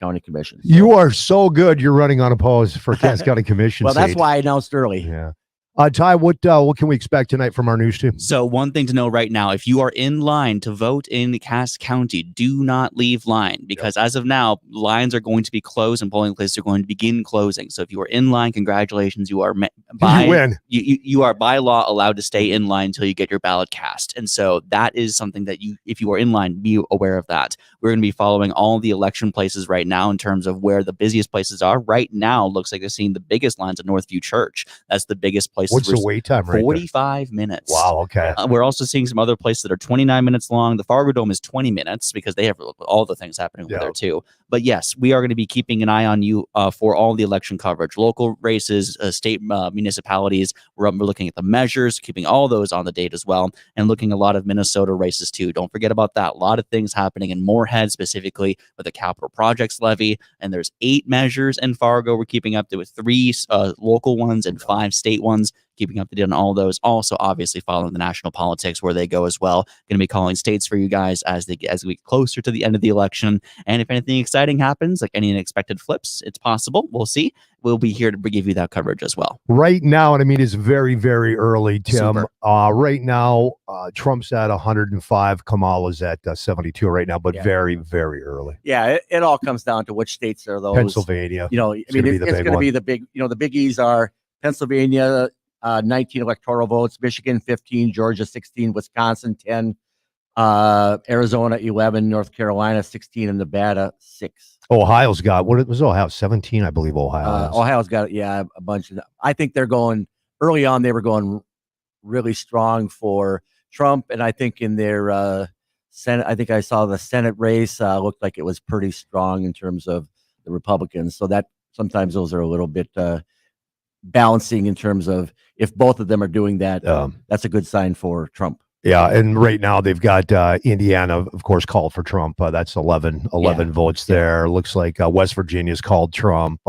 County Commission. You are so good. You're running unopposed for Cass County Commission. Well, that's why I announced early. Yeah. Ty, what can we expect tonight from our news team? So one thing to know right now, if you are in line to vote in Cass County, do not leave line, because as of now, lines are going to be closed and polling places are going to begin closing. So if you are in line, congratulations. You are you win. You are by law allowed to stay in line until you get your ballot cast. And so that is something that if you are in line, be aware of that. We're going to be following all the election places right now in terms of where the busiest places are. Right now, looks like they're seeing the biggest lines at Northview Church. That's the biggest place. What's the wait time? 45 minutes. Wow. Okay. We're also seeing some other places that are 29 minutes long. The Fargo Dome is 20 minutes because they have all the things happening over there too. But yes, we are going to be keeping an eye on you for all the election coverage, local races, state municipalities. We're looking at the measures, keeping all those on the date as well, and looking a lot of Minnesota races too. Don't forget about that. A lot of things happening in Moorhead, specifically with the capital projects levy. And there's 8 measures in Fargo. We're keeping up to with 3 local ones and 5 state ones. Keeping up to date on all those. Also, obviously, following the national politics where they go as well. Going to be calling states for you guys as we get closer to the end of the election. And if anything exciting happens, like any unexpected flips, it's possible. We'll see. We'll be here to give you that coverage as well. Right now, and I mean, it's very, very early, Tim. Right now, Trump's at 105. Kamala's at 72 right now, but very, very early. Yeah, it all comes down to which states are those. Pennsylvania. I mean, it's going to be the big. The biggies are Pennsylvania. 19 electoral votes, Michigan 15, Georgia 16, Wisconsin 10, Arizona 11, North Carolina 16, and Nevada 6. Ohio's got, what was Ohio? 17, I believe Ohio's got, a bunch of, I think they're going, early on they were going really strong for Trump, and I think in their Senate, I think I saw the Senate race looked like it was pretty strong in terms of the Republicans, so that sometimes those are a little bit balancing in terms of if both of them are doing that, that's a good sign for Trump. Yeah, and right now they've got Indiana, of course, called for Trump. That's 11 votes there. Looks like West Virginia's called Trump.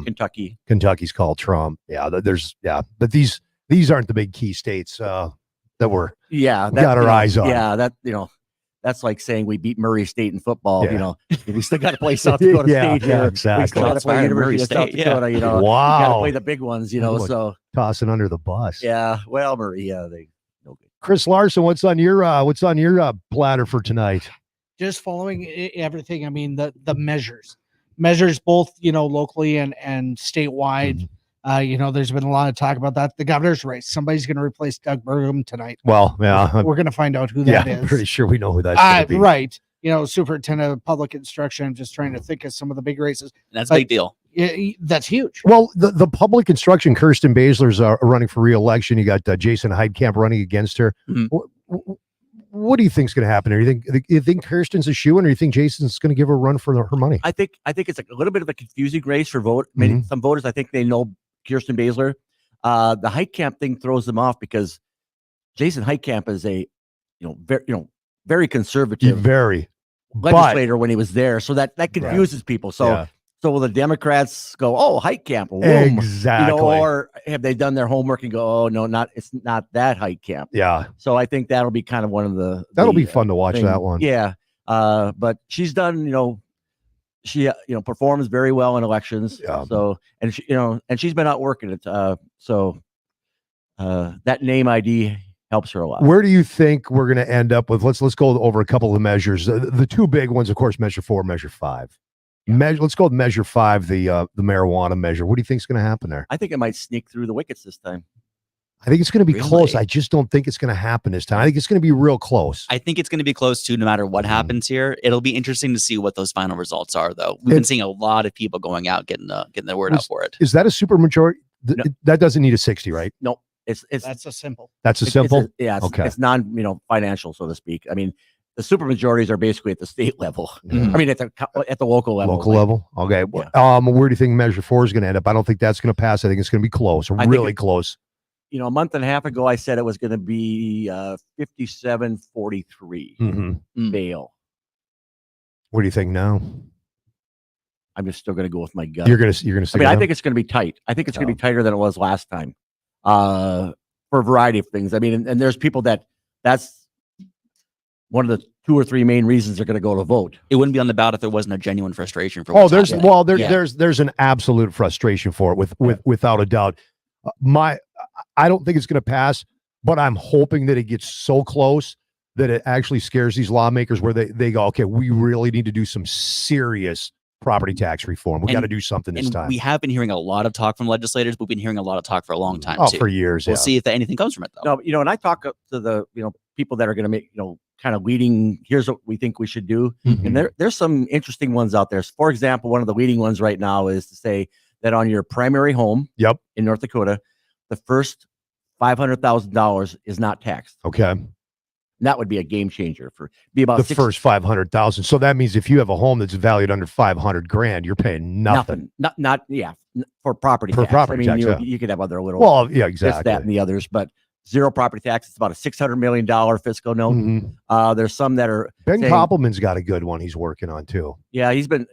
Kentucky's called Trump. Yeah, but these aren't the big key states that we're got our eyes on. Yeah, that's like saying we beat Murray State in football. We still got to play South Dakota State. Yeah, exactly. We still got to play University of South Dakota. Wow. Got to play the big ones. So tossing under the bus. Yeah. Well, Murray. They no good. Chris Larson, what's on your platter for tonight? Just following everything. I mean, the measures both locally and statewide. There's been a lot of talk about that. The governor's race. Somebody's going to replace Doug Burgum tonight. Well, yeah. We're going to find out who that is. I'm pretty sure we know who that's going to be. Right. Superintendent of public instruction. I'm just trying to think of some of the big races. That's a big deal. That's huge. Well, the public instruction, Kirsten Baszler's running for re-election. You got Jason Heidkamp running against her. Mm-hmm. What do you think is going to happen here? You think Kirsten's a shoo-in, or you think Jason's going to give her a run for her money? I think it's a little bit of a confusing race for vote. Maybe some voters, I think they know Kirsten Baszler. The Heitkamp thing throws them off because Jason Heitkamp is a very conservative legislator when he was there, so that confuses people. So will the Democrats go, oh, Heitkamp, exactly, or have they done their homework and go, oh no, it's not that Heitkamp. Yeah. So I think that'll be kind of one of that'll be fun to watch that one. Yeah. But she's done, she performs very well in elections. Yeah. So and she's been out working it. So that name ID helps her a lot. Where do you think we're going to end up with? Let's go over a couple of measures. The two big ones, of course, Measure 4, Measure 5. Let's go with Measure 5, the marijuana measure. What do you think is going to happen there? I think it might sneak through the wickets this time. I think it's going to be close. I just don't think it's going to happen this time. I think it's going to be real close. I think it's going to be close too, no matter what happens here. It'll be interesting to see what those final results are, though. We've been seeing a lot of people going out, getting the word out for it. Is that a super majority? No. That doesn't need a 60, right? No, it's that's a simple. That's a simple. It's non financial, so to speak. I mean, the super majorities are basically at the state level. I mean, at the local level. Local level. Okay. Yeah. Where do you think Measure 4 is going to end up? I don't think that's going to pass. I think it's going to be close, really close. A month and a half ago, I said it was going to be 57-43 bail. What do you think now? I'm just still going to go with my gut. You're going to. I think it's going to be tight. I think it's going to be tighter than it was last time, for a variety of things. I mean, and there's people that's one of the 2 or 3 main reasons they're going to go to vote. It wouldn't be on the ballot if there wasn't a genuine frustration for. There's happening. there's an absolute frustration for it without a doubt. I don't think it's going to pass, but I'm hoping that it gets so close that it actually scares these lawmakers where they go, okay, we really need to do some serious property tax reform. We got to do something this time. We have been hearing a lot of talk from legislators. We've been hearing a lot of talk for a long time. For years. We'll see if anything comes from it, though. No, and I talk to the people that are going to make kind of leading. Here's what we think we should do, and there's some interesting ones out there. For example, one of the leading ones right now is to say that on your primary home, in North Dakota, the first $500,000 is not taxed. Okay. And that would be a game changer for about the first 500,000. So that means if you have a home that's valued under 500 grand, you're paying nothing. Not for property tax. Property tax. You could have other little. Well, yeah, exactly. This, that, and the others, but zero property tax. It's about a $600 million fiscal note. There's some that are. Ben Koppelman's got a good one he's working on too. Yeah, he's been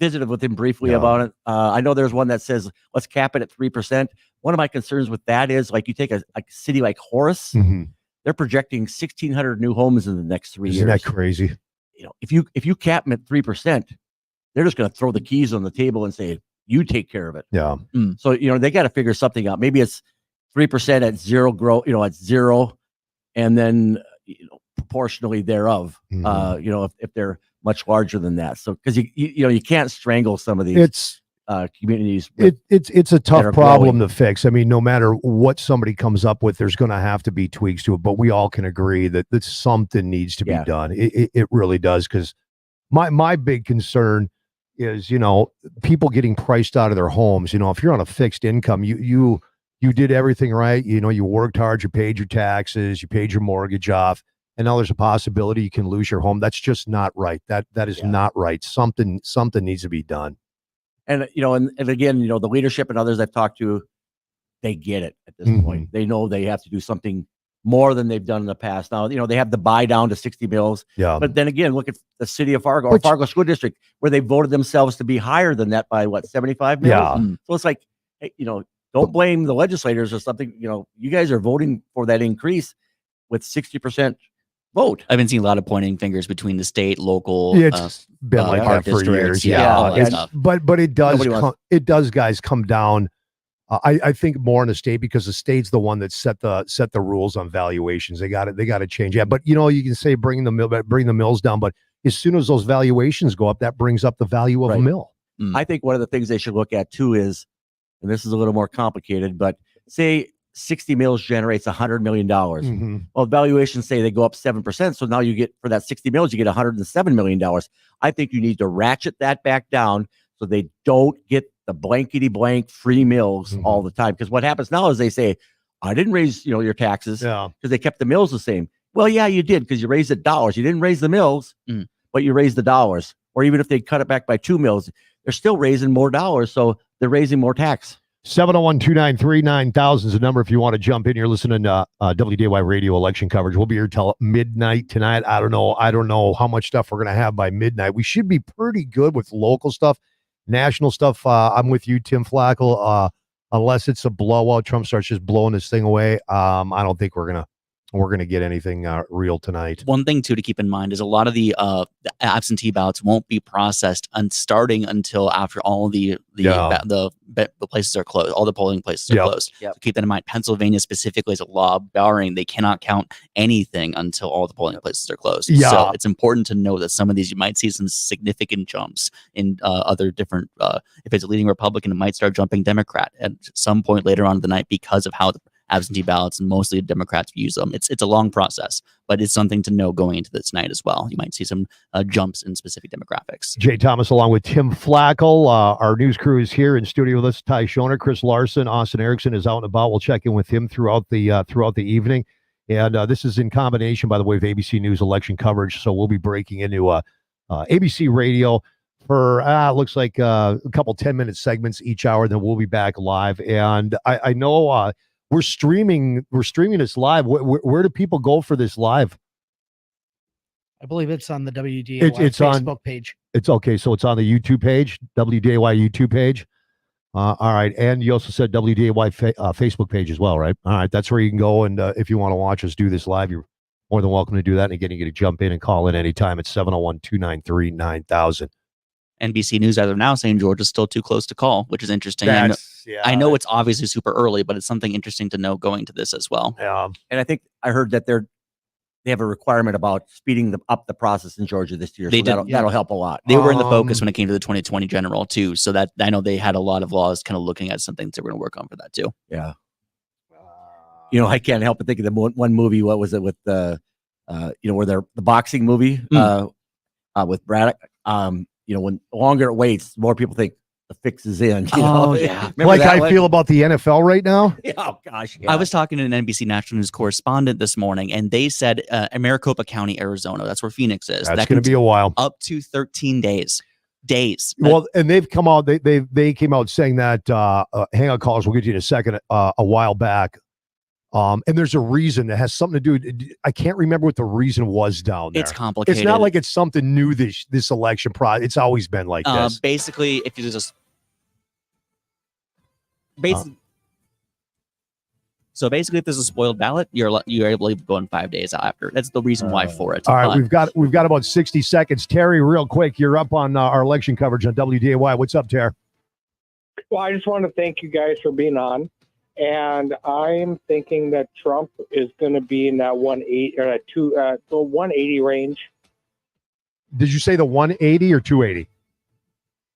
visited with him briefly about it. I know there's one that says let's cap it at 3%. One of my concerns with that is like you take a city like Horace. They're projecting 1,600 new homes in the next 3 years. Isn't that crazy? If you cap them at 3%, they're just going to throw the keys on the table and say, you take care of it. Yeah. So, they got to figure something out. Maybe it's 3% at zero growth, at zero, and then proportionally thereof, if they're much larger than that. So, because you can't strangle some of these communities. It's a tough problem to fix. I mean, no matter what somebody comes up with, there's going to have to be tweaks to it. But we all can agree that something needs to be done. It really does. Because my big concern is, people getting priced out of their homes. If you're on a fixed income, you did everything right. You worked hard, you paid your taxes, you paid your mortgage off, and now there's a possibility you can lose your home. That's just not right. That is not right. Something needs to be done. And and again, the leadership and others I've talked to, they get it at this point. They know they have to do something more than they've done in the past. Now, they have the buy down to 60 mills. Yeah. But then again, look at the city of Fargo or Fargo School District, where they voted themselves to be higher than that by 75 mills. Yeah. So it's like, hey, don't blame the legislators or something. You guys are voting for that increase with 60% vote. I've been seeing a lot of pointing fingers between the state, local. It's been like that for years. But it does, guys, come down. I think more in the state because the state's the one that set the rules on valuations. They got to change. Yeah, but you can say bring the mills down, but as soon as those valuations go up, that brings up the value of a mill. I think one of the things they should look at too is, and this is a little more complicated, but say 60 mills generates $100 million. Well, valuations say they go up 7%. So now you get, for that 60 mills, you get $107 million. I think you need to ratchet that back down so they don't get the blankety blank free mills all the time. Because what happens now is they say, I didn't raise, your taxes because they kept the mills the same. Well, yeah, you did because you raised the dollars. You didn't raise the mills, but you raised the dollars. Or even if they cut it back by 2 mills, they're still raising more dollars. So they're raising more tax. 701-293-9000 is the number if you want to jump in. You're listening to WDAY radio election coverage. We'll be here till midnight tonight. I don't know how much stuff we're going to have by midnight. We should be pretty good with local stuff, national stuff. I'm with you, Tim Flakoll. Unless it's a blowout, Trump starts just blowing this thing away. I don't think we're gonna get anything real tonight. One thing too to keep in mind is a lot of the absentee ballots won't be processed starting until after all the places are closed. All the polling places are closed. So keep that in mind. Pennsylvania specifically is a law barring they cannot count anything until all the polling places are closed. So it's important to know that some of these you might see some significant jumps in other different. If it's a leading Republican, it might start jumping Democrat at some point later on in the night because of how the absentee ballots and mostly Democrats use them. It's a long process, but it's something to know going into this night as well. You might see some jumps in specific demographics. Jay Thomas along with Tim Flakoll. Our news crew is here in studio with us. Ty Schoner, Chris Larson, Austin Erickson is out and about. We'll check in with him throughout the evening. And this is in combination, by the way, of ABC News election coverage. So we'll be breaking into ABC Radio for looks like a couple 10-minute segments each hour. Then we'll be back live. And I know we're streaming this live. Where do people go for this live? I believe it's on the WDAY it's Facebook page. It's okay. So it's on the YouTube page, WDAY YouTube page. All right. And you also said WDAY Facebook page as well, right? All right. That's where you can go. And if you want to watch us do this live, you're more than welcome to do that. And again, you get to jump in and call in anytime at 701-293-9000. NBC News as of now saying Georgia's still too close to call, which is interesting. I know it's obviously super early, but it's something interesting to know going to this as well. And I think I heard that they have a requirement about speeding up the process in Georgia this year. That'll help a lot. They were in the focus when it came to the 2020 general too. So that I know they had a lot of laws kind of looking at some things they were going to work on for that too. Yeah. I can't help but think of the one movie. What was it with the, where the boxing movie with Braddock? When longer it waits, the more people think the fix is in. Yeah. Like I feel about the NFL right now. Oh gosh. Yeah. I was talking to an NBC National News correspondent this morning, and they said Maricopa County, Arizona, that's where Phoenix is. That's going to be a while. Up to 13 days. Well, and they've come out. They came out saying that hangout callers. We'll get you in a second. A while back. And there's a reason that has something to do. I can't remember what the reason was down there. It's complicated. It's not like it's something new this election process. It's always been like this. Basically, if you just so basically, if there's a spoiled ballot, you're able to go in 5 days after. That's the reason why for it. All right, we've got about 60 seconds. Terry, real quick, you're up on our election coverage on WDAY. What's up, Terry? Well, I just want to thank you guys for being on. And I'm thinking that Trump is going to be in that 180 or the 180 range. Did you say the 180 or 280?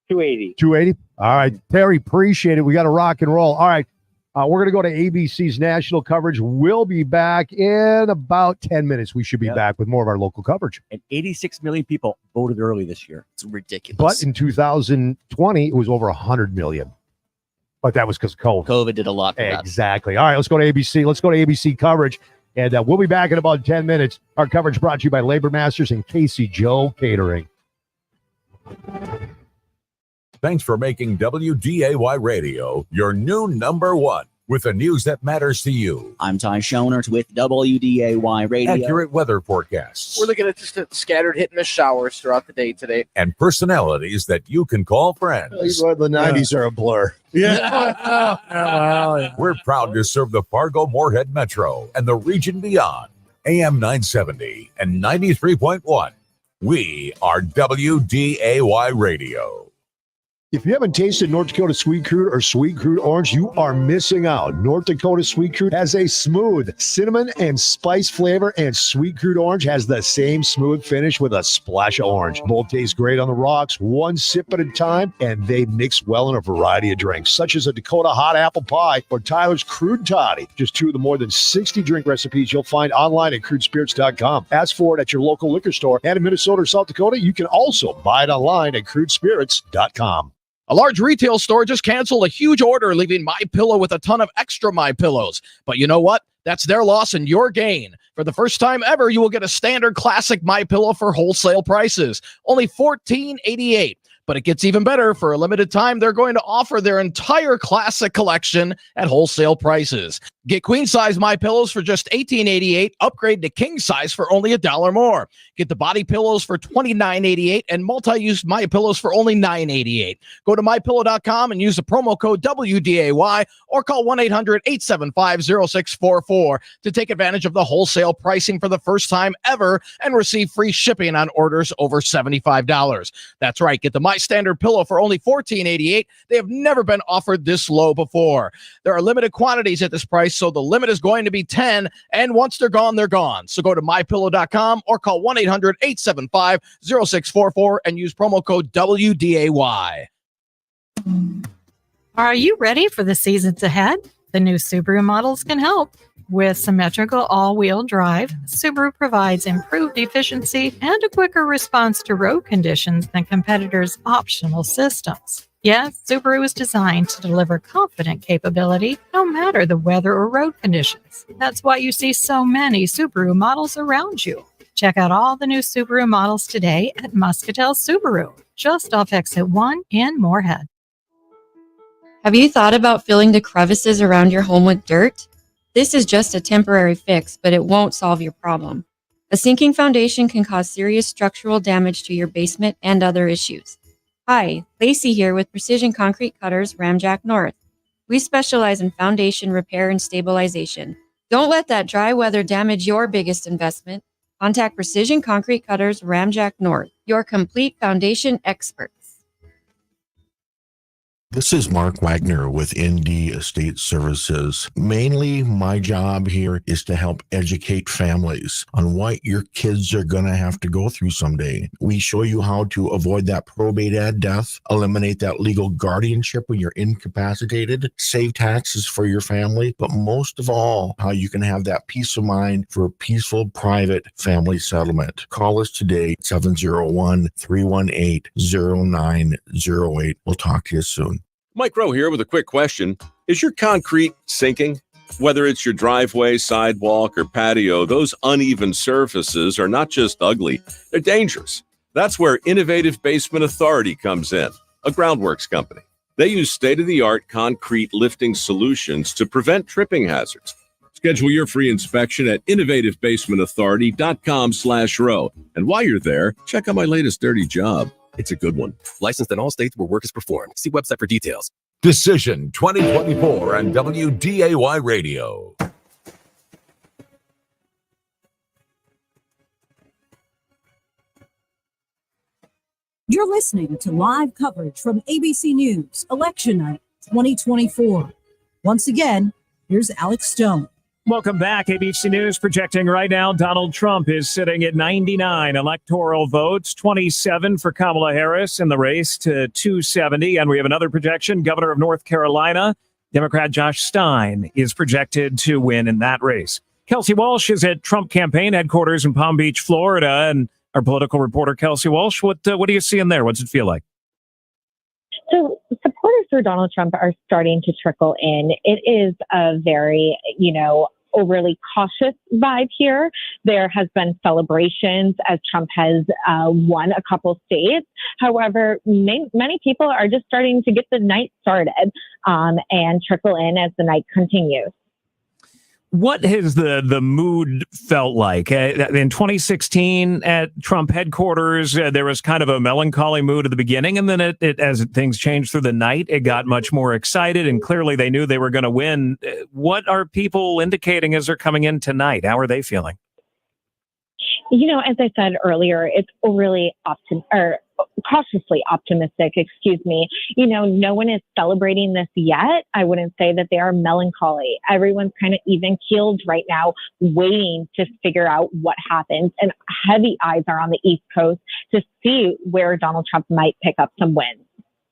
280. 280. All right, Terry, appreciate it. We got to rock and roll. All right, we're going to go to ABC's national coverage. We'll be back in about 10 minutes. We should be back with more of our local coverage. And 86 million people voted early this year. It's ridiculous. But in 2020, it was over 100 million. But that was because of COVID. COVID did a lot for that. Exactly. All right, let's go to ABC. Let's go to ABC coverage. And we'll be back in about 10 minutes. Our coverage brought to you by Labor Masters and Casey Joe Catering. Thanks for making WDAY Radio your new number one with the news that matters to you. I'm Ty Schonert with WDAY Radio. Accurate weather forecasts. We're looking at just scattered hit and miss showers throughout the day today. And personalities that you can call friends. The 90s are a blur. Yeah. We're proud to serve the Fargo-Moorhead Metro and the region beyond. AM 970 and 93.1. We are WDAY Radio. If you haven't tasted North Dakota Sweet Crude or Sweet Crude Orange, you are missing out. North Dakota Sweet Crude has a smooth cinnamon and spice flavor, and Sweet Crude Orange has the same smooth finish with a splash of orange. Both taste great on the rocks, one sip at a time, and they mix well in a variety of drinks, such as a Dakota Hot Apple Pie or Tyler's Crude Toddy. Just two of the more than 60 drink recipes you'll find online at crudespirits.com. Ask for it at your local liquor store, and in Minnesota or South Dakota, you can also buy it online at crudespirits.com. A large retail store just canceled a huge order, leaving MyPillow with a ton of extra MyPillows. But you know what? That's their loss and your gain. For the first time ever, you will get a standard classic MyPillow for wholesale prices, only $14.88. But it gets even better. For a limited time, they're going to offer their entire classic collection at wholesale prices. Get queen size MyPillows for just $18.88. Upgrade to king size for only $1 more. Get the body pillows for $29.88 and multi-use MyPillows for only $9.88. Go to MyPillow.com and use the promo code WDAY or call 1-800-875-0644 to take advantage of the wholesale pricing for the first time ever and receive free shipping on orders over $75. That's right. Get the My Standard pillow for only $14.88. They have never been offered this low before. There are limited quantities at this price, so the limit is going to be 10, and once they're gone, they're gone. So go to MyPillow.com or call 1-800-875-0644 and use promo code WDAY. Are you ready for the seasons ahead? The new Subaru models can help. With symmetrical all-wheel drive, Subaru provides improved efficiency and a quicker response to road conditions than competitors' optional systems. Yes, Subaru is designed to deliver confident capability no matter the weather or road conditions. That's why you see so many Subaru models around you. Check out all the new Subaru models today at Muscatel Subaru, just off Exit 1 in Moorhead. Have you thought about filling the crevices around your home with dirt? This is just a temporary fix, but it won't solve your problem. A sinking foundation can cause serious structural damage to your basement and other issues. Hi, Lacey here with Precision Concrete Cutters Ramjack North. We specialize in foundation repair and stabilization. Don't let that dry weather damage your biggest investment. Contact Precision Concrete Cutters Ramjack North, your complete foundation experts. This is Mark Wagner with ND Estate Services. Mainly, my job here is to help educate families on what your kids are going to have to go through someday. We show you how to avoid that probate at death, eliminate that legal guardianship when you're incapacitated, save taxes for your family, but most of all, how you can have that peace of mind for a peaceful, private family settlement. Call us today, 701-318-0908. We'll talk to you soon. Mike Rowe here with a quick question. Is your concrete sinking? Whether it's your driveway, sidewalk, or patio, those uneven surfaces are not just ugly, they're dangerous. That's where Innovative Basement Authority comes in, a groundworks company. They use state-of-the-art concrete lifting solutions to prevent tripping hazards. Schedule your free inspection at innovativebasementauthority.com/row. And while you're there, check out my latest dirty job. It's a good one. Licensed in all states where work is performed. See website for details. Decision 2024 on WDAY Radio. You're listening to live coverage from ABC News, Election Night 2024. Once again, here's Alex Stone. Welcome back. ABC News projecting right now Donald Trump is sitting at 99 electoral votes, 27 for Kamala Harris in the race to 270. And we have another projection. Governor of North Carolina, Democrat Josh Stein, is projected to win in that race. Kelsey Walsh is at Trump campaign headquarters in Palm Beach, Florida. And our political reporter, Kelsey Walsh, what are you seeing there? What's it feel like? So supporters for Donald Trump are starting to trickle in. It is a very, overly cautious vibe here. There has been celebrations as Trump has won a couple states. However, many people are just starting to get the night started and trickle in as the night continues. What has the mood felt like? In 2016 at Trump headquarters, there was kind of a melancholy mood at the beginning, and then as things changed through the night, it got much more excited, and clearly they knew they were going to win. What are people indicating as they're coming in tonight? How are they feeling? As I said earlier, it's really cautiously optimistic, no one is celebrating this yet. I wouldn't say that they are melancholy. Everyone's kind of even keeled right now, waiting to figure out what happens. And heavy eyes are on the East Coast to see where Donald Trump might pick up some wins.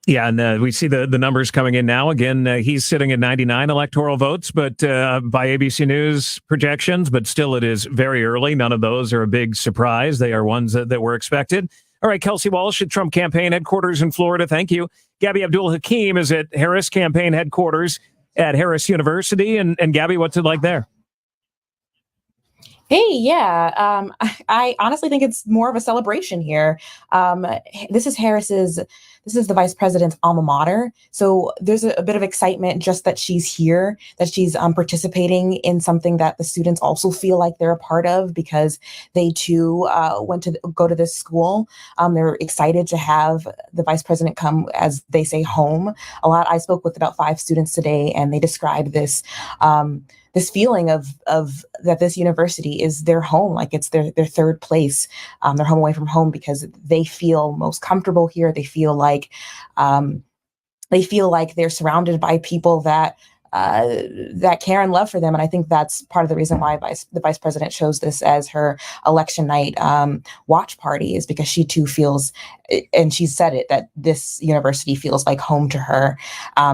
Yeah, and we see the numbers coming in now. Again, he's sitting at 99 electoral votes, but by ABC News projections, but still it is very early. None of those are a big surprise. They are ones that were expected. All right, Kelsey Walsh at Trump campaign headquarters in Florida. Thank you. Gabby Abdul-Hakim is at Harris campaign headquarters at Harris University. And Gabby, what's it like there? Hey, yeah. I honestly think it's more of a celebration here. This is the vice president's alma mater. So there's a bit of excitement just that she's here, that she's participating in something that the students also feel like they're a part of because they too went to go to this school. They're excited to have the vice president come, as they say, home a lot. I spoke with about 5 students today, and they described this feeling of that this university is their home, like it's their third place, their home away from home, because they feel most comfortable here. They feel like they're surrounded by people that care and love for them. And I think that's part of the reason why the vice president chose this as her election night watch party, is because she too feels, and she said it, that this university feels like home to her.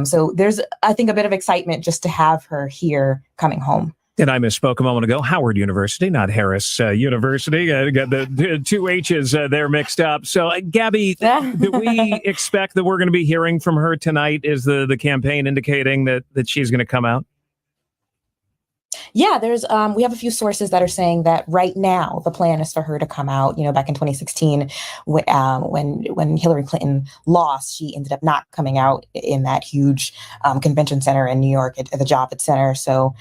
So there's, I think, a bit of excitement just to have her here coming home. And I misspoke a moment ago. Howard University, not Harris University. Got the 2 H's there mixed up. So, Gabby, do we expect that we're going to be hearing from her tonight? Is the campaign indicating that she's going to come out? Yeah, there's we have a few sources that are saying that right now the plan is for her to come out. Back in 2016, when Hillary Clinton lost, she ended up not coming out in that huge convention center in New York at the Javits Center. So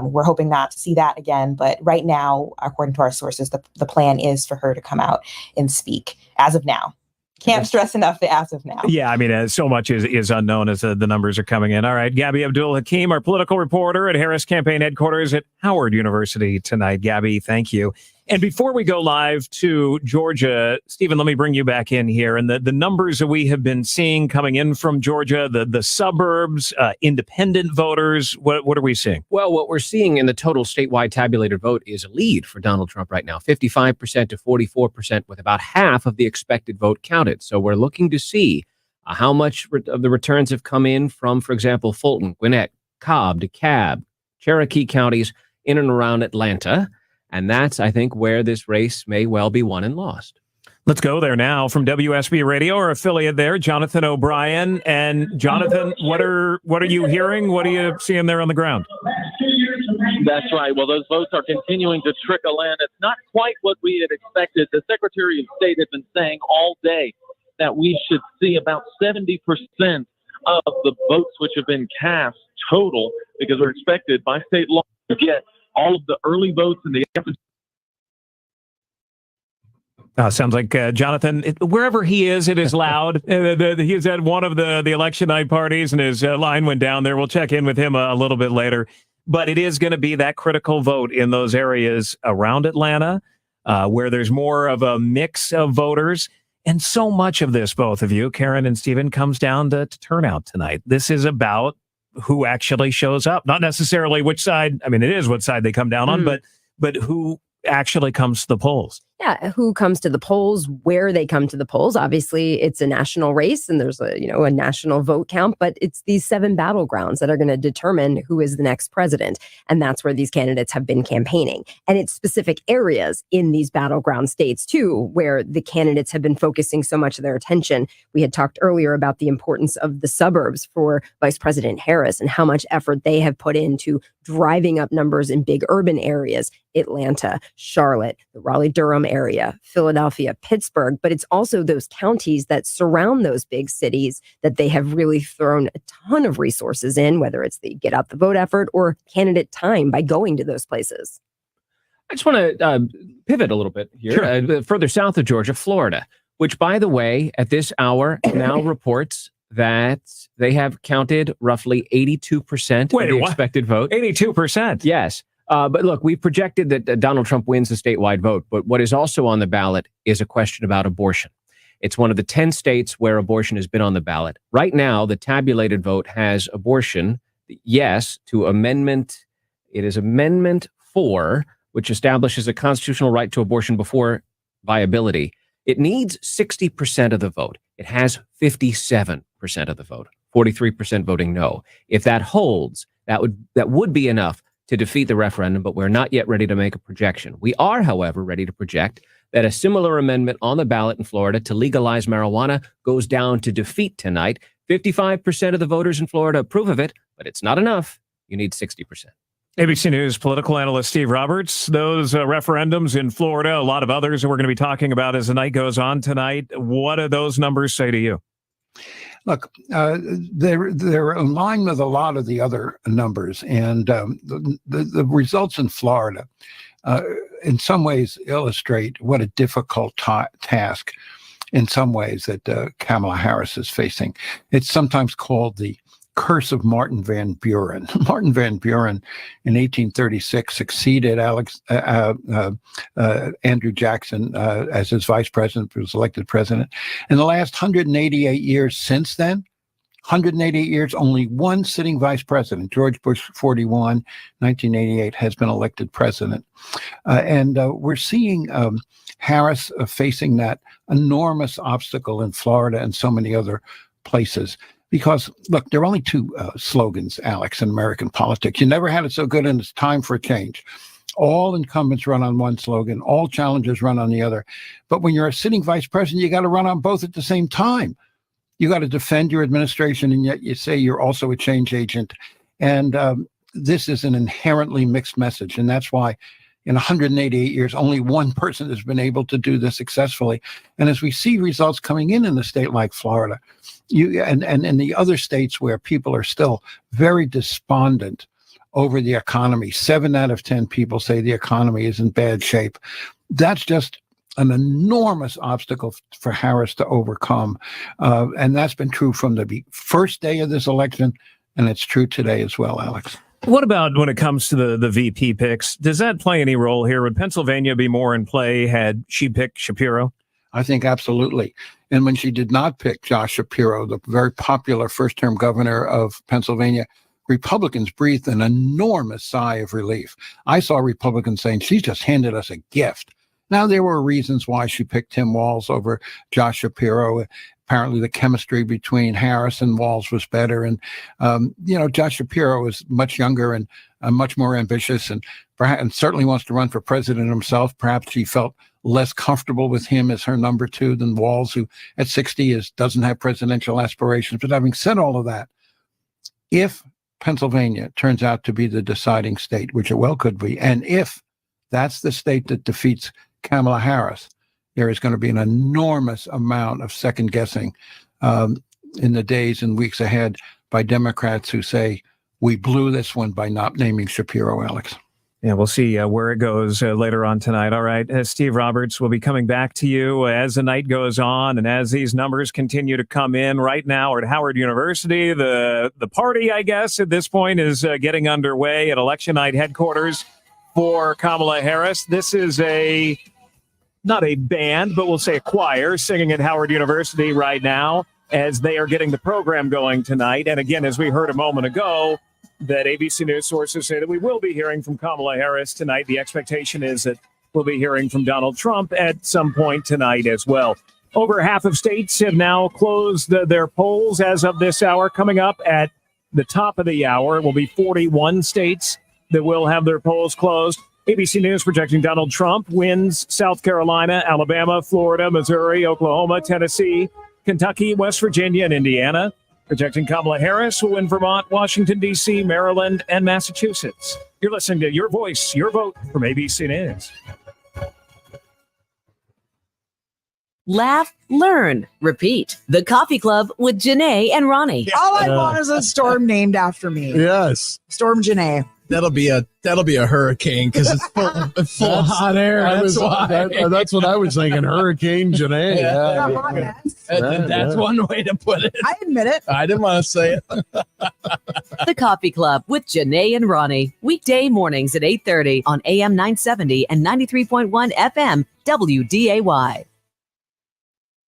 we're hoping not to see that again. But right now, according to our sources, the plan is for her to come out and speak as of now. Can't stress enough the as of now. Yeah, I mean, so much is unknown as the numbers are coming in. All right, Gabby Abdul Hakim, our political reporter at Harris Campaign Headquarters at Howard University tonight. Gabby, thank you. And before we go live to Georgia, Stephen, let me bring you back in here. And the numbers that we have been seeing coming in from Georgia, the suburbs, independent voters, what are we seeing? Well, what we're seeing in the total statewide tabulated vote is a lead for Donald Trump right now, 55% to 44%, with about half of the expected vote counted. So we're looking to see how much of the returns have come in from, for example, Fulton, Gwinnett, Cobb, DeKalb, Cherokee counties in and around Atlanta. And that's, I think, where this race may well be won and lost. Let's go there now from WSB Radio, our affiliate there, Jonathan O'Brien. And Jonathan, what are you hearing? What are you seeing there on the ground? That's right. Well, those votes are continuing to trickle in. It's not quite what we had expected. The Secretary of State has been saying all day that we should see about 70% of the votes which have been cast total, because we're expected by state law to get all of the early votes in the sounds like Jonathan, wherever he is, it is loud. He's at one of the election night parties, and his line went down there. We'll check in with him a little bit later. But it is going to be that critical vote in those areas around Atlanta, where there's more of a mix of voters. And so much of this, both of you, Karen and Stephen, comes down to turnout tonight. This is about who actually shows up, not necessarily which side. I mean, it is what side they come down on, but who actually comes to the polls. Yeah, who comes to the polls, where they come to the polls. Obviously, it's a national race and there's a national vote count, but it's these 7 battlegrounds that are going to determine who is the next president. And that's where these candidates have been campaigning. And it's specific areas in these battleground states, too, where the candidates have been focusing so much of their attention. We had talked earlier about the importance of the suburbs for Vice President Harris and how much effort they have put into driving up numbers in big urban areas, Atlanta, Charlotte, the Raleigh-Durham area, Philadelphia, Pittsburgh, but it's also those counties that surround those big cities that they have really thrown a ton of resources in, whether it's the get out the vote effort or candidate time by going to those places. I just want to pivot a little bit here. Sure. Further south of Georgia, Florida, which, by the way, at this hour now reports that they have counted roughly 82% of the expected vote. 82%? Yes. But look, we projected that Donald Trump wins the statewide vote. But what is also on the ballot is a question about abortion. It's one of the 10 states where abortion has been on the ballot. Right now, the tabulated vote has abortion, yes, to amendment. It is Amendment 4, which establishes a constitutional right to abortion before viability. It needs 60% of the vote. It has 57% of the vote, 43% voting no. If that holds, that would be enough to defeat the referendum, but we're not yet ready to make a projection. We are, however, ready to project that a similar amendment on the ballot in Florida to legalize marijuana goes down to defeat tonight. 55% of the voters in Florida approve of it, but it's not enough. You need 60%. ABC News political analyst Steve Roberts. Those referendums in Florida, a lot of others that we're going to be talking about as the night goes on tonight. What do those numbers say to you? Look, they're in line with a lot of the other numbers, and the results in Florida, in some ways, illustrate what a difficult task, in some ways, that Kamala Harris is facing. It's sometimes called the curse of Martin Van Buren. Martin Van Buren in 1836 succeeded Andrew Jackson as his vice president, was elected president. In the last 188 years since then, 188 years, only one sitting vice president, George Bush 41, 1988, has been elected president. And we're seeing Harris facing that enormous obstacle in Florida and so many other places. Because, look, there are only 2 slogans, Alex, in American politics. You never had it so good, and it's time for a change. All incumbents run on one slogan. All challengers run on the other. But when you're a sitting vice president, you got to run on both at the same time. You got to defend your administration, and yet you say you're also a change agent. And this is an inherently mixed message. And that's why in 188 years, only one person has been able to do this successfully. And as we see results coming in a state like Florida, and in the other states where people are still very despondent over the economy, 7 out of 10 people say the economy is in bad shape. That's just an enormous obstacle for Harris to overcome. And that's been true from the first day of this election, and it's true today as well, Alex. What about when it comes to the VP picks? Does that play any role here? Would Pennsylvania be more in play had she picked Shapiro? I think absolutely. And when she did not pick Josh Shapiro, the very popular first-term governor of Pennsylvania, Republicans breathed an enormous sigh of relief. I saw Republicans saying, she's just handed us a gift. Now, there were reasons why she picked Tim Walz over Josh Shapiro. Apparently, the chemistry between Harris and Walz was better. And, Josh Shapiro is much younger and much more ambitious and certainly wants to run for president himself. Perhaps she felt less comfortable with him as her number two than Walz, who at 60 doesn't have presidential aspirations. But having said all of that, if Pennsylvania turns out to be the deciding state, which it well could be, and if that's the state that defeats Kamala Harris, there is going to be an enormous amount of second guessing in the days and weeks ahead by Democrats who say, we blew this one by not naming Shapiro, Alex. Yeah, we'll see where it goes later on tonight. All right, Steve Roberts will be coming back to you as the night goes on and as these numbers continue to come in. Right now at Howard University, the party, I guess, at this point is getting underway at election night headquarters for Kamala Harris. This is not a band, but we'll say a choir singing at Howard University right now as they are getting the program going tonight. And again, as we heard a moment ago, that ABC News sources say that we will be hearing from Kamala Harris tonight. The expectation is that we'll be hearing from Donald Trump at some point tonight as well. Over half of states have now closed their polls as of this hour. Coming up at the top of the hour will be 41 states that will have their polls closed. ABC News projecting Donald Trump wins South Carolina, Alabama, Florida, Missouri, Oklahoma, Tennessee, Kentucky, West Virginia, and Indiana. Projecting Kamala Harris will win Vermont, Washington, D.C., Maryland, and Massachusetts. You're listening to Your Voice, Your Vote from ABC News. Laugh, learn, repeat. The Coffee Club with Janae and Ronnie. All I want is a storm named after me. Yes. Storm Janae. That'll be a hurricane because it's full of hot air. That's why. That's what I was thinking. Hurricane Janae. That's one way to put it. I admit it. I didn't want to say it. The Coffee Club with Janae and Ronnie. Weekday mornings at 8:30 on AM 970 and 93.1 FM WDAY.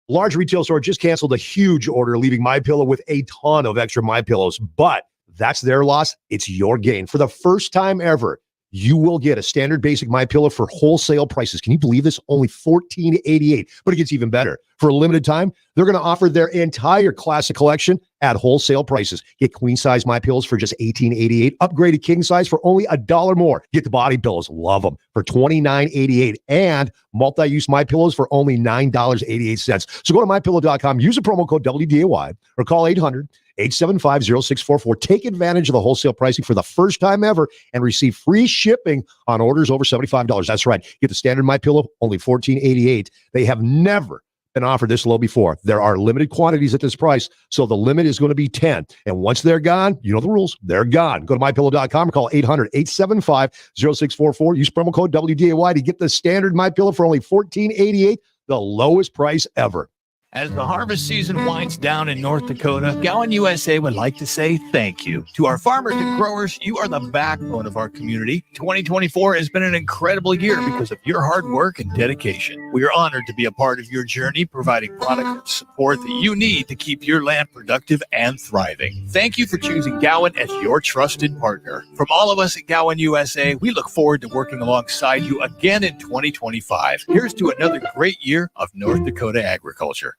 Large retail store just canceled a huge order, leaving MyPillow with a ton of extra MyPillows. But that's their loss. It's your gain. For the first time ever, you will get a standard basic MyPillow for wholesale prices. Can you believe this? Only $14.88. But it gets even better. For a limited time, they're going to offer their entire classic collection at wholesale prices. Get queen size MyPillows for just $18.88. Upgraded king size for only $1 more. Get the body pillows. Love them for $29.88. And multi-use MyPillows for only $9.88. So go to MyPillow.com. Use the promo code WDAY or call 800-875-0644. Take advantage of the wholesale pricing for the first time ever and receive free shipping on orders over $75. That's right. Get the standard MyPillow, only $14.88. They have never been offered this low before. There are limited quantities at this price, so the limit is going to be 10. And once they're gone, you know the rules. They're gone. Go to MyPillow.com or call 800-875-0644. Use promo code WDAY to get the standard MyPillow for only $14.88, the lowest price ever. As the harvest season winds down in North Dakota, Gowan USA would like to say thank you. To our farmers and growers, you are the backbone of our community. 2024 has been an incredible year because of your hard work and dedication. We are honored to be a part of your journey, providing product and support that you need to keep your land productive and thriving. Thank you for choosing Gowan as your trusted partner. From all of us at Gowan USA, we look forward to working alongside you again in 2025. Here's to another great year of North Dakota agriculture.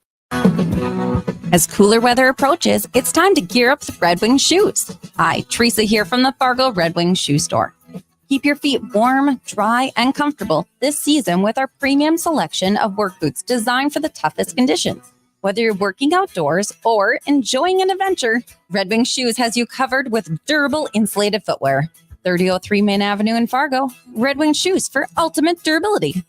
As cooler weather approaches, it's time to gear up with Red Wing shoes. Hi, Teresa here from the Fargo Red Wing Shoe Store. Keep your feet warm, dry, and comfortable this season with our premium selection of work boots designed for the toughest conditions. Whether you're working outdoors or enjoying an adventure, Red Wing Shoes has you covered with durable insulated footwear. 3003 Main Avenue in Fargo, Red Wing Shoes for ultimate durability.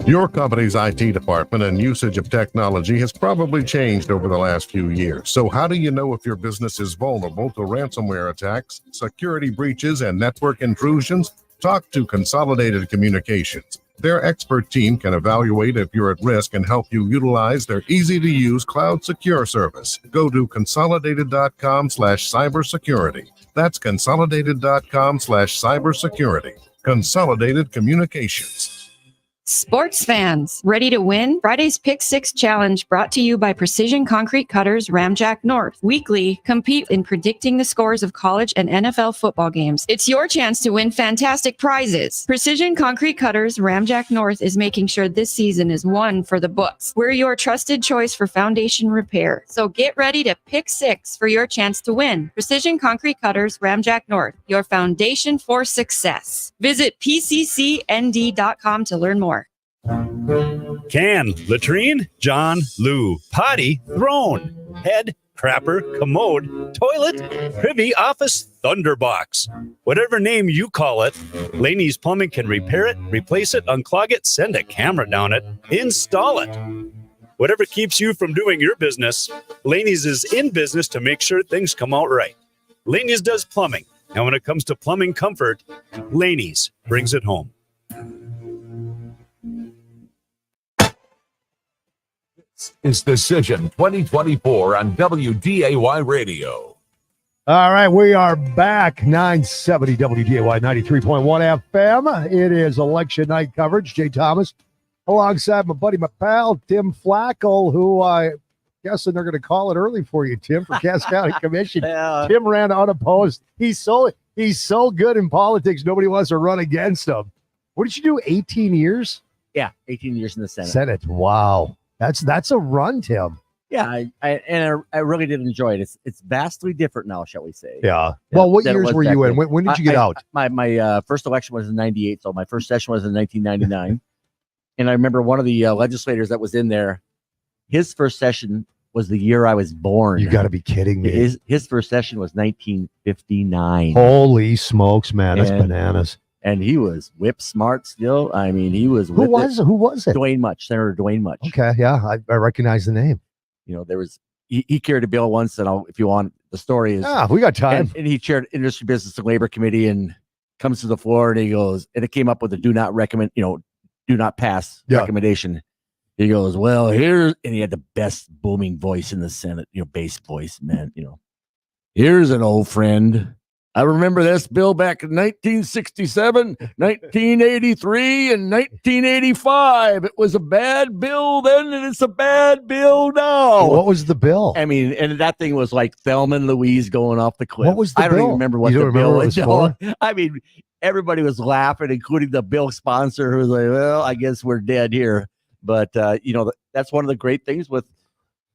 Your company's IT department and usage of technology has probably changed over the last few years. So how do you know if your business is vulnerable to ransomware attacks, security breaches, and network intrusions? Talk to Consolidated Communications. Their expert team can evaluate if you're at risk and help you utilize their easy-to-use cloud secure service. Go to consolidated.com/cybersecurity. That's consolidated.com/cybersecurity. Consolidated Communications. Sports fans, ready to win? Friday's Pick 6 Challenge brought to you by Precision Concrete Cutters Ramjack North. Weekly, compete in predicting the scores of college and NFL football games. It's your chance to win fantastic prizes. Precision Concrete Cutters Ramjack North is making sure this season is one for the books. We're your trusted choice for foundation repair. So get ready to pick 6 for your chance to win. Precision Concrete Cutters Ramjack North, your foundation for success. Visit pccnd.com to learn more. Can, latrine, John, Lou, potty, throne, head, crapper, commode, toilet, privy, office, thunderbox. Whatever name you call it, Laney's Plumbing can repair it, replace it, unclog it, send a camera down it, install it. Whatever keeps you from doing your business, Laney's is in business to make sure things come out right. Laney's does plumbing, and when it comes to plumbing comfort, Laney's brings it home. It's Decision 2024 on WDAY Radio. All right, we are back. 970 WDAY 93.1 FM. It is election night coverage. Jay Thomas alongside my buddy, my pal, Tim Flakoll, who I guessing they're going to call it early for you, Tim, for Cass County Commission. Yeah. Tim ran unopposed. He's so good in politics, nobody wants to run against him. What did you do, 18 years? Yeah, 18 years in the Senate. Senate, wow. That's a run, Tim. Yeah, I really did enjoy it. It's vastly different now, shall we say? Yeah. Well, what years were you in? When did you get out? My first election was in '98, so my first session was in 1999. And I remember one of the legislators that was in there. His first session was the year I was born. You got to be kidding me. His first session was 1959. Holy smokes, man! That's bananas. And he was whip smart still. I mean, he was. Who was it? Dwayne Much, Senator Dwayne Much. Okay, yeah, I recognize the name. You know, there was he carried a bill once, and if you want, the story is. We got time. And he chaired Industry, Business, and Labor Committee, and comes to the floor, and he goes, and it came up with a do not pass recommendation. He goes, well, and he had the best booming voice in the Senate, bass voice, man. Here's an old friend. I remember this bill back in 1967, 1983, and 1985. It was a bad bill then, and it's a bad bill now. What was the bill? I mean, and that thing was like Thelma and Louise going off the cliff. What was the I don't bill? even remember what You the don't bill remember was. what it was for? I mean, everybody was laughing, including the bill sponsor, who was like, well, I guess we're dead here. But, that's one of the great things with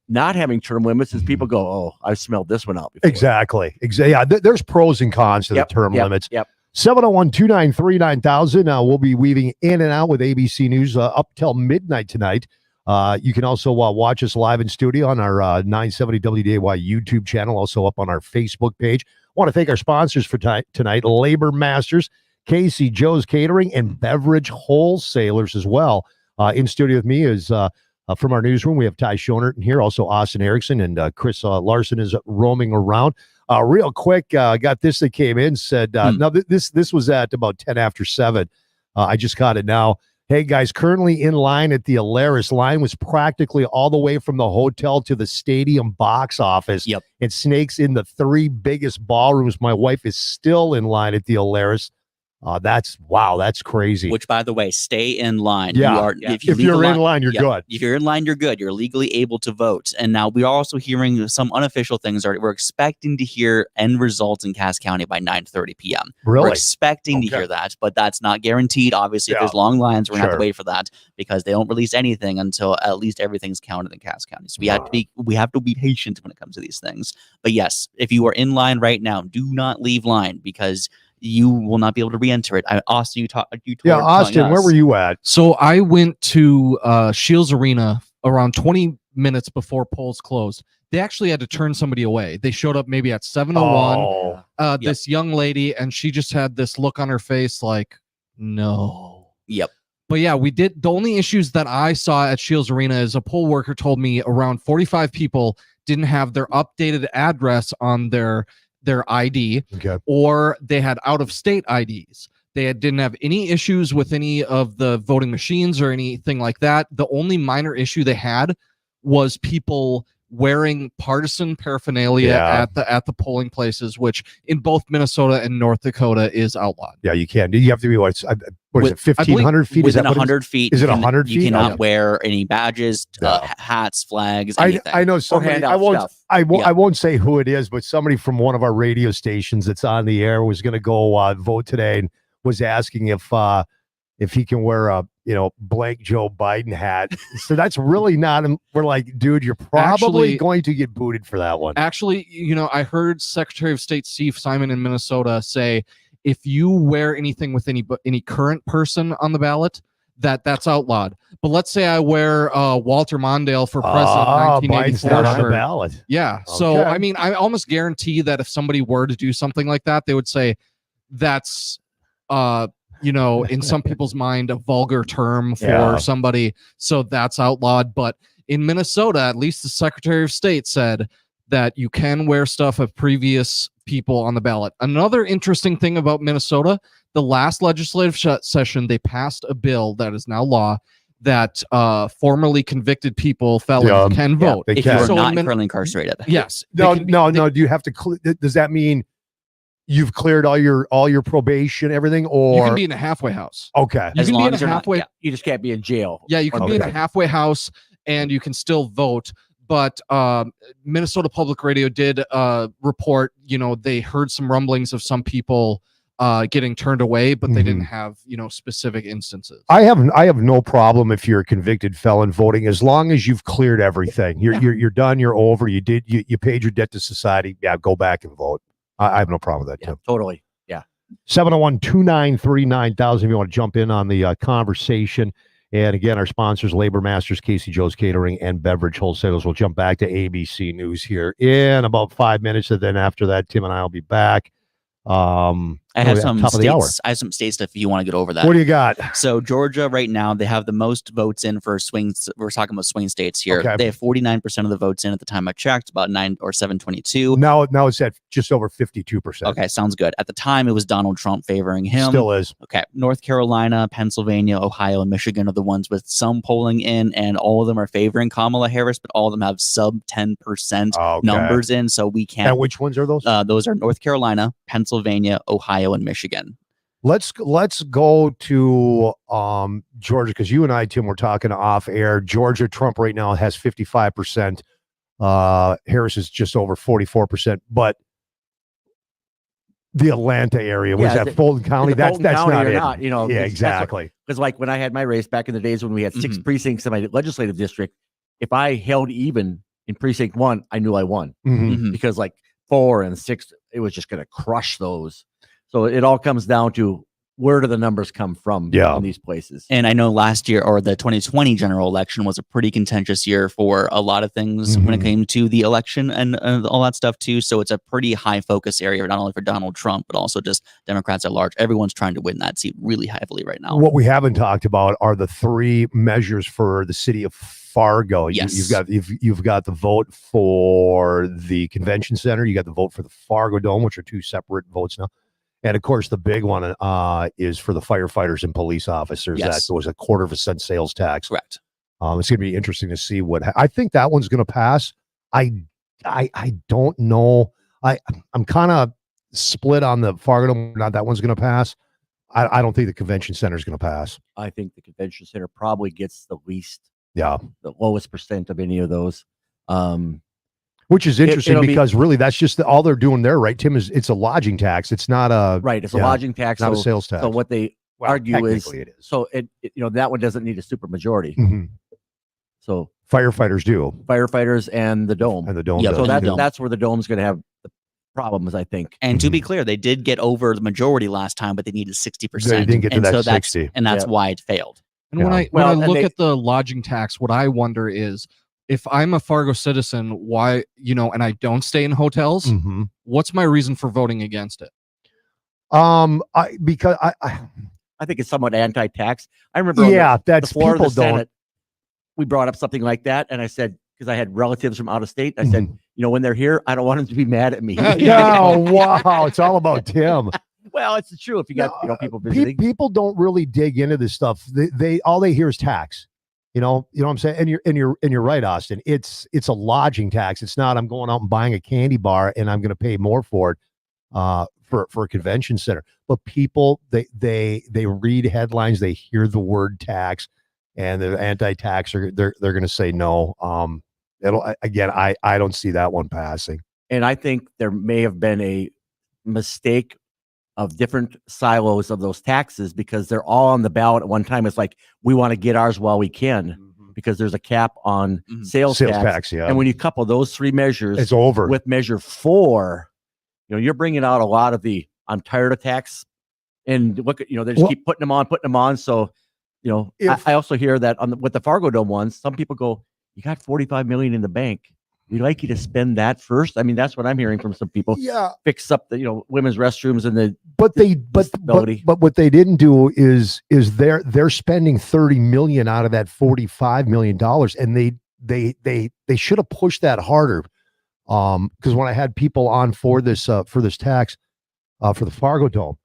not having term limits is people go, oh, I've smelled this one out before. Exactly. Yeah, there's pros and cons to the term limits. Yep. 701-293-9000. We'll be weaving in and out with ABC News up till midnight tonight. You can also watch us live in studio on our 970 WDAY YouTube channel, also up on our Facebook page. I want to thank our sponsors for tonight, Labor Masters, Casey Joe's Catering, and Beverage Wholesalers as well. In studio with me is... from our newsroom, we have Ty Schoenert in here, also Austin Erickson, and Chris Larson is roaming around. Real quick, got this that came in, said, no, this was at about 10 after 7. I just got it now. Hey, guys, currently in line at the Alaris. Line was practically all the way from the hotel to the stadium box office. Yep. It snakes in the 3 biggest ballrooms. My wife is still in line at the Alaris. That's crazy. Which, by the way, stay in line. Yeah. If you're in line, you're good. If you're in line, you're good. You're legally able to vote. And now we are also hearing some unofficial things. We're expecting to hear end results in Cass County by 9:30 p.m. Really? We're expecting to hear that, but that's not guaranteed. Obviously, if there's long lines, we're going to have to wait for that because they don't release anything until at least everything's counted in Cass County. So we have to be patient when it comes to these things. But yes, if you are in line right now, do not leave line because you will not be able to re-enter it. Austin, you told Austin, where were you at? So I went to Shields Arena around 20 minutes before polls closed. They actually had to turn somebody away. They showed up maybe at 7:01. This young lady, and she just had this look on her face like, no. Yep. But yeah, we did. The only issues that I saw at Shields Arena is a poll worker told me around 45 people didn't have their updated address on their ID, or they had out-of-state IDs. They didn't have any issues with any of the voting machines or anything like that. The only minor issue they had was people wearing partisan paraphernalia at the polling places, which in both Minnesota and North Dakota is outlawed. Yeah, you can. You have to be what is it, 1,500 feet? Within 100 feet. Is it 100 feet? You cannot wear any badges, hats, flags, anything. I know somebody. I won't say who it is, but somebody from one of our radio stations that's on the air was going to go vote today and was asking if he can wear a blank Joe Biden hat. So that's really not. We're like, dude, you're probably going to get booted for that one. Actually, I heard Secretary of State Steve Simon in Minnesota say, if you wear anything with any current person on the ballot, that's outlawed. But let's say I wear Walter Mondale for president in 1984. Biden's not on the ballot. Yeah. Okay. So I almost guarantee that if somebody were to do something like that, they would say that's in some people's mind, a vulgar term for somebody. So that's outlawed. But in Minnesota, at least the Secretary of State said that you can wear stuff of previous people on the ballot. Another interesting thing about Minnesota, the last legislative session, they passed a bill that is now law that formerly convicted felons can vote. If you're not currently incarcerated. Yes. No. Do you have to? Does that mean you've cleared all your probation, everything, or you can be in a halfway house? Okay, as long as you just can't be in jail. Yeah, you can be in a halfway house and you can still vote. But Minnesota Public Radio did report, they heard some rumblings of some people getting turned away, but they didn't have specific instances. I have no problem if you're a convicted felon voting, as long as you've cleared everything. You're done. You're over. You paid your debt to society. Yeah, go back and vote. I have no problem with that, Tim. Totally. Yeah. 701-293-9000 if you want to jump in on the conversation. And again, our sponsors, Labor Masters, Casey Joe's Catering, and Beverage Wholesalers. We'll jump back to ABC News here in about 5 minutes. And then after that, Tim and I will be back. I have some states. I have some state stuff if you want to get over that. What do you got? So Georgia right now, they have the most votes in for swings. We're talking about swing states here. Okay. They have 49% of the votes in at the time I checked, about 722. Now it's at just over 52%. Okay, sounds good. At the time, it was Donald Trump favoring him. Still is. Okay. North Carolina, Pennsylvania, Ohio, and Michigan are the ones with some polling in, and all of them are favoring Kamala Harris, but all of them have sub 10% numbers in, so we can't. And which ones are those? Those are North Carolina, Pennsylvania, Ohio, and Michigan. Let's go to Georgia, because you and I, Tim, were talking off air. Georgia, Trump right now has 55%. Harris is just over 44%. But the Atlanta area, was that Fulton County? That's not it. Exactly. Because like when I had my race back in the days when we had 6 precincts in my legislative district, if I held even in precinct 1, I knew I won. Because like 4 and 6, it was just going to crush those. So it all comes down to where do the numbers come from in these places. And I know last year, or the 2020 general election, was a pretty contentious year for a lot of things when it came to the election and all that stuff too. So it's a pretty high focus area, not only for Donald Trump, but also just Democrats at large. Everyone's trying to win that seat really heavily right now. What we haven't talked about are the 3 measures for the city of Fargo. Yes. You've got the vote for the convention center. You got the vote for the Fargo Dome, which are 2 separate votes now. And of course, the big one is for the firefighters and police officers. Yes. That was a 0.25% sales tax. Correct. It's going to be interesting to see I think that one's going to pass. I don't know. I'm kind of split on the Fargo Dome. Not that one's going to pass. I don't think the convention center is going to pass. I think the convention center probably gets the least. Yeah. The lowest percent of any of those. Which is interesting because really that's just all they're doing there, right, Tim? It's a lodging tax. It's not a It's a lodging tax, not a sales tax. So what they argue is, it is. So it that one doesn't need a super majority. So firefighters do. Firefighters and the dome. Yep. So that's where the dome's going to have the problems, I think. And to be clear, they did get over the majority last time, but they needed 60%. They didn't get to that 60. And that's why it failed. And when I look at the lodging tax, what I wonder is, if I'm a Fargo citizen, why, and I don't stay in hotels, what's my reason for voting against it? Because I think it's somewhat anti-tax. I remember that's the floor of the people don't. Senate, we brought up something like that, and I said, because I had relatives from out of state, I said, when they're here, I don't want them to be mad at me. Oh, wow. It's all about Tim. Well, it's true if you got people visiting. People don't really dig into this stuff. They all they hear is tax. You know what I'm saying? And you're right, Austin. It's a lodging tax. It's not I'm going out and buying a candy bar and I'm going to pay more for it for a convention center. But people they read headlines, they hear the word tax, and the anti-tax they're going to say no. I don't see that one passing. And I think there may have been a mistake of different silos of those taxes because they're all on the ballot at one time. It's like, we want to get ours while we can because there's a cap on sales tax. Yeah. And when you couple those three measures, it's over with measure 4, you're bringing out a lot of the, I'm tired of tax, and look at, they just keep putting them on. So, I also hear that with the Fargo Dome ones, some people go, you got $45 million in the bank. We'd like you to spend that first. I mean, that's what I'm hearing from some people. Yeah. Fix up the, women's restrooms and the but what they didn't do is they're spending $30 million out of that $45 million, and they should have pushed that harder. Because when I had people on for this tax for the Fargo Dome,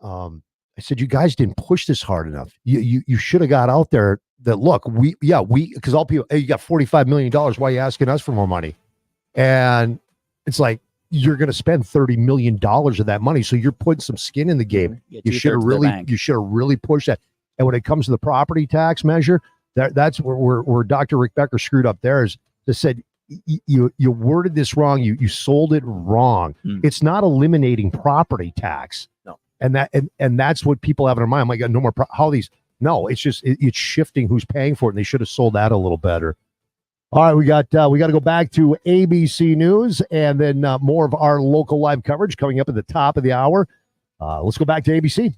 I said, you guys didn't push this hard enough. You should have got out there that, look, because all people, hey, you got $45 million. Why are you asking us for more money? And it's like, you're going to spend $30 million of that money. So you're putting some skin in the game. You should have really pushed that. And when it comes to the property tax measure, that's where Dr. Rick Becker screwed up there, is they said, you worded this wrong. You sold it wrong. It's not eliminating property tax. No. And that's what people have in their mind. I'm like, no more no, it's just it's shifting who's paying for it, and they should have sold that a little better. All right, we got to go back to ABC News, and then more of our local live coverage coming up at the top of the hour. Let's go back to ABC.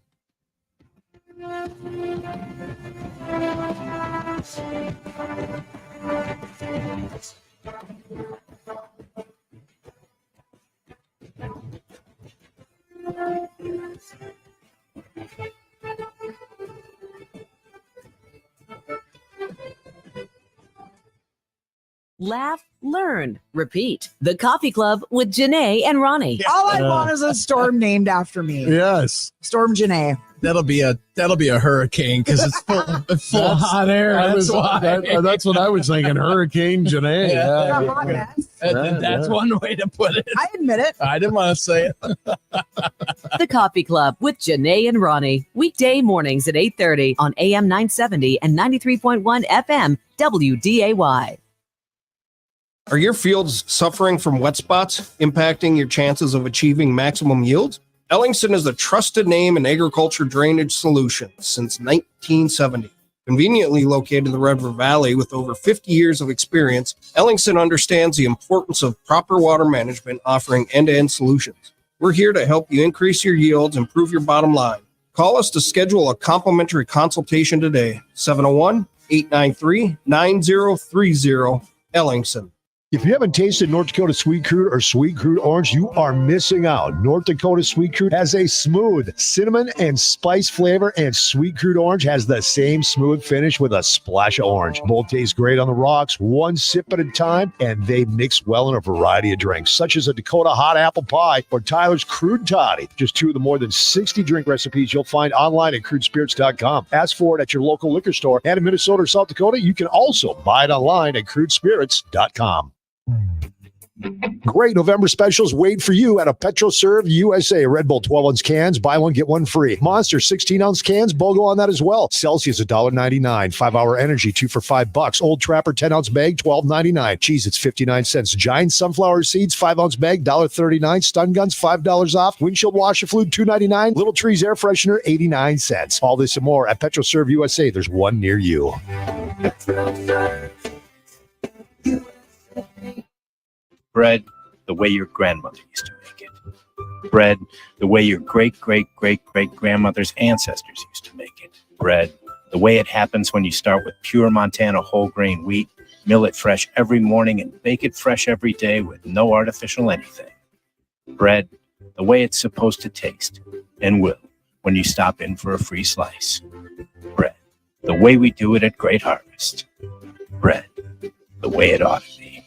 Laugh, learn, repeat. The Coffee Club with Janae and Ronnie. All I want is a storm named after me. Yes. Storm Janae. That'll be a hurricane because it's full of hot air. That's what I was thinking. Hurricane Janae. That's one way to put it. I admit it. I didn't want to say it. The Coffee Club with Janae and Ronnie. Weekday mornings at 8:30 on AM 970 and 93.1 FM WDAY. Are your fields suffering from wet spots, impacting your chances of achieving maximum yield? Ellingson is a trusted name in agriculture drainage solutions since 1970. Conveniently located in the Red River Valley with over 50 years of experience, Ellingson understands the importance of proper water management, offering end-to-end solutions. We're here to help you increase your yields, improve your bottom line. Call us to schedule a complimentary consultation today, 701-893-9030, Ellingson. If you haven't tasted North Dakota Sweet Crude or Sweet Crude Orange, you are missing out. North Dakota Sweet Crude has a smooth cinnamon and spice flavor, and Sweet Crude Orange has the same smooth finish with a splash of orange. Both taste great on the rocks, one sip at a time, and they mix well in a variety of drinks, such as a Dakota Hot Apple Pie or Tyler's Crude Toddy. Just two of the more than 60 drink recipes you'll find online at crudespirits.com. Ask for it at your local liquor store, and in Minnesota or South Dakota, you can also buy it online at crudespirits.com. Great November specials wait for you at a PetroServe USA. Red Bull 12-ounce cans, buy one, get one free. Monster 16-ounce cans, BOGO on that as well. Celsius, $1.99. 5-Hour Energy, 2 for $5. Old Trapper, 10-ounce bag, $12.99. Cheese, it's 59 cents. Giant Sunflower Seeds, 5-ounce bag, $1.39. Stun Guns, $5 off. Windshield Washer Fluid, $2.99. Little Trees Air Freshener, 89 cents. All this and more at PetroServe USA. There's one near you. Bread the way your grandmother used to make it. Bread the way your great-great-great-great-grandmother's ancestors used to make it. Bread the way it happens when you start with pure Montana whole grain wheat, mill it fresh every morning, and bake it fresh every day with no artificial anything. Bread the way it's supposed to taste and will when you stop in for a free slice. Bread the way we do it at Great Harvest. Bread the way it ought to be.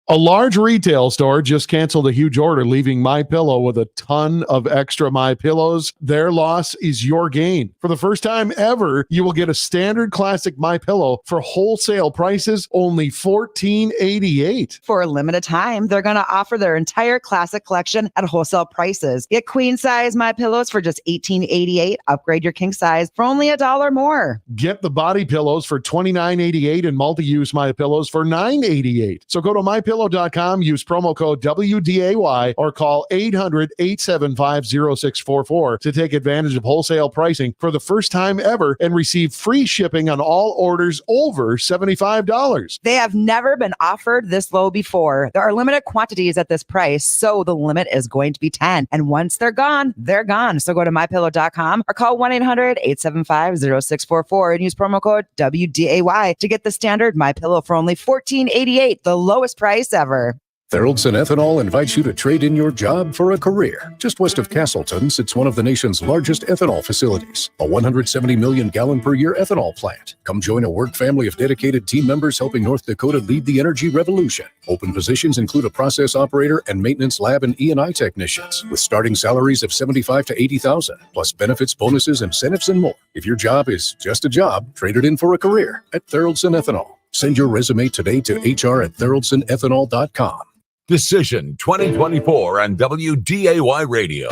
A large retail store just canceled a huge order, leaving MyPillow with a ton of extra MyPillows. Their loss is your gain. For the first time ever, you will get a standard classic MyPillow for wholesale prices, only $14.88. For a limited time, they're going to offer their entire classic collection at wholesale prices. Get queen size MyPillows for just $18.88. Upgrade your king size for only $1 more. Get the body pillows for $29.88 and multi-use MyPillows for $9.88. So go to MyPillow.com, use promo code WDAY or call 800-875-0644 to take advantage of wholesale pricing for the first time ever and receive free shipping on all orders over $75. They have never been offered this low before. There are limited quantities at this price, so the limit is going to be 10. And once they're gone, they're gone. So go to MyPillow.com or call 1-800-875-0644 and use promo code WDAY to get the standard MyPillow for only $14.88, the lowest price ever. Tharaldson Ethanol invites you to trade in your job for a career. Just west of Castleton sits one of the nation's largest ethanol facilities, a 170 million gallon per year ethanol plant. Come join a work family of dedicated team members helping North Dakota lead the energy revolution. Open positions include a process operator and maintenance lab and E&I technicians, with starting salaries of $75,000 to $80,000, plus benefits, bonuses, incentives, and more. If your job is just a job, trade it in for a career at Tharaldson Ethanol. Send your resume today to hr@tharaldsonethanol.com. Decision 2024 on WDAY Radio.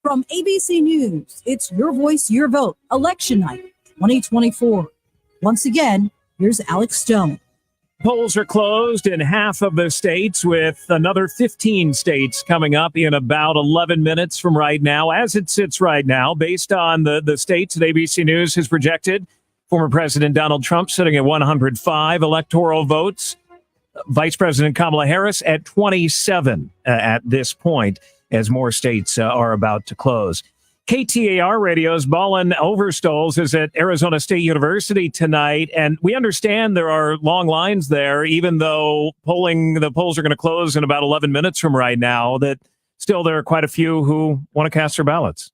From ABC News, it's Your Voice, Your Vote, Election Night 2024. Once again, here's Alex Stone. Polls are closed in half of the states, with another 15 states coming up in about 11 minutes from right now. As it sits right now, based on the states that ABC News has projected, former President Donald Trump sitting at 105 electoral votes, Vice President Kamala Harris at 27 at this point, as more states are about to close. KTAR Radio's Ballin Overstoles is at Arizona State University tonight, and we understand there are long lines there, even though the polls are going to close in about 11 minutes from right now, that still there are quite a few who want to cast their ballots.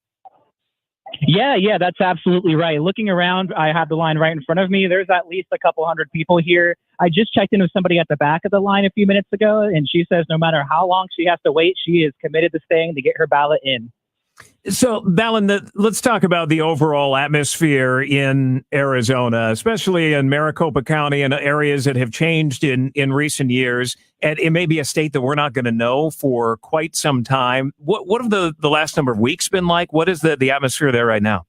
Yeah, that's absolutely right. Looking around, I have the line right in front of me. There's at least a couple hundred people here. I just checked in with somebody at the back of the line a few minutes ago, and she says no matter how long she has to wait, she is committed to staying to get her ballot in. So, Ballin, let's talk about the overall atmosphere in Arizona, especially in Maricopa County and areas that have changed in recent years. And it may be a state that we're not going to know for quite some time. What have the last number of weeks been like? What is the atmosphere there right now?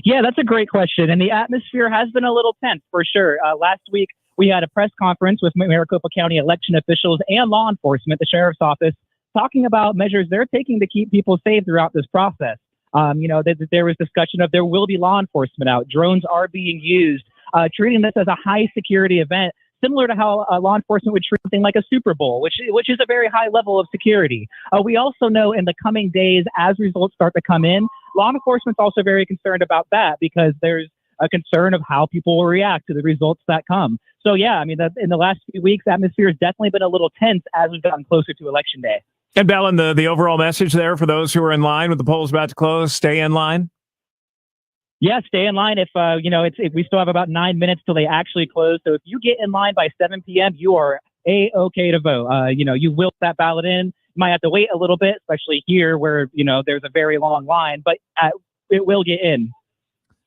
Yeah, that's a great question. And the atmosphere has been a little tense for sure. Last week, we had a press conference with Maricopa County election officials and law enforcement, the sheriff's office, talking about measures they're taking to keep people safe throughout this process. There was discussion of there will be law enforcement out. Drones are being used, treating this as a high security event, similar to how law enforcement would treat something like a Super Bowl, which is a very high level of security. We also know in the coming days, as results start to come in, law enforcement's also very concerned about that because there's a concern of how people will react to the results that come. So yeah, in the last few weeks, the atmosphere has definitely been a little tense as we've gotten closer to Election Day. And Ballin, the overall message there for those who are in line with the polls about to close, stay in line? Yeah, stay in line. If we still have about 9 minutes till they actually close. So if you get in line by 7 p.m., you are A-OK to vote. You will put that ballot in. You might have to wait a little bit, especially here where, there's a very long line, but it will get in.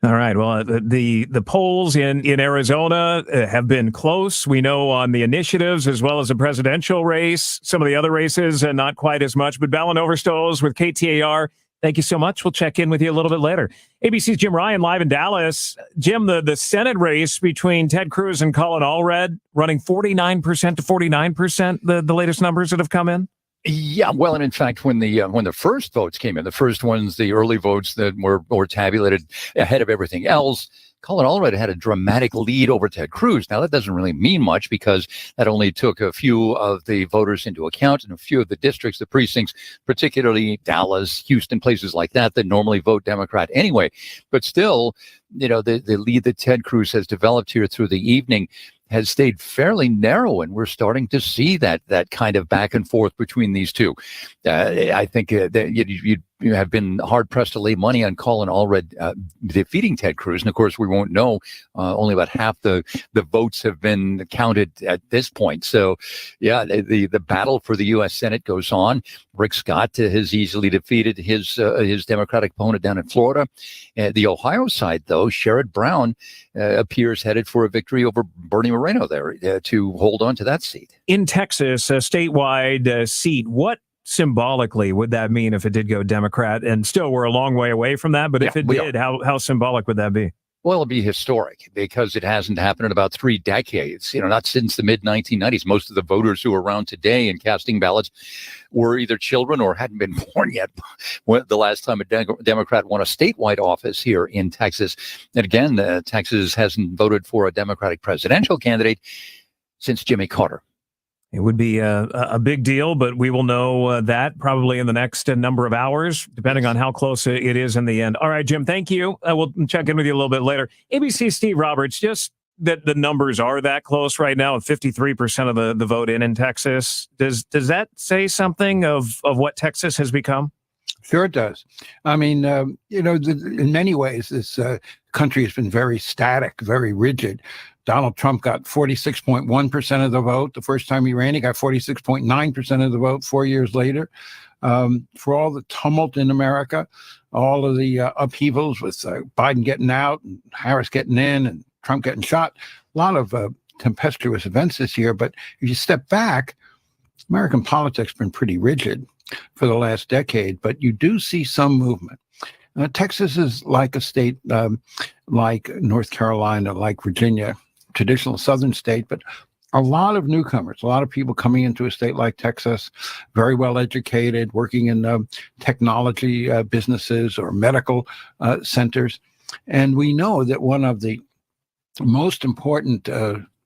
All right. Well, the polls in Arizona have been close. We know on the initiatives as well as the presidential race, some of the other races, not quite as much. But Ballin Overstoles with KTAR, thank you so much. We'll check in with you a little bit later. ABC's Jim Ryan live in Dallas. Jim, the Senate race between Ted Cruz and Colin Allred running 49% to 49%, the latest numbers that have come in? Yeah, well, and in fact, when the first votes came in, the first ones, the early votes that were tabulated ahead of everything else, Colin Allred had a dramatic lead over Ted Cruz. Now, that doesn't really mean much because that only took a few of the voters into account and a few of the districts, the precincts, particularly Dallas, Houston, places like that normally vote Democrat anyway. But still, the lead that Ted Cruz has developed here through the evening has stayed fairly narrow, and we're starting to see that kind of back and forth between these two. I think that you'd have been hard pressed to lay money on Colin Allred defeating Ted Cruz. And of course, we won't know. Only about half the votes have been counted at this point. So, yeah, the battle for the U.S. Senate goes on. Rick Scott has easily defeated his Democratic opponent down in Florida. The Ohio side, though, Sherrod Brown appears headed for a victory over Bernie Moreno there to hold on to that seat. In Texas, a statewide seat, what symbolically would that mean if it did go Democrat? And still, we're a long way away from that. But if it did, how symbolic would that be? Well, it'll be historic because it hasn't happened in about 3 decades. Not since the mid-1990s. Most of the voters who are around today and casting ballots were either children or hadn't been born yet the last time a Democrat won a statewide office here in Texas. And again, Texas hasn't voted for a Democratic presidential candidate since Jimmy Carter. It would be a big deal, but we will know that probably in the next number of hours, depending on how close it is in the end. All right, Jim, thank you. We'll check in with you a little bit later. ABC Steve Roberts, just that the numbers are that close right now, 53% of the vote in Texas. Does that say something of what Texas has become? Sure it does. I mean, in many ways, this country has been very static, very rigid. Donald Trump got 46.1% of the vote. The first time he ran, he got 46.9% of the vote 4 years later. For all the tumult in America, all of the upheavals with Biden getting out and Harris getting in and Trump getting shot, a lot of tempestuous events this year. But if you step back, American politics has been pretty rigid for the last decade, but you do see some movement. Texas is like a state like North Carolina, like Virginia, traditional southern state, but a lot of newcomers, a lot of people coming into a state like Texas, very well educated, working in technology businesses or medical centers. And we know that one of the most important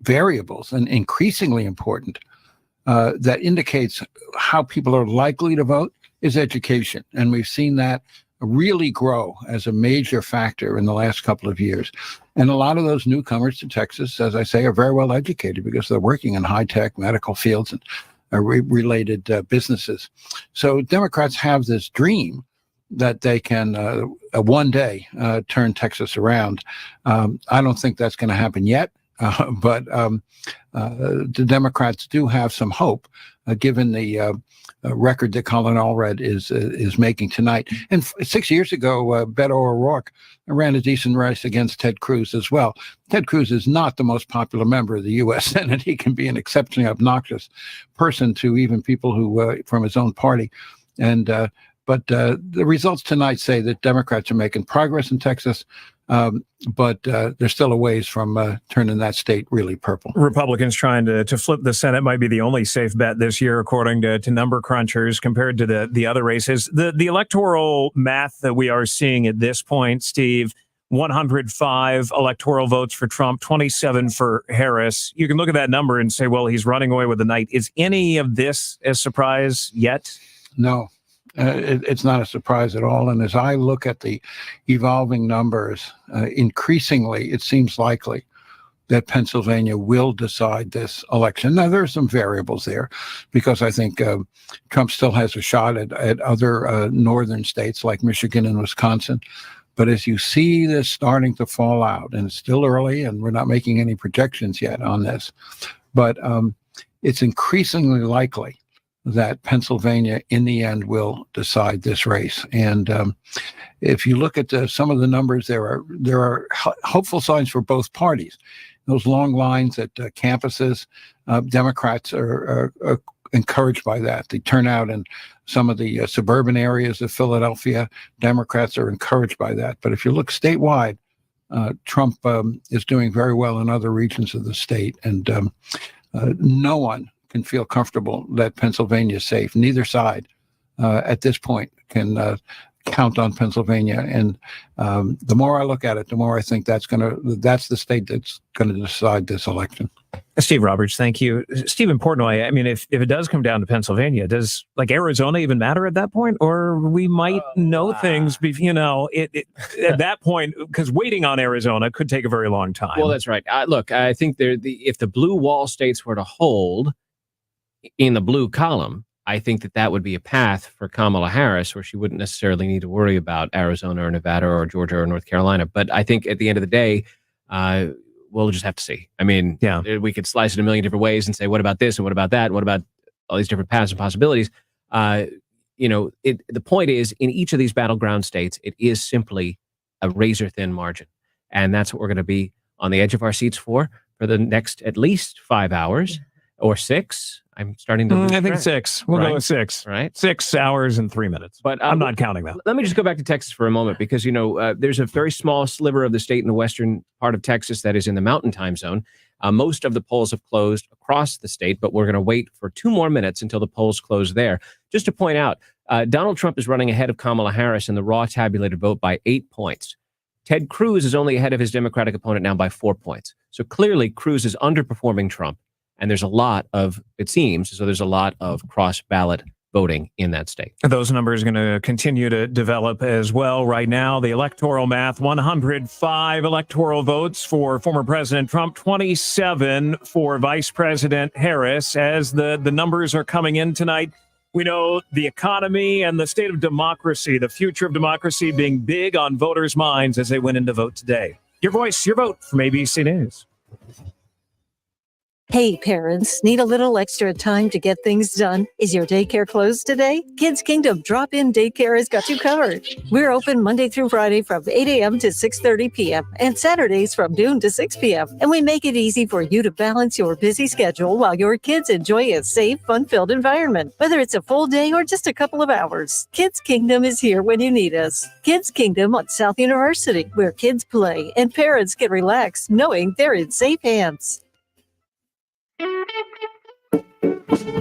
variables, and increasingly important, that indicates how people are likely to vote is education. And we've seen that really grow as a major factor in the last couple of years. And a lot of those newcomers to Texas, as I say, are very well educated because they're working in high-tech medical fields and related businesses. So Democrats have this dream that they can one day turn Texas around. I don't think that's going to happen yet. But the Democrats do have some hope, given the record that Colin Allred is making tonight. And 6 years ago, Beto O'Rourke ran a decent race against Ted Cruz as well. Ted Cruz is not the most popular member of the U.S. Senate. He can be an exceptionally obnoxious person to even people who from his own party. And but the results tonight say that Democrats are making progress in Texas. But there's still a ways from turning that state really purple. Republicans trying to flip the Senate might be the only safe bet this year, according to number crunchers, compared to the other races. The electoral math that we are seeing at this point, Steve, 105 electoral votes for Trump, 27 for Harris. You can look at that number and say, well, he's running away with the night. Is any of this a surprise yet? No. It's not a surprise at all. And as I look at the evolving numbers, increasingly, it seems likely that Pennsylvania will decide this election. Now, there are some variables there because I think Trump still has a shot at other northern states like Michigan and Wisconsin. But as you see this starting to fall out, and it's still early, and we're not making any projections yet on this, but it's increasingly likely that Pennsylvania, in the end, will decide this race. And if you look at some of the numbers, there are hopeful signs for both parties. Those long lines at campuses, Democrats are encouraged by that. The turnout in some of the suburban areas of Philadelphia, Democrats are encouraged by that. But if you look statewide, Trump is doing very well in other regions of the state, and no one can feel comfortable that Pennsylvania is safe. Neither side at this point can count on Pennsylvania. And the more I look at it, the more I think that's the state that's going to decide this election. Steve Roberts, thank you. Steve, importantly, I mean, if it does come down to Pennsylvania, does like Arizona even matter at that point? Or we might know things, at that point, because waiting on Arizona could take a very long time. Well, that's right. Look, I think if the blue wall states were to hold in the blue column, I think that would be a path for Kamala Harris, where she wouldn't necessarily need to worry about Arizona or Nevada or Georgia or North Carolina. But I think at the end of the day, we'll just have to see. I mean, we could slice it a million different ways and say, what about this and what about that? And what about all these different paths and possibilities? The point is, in each of these battleground states, it is simply a razor thin margin. And that's what we're going to be on the edge of our seats for the next at least 5 hours or 6. I'm starting to lose I think track. 6. We'll go with 6. Right. 6 hours and 3 minutes. But I'm not counting that. Let me just go back to Texas for a moment, because there's a very small sliver of the state in the western part of Texas that is in the Mountain Time Zone. Most of the polls have closed across the state, but we're going to wait for 2 more minutes until the polls close there. Just to point out, Donald Trump is running ahead of Kamala Harris in the raw tabulated vote by 8 points. Ted Cruz is only ahead of his Democratic opponent now by 4 points. So clearly, Cruz is underperforming Trump. And there's a lot of cross-ballot voting in that state. Those numbers are going to continue to develop as well. Right now, the electoral math, 105 electoral votes for former President Trump, 27 for Vice President Harris. As the numbers are coming in tonight, we know the economy and the state of democracy, the future of democracy being big on voters' minds as they went in to vote today. Your voice, your vote from ABC News. Hey, parents, need a little extra time to get things done? Is your daycare closed today? Kids Kingdom Drop-In Daycare has got you covered. We're open Monday through Friday from 8 a.m. to 6:30 p.m. and Saturdays from noon to 6 p.m. And we make it easy for you to balance your busy schedule while your kids enjoy a safe, fun-filled environment. Whether it's a full day or just a couple of hours, Kids Kingdom is here when you need us. Kids Kingdom on South University, where kids play and parents can relax knowing they're in safe hands.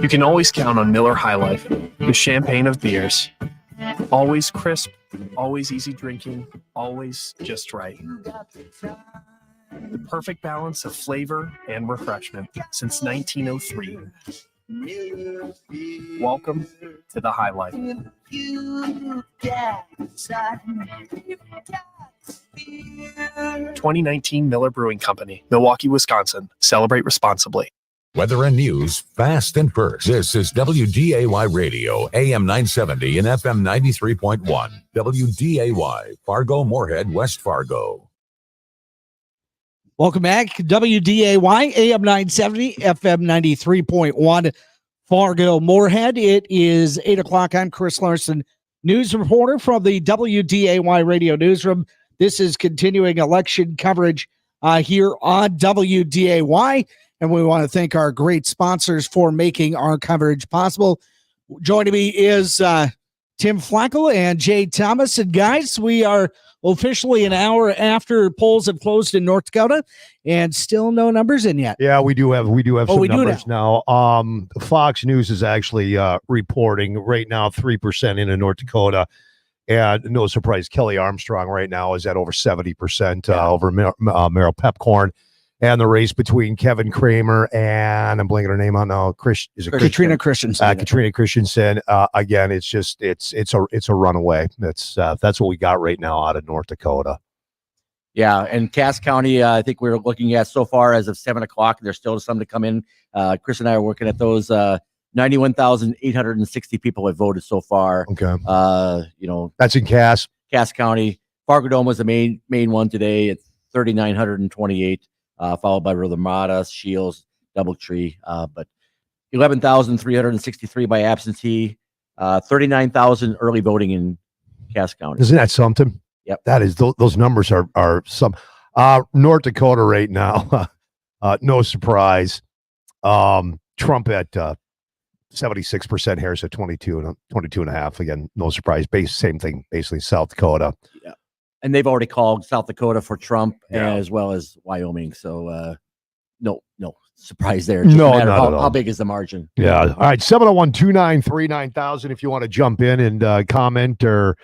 You can always count on Miller High Life, the champagne of beers. Always crisp, always easy drinking, always just right. The perfect balance of flavor and refreshment since 1903. Welcome to the High Life. 2019 Miller Brewing Company, Milwaukee, Wisconsin. Celebrate responsibly. Weather and news, fast and first. This is WDAY Radio, AM 970 and FM 93.1. WDAY, Fargo, Moorhead, West Fargo. Welcome back. WDAY, AM 970, FM 93.1, Fargo, Moorhead. It is 8 o'clock. I'm Chris Larson, news reporter from the WDAY Radio Newsroom. This is continuing election coverage here on WDAY. And we want to thank our great sponsors for making our coverage possible. Joining me is Tim Flakoll and Jay Thomas. And guys, we are officially an hour after polls have closed in North Dakota, and still no numbers in yet. Yeah, we do have some numbers now. Fox News is actually reporting right now 3% in North Dakota. And no surprise, Kelly Armstrong right now is at over 70% over Meryl Pepcorn. And the race between Kevin Kramer and I'm blanking her name on now. Katrina Christensen. Katrina Christensen. Again, it's a runaway. That's what we got right now out of North Dakota. Yeah, and Cass County, I think we're looking at so far as of 7 o'clock. There's still some to come in. Chris and I are working at those. 91,860 people have voted so far. Okay. That's in Cass County. Fargo-Dome was the main one today. It's 3,928. Followed by Ramada, Shields, Doubletree, but 11,363 by absentee, 39,000 early voting in Cass County. Isn't that something? Yep. That is, those numbers are some. North Dakota right now, no surprise. Trump at 76%, Harris at 22.5. Again, no surprise. Same thing, basically South Dakota. Yeah. And they've already called South Dakota for Trump as well as Wyoming. So no surprise there. No, matter not at all. how big is the margin? Yeah. All right. 701-293-9000 if you want to jump in and comment or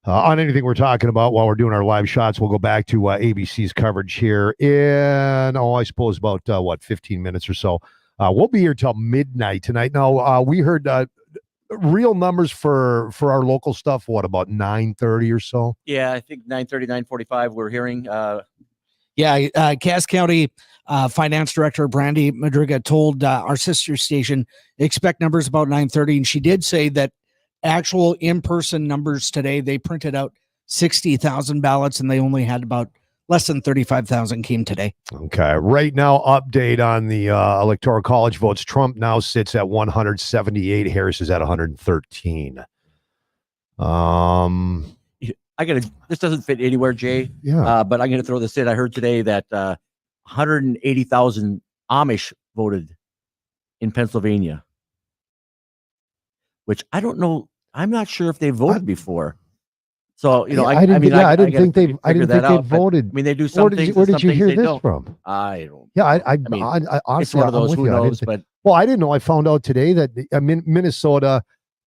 on anything we're talking about while we're doing our live shots. We'll go back to ABC's coverage here in, I suppose about 15 minutes or so. We'll be here till midnight tonight. Now, we heard real numbers for our local stuff. What, about 9:30 or so? Yeah, I think 9:30, 9:45. We're hearing Yeah, Cass County Finance Director Brandy Madriga told our sister station expect numbers about 9:30, and she did say that actual in-person numbers today, they printed out 60,000 ballots, and they only had about less than 35,000 came today. Okay. Right now, update on the Electoral College votes. Trump now sits at 178. Harris is at 113. This doesn't fit anywhere, Jay. Yeah. But I'm gonna throw this in. I heard today that 180,000 Amish voted in Pennsylvania, which I don't know. I'm not sure if they voted before. So I didn't think they voted. I mean, they do some things. Where did you hear this don't. from? I don't. Yeah, I honestly, it's one of those. I'm Who with you. knows? But well, I didn't know. I found out today that Minnesota,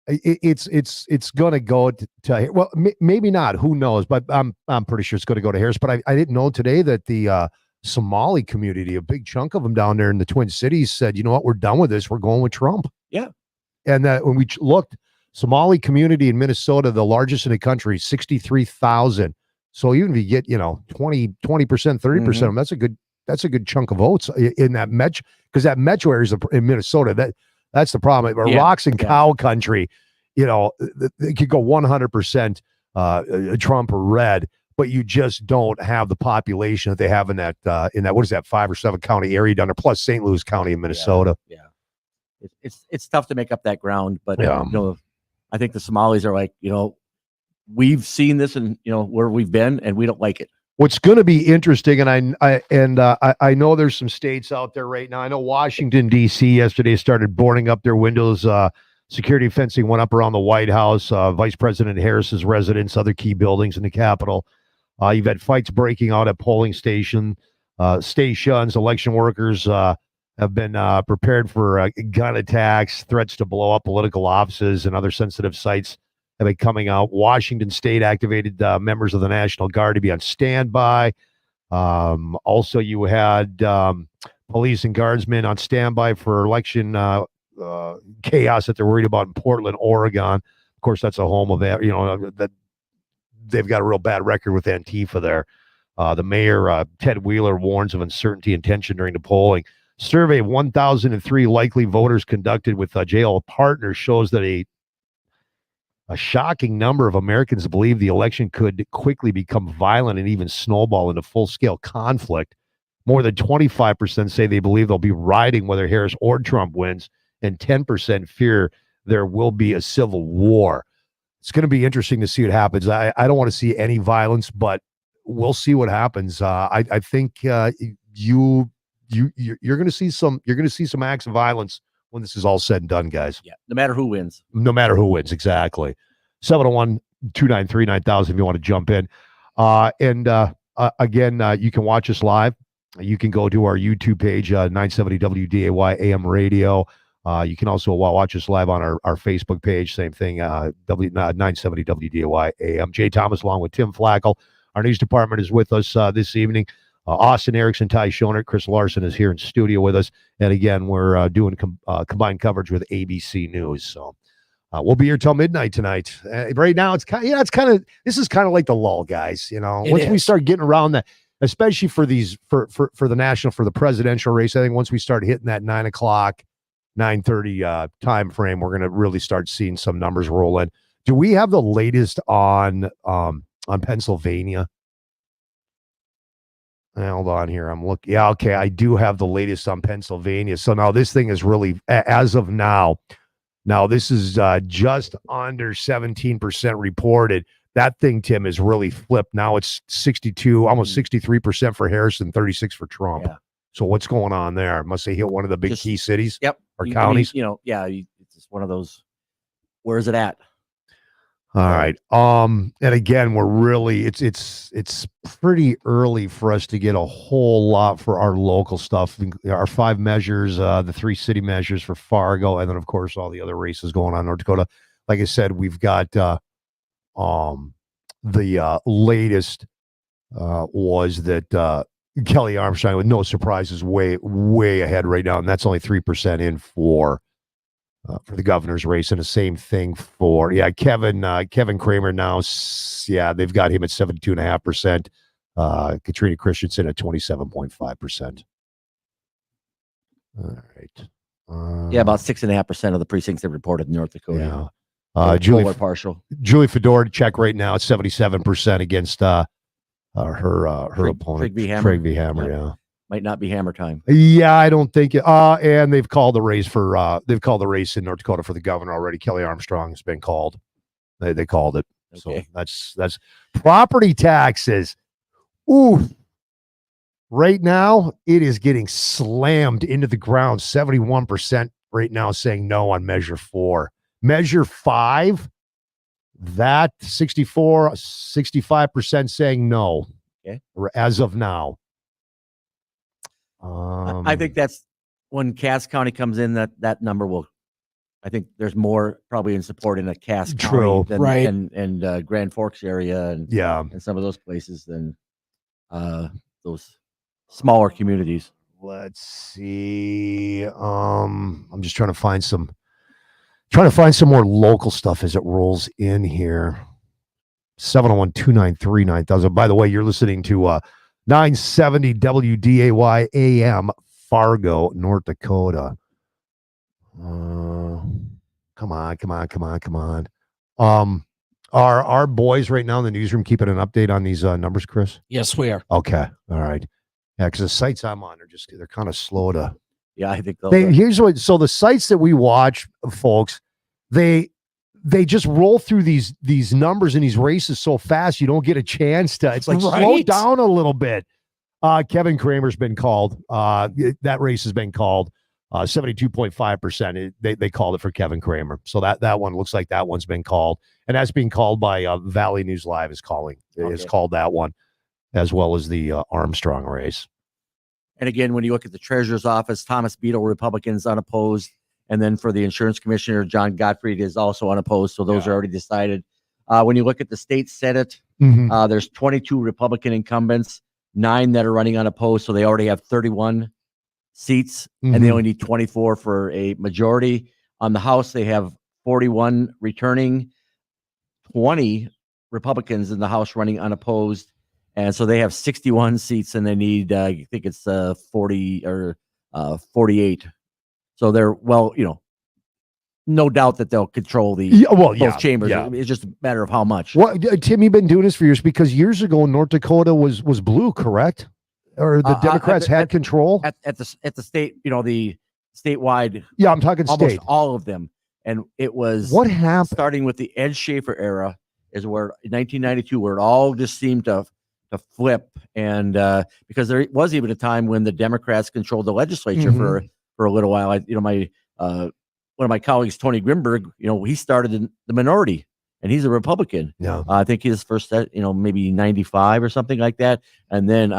it's going to go to well, maybe not. Who knows? But I'm pretty sure it's going to go to Harris. But I didn't know today that the Somali community, a big chunk of them down there in the Twin Cities, said, you know what, we're done with this. We're going with Trump. Yeah. And that when we looked. Somali community in Minnesota, the largest in the country, 63,000. So even if you get, 20%, 30% of them, that's a good chunk of votes in that metro, because that metro area is in Minnesota. That's the problem. Rocks and cow country, it could go 100% Trump or red, but you just don't have the population that they have in that what is that, 5 or 7 county area down there, plus St. Louis County in Minnesota. Yeah. It's tough to make up that ground, but I think the Somalis are like, we've seen this and where we've been, and we don't like it. What's going to be interesting, and I know there's some states out there right now. I know Washington D.C. yesterday started boarding up their windows. Security fencing went up around the White House, Vice President Harris's residence, other key buildings in the Capitol. You've had fights breaking out at polling stations. Election workers have been prepared for gun attacks, threats to blow up political offices and other sensitive sites have been coming out. Washington State activated members of the National Guard to be on standby. Also, you had police and guardsmen on standby for election chaos that they're worried about in Portland, Oregon. Of course, that's a home of that. That they've got a real bad record with Antifa there. The mayor, Ted Wheeler, warns of uncertainty and tension during the polling. Survey of 1,003 likely voters conducted with JL Partners shows that a shocking number of Americans believe the election could quickly become violent and even snowball into full-scale conflict. More than 25% say they believe they'll be rioting whether Harris or Trump wins, and 10% fear there will be a civil war. It's going to be interesting to see what happens. I don't want to see any violence, but we'll see what happens. I think you're going to see some acts of violence when this is all said and done, guys. Yeah, no matter who wins. No matter who wins, exactly. 701-293-9000 if you want to jump in. Again, you can watch us live. You can go to our YouTube page, 970 WDAY AM radio. You can also watch us live on our Facebook page. Same thing, 970 WDAY AM. Jay Thomas along with Tim Flakoll. Our news department is with us this evening. Austin Erickson, Ty Schoner, Chris Larson is here in studio with us. And again, we're doing combined coverage with ABC News. So we'll be here till midnight tonight. Right now, this is kind of like the lull, guys. Once we start getting around that, especially for the presidential race, I think once we start hitting that 9 o'clock, 9:30 time frame, we're going to really start seeing some numbers roll in. Do we have the latest on Pennsylvania? Hold on here. I'm looking. Yeah, okay. I do have the latest on Pennsylvania. So now this thing is really, as of now, this is just under 17% reported. That thing, Tim, is really flipped. Now it's 62, almost 63% for Harris and 36 for Trump. Yeah. So what's going on there? Must they hit one of the big key cities? Yep. Or counties? It's just one of those. Where is it at? All right. And again, we're really it's pretty early for us to get a whole lot for our local stuff. Our 5 measures, the 3 city measures for Fargo, and then of course all the other races going on in North Dakota. Like I said, we've got the latest was that Kelly Armstrong, with no surprises, way ahead right now, and that's only 3% in for the governor's race, and the same thing for Kevin Kramer now. Yeah, they've got him at 72.5%. Katrina Christensen at 27.5%. All right. Yeah, about 6.5% of the precincts have reported in North Dakota. Yeah. Julie partial. Julie Fedor to check right now at 77% against her opponent Trigg v. Hammer. Trigg v. Hammer. Yeah. Might not be hammer time. Yeah, I don't think it. And they've called the race in North Dakota for the governor already. Kelly Armstrong has been called. They called it. Okay. So that's property taxes. Ooh. Right now, it is getting slammed into the ground. 71% right now saying no on Measure 4. Measure 5, that 65% saying no. Okay. As of now. I think that's when Cass County comes in, that number will. I think there's more probably in support in a Cass County than, right. and Grand Forks area and some of those places than those smaller communities. Let's see. I'm just trying to find some more local stuff as it rolls in here. 701-293-9000. By the way, you're listening to 970 WDAY AM Fargo, North Dakota. Come on. Are our boys right now in the newsroom keeping an update on these numbers, Chris? Yes, we are. Okay. All right. Yeah, because the sites I'm on they're kind of slow to. Yeah, I think so the sites that we watch, folks, they just roll through these numbers and these races so fast you don't get a chance to. It's like slow down a little bit. Kevin Kramer's been called. That race has been called. 72.5%. They called it for Kevin Kramer. So that one looks like that one's been called, and that's being called by Valley News Live is called that one, as well as the Armstrong race. And again, when you look at the treasurer's office, Thomas Beadle, Republicans unopposed. And then for the insurance commissioner, John Gottfried is also unopposed. So those are already decided. When you look at the state Senate, there's 22 Republican incumbents, 9 that are running unopposed. So they already have 31 seats, and they only need 24 for a majority. On the House, they have 41 returning, 20 Republicans in the House running unopposed. And so they have 61 seats, and they need, I think it's 40 or 48. So they're, no doubt that they'll control both chambers. Yeah. It's just a matter of how much. Well, Tim, you've been doing this for years, because years ago, North Dakota was blue, correct? Or the Democrats had control? At the state, the statewide. Yeah, I'm talking almost state. all of them. And it was. What happened? Starting with the Ed Schaefer era is where, in 1992, where it all just seemed to flip. And because there was even a time when the Democrats controlled the legislature for a little while. One of my colleagues, Tony Grimberg, he started in the minority, and he's a Republican. Yeah. I think his first set, maybe 95 or something like that. And then,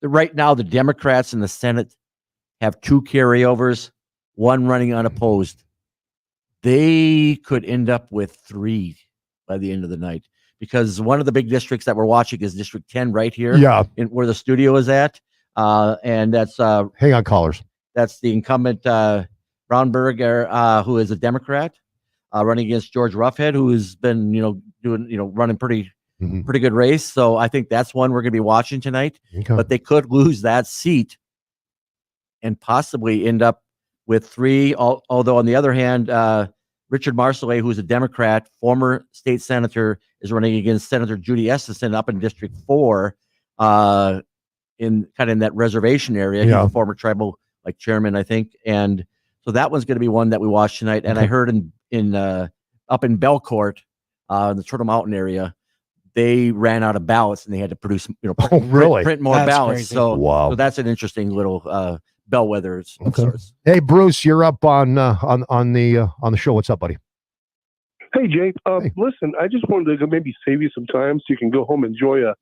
right now the Democrats in the Senate have 2 carryovers, 1 running unopposed. They could end up with 3 by the end of the night, because one of the big districts that we're watching is District 10 right here. Yeah. Where the studio is at. And that's hang on, callers. That's the incumbent Brownberger, who is a Democrat, running against George Ruffhead, who has been, running pretty good race. So I think that's one we're going to be watching tonight. Okay. But they could lose that seat and possibly end up with 3. Although on the other hand, Richard Marcellet, who's a Democrat, former state senator, is running against Senator Judy Estenson up in District 4, in that reservation area. He's a former tribal chairman, I think. And so that one's going to be one that we watch tonight. And I heard in up in Belcourt, in the Turtle Mountain area, they ran out of ballots and they had to produce, print more ballots. Crazy. So that's an interesting little bellwether of sorts. Hey, Bruce, you're up on the show. What's up, buddy? Hey, Jay. Listen, I just wanted to maybe save you some time so you can go home and enjoy a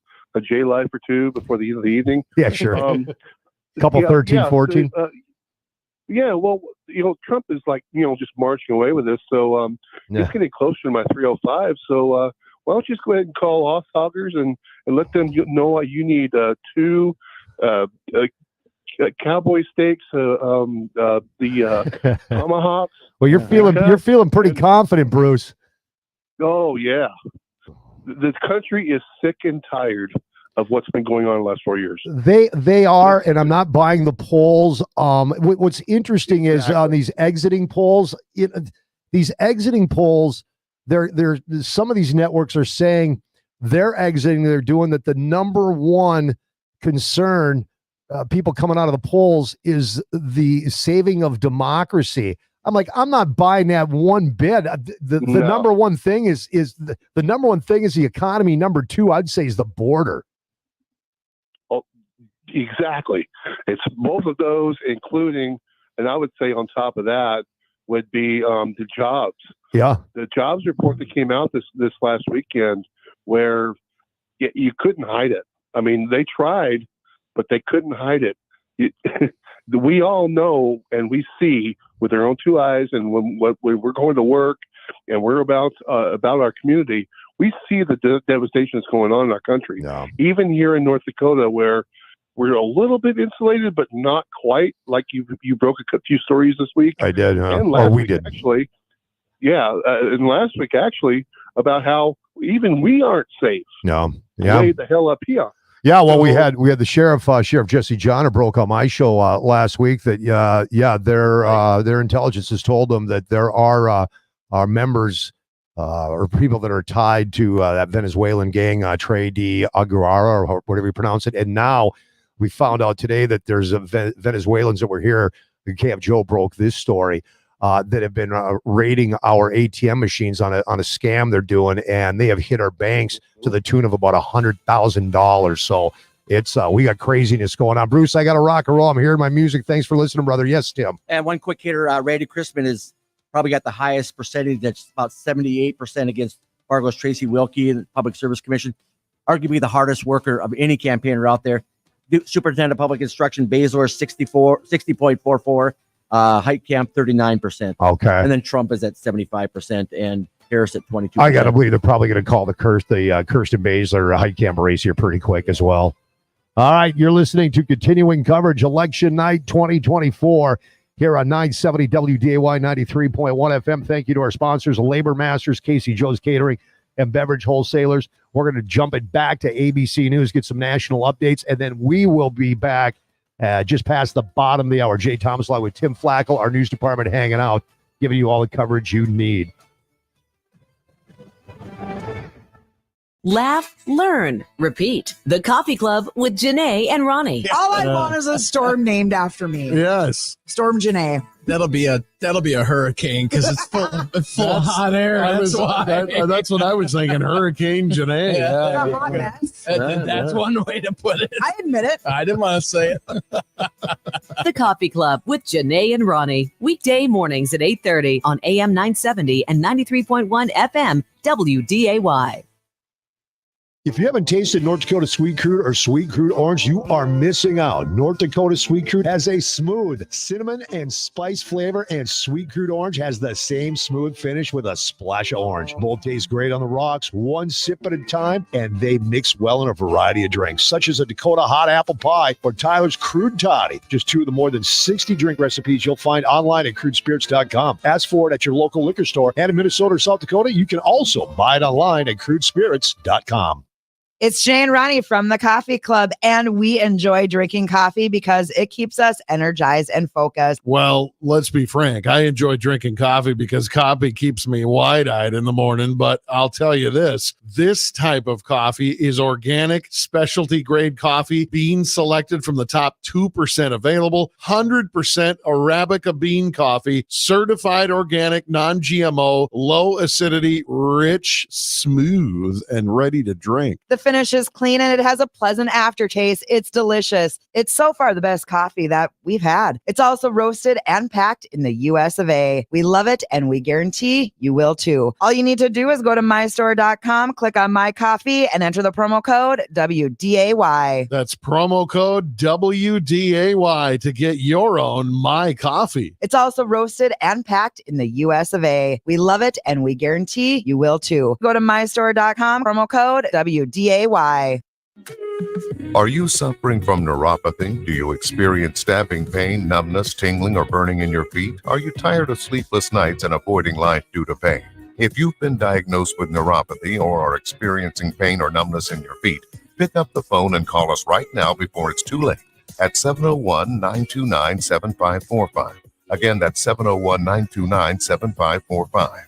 J Life or 2 before the end of the evening. Yeah, sure. Couple 13, 14. Well, Trump is just marching away with this. So it's getting closer to my 305. So why don't you just go ahead and call off Hoggers and let them know what you need 2 cowboy steaks, the tomahawks. Well, you're feeling pretty confident, Bruce. Oh yeah. The country is sick and tired of what's been going on the last 4 years. They are, and I'm not buying the polls. What's interesting is on these exiting polls, they're some of these networks are saying they're exiting. They're doing that. The number one concern, people coming out of the polls, is the saving of democracy. I'm like, I'm not buying that one bit. The number one thing is the number one thing is the economy. Number two, I'd say, is the border. Oh, exactly. It's both of those, including, and I would say on top of that would be the jobs. Yeah. The jobs report that came out this last weekend, where you couldn't hide it. I mean, they tried, but they couldn't hide it. We all know and we see with our own two eyes, and when we're going to work and we're about our community, we see the devastation that's going on in our country. Yeah. Even here in North Dakota, where we're a little bit insulated, but not quite. Like you broke a few stories this week. I did. And last we week, did. actually. Yeah, and last week actually about how even we aren't safe. No. Yeah. Way the hell up here. Yeah, well, we had the sheriff Jesse Johnner broke on my show last week that their intelligence has told them that there are members or people that are tied to that Venezuelan gang Trey de Aguirre, or whatever you pronounce it. And now we found out today that there's Venezuelans that were here. The Camp Joe broke this story that have been raiding our ATM machines on a scam they're doing, and they have hit our banks to the tune of about $100,000. So it's we got craziness going on. Bruce, I got to rock and roll. I'm hearing my music. Thanks for listening, brother. Yes, Tim. And one quick hitter, Randy Crispin is probably got the highest percentage. That's about 78% against Fargo's Tracy Wilkie and the Public Service Commission. Arguably the hardest worker of any campaigner out there. Superintendent of Public Instruction, Baylor, 60.44. Height Camp 39%. Okay. And then Trump is at 75% and Harris at 22%. I gotta believe they're probably gonna call the Kirsten Baesler Height Camp race here pretty quick as well. All right, you're listening to continuing coverage, election night 2024 here on 970 WDAY 93.1 FM. Thank you to our sponsors, Labor Masters, Casey Joe's Catering, and Beverage Wholesalers. We're going to jump it back to ABC News, get some national updates, and then we will be back just past the bottom of the hour. Jay Thomas Live with Tim Flakoll, our news department hanging out, giving you all the coverage you need. Laugh, learn, repeat. The Coffee Club with Janae and Ronnie. All I want is a storm named after me. Yes. Storm Janae. That'll be a hurricane because it's full of hot air. That's why. That's what I was thinking. Hurricane Janae. That's one way to put it. I admit it. I didn't want to say it. The Coffee Club with Janae and Ronnie. Weekday mornings at 8:30 on AM 970 and 93.1 FM WDAY. If you haven't tasted North Dakota Sweet Crude or Sweet Crude Orange, you are missing out. North Dakota Sweet Crude has a smooth cinnamon and spice flavor, and Sweet Crude Orange has the same smooth finish with a splash of orange. Both taste great on the rocks, one sip at a time, and they mix well in a variety of drinks, such as a Dakota Hot Apple Pie or Tyler's Crude Toddy. Just two of the more than 60 drink recipes you'll find online at crudespirits.com. Ask for it at your local liquor store, and in Minnesota or South Dakota, you can also buy it online at crudespirits.com. It's Jay and Ronnie from the Coffee Club, and we enjoy drinking coffee because it keeps us energized and focused. Well, let's be frank. I enjoy drinking coffee because coffee keeps me wide-eyed in the morning, but I'll tell you this type of coffee is organic, specialty-grade coffee, beans selected from the top 2% available, 100% Arabica bean coffee, certified organic, non-GMO, low acidity, rich, smooth, and ready to drink. The finish is clean and it has a pleasant aftertaste. It's delicious. It's so far the best coffee that we've had. It's also roasted and packed in the US of A. We love it and we guarantee you will too. All you need to do is go to mystore.com, click on My Coffee, and enter the promo code WDAY. That's promo code WDAY to get your own My Coffee. It's also roasted and packed in the US of A. We love it and we guarantee you will too. Go to mystore.com, promo code WDAY. Are you suffering from neuropathy? Do you experience stabbing pain, numbness, tingling, or burning in your feet? Are you tired of sleepless nights and avoiding life due to pain? If you've been diagnosed with neuropathy or are experiencing pain or numbness in your feet, pick up the phone and call us right now before it's too late at 701-929-7545. Again, that's 701-929-7545.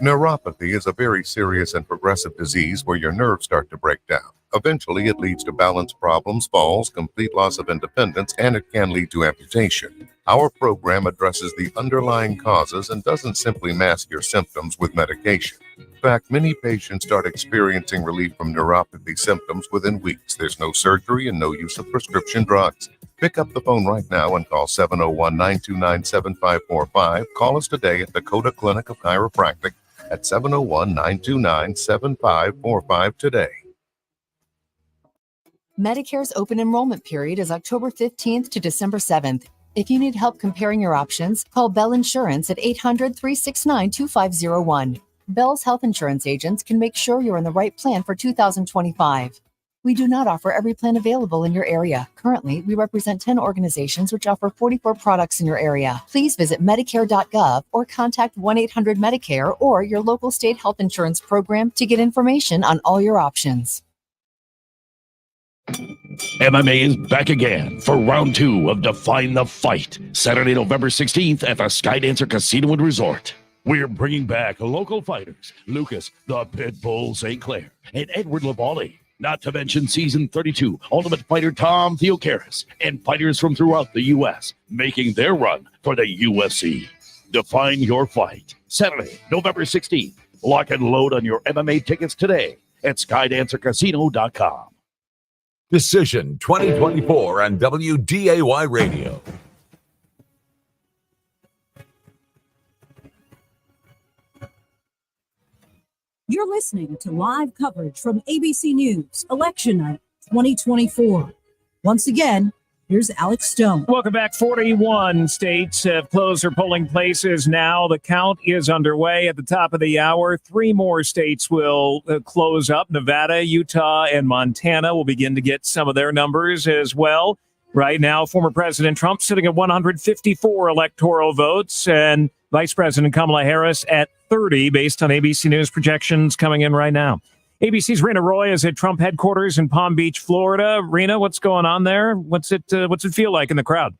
Neuropathy is a very serious and progressive disease where your nerves start to break down. Eventually, it leads to balance problems, falls, complete loss of independence, and it can lead to amputation. Our program addresses the underlying causes and doesn't simply mask your symptoms with medication. In fact, many patients start experiencing relief from neuropathy symptoms within weeks. There's no surgery and no use of prescription drugs. Pick up the phone right now and call 701-929-7545. Call us today at Dakota Clinic of Chiropractic at 701-929-7545 today. Medicare's open enrollment period is October 15th to December 7th. If you need help comparing your options, call Bell Insurance at 800-369-2501. Bell's health insurance agents can make sure you're in the right plan for 2025. We do not offer every plan available in your area. Currently, we represent 10 organizations which offer 44 products in your area. Please visit Medicare.gov or contact 1-800-MEDICARE or your local state health insurance program to get information on all your options. MMA is back again for round 2 of Define the Fight, Saturday, November 16th at the Skydancer Casino and Resort. We're bringing back local fighters, Lucas the Pitbull St. Clair and Edward Lavallee, not to mention Season 32 Ultimate Fighter Tom Theocaris, and fighters from throughout the U.S. making their run for the UFC. Define your fight, Saturday, November 16th. Lock and load on your MMA tickets today at SkydancerCasino.com. Decision 2024 on WDAY Radio. You're listening to live coverage from ABC News, Election Night 2024. Once again, here's Alex Stone. Welcome back. 41 states have closed their polling places now. The count is underway at the top of the hour. 3 more states will close up. Nevada, Utah, and Montana will begin to get some of their numbers as well. Right now, former President Trump sitting at 154 electoral votes and Vice President Kamala Harris at 30 based on ABC News projections coming in right now. ABC's Rena Roy is at Trump headquarters in Palm Beach, Florida. Rena, what's going on there? What's it feel like in the crowd?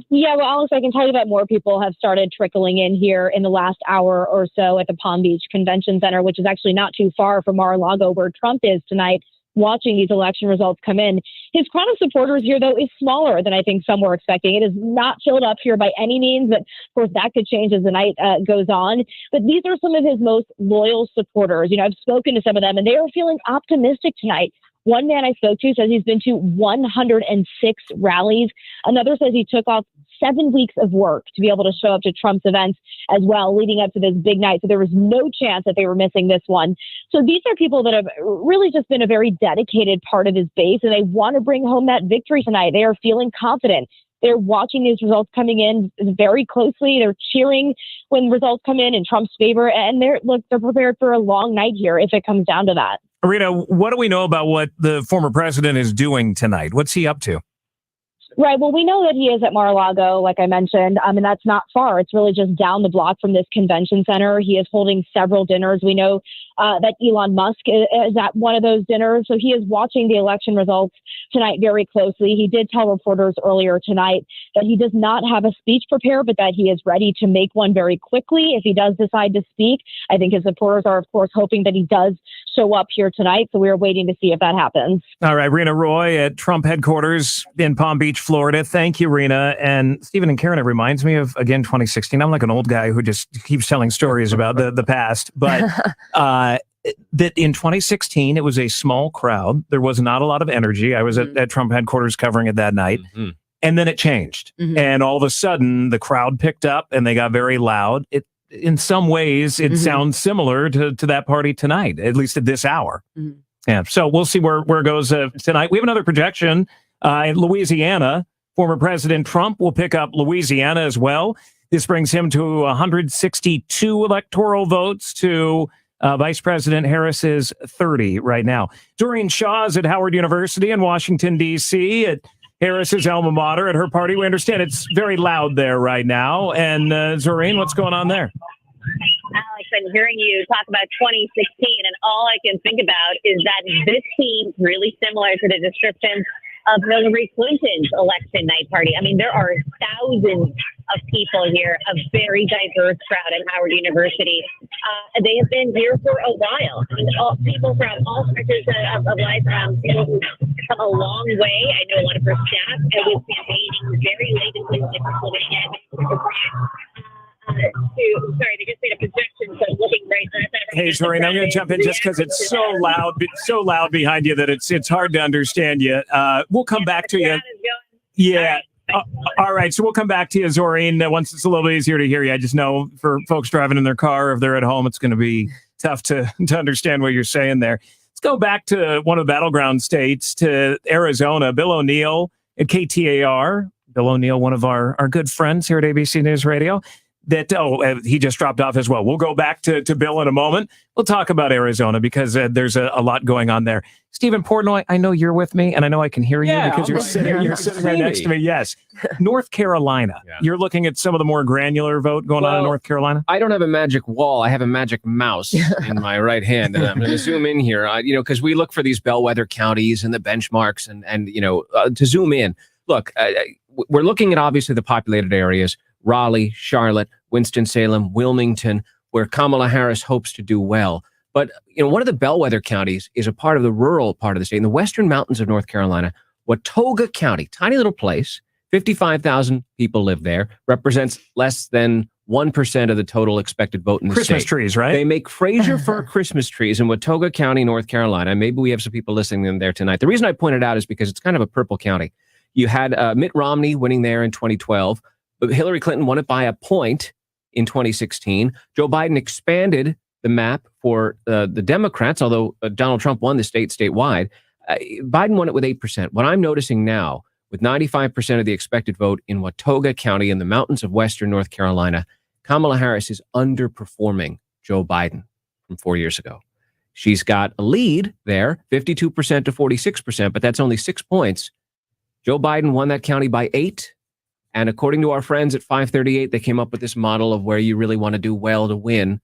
Yeah, well, Alex, I can tell you that more people have started trickling in here in the last hour or so at the Palm Beach Convention Center, which is actually not too far from Mar-a-Lago, where Trump is tonight, watching these election results come in. His crowd of supporters here, though, is smaller than I think some were expecting. It is not filled up here by any means, but of course that could change as the night goes on. But these are some of his most loyal supporters. You know, I've spoken to some of them, and they are feeling optimistic tonight. One man I spoke to says he's been to 106 rallies. Another says he took off 7 weeks of work to be able to show up to Trump's events as well, leading up to this big night. So there was no chance that they were missing this one. So these are people that have really just been a very dedicated part of his base, and they want to bring home that victory tonight. They are feeling confident. They're watching these results coming in very closely. They're cheering when results come in Trump's favor, and they're prepared for a long night here if it comes down to that. Rita, what do we know about what the former president is doing tonight? What's he up to? Right. Well, we know that he is at Mar-a-Lago, like I mentioned, and that's not far. It's really just down the block from this convention center. He is holding several dinners. We know that Elon Musk is at one of those dinners. So he is watching the election results tonight very closely. He did tell reporters earlier tonight that he does not have a speech prepared, but that he is ready to make one very quickly if he does decide to speak. I think his supporters are, of course, hoping that he does show up here tonight. So we're waiting to see if that happens. All right. Rena Roy at Trump headquarters in Palm Beach, Florida. Thank you, Rena. And Stephen and Karen, it reminds me of, again, 2016. I'm like an old guy who just keeps telling stories about the past. But that in 2016, it was a small crowd. There was not a lot of energy. I was at Trump headquarters covering it that night. Mm-hmm. And then it changed. Mm-hmm. And all of a sudden, the crowd picked up and they got very loud. In some ways, it sounds similar to that party tonight, at least at this hour. Mm-hmm. Yeah. So we'll see where it goes tonight. We have another projection in Louisiana. Former President Trump will pick up Louisiana as well. This brings him to 162 electoral votes to Vice President Harris's 30 right now. Doreen Shaw's at Howard University in Washington, D.C., at Harris's alma mater at her party. We understand it's very loud there right now. And Doreen, what's going on there? Alex, Congressman, hearing you talk about 2016, and all I can think about is that this seems really similar to the description of Hillary Clinton's election night party. I mean, there are thousands of people here, a very diverse crowd at Howard University. They have been here for a while. I mean, people from all sectors of life, people who've come a long way. I know a lot of her staff was campaigning very late into Pennsylvania. Sorry, they just made a projection, so I'm looking right at that. Hey, Doreen, I'm going to jump in just because it's so loud behind you that it's hard to understand you. We'll come back to you. Yeah. All right. So we'll come back to you, Zoreen, once it's a little bit easier to hear you. I just know for folks driving in their car, if they're at home, it's going to be tough to understand what you're saying there. Let's go back to one of the battleground states, to Arizona. Bill O'Neill at KTAR. Bill O'Neill, one of our good friends here at ABC News Radio. He just dropped off as well. We'll go back to Bill in a moment. We'll talk about Arizona because there's a lot going on there. Stephen Portnoy, I know you're with me, and I know I can hear you because you're sitting right next to me. Yes. North Carolina. Yeah. You're looking at some of the more granular vote going on in North Carolina? I don't have a magic wall. I have a magic mouse in my right hand, and I'm going to zoom in here, because we look for these bellwether counties and the benchmarks and to zoom in. Look, we're looking at obviously the populated areas, Raleigh, Charlotte, Winston-Salem, Wilmington, where Kamala Harris hopes to do well. But, one of the bellwether counties is a part of the rural part of the state. In the western mountains of North Carolina, Watauga County, tiny little place, 55,000 people live there, represents less than 1% of the total expected vote in the Christmas state. trees, right? They make Fraser fir Christmas trees in Watauga County, North Carolina. Maybe we have some people listening in there tonight. The reason I pointed out is because it's kind of a purple county. You had Mitt Romney winning there in 2012. But Hillary Clinton won it by a point in 2016. Joe Biden expanded the map for the Democrats, although Donald Trump won the statewide. Biden won it with 8%. What I'm noticing now, with 95% of the expected vote in Watauga County in the mountains of western North Carolina, Kamala Harris is underperforming Joe Biden from 4 years ago. She's got a lead there, 52% to 46%, but that's only 6 points. Joe Biden won that county by 8. And according to our friends at 538, they came up with this model of where you really want to do well to win.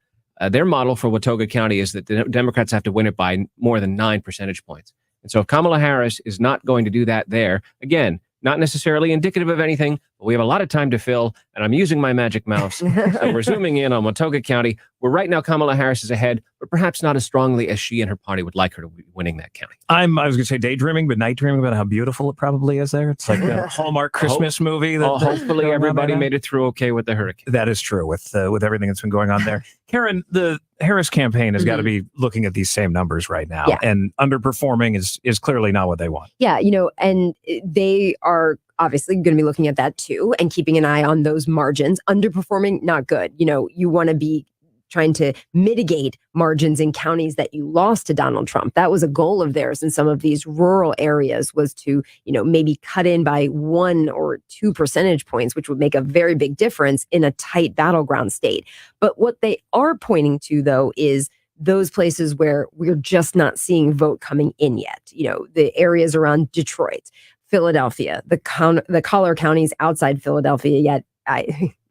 Their model for Watauga County is that the Democrats have to win it by more than 9 percentage points. And so if Kamala Harris is not going to do that there, again, not necessarily indicative of anything, but we have a lot of time to fill, and I'm using my magic mouse. So we're zooming in on Watauga County, where right now Kamala Harris is ahead, but perhaps not as strongly as she and her party would like her to be winning that county. I was going to say daydreaming, but night dreaming about how beautiful it probably is there. It's like a Hallmark Christmas movie. Hopefully everybody made it through okay with the hurricane. That is true with everything that's been going on there. Karen, the Harris campaign has got to be looking at these same numbers right now, and underperforming is clearly not what they want. Yeah, and they are obviously going to be looking at that too and keeping an eye on those margins. Underperforming, not good. You want to be trying to mitigate margins in counties that you lost to Donald Trump. That was a goal of theirs in some of these rural areas, was to, maybe cut in by 1 or 2 percentage points, which would make a very big difference in a tight battleground state. But what they are pointing to, though, is those places where we're just not seeing vote coming in yet. The areas around Detroit, Philadelphia, the collar counties outside Philadelphia. Yet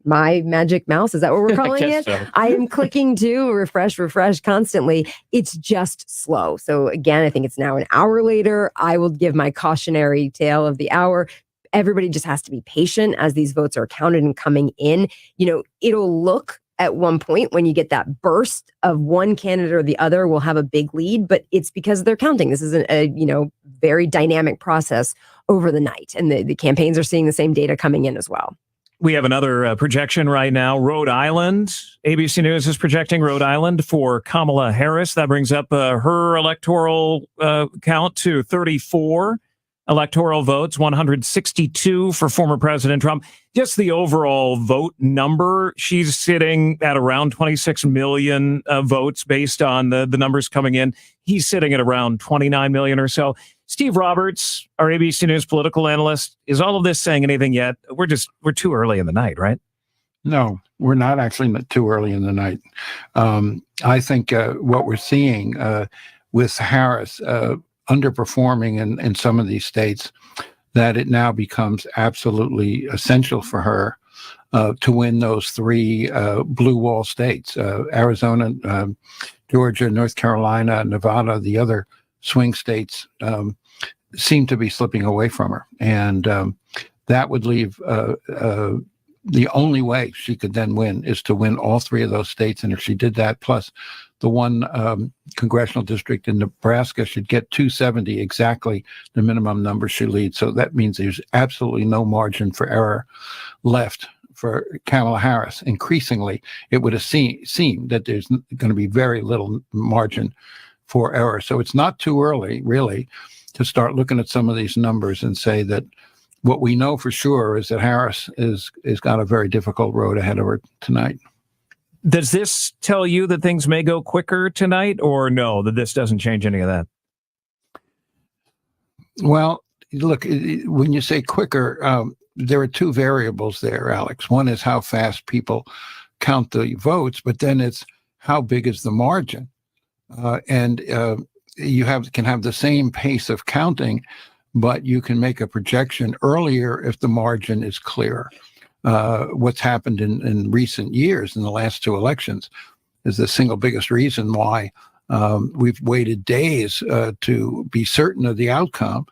my magic mouse, is that what we're calling it? So. I am clicking to refresh constantly. It's just slow. So again, I think it's now an hour later. I will give my cautionary tale of the hour. Everybody just has to be patient as these votes are counted and coming in. It'll look at one point when you get that burst of one candidate or the other will have a big lead, but it's because they're counting. This is a very dynamic process over the night, and the campaigns are seeing the same data coming in as well. We have another projection right now. Rhode Island. ABC News is projecting Rhode Island for Kamala Harris. That brings up her electoral count to 34 electoral votes, 162 for former President Trump. Just the overall vote number, she's sitting at around 26 million votes based on the numbers coming in. He's sitting at around 29 million or so. Steve Roberts, our ABC News political analyst, is all of this saying anything yet? We're too early in the night, right? No, we're not actually too early in the night. I think what we're seeing with Harris underperforming in some of these states, that it now becomes absolutely essential for her to win those three blue wall states, Arizona, Georgia, North Carolina, Nevada. The other swing states seem to be slipping away from her. And that would leave the only way she could then win is to win all three of those states. And if she did that, plus the one congressional district in Nebraska, she'd get 270, exactly the minimum number she leads. So that means there's absolutely no margin for error left for Kamala Harris. Increasingly, it would have seemed that there's going to be very little margin for error. So it's not too early, really, to start looking at some of these numbers and say that what we know for sure is that Harris is got a very difficult road ahead of her tonight. Does this tell you that things may go quicker tonight, or no, that this doesn't change any of that? Well, look, when you say quicker, there are two variables there, Alex. One is how fast people count the votes, but then it's how big is the margin. And you can have the same pace of counting, but you can make a projection earlier if the margin is clear. What's happened in recent years, in the last two elections, is the single biggest reason why we've waited days to be certain of the outcome.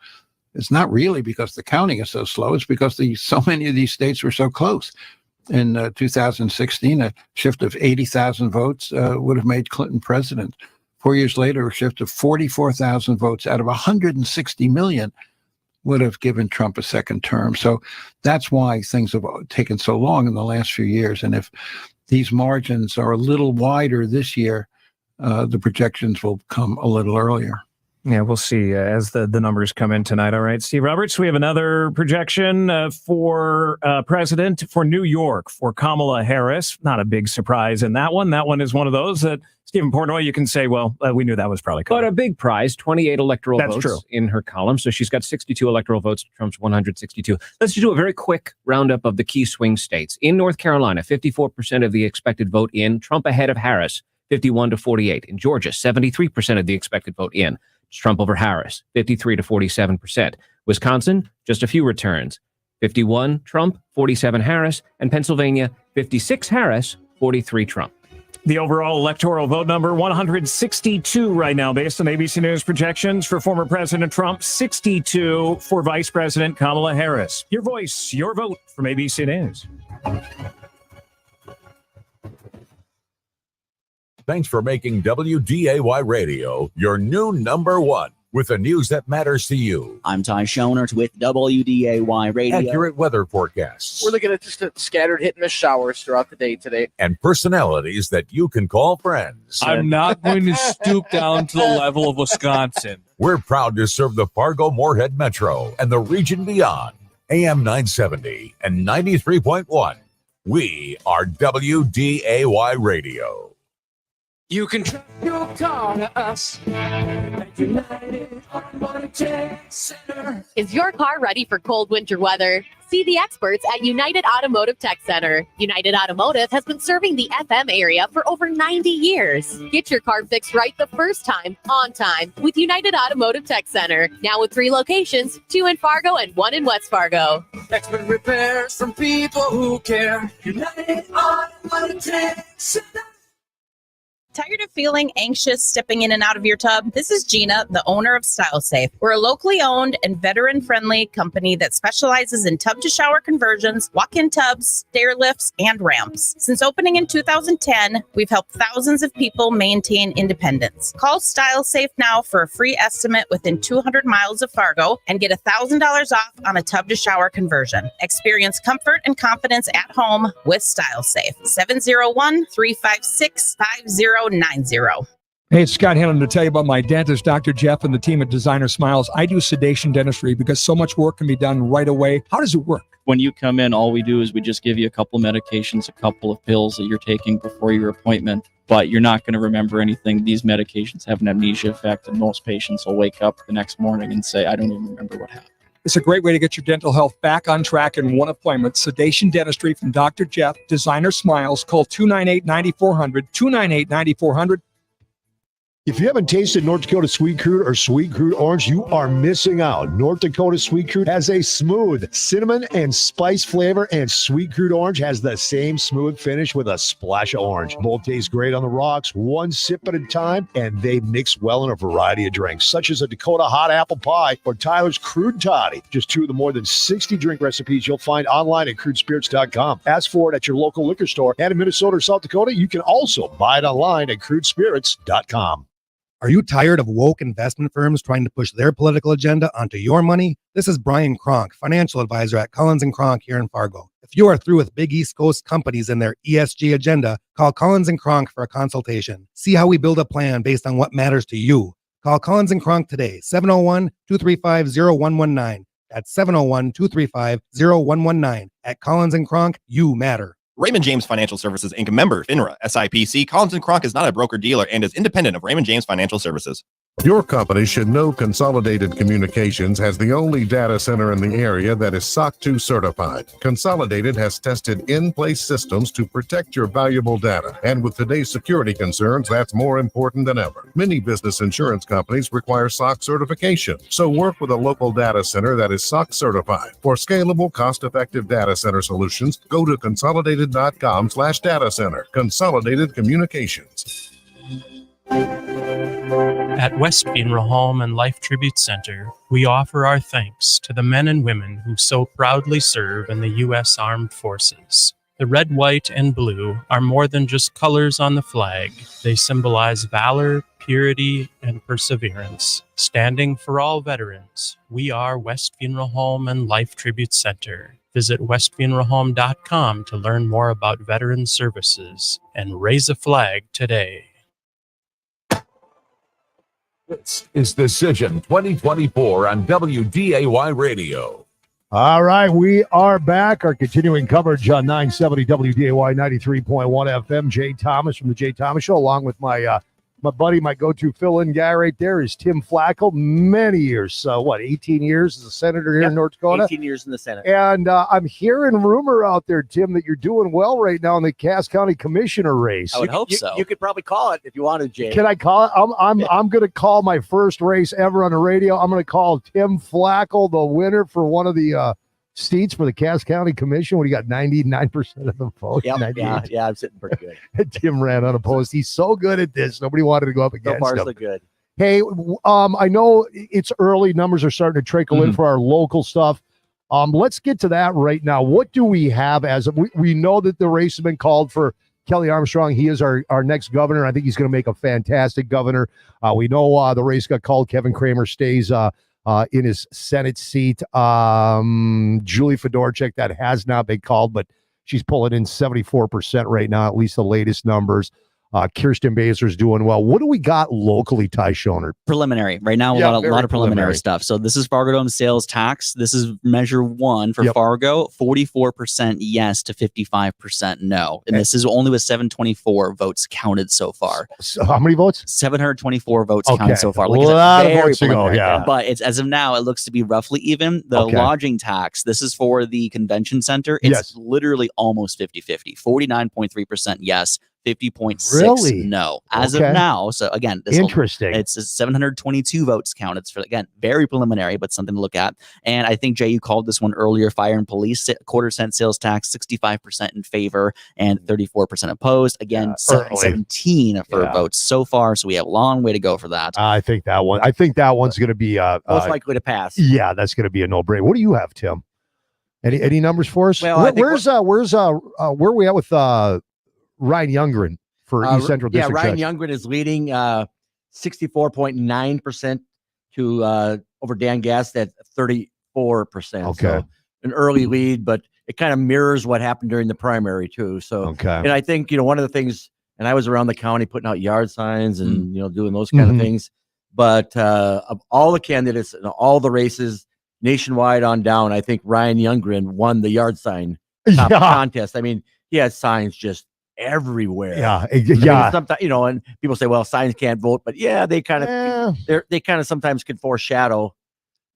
It's not really because the counting is so slow. It's because so many of these states were so close. In 2016, a shift of 80,000 votes would have made Clinton president. 4 years later, a shift of 44,000 votes out of 160 million would have given Trump a second term. So that's why things have taken so long in the last few years. And if these margins are a little wider this year, the projections will come a little earlier. Yeah, we'll see as the numbers come in tonight. All right, Steve Roberts, we have another projection for president for New York for Kamala Harris. Not a big surprise in that one. That one is one of those that, Stephen Portnoy, you can say, well, we knew that was probably coming. But a big prize, 28 electoral That's votes true. in her column. So she's got 62 electoral votes to Trump's 162. Let's just do a very quick roundup of the key swing states. In North Carolina, 54% of the expected vote in, Trump ahead of Harris, 51 to 48. In Georgia, 73% of the expected vote in. Trump over Harris, 53 to 47%. Wisconsin, just a few returns. 51 Trump, 47 Harris, and Pennsylvania, 56 Harris, 43 Trump. The overall electoral vote number, 162 right now, based on ABC News projections for former President Trump, 62 for Vice President Kamala Harris. Your voice, your vote from ABC News. Thanks for making WDAY Radio your new number one with the news that matters to you. I'm Ty Schonert with WDAY Radio. Accurate weather forecasts We're looking at just a scattered hit and miss showers throughout the day today. and personalities that you can call friends. I'm not going to stoop down to the level of Wisconsin. We're proud to serve the Fargo-Moorhead Metro and the region beyond. AM 970 and 93.1. We are WDAY Radio. You can trust your car to us at United Automotive Tech Center. Is your car ready for cold winter weather? See the experts at United Automotive Tech Center. United Automotive has been serving the FM area for over 90 years. Get your car fixed right the first time, on time, with United Automotive Tech Center. Now with 3 locations, 2 in Fargo and 1 in West Fargo. Expert repairs from people who care. United Automotive Tech Center. Tired of feeling anxious stepping in and out of your tub? This is Gina, the owner of Style Safe. We're a locally owned and veteran-friendly company that specializes in tub-to-shower conversions, walk-in tubs, stair lifts, and ramps. Since opening in 2010, we've helped thousands of people maintain independence. Call Style Safe now for a free estimate within 200 miles of Fargo and get $1,000 off on a tub-to-shower conversion. Experience comfort and confidence at home with Style Safe. 701-356-5090. Hey, it's Scott Hannon to tell you about my dentist, Dr. Jeff, and the team at Designer Smiles. I do sedation dentistry because so much work can be done right away. How does it work? When you come in, all we do is we just give you a couple medications, a couple of pills that you're taking before your appointment, but you're not going to remember anything. These medications have an amnesia effect, and most patients will wake up the next morning and say, I don't even remember what happened. It's a great way to get your dental health back on track in one appointment. Sedation dentistry from Dr. Jeff, Designer Smiles. Call 298-9400, 298-9400. If you haven't tasted North Dakota Sweet Crude or Sweet Crude Orange, you are missing out. North Dakota Sweet Crude has a smooth cinnamon and spice flavor, and Sweet Crude Orange has the same smooth finish with a splash of orange. Both taste great on the rocks, one sip at a time, and they mix well in a variety of drinks, such as a Dakota Hot Apple Pie or Tyler's Crude Toddy. Just two of the more than 60 drink recipes you'll find online at crudespirits.com. Ask for it at your local liquor store, and in Minnesota or South Dakota, you can also buy it online at crudespirits.com. Are you tired of woke investment firms trying to push their political agenda onto your money? This is Brian Kronk, financial advisor at Collins & Kronk here in Fargo. If you are through with big East Coast companies and their ESG agenda, call Collins & Kronk for a consultation. See how we build a plan based on what matters to you. Call Collins & Kronk today, 701-235-0119. That's 701-235-0119. At Collins & Kronk, you matter. Raymond James Financial Services Inc. member, FINRA, SIPC. Collins & Kronk is not a broker-dealer and is independent of Raymond James Financial Services. Your company should know Consolidated Communications has the only data center in the area that is SOC 2 certified. Consolidated has tested in-place systems to protect your valuable data. And with today's security concerns, that's more important than ever. Many business insurance companies require SOC certification. So work with a local data center that is SOC certified. For scalable, cost-effective data center solutions, go to consolidated.com/data center. Consolidated Communications. At West Funeral Home and Life Tribute Center, we offer our thanks to the men and women who so proudly serve in the U.S. Armed Forces. The red, white, and blue are more than just colors on the flag. They symbolize valor, purity, and perseverance. Standing for all veterans, we are West Funeral Home and Life Tribute Center. Visit westfuneralhome.com to learn more about veteran services and raise a flag today. This is Decision 2024 on WDAY Radio. All right, we are back. Our continuing coverage on 970 WDAY 93.1 FM. Jay Thomas from the Jay Thomas Show, along with my buddy, my go-to fill-in guy right there is Tim Flakoll. Many years, 18 years as a senator here in North Dakota? 18 years in the Senate. And I'm hearing rumor out there, Tim, that you're doing well right now in the Cass County Commissioner race. I would hope so. You could probably call it if you wanted, Jay. Can I call it? I'm going to call my first race ever on the radio. I'm going to call Tim Flakoll the winner for one of the seats for the Cass County Commission. What do you got? 99% of the vote. Yep, yeah, I'm sitting pretty good. Tim ran unopposed. He's so good at this. Nobody wanted to go up against So far, him. so good. Hey, I know it's early. Numbers are starting to trickle in for our local stuff. Let's get to that right now. What do we have as we know that the race has been called for Kelly Armstrong. He is our next governor. I think he's going to make a fantastic governor. We know the race got called. Kevin Kramer stays in his Senate seat. Julie Fedorchak, that has not been called, but she's pulling in 74% right now, at least the latest numbers. Kirsten Baser's doing well. What do we got locally, Ty Schoner? Preliminary. Right now, a lot of preliminary stuff. So this is Fargo Dome sales tax. This is measure one for Fargo, 44% yes to 55% no. And this is only with 724 votes counted so far. So how many votes? 724 votes counted so far. Like a lot of votes to go, But it's as of now, it looks to be roughly even. The lodging tax, this is for the convention center. It's literally almost 50-50. 49.3% yes. 50.6 no as of now. So again, this interesting. It's 722 votes count. It's for, again, very preliminary, but something to look at. And I think, Jay, you called this one earlier. Fire and police, quarter-cent sales tax, 65% in favor and 34% opposed. Again, 17 for votes so far. So we have a long way to go for that. I think that one's going to be most likely to pass. Yeah, that's going to be a no-brainer. What do you have, Tim? Any numbers for us? Well, where are we at with Ryan Youngren for East Central District? Ryan Youngren is leading 64.9% to over Dan Gast at 34%. Okay. So an early lead, but it kind of mirrors what happened during the primary too. So and I think, one of the things, and I was around the county putting out yard signs and doing those kind of things. But of all the candidates and all the races nationwide on down, I think Ryan Youngren won the yard sign contest. I mean, he had signs just everywhere. Sometimes, and people say, well, signs can't vote, but they kind of sometimes can foreshadow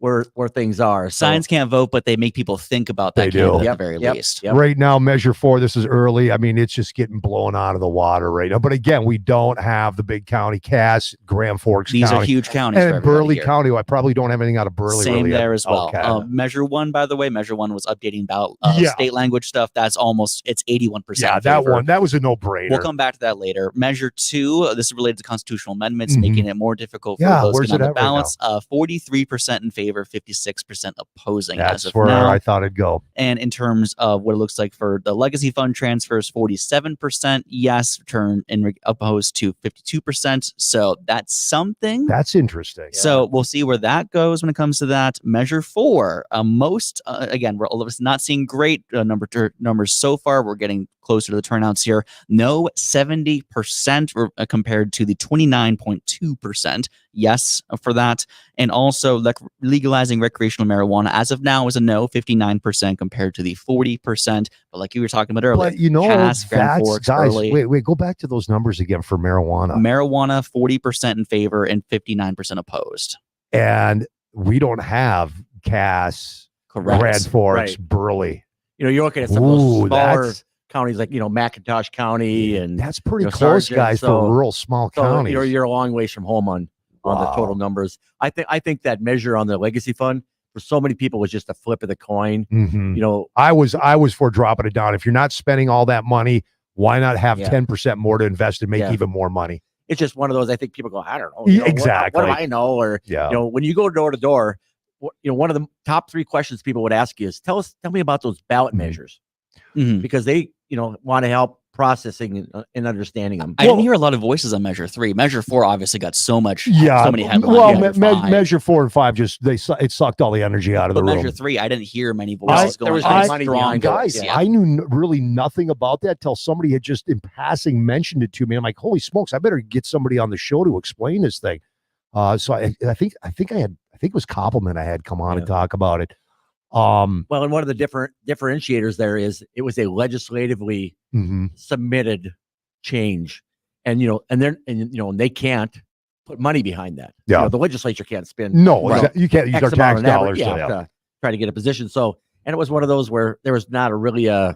where things are. So, Signs can't vote, but they make people think about that They do. candidate Yep, at the very yep, least. yep. Right now, Measure 4, this is early. I mean, it's just getting blown out of the water right now. But again, we don't have the big county, Cass, Grand Forks These County. are huge counties. And for in Burleigh everybody here. County, I probably don't have anything out of Burleigh. Same really there yet. as well. Okay. Measure 1, by the way, Measure 1 was updating about Yeah. state language stuff. That's it's 81%. Yeah, in that favor. one, that was a no-brainer. We'll come back to that later. Measure 2, this is related to constitutional amendments, Mhm. making it more difficult for Yeah, those where's getting on it the at right ballots. 43% in favor, 56% opposing That's as of where now. I thought it'd go. And in terms of what it looks like for the legacy fund transfers, 47% yes, opposed to 52%. So that's something. That's interesting. So we'll see where that goes when it comes to that. Measure 4, again, we're not seeing great numbers so far. We're getting closer to the turnouts here. No, 70% compared to the 29.2% yes for that. And also legalizing recreational marijuana as of now is a no, 59% compared to the 40%. But like you were talking about earlier, But you know, Cass, Grand Forks, guys, Burleigh. wait, go back to those numbers again for marijuana. Marijuana, 40% in favor and 59% opposed. And we don't have Cass, Correct. Grand Forks, Right. Burleigh. you're looking at some of those Ooh, smaller that's- counties like McIntosh County, and That's pretty close, Sargent. guys, So- for rural small so counties. you're a long ways from home on the Wow. total numbers. I think that measure on the legacy fund for so many people was just a flip of the coin. Mhm. You know, I was for dropping it down. If you're not spending all that money, why not have Yeah. 10% more to invest and make Yeah. even more money? it's just one of those. I think people go, I don't know, Yeah, you know, what exactly. do I know? Or Yeah. when you go door to door, one of the top 3 questions people would ask you is, tell me about those ballot Mhm. measures, Mhm. because they want to help processing and understanding them. I didn't hear a lot of voices on Measure 3. Measure 4 obviously got so many headlines. Well, Measure 5. Measure 4 and 5 it sucked all the energy out of the But room. Measure 3, I didn't hear many voices there going. was "I'm money strong behind it." voice." Guys, Yeah. I knew really nothing about that till somebody had just in passing mentioned it to me. I'm like, holy smokes, I better get somebody on the show to explain this thing. So I think it was Compliment I had come on and talk about it. Well, and one of the differentiators there is it was a legislatively Mhm. submitted change, and they can't put money behind that. Yeah. The legislature can't spend. No, you can't use X our tax amount on dollars. to try to get a position. So, and it was one of those where there was not a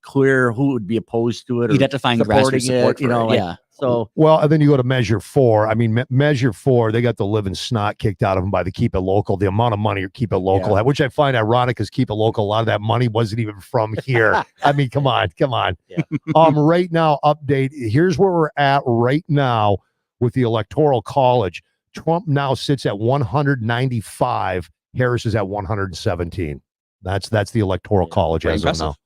clear who would be opposed to it. Or You'd have to find supporting grassroots support it, for it, like, yeah. So Well, and then you go to Measure 4. I mean, Measure 4, they got the living snot kicked out of them by the Keep It Local. The amount of money Keep It Local had, which I find ironic because Keep It Local, a lot of that money wasn't even from here. I mean, come on. Yeah. Right now, update. Here's where we're at right now with the Electoral College. Trump now sits at 195. Harris is at 117. That's the Electoral College Very as impressive. of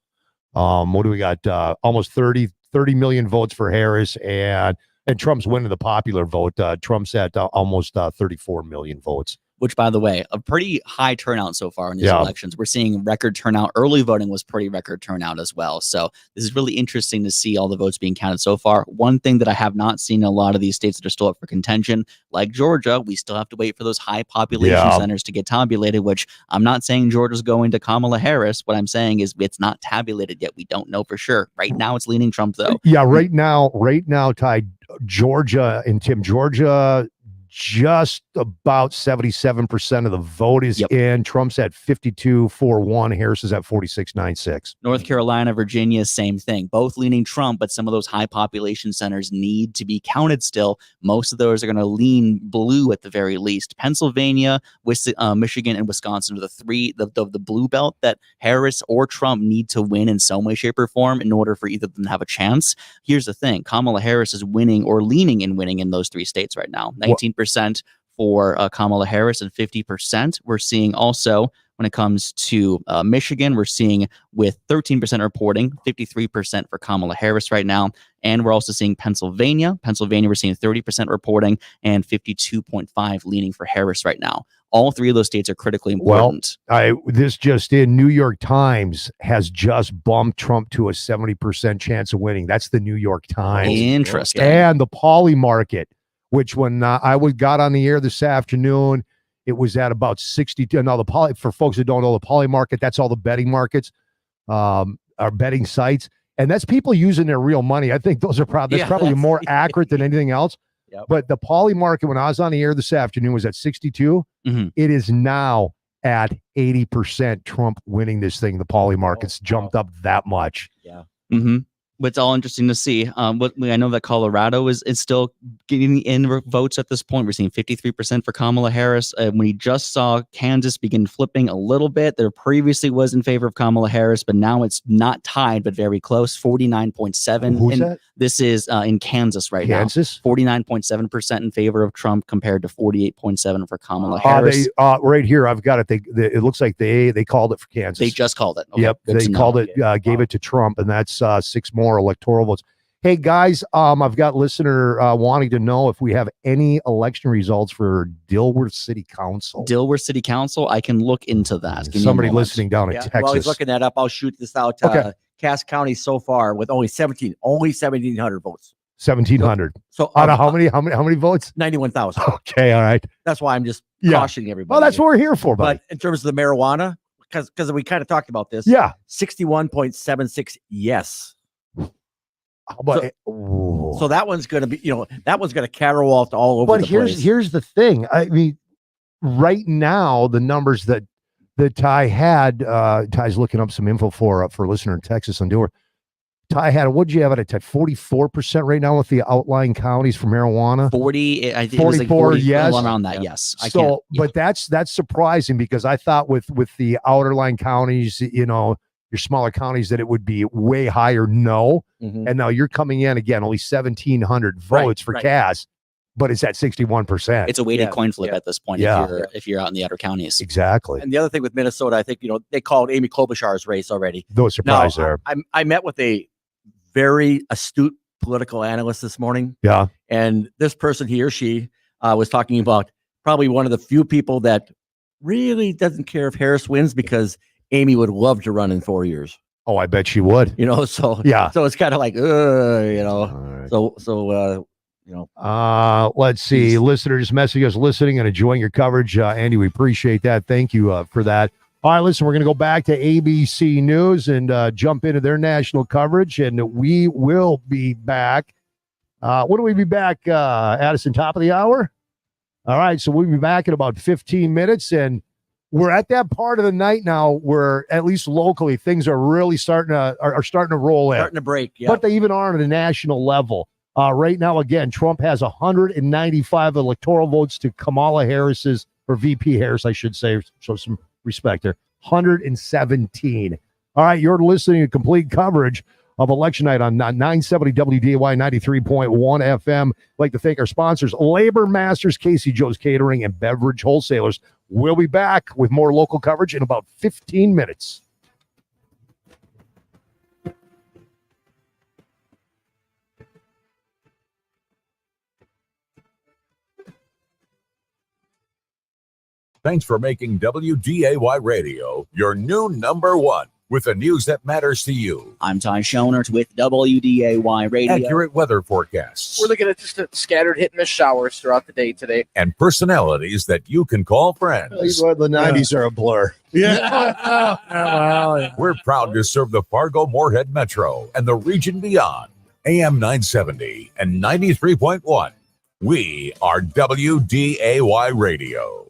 now. What do we got? Almost 30 million votes for Harris, and Trump's winning the popular vote. Trump's at almost 34 million votes. Which, by the way, a pretty high turnout so far in these Yeah. elections. We're seeing record turnout. Early voting was pretty record turnout as well. So this is really interesting to see all the votes being counted so far. One thing that I have not seen in a lot of these states that are still up for contention, like Georgia, we still have to wait for those high population centers to get tabulated, which I'm not saying Georgia's going to Kamala Harris. What I'm saying is it's not tabulated yet. We don't know for sure. Right now it's leaning Trump, though. Yeah, right now, Ty, Georgia and Tim, Georgia, just about 77% of the vote is in. Trump's at 52-41. Harris is at 46-96. North Carolina, Virginia, same thing. Both leaning Trump, but some of those high population centers need to be counted still. Most of those are going to lean blue at the very least. Pennsylvania, Michigan, and Wisconsin are the blue belt that Harris or Trump need to win in some way, shape, or form in order for either of them to have a chance. Here's the thing. Kamala Harris is winning or leaning and winning in those 3 states right now. 19% for Kamala Harris and 50%. We're seeing also when it comes to Michigan, we're seeing with 13% reporting, 53% for Kamala Harris right now. And we're also seeing Pennsylvania. We're seeing 30% reporting and 52.5% leaning for Harris right now. All 3 of those states are critically important. Well, this just in, New York Times has just bumped Trump to a 70% chance of winning. That's the New York Times. Interesting. And the Poly market, which when I got on the air this afternoon, it was at about 62. Now, for folks that don't know, the Poly market, that's all the betting markets, are betting sites. And that's people using their real money. I think those are probably more accurate than anything else. But the poly market, when I was on the air this afternoon, was at 62. It is now at 80% Trump winning this thing. The poly market's jumped up that much. Yeah. But it's all interesting to see. But I know that Colorado is still getting in votes at this point. We're seeing 53% for Kamala Harris. We just saw Kansas begin flipping a little bit. There previously was in favor of Kamala Harris, but now it's not tied, but very close. 49.7. Who's and that? This is in Kansas right now. 49.7% in favor of Trump compared to 48.7 for Kamala Harris. Right here, I've got it. It looks like they called it for Kansas. They just called it. Okay, Yep, good they to know. called it, gave it to Trump, and that's 6 more electoral votes. Hey guys, I've got listener wanting to know if we have any election results for Dilworth City Council. Dilworth City Council, I can look into that. Give me a Somebody moment. listening down in Texas. While he's looking that up, I'll shoot this out. Okay. Cass County so far with only 1,700 votes. 1,700. So out of how many votes? 91,000. Okay, all right. That's why I'm just Yeah. cautioning everybody. Well, that's what we're here for, buddy. But in terms of the marijuana, because we kind of talked about this. Yeah. 61.76 yes. So that one's going to be, that one's going to caterwaul all over the place. Here's the thing. I mean, right now, the numbers that Ty had, Ty's looking up some info for listener in Texas on Dilworth. Ty had, what'd you have it at? 44% right now with the outlying counties for marijuana. 40, I think 44, it was like 40, yes. around that, yes. But that's surprising because I thought with the outerline counties, your smaller counties, that it would be way higher. No. And now you're coming in again, only 1,700 votes for Cass, but it's at 61%. It's a weighted coin flip at this point if you're out in the outer counties. Exactly. And the other thing with Minnesota, I think, they called Amy Klobuchar's race already. No surprise there. I met with a very astute political analyst this morning. Yeah. And this person, he or she, was talking about probably one of the few people that really doesn't care if Harris wins because Amy would love to run in 4 years. Oh, I bet she would. So yeah. So it's kind of like, right. Let's see. Listeners, message us listening and enjoying your coverage. Andy, we appreciate that. Thank you for that. All right, listen, we're going to go back to ABC News and jump into their national coverage, and we will be back. When do we be back, Addison, top of the hour? All right, so we'll be back in about 15 minutes, and we're at that part of the night now where, at least locally, things are really starting to roll in. Starting to break, yeah. But they even are on a national level. Right now, again, Trump has 195 electoral votes to Kamala Harris's, or VP Harris, I should say, so some respect there, 117. All right, you're listening to complete coverage of election night on 970 WDAY 93.1 FM. I'd like to thank our sponsors, Labor Masters, Casey Joe's Catering, and Beverage Wholesalers. We'll be back with more local coverage in about 15 minutes. Thanks for making WDAY Radio your new number one with the news that matters to you. I'm Ty Schonert with WDAY Radio. Accurate weather forecasts We're looking at just a scattered hit and miss showers throughout the day today. and personalities that you can call friends. The 90s are a blur. We're proud to serve the Fargo-Moorhead Metro and the region beyond. AM 970 and 93.1. We are WDAY Radio.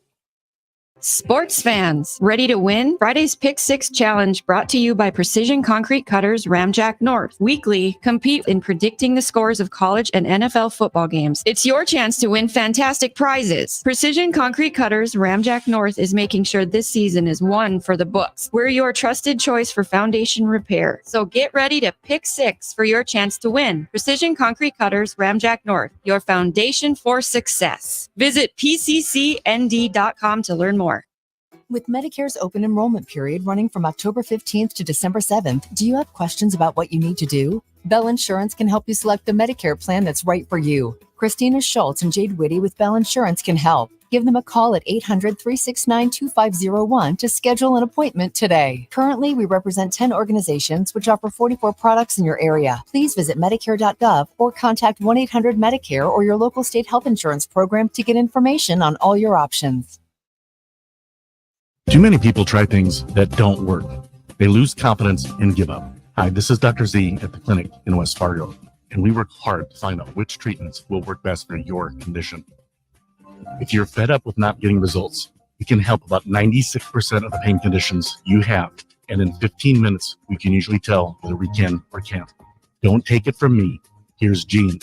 Sports fans, ready to win? Friday's Pick 6 Challenge brought to you by Precision Concrete Cutters Ramjack North. Weekly, compete in predicting the scores of college and NFL football games. It's your chance to win fantastic prizes. Precision Concrete Cutters Ramjack North is making sure this season is one for the books. We're your trusted choice for foundation repair. So get ready to pick 6 for your chance to win. Precision Concrete Cutters Ramjack North, your foundation for success. Visit pccnd.com to learn more. With Medicare's open enrollment period running from October 15th to December 7th, do you have questions about what you need to do? Bell Insurance can help you select the Medicare plan that's right for you. Christina Schultz and Jade Whitty with Bell Insurance can help. Give them a call at 800-369-2501 to schedule an appointment today. Currently, we represent 10 organizations which offer 44 products in your area. Please visit Medicare.gov or contact 1-800-MEDICARE or your local state health insurance program to get information on all your options. Too many people try things that don't work. They lose confidence and give up. Hi, this is Dr. Z at the clinic in West Fargo. and we work hard to find out which treatments will work best for your condition. If you're fed up with not getting results, we can help about 96% of the pain conditions you have, and in 15 minutes, we can usually tell whether we can or can't. Don't take it from me. Here's Gene.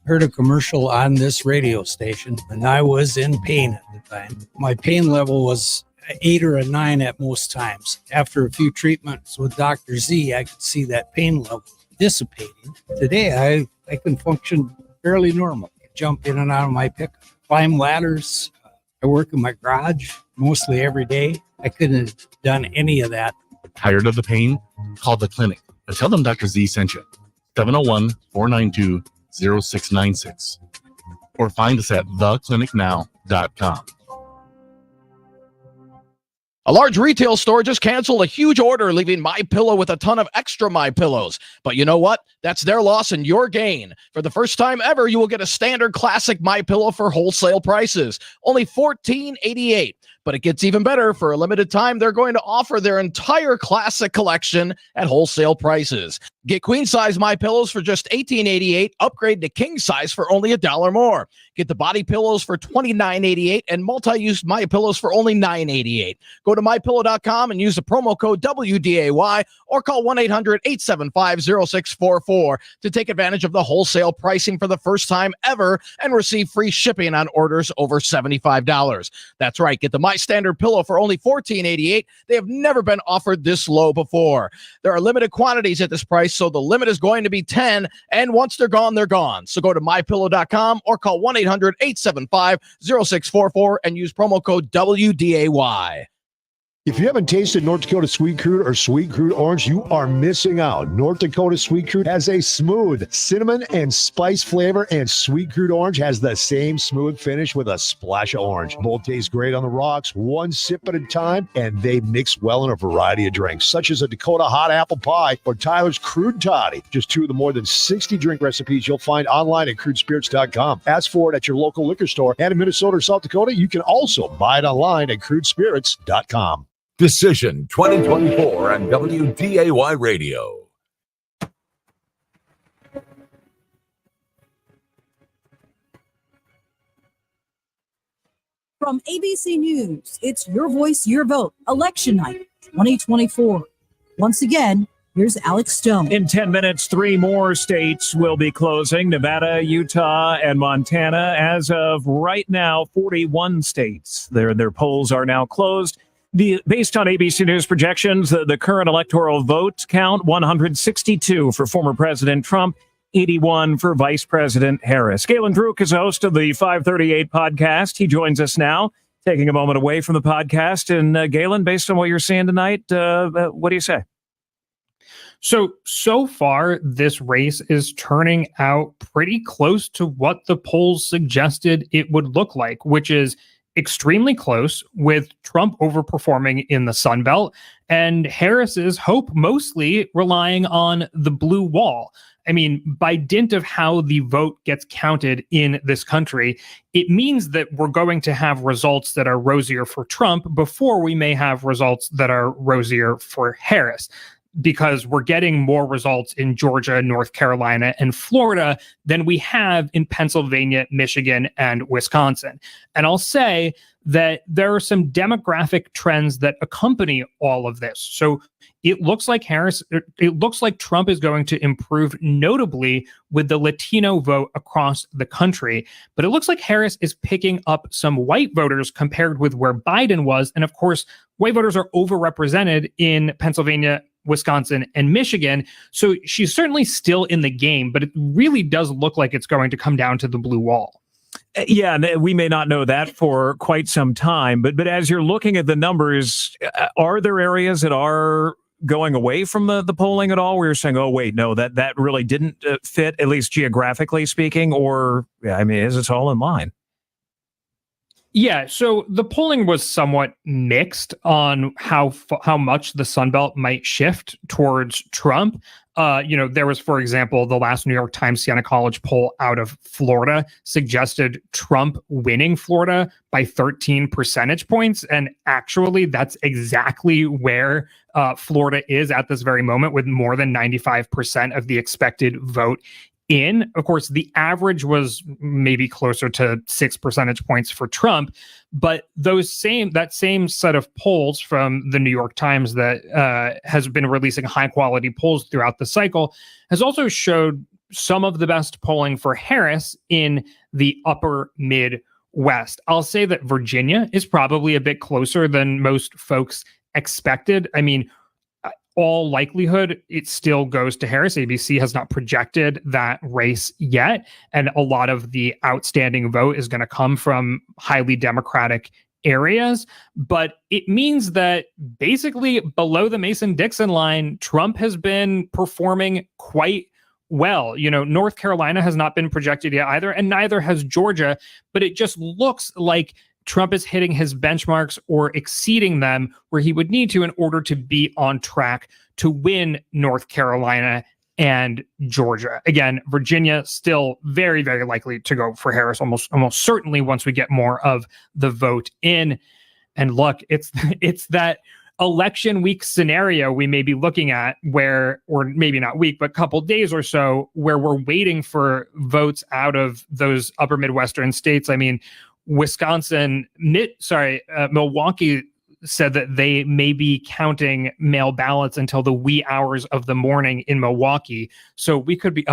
Heard a commercial on this radio station, and I was in pain at the time. My pain level was 8 or a 9 at most times. After a few treatments with Dr. Z, I could see that pain level dissipating. Today, I can function fairly normal. Jump in and out of my pickup, climb ladders. I work in my garage mostly every day. I couldn't have done any of that. Tired of the pain? Call the clinic. But tell them Dr. Z sent you. 701-492-0696. Or find us at theclinicnow.com. A large retail store just canceled a huge order, leaving MyPillow with a ton of extra MyPillows. But you know what? That's their loss and your gain. For the first time ever, you will get a standard classic MyPillow for wholesale prices, only $14.88. But it gets even better. For a limited time, they're going to offer their entire classic collection at wholesale prices. Get queen size MyPillows for just $18.88. Upgrade to king size for only $1 more. Get the body pillows for $29.88 and multi-use MyPillows for only $9.88. Go to MyPillow.com and use the promo code WDAY or call 1-800-875-0644 to take advantage of the wholesale pricing for the first time ever and receive free shipping on orders over $75. That's right. Get the My Standard pillow for only $14.88. They have never been offered this low before. There are limited quantities at this price, so the limit is going to be 10, and once they're gone, they're gone. So go to MyPillow.com or call 1-800-875-0644 and use promo code WDAY. If you haven't tasted North Dakota Sweet Crude or Sweet Crude Orange, you are missing out. North Dakota Sweet Crude has a smooth cinnamon and spice flavor, and Sweet Crude Orange has the same smooth finish with a splash of orange. Both taste great on the rocks, one sip at a time, and they mix well in a variety of drinks, such as a Dakota Hot Apple Pie or Tyler's Crude Toddy. Just two of the more than 60 drink recipes you'll find online at crudespirits.com. Ask for it at your local liquor store, and in Minnesota or South Dakota, you can also buy it online at crudespirits.com. Decision 2024 on WDAY Radio. From ABC News, it's Your Voice, Your Vote, Election Night 2024. Once again, here's Alex Stone. In 10 minutes, 3 more states will be closing: Nevada, Utah, and Montana. As of right now, 41 states. Their polls are now closed. Based on ABC News projections, the current electoral vote count: 162 for former President Trump, 81 for Vice President Harris. Galen Druk is host of the 538 podcast. He joins us now, taking a moment away from the podcast. And Galen, based on what you're seeing tonight, what do you say? So far, this race is turning out pretty close to what the polls suggested it would look like, which is extremely close, with Trump overperforming in the Sun Belt and Harris's hope mostly relying on the blue wall. I mean, by dint of how the vote gets counted in this country, it means that we're going to have results that are rosier for Trump before we may have results that are rosier for Harris, because we're getting more results in Georgia, North Carolina, and Florida than we have in Pennsylvania, Michigan, and Wisconsin. And I'll say that there are some demographic trends that accompany all of this. So it looks like Trump is going to improve notably with the Latino vote across the country. But it looks like Harris is picking up some white voters compared with where Biden was. And of course, white voters are overrepresented in Pennsylvania, Wisconsin, and Michigan. So she's certainly still in the game, but it really does look like it's going to come down to the blue wall. Yeah, we may not know that for quite some time, but as you're looking at the numbers, are there areas that are going away from the polling at all, where you're saying, oh, wait, no, that really didn't fit, at least geographically speaking? Or, yeah, I mean, is it all in line? Yeah, so the polling was somewhat mixed on how much the Sun Belt might shift towards Trump. There was, for example, the last New York Times Siena College poll out of Florida suggested Trump winning Florida by 13 percentage points. And actually, that's exactly where Florida is at this very moment, with more than 95% of the expected vote in. Of course, the average was maybe closer to 6 percentage points for Trump, but that same set of polls from the New York Times that has been releasing high quality polls throughout the cycle has also showed some of the best polling for Harris in the upper Midwest. I'll say that Virginia is probably a bit closer than most folks expected. I mean, all likelihood, it still goes to Harris. ABC has not projected that race yet. And a lot of the outstanding vote is going to come from highly Democratic areas. But it means that basically below the Mason-Dixon line, Trump has been performing quite well. North Carolina has not been projected yet either, and neither has Georgia. But it just looks like Trump is hitting his benchmarks or exceeding them where he would need to in order to be on track to win North Carolina and Georgia. Again, Virginia still very, very likely to go for Harris, almost certainly once we get more of the vote in. And look, it's that election week scenario we may be looking at where, or maybe not week, but couple days or so, where we're waiting for votes out of those upper Midwestern states. I mean, Milwaukee said that they may be counting mail ballots until the wee hours of the morning in Milwaukee. So we could be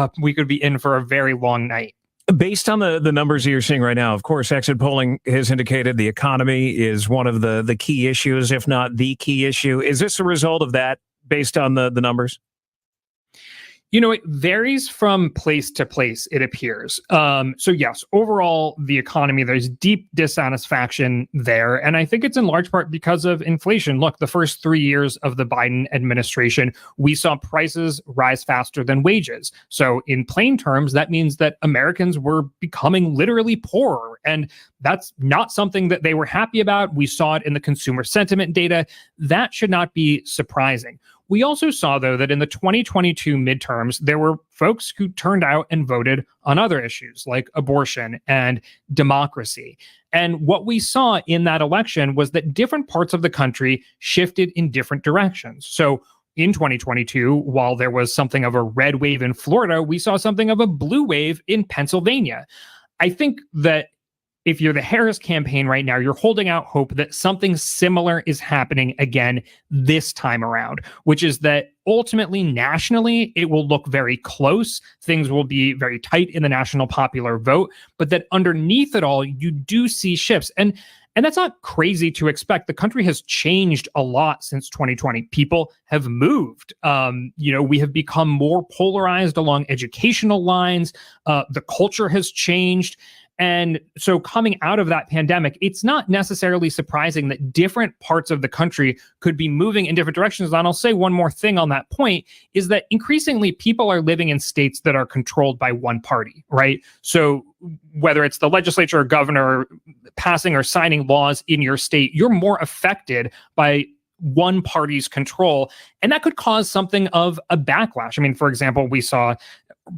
in for a very long night. Based on the numbers that you're seeing right now, of course, exit polling has indicated the economy is one of the key issues, if not the key issue. Is this a result of that based on the numbers? It varies from place to place, it appears. So yes, overall, the economy, there's deep dissatisfaction there. And I think it's in large part because of inflation. Look, the first 3 years of the Biden administration, we saw prices rise faster than wages. So in plain terms, that means that Americans were becoming literally poorer. And that's not something that they were happy about. We saw it in the consumer sentiment data. That should not be surprising. We also saw, though, that in the 2022 midterms, there were folks who turned out and voted on other issues like abortion and democracy. And what we saw in that election was that different parts of the country shifted in different directions. So in 2022, while there was something of a red wave in Florida, we saw something of a blue wave in Pennsylvania. I think that if you're the Harris campaign right now, you're holding out hope that something similar is happening again this time around, which is that ultimately, nationally, it will look very close. Things will be very tight in the national popular vote, but that underneath it all, you do see shifts. And that's not crazy to expect. The country has changed a lot since 2020. People have moved. We have become more polarized along educational lines. The culture has changed. And so coming out of that pandemic, it's not necessarily surprising that different parts of the country could be moving in different directions. And I'll say one more thing on that point is that increasingly people are living in states that are controlled by one party, right? So whether it's the legislature or governor passing or signing laws in your state, you're more affected by one party's control. And that could cause something of a backlash. I mean, for example, we saw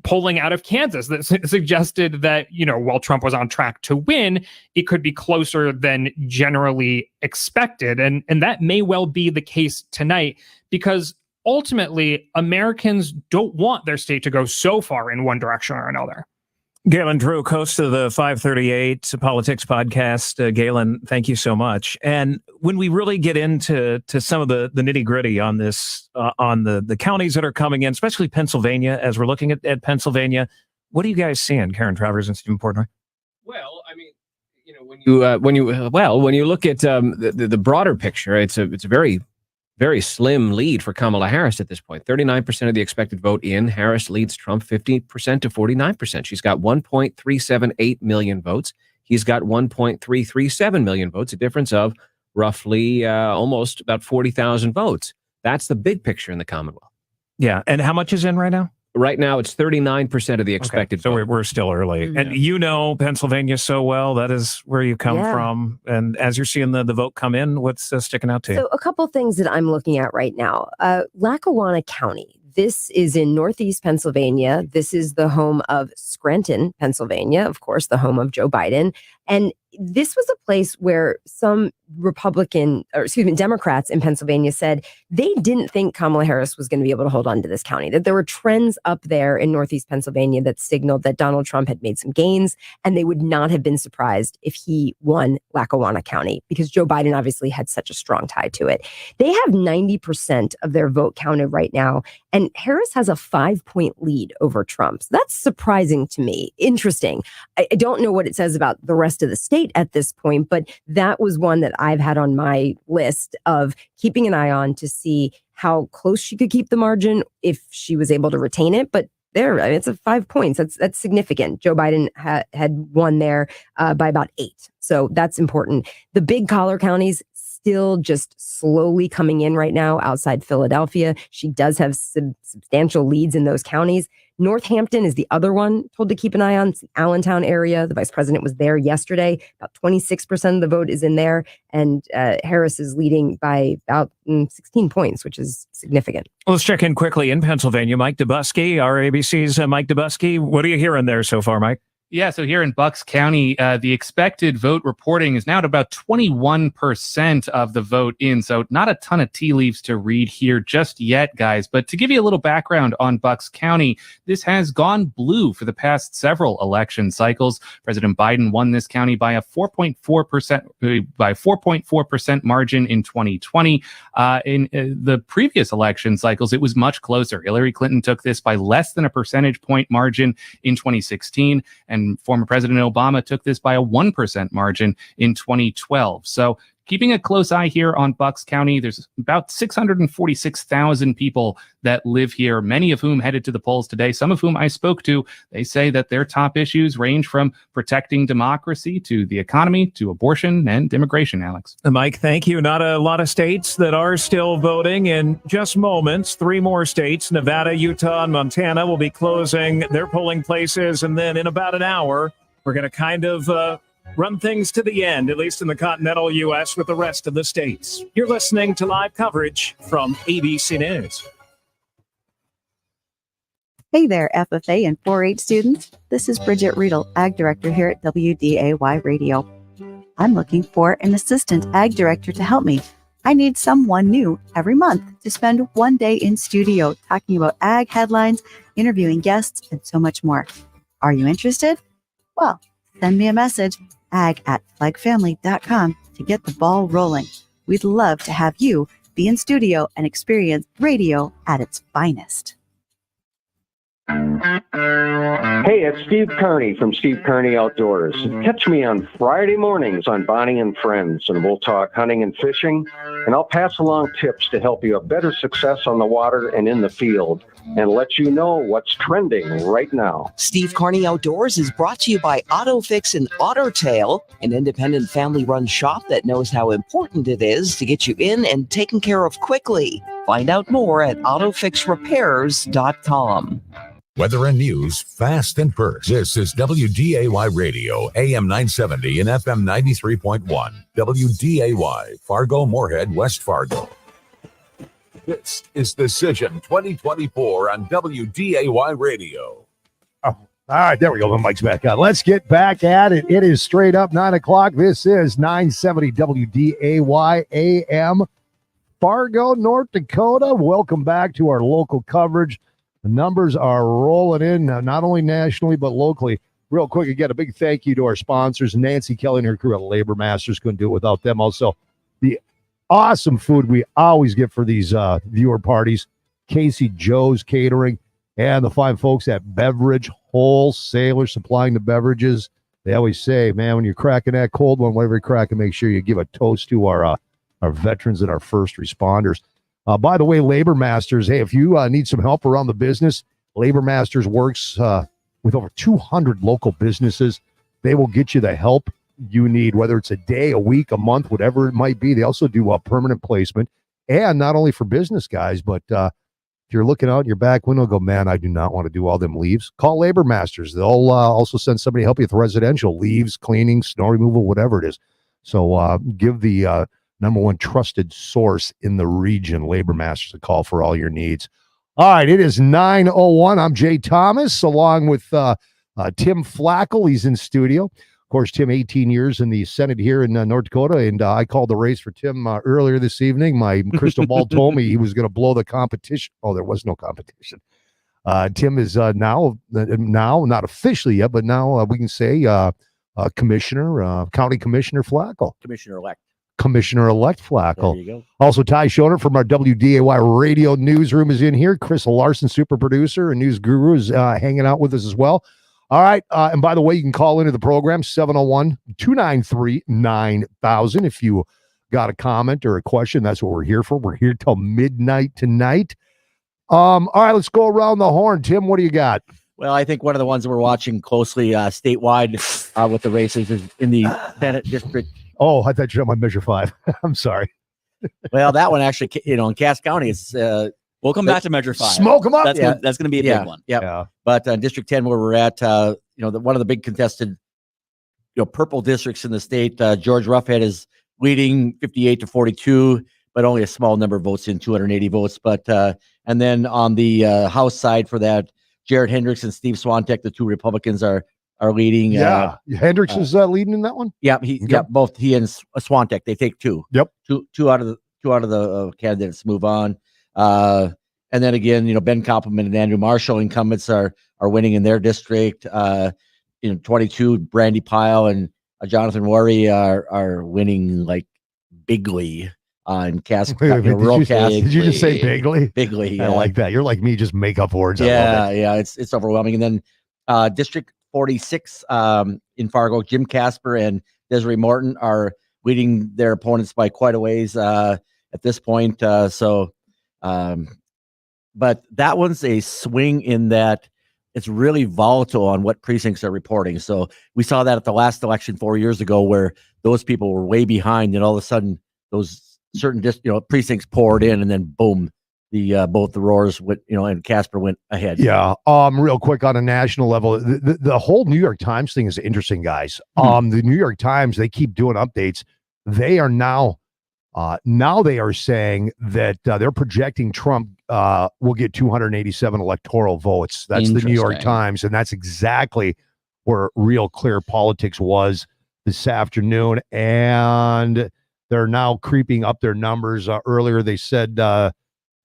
polling out of Kansas that suggested that, while Trump was on track to win, it could be closer than generally expected. And that may well be the case tonight, because ultimately Americans don't want their state to go so far in one direction or another. Galen Drew, host of the 538 Politics podcast. Galen, thank you so much. And when we really get into some of the nitty gritty on this, on the counties that are coming in, especially Pennsylvania, as we're looking at Pennsylvania, what are you guys seeing, Karen Travers and Stephen Portnoy? Well, I mean, when you look at the broader picture, it's a very, very slim lead for Kamala Harris at this point. 39% of the expected vote in. Harris leads Trump 50% to 49%. She's got 1.378 million votes. He's got 1.337 million votes, a difference of roughly almost about 40,000 votes. That's the big picture in the Commonwealth. Yeah. And how much is in right now? Right now, it's 39% of the expected. So we're still early. Mm-hmm. And Pennsylvania so well. That is where you come from. And as you're seeing the vote come in, what's sticking out to you? So a couple things that I'm looking at right now. Lackawanna County. This is in Northeast Pennsylvania. This is the home of Scranton, Pennsylvania, of course, the home of Joe Biden. And this was a place where some Democrats in Pennsylvania said they didn't think Kamala Harris was going to be able to hold on to this county, that there were trends up there in Northeast Pennsylvania that signaled that Donald Trump had made some gains, and they would not have been surprised if he won Lackawanna County because Joe Biden obviously had such a strong tie to it. They have 90% of their vote counted right now, and Harris has a 5-point lead over Trump. So that's surprising to me. Interesting. I don't know what it says about the rest of the state at this point, but that was one that I've had on my list of keeping an eye on to see how close she could keep the margin if she was able to retain it. But there, it's a 5 points. That's significant. Joe Biden had won there by about 8. So that's important. The big collar counties still just slowly coming in right now outside Philadelphia. She does have substantial leads in those counties. Northampton is the other one told to keep an eye on. It's the Allentown area. The vice president was there yesterday. About 26% of the vote is in there. And Harris is leading by about 16 points, which is significant. Let's check in quickly in Pennsylvania. Mike Dubusky, our ABC's Mike Dubusky. What are you hearing there so far, Mike? Yeah, so here in Bucks County, the expected vote reporting is now at about 21% of the vote in. So not a ton of tea leaves to read here just yet, guys. But to give you a little background on Bucks County, this has gone blue for the past several election cycles. President Biden won this county by a 4.4% margin in 2020. In the previous election cycles, it was much closer. Hillary Clinton took this by less than a percentage point margin in 2016. And former President Obama took this by a 1% margin in 2012. So keeping a close eye here on Bucks County, there's about 646,000 people that live here, many of whom headed to the polls today. Some of whom I spoke to, they say that their top issues range from protecting democracy to the economy to abortion and immigration, Alex. Mike, thank you. Not a lot of states that are still voting. In just moments, 3 more states, Nevada, Utah, and Montana, will be closing their polling places. And then in about an hour, we're going to kind of run things to the end, at least in the continental U.S., with the rest of the states. You're listening to live coverage from ABC News. Hey there, FFA and 4-H students. This is Bridget Riedel, Ag Director here at WDAY Radio. I'm looking for an assistant Ag Director to help me. I need someone new every month to spend one day in studio talking about Ag headlines, interviewing guests, and so much more. Are you interested? Well, send me a message, ag@flagfamily.com, to get the ball rolling. We'd love to have you be in studio and experience radio at its finest. Hey, it's Steve Kearney from Steve Kearney Outdoors. Catch me on Friday mornings on Bonnie and Friends, and we'll talk hunting and fishing, and I'll pass along tips to help you have better success on the water and in the field, and let you know what's trending right now. Steve Kearney Outdoors is brought to you by AutoFix and AutoTail, an independent family-run shop that knows how important it is to get you in and taken care of quickly. Find out more at AutoFixRepairs.com. Weather and news, fast and first. This is WDAY Radio, AM 970 and FM 93.1. WDAY, Fargo, Moorhead, West Fargo. This is Decision 2024 on WDAY Radio. Oh, all right, there we go. The mic's back on. Let's get back at it. It is straight up 9 o'clock. This is 970 WDAY AM, Fargo, North Dakota. Welcome back to our local coverage. The numbers are rolling in, not only nationally, but locally. Real quick, again, a big thank you to our sponsors, Nancy Kelly and her crew at Labor Masters. Couldn't do it without them. Also, the awesome food we always get for these viewer parties, Casey Joe's Catering, and the fine folks at Beverage Wholesaler supplying the beverages. They always say, man, when you're cracking that cold one, whatever you're cracking, make sure you give a toast to our veterans and our first responders. By the way, Labor Masters, hey, if you need some help around the business, Labor Masters works with over 200 local businesses. They will get you the help you need, whether it's a day, a week, a month, whatever it might be. They also do a permanent placement, and not only for business guys, but if you're looking out your back window, go, man, I do not want to do all them leaves. Call Labor Masters. They'll also send somebody to help you with residential leaves, cleaning, snow removal, whatever it is. So give the number one trusted source in the region, Labor Masters, a call for all your needs. All right, it is 9:01. I'm Jay Thomas, along with Tim Flakoll. He's in studio. Of course, Tim, 18 years in the Senate here in North Dakota, and I called the race for Tim earlier this evening. My crystal ball told me he was going to blow the competition. Oh, there was no competition. Tim is now not officially yet, but now we can say Commissioner, County Commissioner Flakoll. Commissioner-elect Flakoll. There you go. Also, Ty Schoner from our WDAY radio newsroom is in here. Chris Larson, super producer and news guru, is hanging out with us as well. All right. And by the way, you can call into the program, 701-293-9000. If you got a comment or a question, that's what we're here for. We're here till midnight tonight. All right, let's go around the horn. Tim, what do you got? Well, I think one of the ones that we're watching closely statewide with the races is in the Senate district. Oh, I thought you had my Measure 5. I'm sorry. Well, that one actually, in Cass County, it's we'll come back to Measure 5. Smoke them up. That's going to be a big one. Yeah. But District 10, where we're at, one of the big contested, purple districts in the state, George Roughhead is leading 58-42, but only a small number of votes in, 280 votes. But and then on the House side for that, Jared Hendricks and Steve Swantek, the two Republicans, are leading. Hendricks is leading in that one. Yeah, both he and Swantek, they take two. Yep, two out of the candidates move on. And then again, Ben Koppelman and Andrew Marshall, incumbents, are winning in their district. 22, Brandy Pyle and Jonathan Worry are winning like bigly on Cass. Did you just say bigly? Bigly. Yeah. I like that. You're like me, just make up words. Yeah, it's overwhelming. And then District 46 in Fargo, Jim Casper and Desiree Morton are leading their opponents by quite a ways at this point. But that one's a swing in that it's really volatile on what precincts are reporting. So we saw that at the last election 4 years ago, where those people were way behind, and all of a sudden those certain precincts poured in, and then boom, both the Roars went, and Casper went ahead. Yeah. Real quick on a national level, the whole New York Times thing is interesting, guys. The New York Times, they keep doing updates. They are now they are saying that they're projecting Trump will get 287 electoral votes. That's the New York Times, and that's exactly where Real Clear Politics was this afternoon. And they're now creeping up their numbers. Earlier, they said that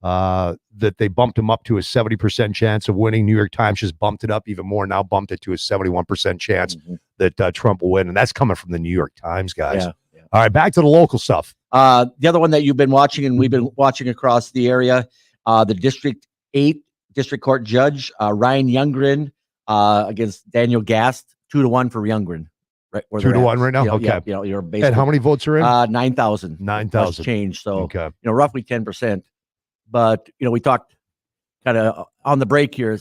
they bumped him up to a 70% chance of winning. New York Times just bumped it up even more, now bumped it to a 71% chance that Trump will win. And that's coming from the New York Times, guys. Yeah. All right, back to the local stuff. The other one that you've been watching, and we've been watching across the area, the District 8 District Court Judge, Ryan Youngren against Daniel Gast, 2-1 for Youngren. Right, 2-1 right now. Okay. You're basically, and how many votes are in? 9,000. 9,000 change. So okay. Roughly 10%. But we talked kind of on the break here.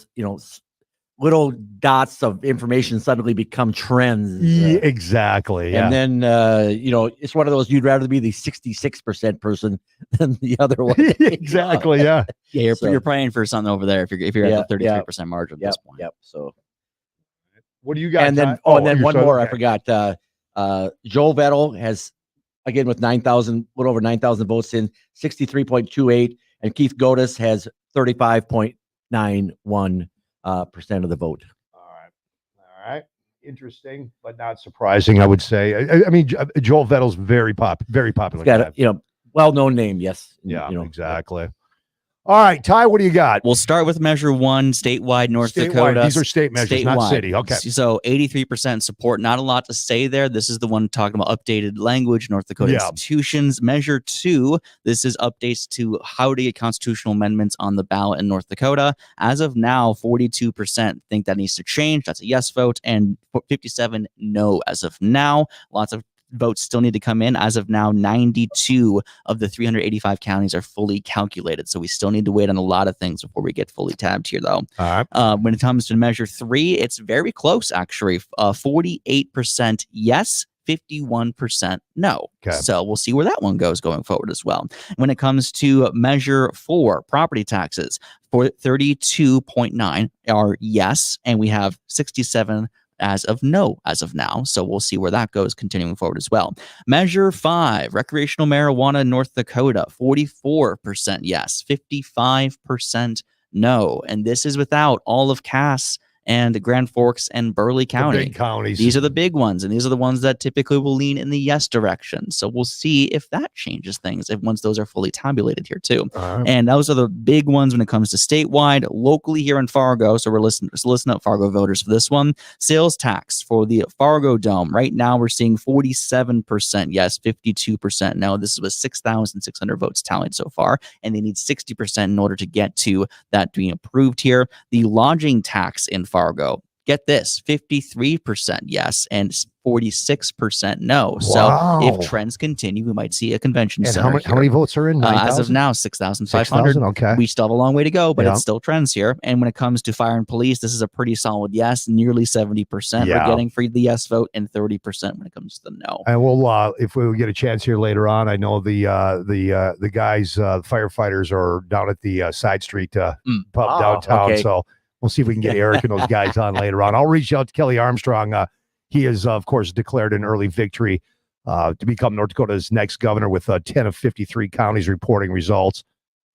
Little dots of information suddenly become trends. Exactly. Yeah. And then it's one of those, you'd rather be the 66% person than the other one. Exactly. Yeah. Yeah. You're praying for something over there if you're at the 33% margin at this point. Yep. So. What do you got? And then, one more. Okay. I forgot. Joel Vettel has, again, with 9,000, little over 9,000 votes in, 63.28, and Keith Godis has 35.91% of the vote. All right. Interesting, but not surprising, I would say. I mean, Joel Vettel's very popular. He's got well-known name. Yes. Yeah. Exactly. All right, Ty, what do you got? We'll start with Measure 1, statewide, North Dakota. These are state measures, not city. Okay. So 83% support. Not a lot to say there. This is the one talking about updated language, North Dakota institutions. Measure 2, this is updates to how to get constitutional amendments on the ballot in North Dakota. As of now, 42% think that needs to change. That's a yes vote, and 57% no as of now. Lots of votes still need to come in. As of now, 92 of the 385 counties are fully calculated. So we still need to wait on a lot of things before we get fully tabbed here, though. All right. When it comes to Measure 3, it's very close, actually. 48% yes, 51% no. Okay. So we'll see where that one goes going forward as well. When it comes to Measure 4, property taxes, for 32.9 are yes, and we have 67 as of no as of now. So we'll see where that goes continuing forward as well. Measure 5, recreational marijuana in North Dakota, 44% yes, 55% no. And this is without all of Cass and Grand Forks and Burleigh County. The big counties. These are the big ones, and these are the ones that typically will lean in the yes direction. So we'll see if that changes things once those are fully tabulated here too. And those are the big ones when it comes to statewide. Locally here in Fargo, so listen up, Fargo voters, for this one. Sales tax for the Fargo Dome. Right now we're seeing 47% yes, 52% no. This is with 6,600 votes tallied so far, and they need 60% in order to get to that being approved here. The lodging tax in Fargo, get this, 53% yes and 46% no. Wow. So if trends continue, we might see a convention And center. how many votes are in? As of now, 6,500. 6,000, okay. We still have a long way to go, but Yeah. it's still trends here. And when it comes to fire and police, this is a pretty solid yes. Nearly 70% Yeah. are getting for the yes vote, and 30% when it comes to the no. And we'll, if we get a chance here later on, I know the guys, firefighters are down at the side street pub downtown. okay. So we'll see if we can get Eric and those guys on later on. I'll reach out to Kelly Armstrong. He has, of course, declared an early victory to become North Dakota's next governor with 10 of 53 counties reporting results.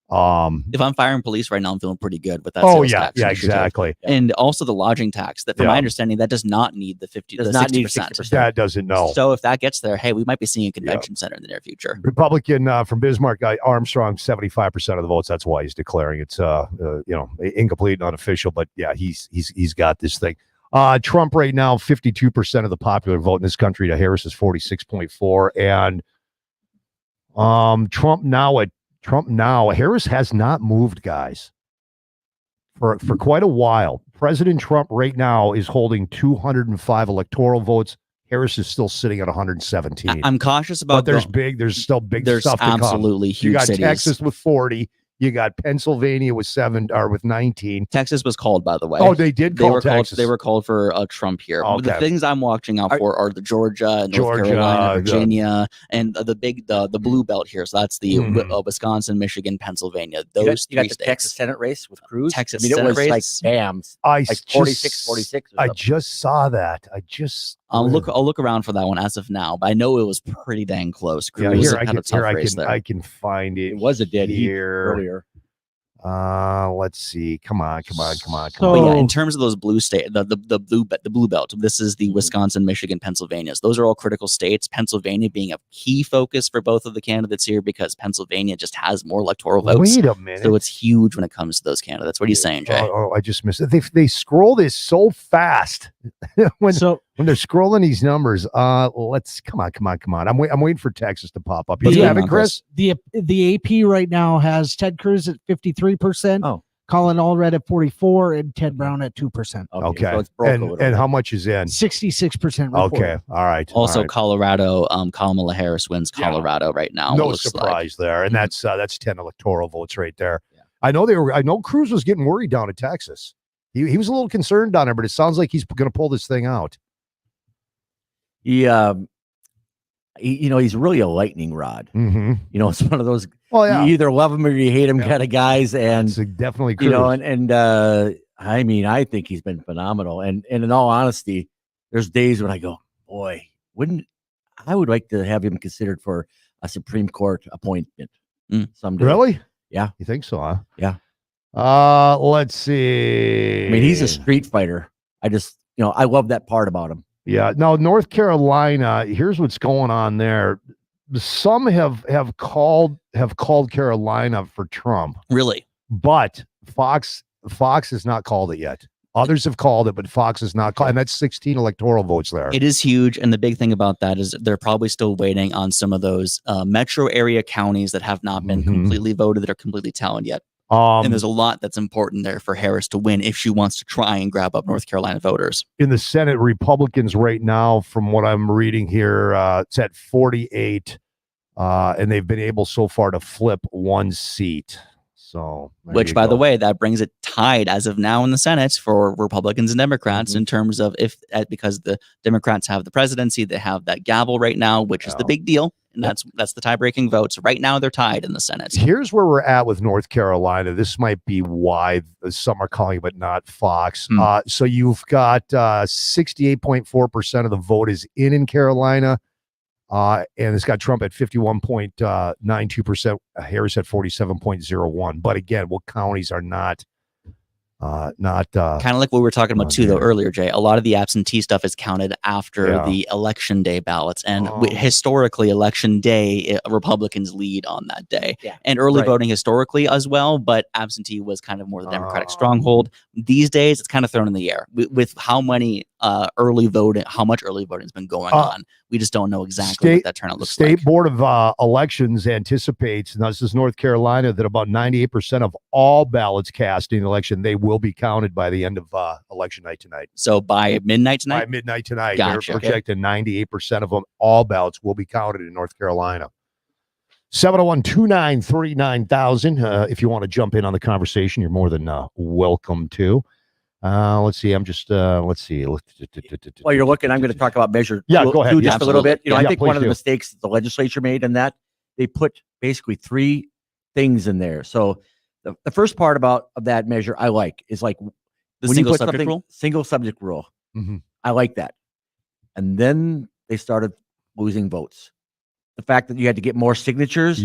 If I'm fire and police right now, I'm feeling pretty good with that. Oh sales yeah, tax yeah, issue, too. exactly. And also the lodging tax. That, from Yeah. my understanding, that does not need the 50. Does the not need 60%. 60%. That doesn't know. So if that gets there, hey, we might be seeing a convention center in the near future. Republican from Bismarck, Armstrong, 75% of the votes. That's why he's declaring it's incomplete and unofficial. But yeah, he's got this thing. Trump right now, 52% of the popular vote in this country. To Harris is 46.4, and Trump now. Harris has not moved, guys, for quite a while. President Trump right now is holding 205 electoral votes. Harris is still sitting at 117. I'm cautious about. But there's still big there's stuff to come. absolutely huge You got cities. Texas with 40. You got Pennsylvania with 19. Texas was called, by the way. Oh, they did call Texas. They were called for Trump here. Okay. The things I'm watching out for are the Georgia, North Carolina, Virginia, and the blue belt here. So that's the Wisconsin, Michigan, Pennsylvania. Those you got three the states. Texas Senate race with Cruz. Texas I mean, it Senate was race. like bam, like 46, 46. I just saw that. I'll look around for that one as of now, but I know it was pretty dang close. Yeah, Cruz here had a tough race there. I can find it. It was a dead heat here earlier. Let's see. Come on. But yeah, in terms of those blue state, the blue belt, this is the Wisconsin, Michigan, Pennsylvanias. Those are all critical states. Pennsylvania being a key focus for both of the candidates here because Pennsylvania just has more electoral votes. Wait a minute. So it's huge when it comes to those candidates. What are you saying, Jay? Oh, I just missed it. They scroll this so fast when they're scrolling these numbers. Let's come on. I'm waiting for Texas to pop up. You have it, Chris? The AP right now has Ted Cruz at 53%. Oh. Colin Allred at 44% and Ted Brown at 2%. Okay. So it's broke a little And how much is in? 66%. Okay. All right. Also, all right. Colorado, Kamala Harris wins Colorado right now. No it looks surprise there. And that's 10 electoral votes right there. Yeah. I know Cruz was getting worried down at Texas. He was a little concerned down there, but it sounds like he's going to pull this thing out. He's really a lightning rod. Mm-hmm. It's one of those. Oh yeah. You either love him or you hate him kind of guys, and It's definitely Cruz. I mean, I think he's been phenomenal. And in all honesty, there's days when I go, boy, I would like to have him considered for a Supreme Court appointment someday. Really? Yeah. You think so, huh? Yeah. Let's see. I mean, he's a street fighter. I just, I love that part about him. Yeah. Now, North Carolina, here's what's going on there. Some have called Carolina for Trump. Really? But Fox has not called it yet. Others have called it, but Fox has not called, and that's 16 electoral votes there. It is huge, and the big thing about that is they're probably still waiting on some of those metro area counties that have not been completely voted, that are completely tallied yet. And there's a lot that's important there for Harris to win if she wants to try and grab up North Carolina voters. In the Senate, Republicans right now, from what I'm reading here, it's at 48, and they've been able so far to flip one seat. So, which, by the way, that brings it tied as of now in the Senate for Republicans and Democrats in terms of because the Democrats have the presidency, they have that gavel right now, which is the big deal. And that's the tie-breaking vote. So right now they're tied in the Senate. Here's where we're at with North Carolina. This might be why some are calling it, but not Fox. So you've got 68.4% of the vote is in Carolina. And it's got Trump at 51.92%, Harris at 47.01. But again, what counties are not Not kind of like what we were talking about too, though, earlier, Jay. A lot of the absentee stuff is counted after the election day ballots, and historically, election day, Republicans lead on that day, and early voting historically as well. But absentee was kind of more the Democratic stronghold. These days, it's kind of thrown in the air with how many early voting, how much early voting has been going on. We just don't know exactly what that turnout looks like. State Board of Elections anticipates, and this is North Carolina, that about 98% of all ballots cast in the election, they will be counted by the end of election night tonight. So by midnight tonight? By midnight tonight. Gotcha. They're projecting 98% of them, all ballots will be counted in North Carolina. 701-293-9000. If you want to jump in on the conversation, you're more than welcome to. Let's see. I'm just let's see. While you're looking, I'm going to talk about Measure go ahead. just a little bit. I think one of the do. mistakes the legislature made in that, they put basically 3 things in there. So the first part of that measure I like is like the when single you put subject rule. Single subject rule. Mm-hmm. I like that. And then they started losing votes. The fact that you had to get more signatures.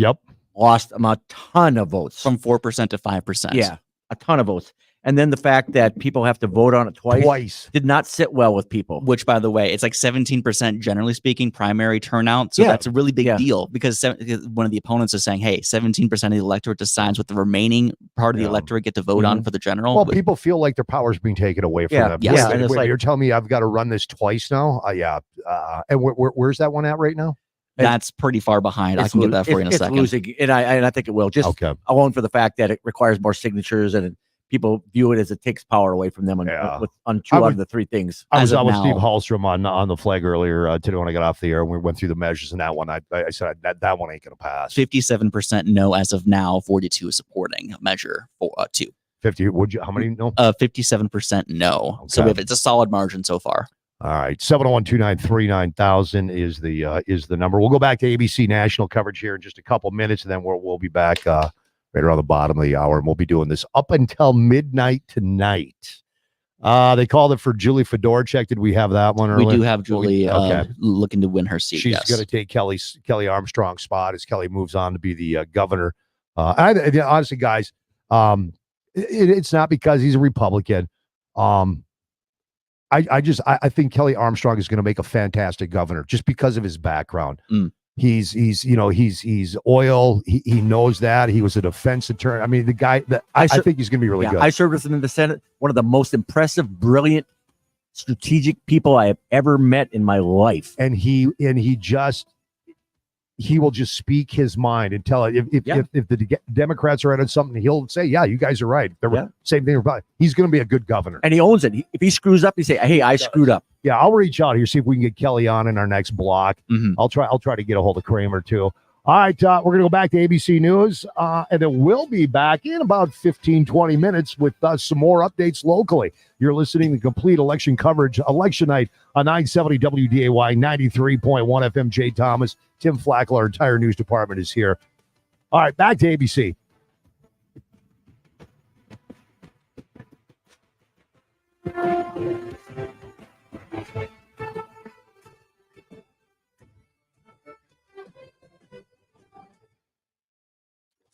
Lost them a ton of votes. From 4% to 5%. Yeah, a ton of votes. And then the fact that people have to vote on it twice did not sit well with people. Which, by the way, it's like 17%, generally speaking, primary turnout. So that's a really big deal because one of the opponents is saying, hey, 17% of the electorate decides what the remaining part of the electorate get to vote on for the general. Well, people feel like their power is being taken away from them. Yes. And wait, you're telling me I've got to run this twice now? And where's that one at right now? That's pretty far behind. I can get that for you in a second. It's losing, and I think it will. Just alone for the fact that it requires more signatures and people view it as it takes power away from them on 2 out of the 3 things. I was out with Steve Hallstrom on the flag earlier today when I got off the air, and we went through the measures, and that one, I said that one ain't going to pass. 57% no as of now, 42 is supporting Measure 2. 50, how many no? 57% no. Okay. So it's a solid margin so far. All right, 701-293-9000 is the number. We'll go back to ABC national coverage here in just a couple minutes, and then we'll be back right around the bottom of the hour, and we'll be doing this up until midnight tonight. They called it for Julie Fedorchak. Did we have that one earlier? We do have Julie looking to win her seat. She's going to take Kelly Armstrong's spot as Kelly moves on to be the governor. Honestly, guys, it's not because he's a Republican. I think Kelly Armstrong is going to make a fantastic governor just because of his background. He's oil. He knows that. He was a defense attorney. I mean, the guy that I think he's going to be really good. I served with him in the Senate. One of the most impressive, brilliant, strategic people I have ever met in my life. And he will just speak his mind and tell it. If the Democrats are at something, he'll say, "Yeah, you guys are right." Same thing about. He's going to be a good governor, and he owns it. If he screws up, he say, "Hey, I screwed up." Yeah, I'll reach out here, see if we can get Kelly on in our next block. I'll try to get a hold of Kramer too. All right, we're going to go back to ABC News, and then we'll be back in about 15, 20 minutes with some more updates locally. You're listening to complete election coverage, election night on 970 WDAY, 93.1 FM. Jay Thomas, Tim Flakoll, our entire news department is here. All right, back to ABC.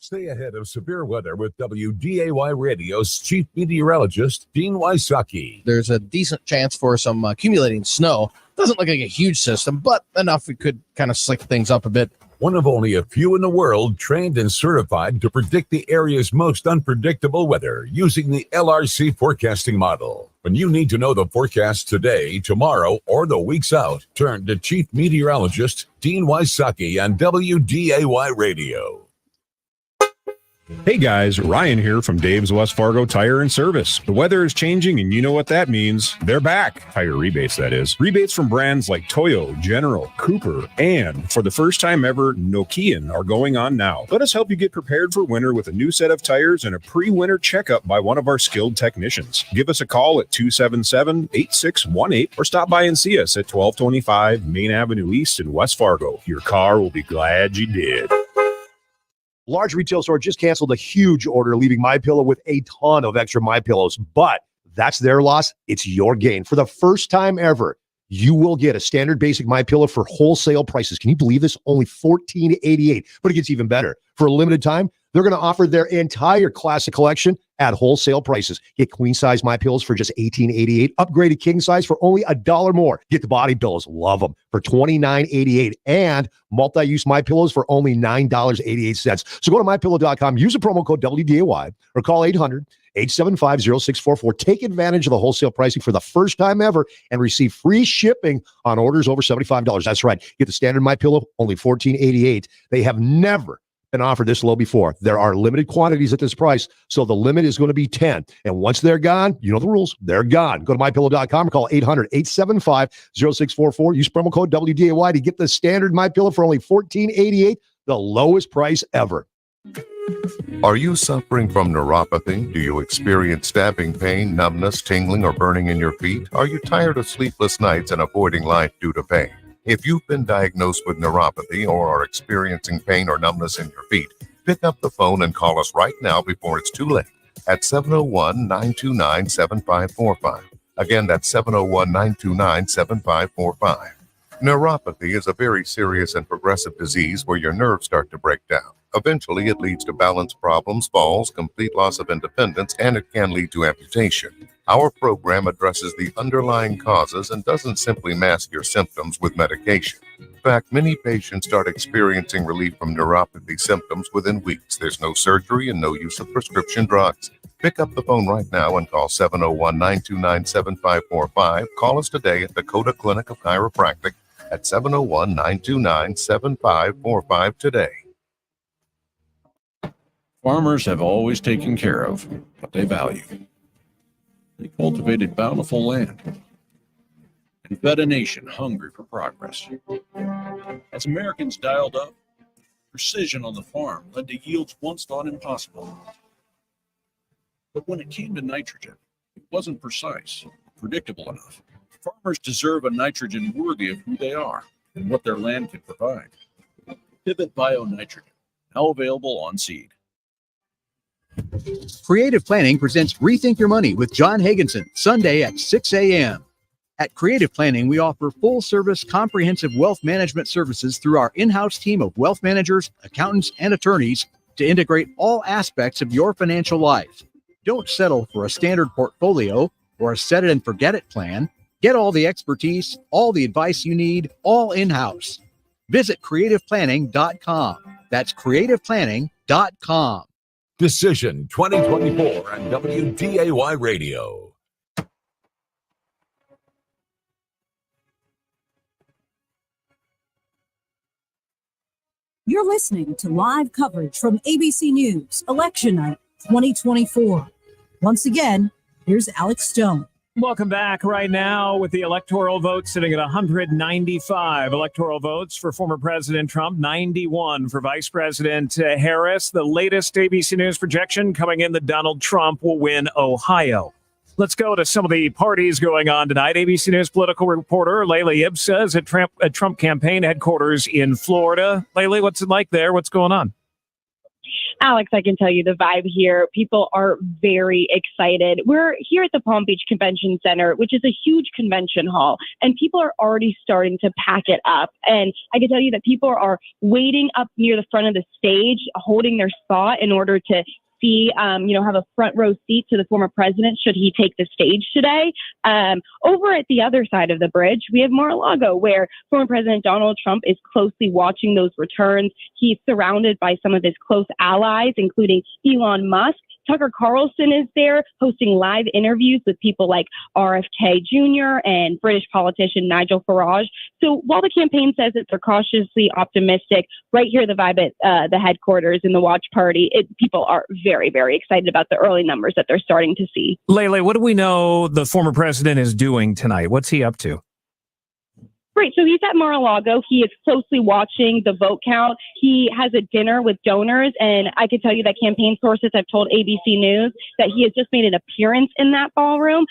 Stay ahead of severe weather with WDAY Radio's chief meteorologist, Dean Wysocki. There's a decent chance for some accumulating snow. Doesn't look like a huge system, but enough it could kind of slick things up a bit. One of only a few in the world trained and certified to predict the area's most unpredictable weather using the LRC forecasting model. When you need to know the forecast today, tomorrow, or the weeks out, turn to Chief Meteorologist Dean Wysocki on WDAY Radio. Hey guys, Ryan here from Dave's West Fargo Tire and Service. The weather is changing and you know what that means. They're back. Tire rebates, that is. Rebates from brands like Toyo, General, Cooper, and for the first time ever, Nokian are going on now. Let us help you get prepared for winter with a new set of tires and a pre-winter checkup by one of our skilled technicians. Give us a call at 277-8618 or stop by and see us at 1225 Main Avenue East in West Fargo. Your car will be glad you did. Large retail store just canceled a huge order, leaving MyPillow with a ton of extra MyPillows. But that's their loss. It's your gain. For the first time ever, you will get a standard basic MyPillow for wholesale prices. Can you believe this? Only $14.88. But it gets even better. For a limited time, They're going to offer their entire classic collection at wholesale prices. Get queen size My Pillows for just $18.88. Upgraded king size for only $1 more. Get the body pillows, love them, for $29.88. And multi-use My Pillows for only $9.88. So go to mypillow.com, use the promo code WDAY, or call 800-875-0644. Take advantage of the wholesale pricing for the first time ever and receive free shipping on orders over $75. That's right. Get the standard My Pillow, only $14.88. They have never been offered this low before. There are limited quantities at this price, so the limit is going to be 10. And once they're gone, you know the rules. They're gone. Go to mypillow.com or call 800-875-0644. Use promo code WDAY to get the standard My Pillow for only $14.88, the lowest price ever. Are you suffering from neuropathy? Do you experience stabbing pain, numbness, tingling, or burning in your feet? Are you tired of sleepless nights and avoiding life due to pain? If you've been diagnosed with neuropathy or are experiencing pain or numbness in your feet, pick up the phone and call us right now before it's too late at 701-929-7545. Again, that's 701-929-7545. Neuropathy is a very serious and progressive disease where your nerves start to break down. Eventually, it leads to balance problems, falls, complete loss of independence, and it can lead to amputation. Our program addresses the underlying causes and doesn't simply mask your symptoms with medication. In fact, many patients start experiencing relief from neuropathy symptoms within weeks. There's no surgery and no use of prescription drugs. Pick up the phone right now and call 701-929-7545. Call us today at Dakota Clinic of Chiropractic at 701-929-7545 today. Farmers have always taken care of what they value. They cultivated bountiful land and fed a nation hungry for progress. As Americans dialed up, precision on the farm led to yields once thought impossible. But when it came to nitrogen, it wasn't precise, predictable enough. Farmers deserve a nitrogen worthy of who they are and what their land can provide. Pivot Bio Nitrogen, now available on seed. Creative Planning presents Rethink Your Money with John Hagenson, Sunday at 6 a.m. At Creative Planning, we offer full-service, comprehensive wealth management services through our in-house team of wealth managers, accountants, and attorneys to integrate all aspects of your financial life. Don't settle for a standard portfolio or a set-it-and-forget-it plan. Get all the expertise, all the advice you need, all in-house. Visit creativeplanning.com. That's creativeplanning.com. Decision 2024 on WDAY Radio. You're listening to live coverage from ABC News, Election Night 2024. Once again, here's Alex Stone. Welcome back. Right now, with the electoral vote sitting at 195 electoral votes for former President Trump, 91 for Vice President Harris. The latest ABC News projection coming in that Donald Trump will win Ohio. Let's go to some of the parties going on tonight. ABC News political reporter Layla Ibsa is at Trump campaign headquarters in Florida. Layla, what's it like there? What's going on? Alex, I can tell you the vibe here. People are very excited. We're here at the Palm Beach Convention Center, which is a huge convention hall, and people are already starting to pack it up. And I can tell you that people are waiting up near the front of the stage, holding their spot in order to see, have a front row seat to the former president should he take the stage today. Over at the other side of the bridge, we have Mar-a-Lago, where former President Donald Trump is closely watching those returns. He's surrounded by some of his close allies, including Elon Musk. Tucker Carlson is there hosting live interviews with people like RFK Jr. and British politician Nigel Farage. So while the campaign says that they're cautiously optimistic, right here the vibe at the headquarters in the watch party, people are very, very excited about the early numbers that they're starting to see. Lele, what do we know the former president is doing tonight? What's he up to? Great. So he's at Mar-a-Lago. He is closely watching the vote count. He has a dinner with donors, and I can tell you that campaign sources have told ABC News that he has just made an appearance in that ballroom.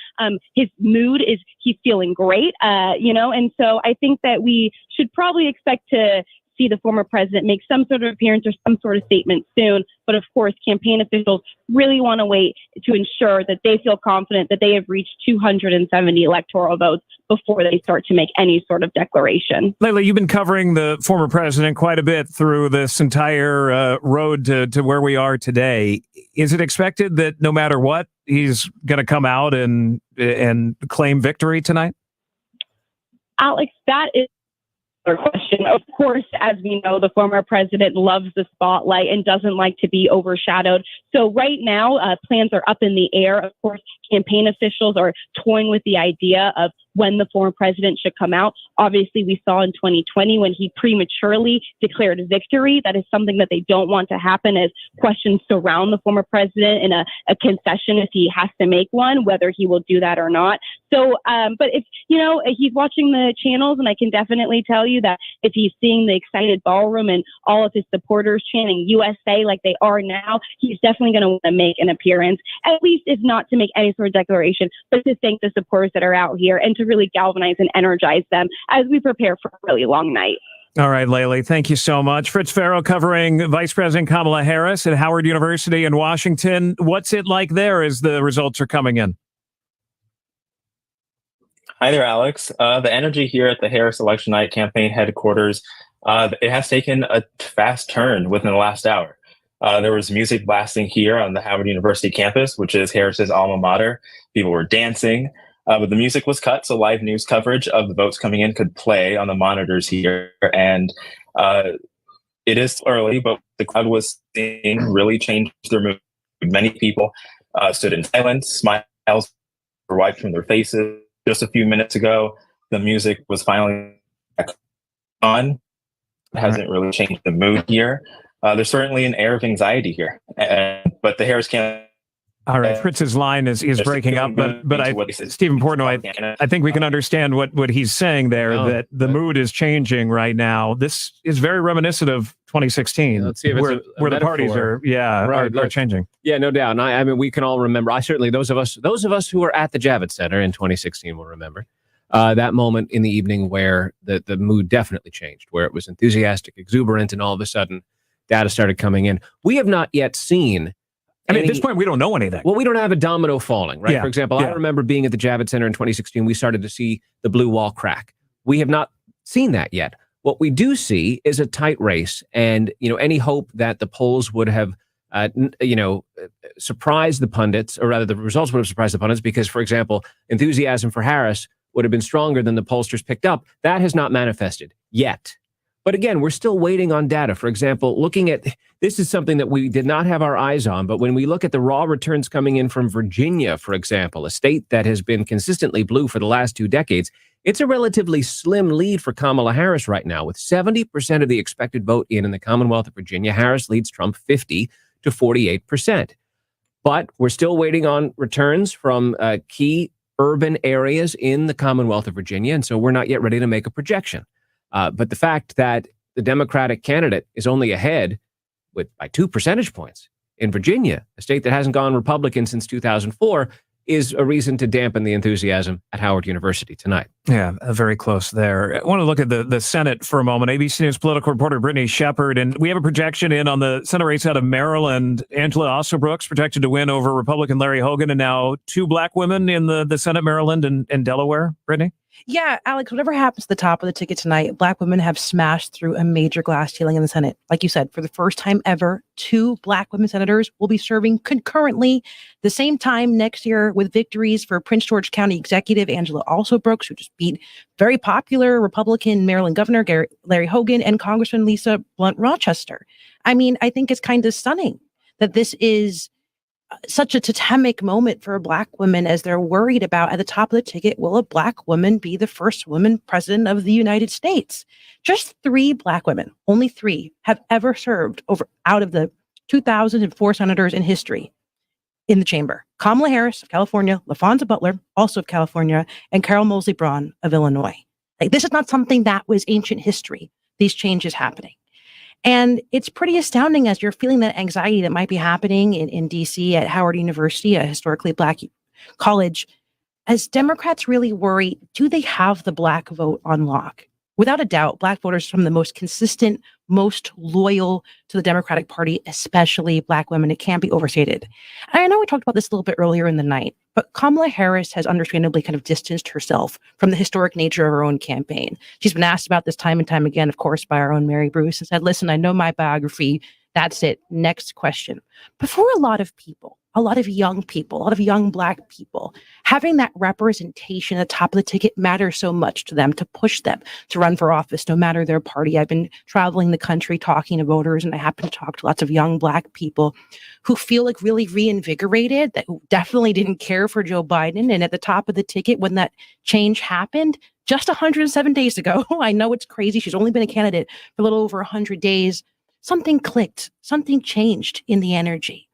His mood is he's feeling great, and so I think that we should probably expect to see the former president make some sort of appearance or some sort of statement soon. But of course, campaign officials really want to wait to ensure that they feel confident that they have reached 270 electoral votes before they start to make any sort of declaration. Layla, you've been covering the former president quite a bit through this entire road to where we are today. Is it expected that no matter what, he's going to come out and claim victory tonight? Alex, that is question. Of course, as we know, the former president loves the spotlight and doesn't like to be overshadowed. So right now, plans are up in the air. Of course, campaign officials are toying with the idea of when the former president should come out. Obviously, we saw in 2020 when he prematurely declared victory. That is something that they don't want to happen, as questions surround the former president in a concession if he has to make one, whether he will do that or not. So, but if, he's watching the channels, and I can definitely tell you that if he's seeing the excited ballroom and all of his supporters chanting USA like they are now, he's definitely going to want to make an appearance, at least if not to make any sort of declaration, but to thank the supporters that are out here and to really galvanize and energize them as we prepare for a really long night. All right, Layla, thank you so much. Fritz Farrow covering Vice President Kamala Harris at Howard University in Washington. What's it like there as the results are coming in? Hi there, Alex. The energy here at the Harris Election Night campaign headquarters, it has taken a fast turn within the last hour. There was music blasting here on the Howard University campus, which is Harris's alma mater. People were dancing, but the music was cut, so live news coverage of the votes coming in could play on the monitors here. And it is early, but the crowd was seeing really changed their mood. Many people stood in silence, smiles were wiped from their faces. Just a few minutes ago, the music was finally back on. It hasn't really changed the mood here. There's certainly an air of anxiety here, but the Harris campaign. All right, Fritz's line is breaking up, but Stephen Portnoy, I think we can understand what he's saying there, that the mood is changing right now. This is very reminiscent of 2016, let's see if where the parties are changing. Yeah, no doubt. And I mean, we can all remember. I certainly those of us who were at the Javits Center in 2016 will remember that moment in the evening where the mood definitely changed, where it was enthusiastic, exuberant, and all of a sudden, data started coming in. We have not yet seen. At this point, we don't know anything. Well, we don't have a domino falling, right? Yeah, For example, I remember being at the Javits Center in 2016. We started to see the blue wall crack. We have not seen that yet. What we do see is a tight race, and any hope that the polls would have, surprised the pundits, or rather, the results would have surprised the pundits, because, for example, enthusiasm for Harris would have been stronger than the pollsters picked up. That has not manifested yet. But again, we're still waiting on data. For example, looking at, this is something that we did not have our eyes on, but when we look at the raw returns coming in from Virginia, for example, a state that has been consistently blue for the last 2 decades, it's a relatively slim lead for Kamala Harris right now. With 70% of the expected vote in the Commonwealth of Virginia, Harris leads Trump 50 to 48%. But we're still waiting on returns from key urban areas in the Commonwealth of Virginia, and so we're not yet ready to make a projection. But the fact that the Democratic candidate is only ahead by 2 percentage points in Virginia, a state that hasn't gone Republican since 2004, is a reason to dampen the enthusiasm at Howard University tonight. Yeah, very close there. I want to look at the Senate for a moment. ABC News political reporter Brittany Shepard, and we have a projection in on the Senate race out of Maryland. Angela Ossobrooks projected to win over Republican Larry Hogan, and now 2 black women in the Senate, Maryland and Delaware. Brittany? Yeah, Alex, whatever happens to the top of the ticket tonight, black women have smashed through a major glass ceiling in the Senate. Like you said, for the first time ever, 2 black women senators will be serving concurrently the same time next year, with victories for Prince George County Executive Angela Ossobrooks, who just beat very popular Republican Maryland Governor Larry Hogan, and Congressman Lisa Blunt Rochester. I mean, I think it's kind of stunning that this is such a totemic moment for black women, as they're worried about at the top of the ticket, will a black woman be the first woman president of the United States? Just 3 black women, only 3, have ever served out of the 2,004 senators in history in the chamber. Kamala Harris of California, LaFonza Butler, also of California, and Carol Moseley Braun of Illinois. Like, this is not something that was ancient history, these changes happening. And it's pretty astounding, as you're feeling that anxiety that might be happening in DC at Howard University, a historically black college, as Democrats really worry, do they have the black vote on lock? Without a doubt, Black voters are some of the most consistent, most loyal to the Democratic Party, especially Black women. It can't be overstated. And I know we talked about this a little bit earlier in the night, but Kamala Harris has understandably kind of distanced herself from the historic nature of her own campaign. She's been asked about this time and time again, of course, by our own Mary Bruce, and said, listen, I know my biography. That's it. Next question. But for a lot of people, a lot of young people, a lot of young Black people, having that representation at the top of the ticket matters so much to them, to push them to run for office, no matter their party. I've been traveling the country talking to voters, and I happen to talk to lots of young Black people who feel like really reinvigorated, that definitely didn't care for Joe Biden. And at the top of the ticket, when that change happened, just 107 days ago, I know it's crazy. She's only been a candidate for a little over 100 days. Something clicked, something changed in the energy.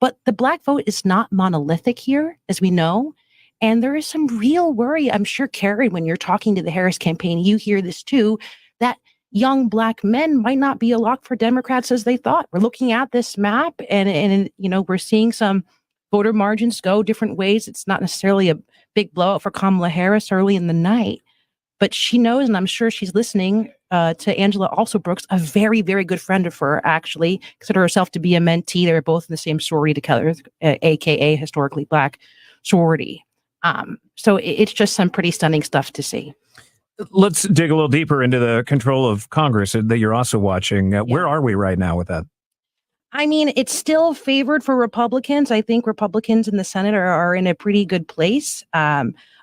But the Black vote is not monolithic here, as we know. And there is some real worry. I'm sure, Karen, when you're talking to the Harris campaign, you hear this too, that young Black men might not be a lock for Democrats as they thought. We're looking at this map and we're seeing some voter margins go different ways. It's not necessarily a big blowout for Kamala Harris early in the night. But she knows, and I'm sure she's listening to Angela also Brooks, a very, very good friend of her, actually, consider herself to be a mentee. They're both in the same sorority together, AKA historically Black sorority. So it's just some pretty stunning stuff to see. Let's dig a little deeper into the control of Congress that you're also watching. Where are we right now with that? I mean, it's still favored for Republicans. I think Republicans in the Senate are in a pretty good place.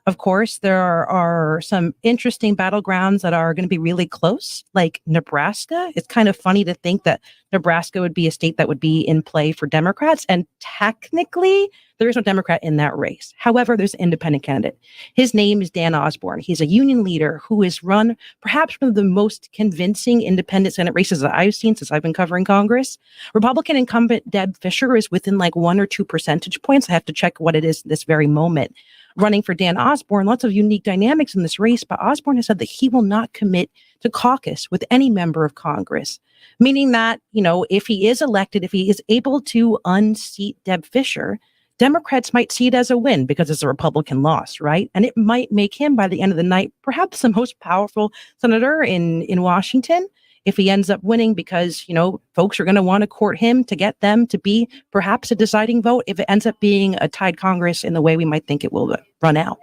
Of course, there are some interesting battlegrounds that are going to be really close, like Nebraska. It's kind of funny to think that Nebraska would be a state that would be in play for Democrats. And technically, there is no Democrat in that race. However, there's an independent candidate. His name is Dan Osborne. He's a union leader who has run perhaps one of the most convincing independent Senate races that I've seen since I've been covering Congress. Republican incumbent Deb Fischer is within like 1 or 2 percentage points. I have to check what it is this very moment. Running for Dan Osborne, lots of unique dynamics in this race, but Osborne has said that he will not commit to caucus with any member of Congress, meaning that, if he is elected, if he is able to unseat Deb Fischer, Democrats might see it as a win because it's a Republican loss, right? And it might make him, by the end of the night, perhaps the most powerful senator in Washington if he ends up winning, because, folks are going to want to court him to get them to be perhaps a deciding vote if it ends up being a tied Congress in the way we might think it will run out.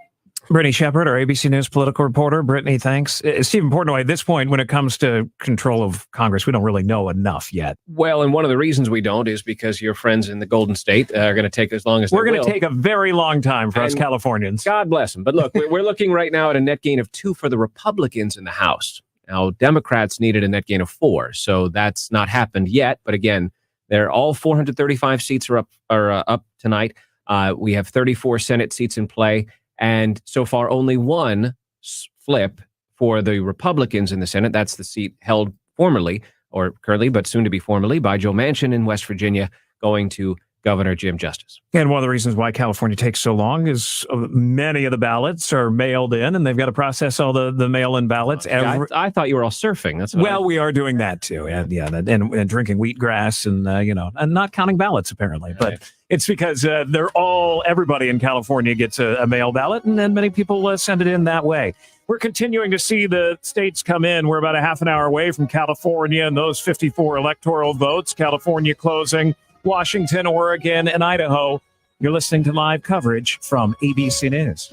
Brittany Shepard, our ABC News political reporter. Brittany, thanks. Stephen Portnoy, at this point, when it comes to control of Congress, we don't really know enough yet. Well, and one of the reasons we don't is because your friends in the Golden State are going to take as long as we're going to take a very long time for us Californians. God bless them. But look, we're looking right now at a net gain of 2 for the Republicans in the House. Now, Democrats needed a net gain of 4, so that's not happened yet. But again, they're all 435 seats are up tonight. We have 34 Senate seats in play, and so far only one flip for the Republicans in the Senate. That's the seat held formerly, or currently, but soon to be formally, by Joe Manchin in West Virginia, going to Governor Jim Justice. And one of the reasons why California takes so long is many of the ballots are mailed in, and they've got to process all the mail-in ballots. I thought you were all surfing. That's we are doing that too, and and drinking wheatgrass, and and not counting ballots apparently. But it's because everybody in California gets a mail ballot, and then many people send it in that way. We're continuing to see the states come in. We're about a half an hour away from California and those 54 electoral votes. California closing. Washington, Oregon, and Idaho. You're listening to live coverage from ABC News.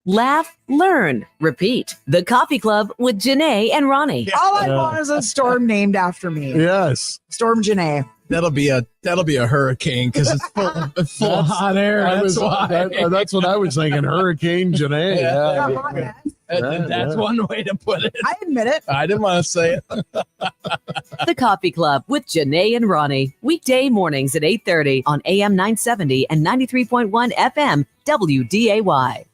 Laugh, learn, repeat. The Coffee Club with Janae and Ronnie. All I want is a storm named after me. Yes. Storm Janae. That'll be a hurricane because it's full hot air. That's what I was thinking. Hurricane Janae. Yeah. That's one way to put it. I admit it. I didn't want to say it. The Coffee Club with Janae and Ronnie. Weekday mornings at 8:30 on AM 970 and 93.1 FM WDAY.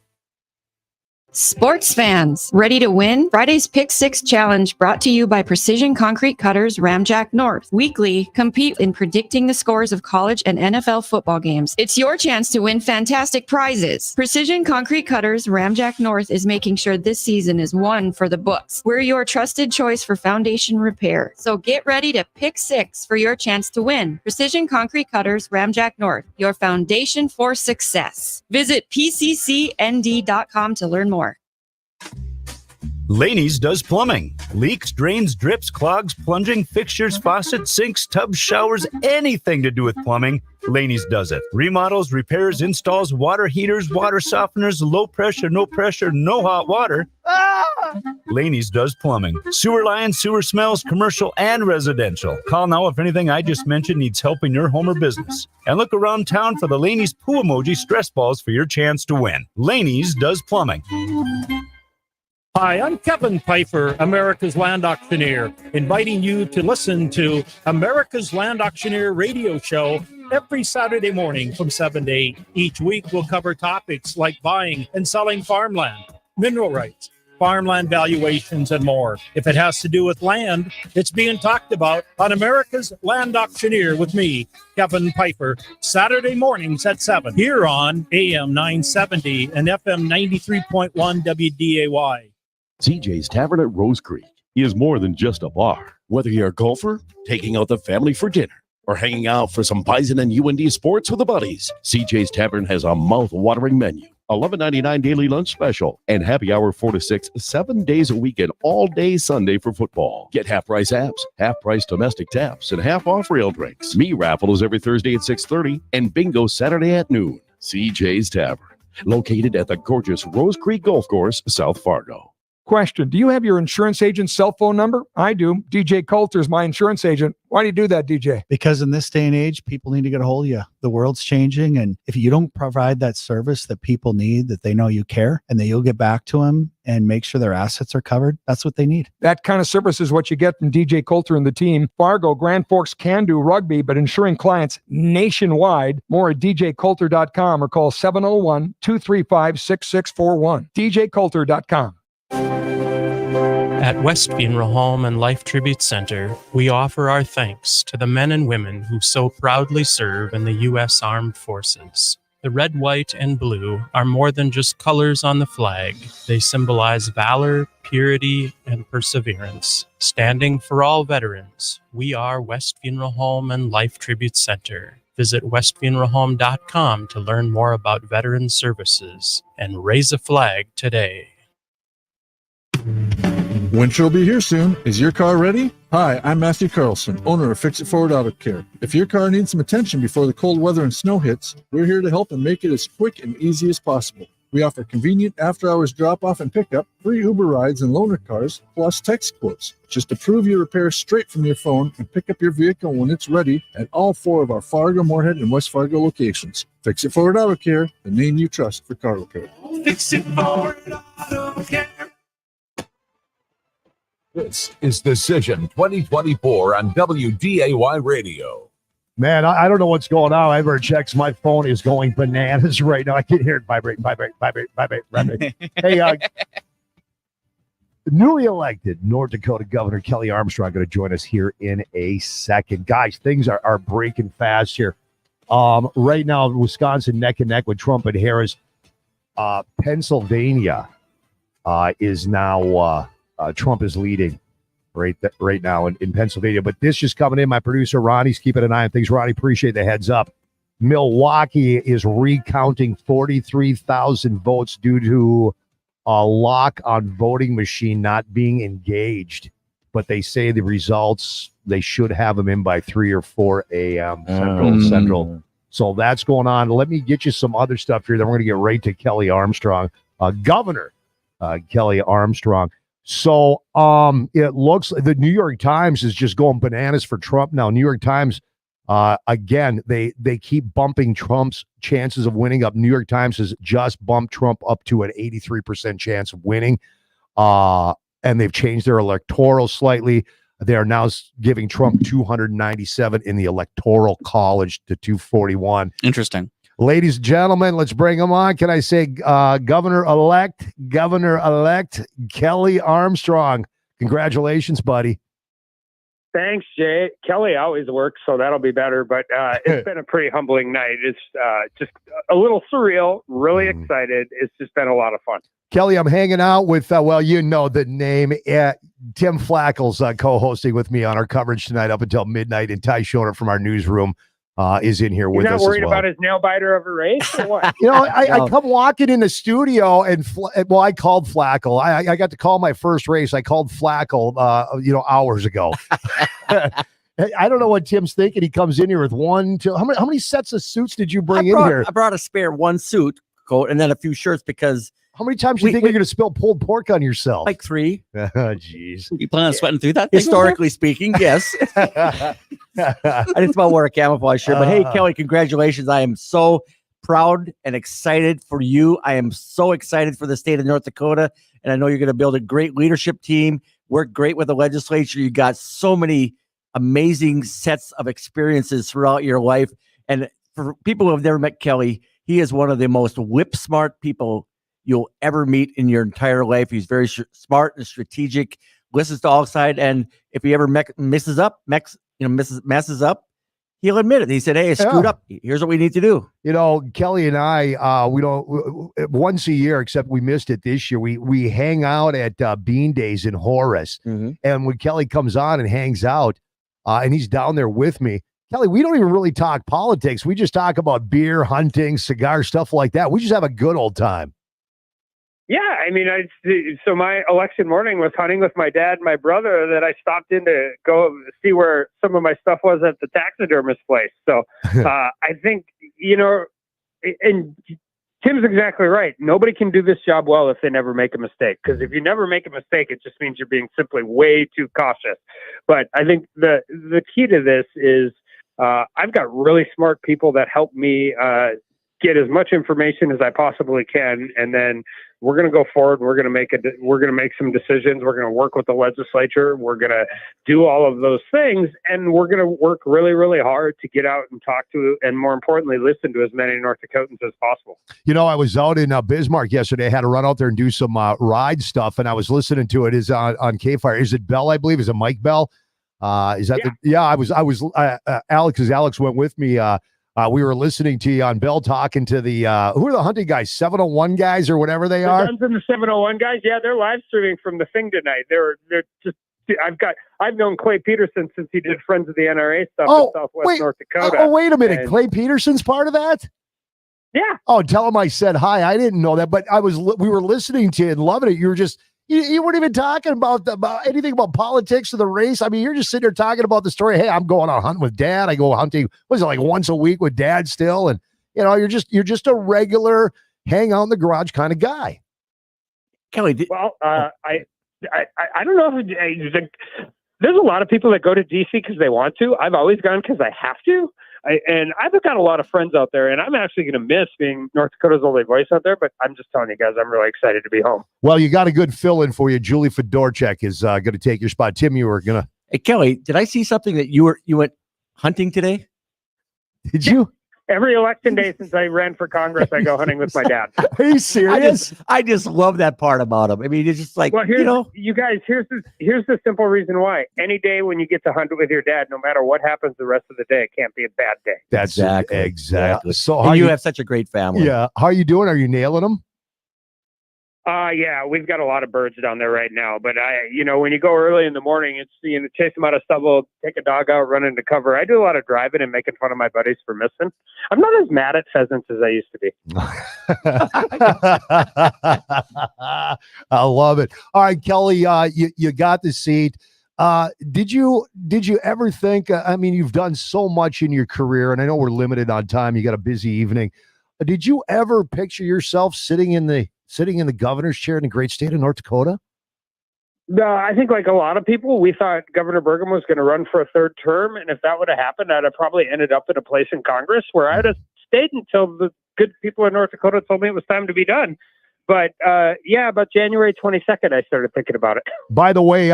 Sports fans, ready to win? Friday's Pick 6 Challenge brought to you by Precision Concrete Cutters Ramjack North. Weekly, compete in predicting the scores of college and NFL football games. It's your chance to win fantastic prizes. Precision Concrete Cutters Ramjack North is making sure this season is one for the books. We're your trusted choice for foundation repair. So get ready to pick 6 for your chance to win. Precision Concrete Cutters Ramjack North, your foundation for success. Visit pccnd.com to learn more. Laney's does plumbing. Leaks, drains, drips, clogs, plunging, fixtures, faucets, sinks, tubs, showers, anything to do with plumbing, Laney's does it. Remodels, repairs, installs, water heaters, water softeners, low pressure, no hot water. Laney's does plumbing. Sewer lines, sewer smells, commercial and residential. Call now if anything I just mentioned needs help in your home or business. And look around town for the Laney's Poo Emoji stress balls for your chance to win. Laney's does plumbing. Hi, I'm Kevin Pfeiffer, America's Land Auctioneer, inviting you to listen to America's Land Auctioneer radio show every Saturday morning from 7 to 8. Each week we'll cover topics like buying and selling farmland, mineral rights, farmland valuations, and more. If it has to do with land, it's being talked about on America's Land Auctioneer with me, Kevin Pfeiffer, Saturday mornings at 7, here on AM 970 and FM 93.1 WDAY. CJ's Tavern at Rose Creek is more than just a bar. Whether you're a golfer, taking out the family for dinner, or hanging out for some Bison and UND sports with the buddies, CJ's Tavern has a mouth-watering menu, $11.99 daily lunch special, and happy hour 4 to 6, 7 days a week and all day Sunday for football. Get half-price apps, half-price domestic taps, and half-off rail drinks. Me raffle is every Thursday at 6:30, and bingo Saturday at noon. CJ's Tavern, located at the gorgeous Rose Creek Golf Course, South Fargo. Question, do you have your insurance agent's cell phone number? I do. DJ Coulter is my insurance agent. Why do you do that, DJ? Because in this day and age, people need to get a hold of you. The world's changing. And if you don't provide that service that people need, that they know you care, and that you'll get back to them and make sure their assets are covered, that's what they need. That kind of service is what you get from DJ Coulter and the team. Fargo, Grand Forks can do rugby, but insuring clients nationwide. More at djcoulter.com or call 701-235-6641. djcoulter.com. At West Funeral Home and Life Tribute Center, we offer our thanks to the men and women who so proudly serve in the U.S. Armed Forces. The red, white, and blue are more than just colors on the flag. They symbolize valor, purity, and perseverance. Standing for all veterans, we are West Funeral Home and Life Tribute Center. Visit westfuneralhome.com to learn more about veteran services and raise a flag today. Winter will be here soon. Is your car ready? Hi, I'm Matthew Carlson, owner of Fix It Forward Auto Care. If your car needs some attention before the cold weather and snow hits, we're here to help and make it as quick and easy as possible. We offer convenient after-hours drop-off and pickup, free Uber rides and loaner cars, plus text quotes. Just approve your repair straight from your phone and pick up your vehicle when it's ready at all 4 of our Fargo, Moorhead, and West Fargo locations. Fix It Forward Auto Care, the name you trust for car repair. Fix It Forward Auto Care. This is Decision 2024 on WDAY Radio. Man, I don't know what's going on. I ever checks my phone is going bananas right now. I can hear it vibrate. Hey, newly elected North Dakota Governor Kelly Armstrong going to join us here in a second. Guys, things are breaking fast here. Right now, Wisconsin neck and neck with Trump and Harris. Pennsylvania is now Trump is leading right now in Pennsylvania. But this just coming in. My producer, Ronnie's keeping an eye on things. Ronnie, appreciate the heads up. Milwaukee is recounting 43,000 votes due to a lock on voting machine not being engaged. But they say the results, they should have them in by 3 or 4 a.m. Central. So that's going on. Let me get you some other stuff here. Then we're going to get right to Kelly Armstrong, Governor Kelly Armstrong. So it looks like the New York Times is just going bananas for Trump now. New York Times, again, they keep bumping Trump's chances of winning up. New York Times has just bumped Trump up to an 83% chance of winning. And they've changed their electoral slightly. They are now giving Trump 297 in the Electoral College to 241. Interesting. Ladies and gentlemen, let's bring him on. Can I say Governor-elect Kelly Armstrong. Congratulations, buddy. Thanks, Jay. Kelly always works, so that'll be better. But it's been a pretty humbling night. It's just a little surreal, really excited. It's just been a lot of fun. Kelly, I'm hanging out with, you know the name, Tim Flakoll's co-hosting with me on our coverage tonight up until midnight, and Ty Schoner from our newsroom is in here with us as well. You're not worried about his nail biter of a race or what? I come walking in the studio and, I called Flakoll. I got to call my first race. I called Flakoll, hours ago. I don't know what Tim's thinking. He comes in here with one, two. How many sets of suits did you bring in here? I brought a spare one suit coat and then a few shirts because. How many times do you think you're going to spill pulled pork on yourself? Like 3. Oh, jeez. You plan on sweating through that? Historically speaking, yes. I just about wore a camouflage shirt. But hey, Kelly, congratulations. I am so proud and excited for you. I am so excited for the state of North Dakota. And I know you're going to build a great leadership team, work great with the legislature. You got so many amazing sets of experiences throughout your life. And for people who have never met Kelly, he is one of the most whip smart people you'll ever meet in your entire life. He's very smart and strategic, listens to all sides, and if he ever messes up, he'll admit it. He said, "Hey, I screwed up. Here's what we need to do." Kelly and I, we don't once a year, except we missed it this year. We hang out at Bean Days in Horace, and when Kelly comes on and hangs out, and he's down there with me. Kelly, we don't even really talk politics. We just talk about beer, hunting, cigar, stuff like that. We just have a good old time. Yeah, I mean, so my election morning was hunting with my dad and my brother that I stopped in to go see where some of my stuff was at the taxidermist place. So I think, and Tim's exactly right. Nobody can do this job well if they never make a mistake. Because if you never make a mistake, it just means you're being simply way too cautious. But I think the key to this is I've got really smart people that help me get as much information as I possibly can, and then we're going to go forward. We're going to make some decisions. We're going to work with the legislature. We're going to do all of those things, and we're going to work really, really hard to get out and talk to, and more importantly, listen to as many North Dakotans as possible. I was out in Bismarck yesterday. I had to run out there and do some ride stuff, and I was listening to it. Is on K-Fire. Is it Bell? I believe is it Mike Bell? Is that I was Alex went with me. We were listening to you on Bell talking to the who are the hunting guys, 701 guys or whatever they are. The Guns and the 701 guys, yeah, they're live streaming from the thing tonight. They're just. I've known Clay Peterson since he did Friends of the NRA stuff in Southwest North Dakota. Wait a minute, Clay Peterson's part of that? Yeah. Oh, tell him I said hi. I didn't know that, but we were listening to it and loving it. You were just. You weren't even talking about anything about politics or the race. I mean, you're just sitting there talking about the story. Hey, I'm going on hunting with Dad. I go hunting. Was it like once a week with Dad still? And you're just a regular hang out in the garage kind of guy. Kelly, I don't know if there's a lot of people that go to DC because they want to. I've always gone because I have to. And I've got a lot of friends out there, and I'm actually going to miss being North Dakota's only voice out there, but I'm just telling you guys, I'm really excited to be home. Well, you got a good fill-in for you. Julie Fedorchak is going to take your spot. Tim, you were going to... Hey, Kelly, did I see something that you went hunting today? Did you? Every election day since I ran for Congress, I go hunting with my dad. Are you serious? I just love that part about him. I mean, it's just like, well, you guys, here's the simple reason why. Any day when you get to hunt with your dad, no matter what happens the rest of the day, it can't be a bad day. That's exactly. So and you have such a great family. Yeah. How are you doing? Are you nailing them? Yeah, we've got a lot of birds down there right now, but when you go early in the morning, it's, chase them out of stubble, take a dog out, run into cover. I do a lot of driving and making fun of my buddies for missing. I'm not as mad at pheasants as I used to be. I love it. All right, Kelly, you got the seat. Did you ever think, you've done so much in your career, and I know we're limited on time. You got a busy evening. Did you ever picture yourself sitting in the governor's chair in the great state of North Dakota? No, I think like a lot of people, we thought Governor Burgum was going to run for a third term. And if that would have happened, I'd have probably ended up in a place in Congress where I'd have stayed until the good people in North Dakota told me it was time to be done. But about January 22nd, I started thinking about it. By the way,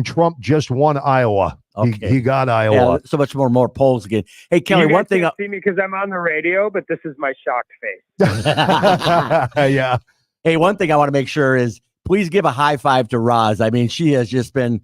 Trump just won Iowa. Okay. He got Yeah, Iowa. so much more polls again. Hey, Kelly, You guys one thing. can't see me because I'm on the radio, but this is my shocked face. Yeah. Hey, one thing I want to make sure is please give a high five to Roz. I mean, she has just been,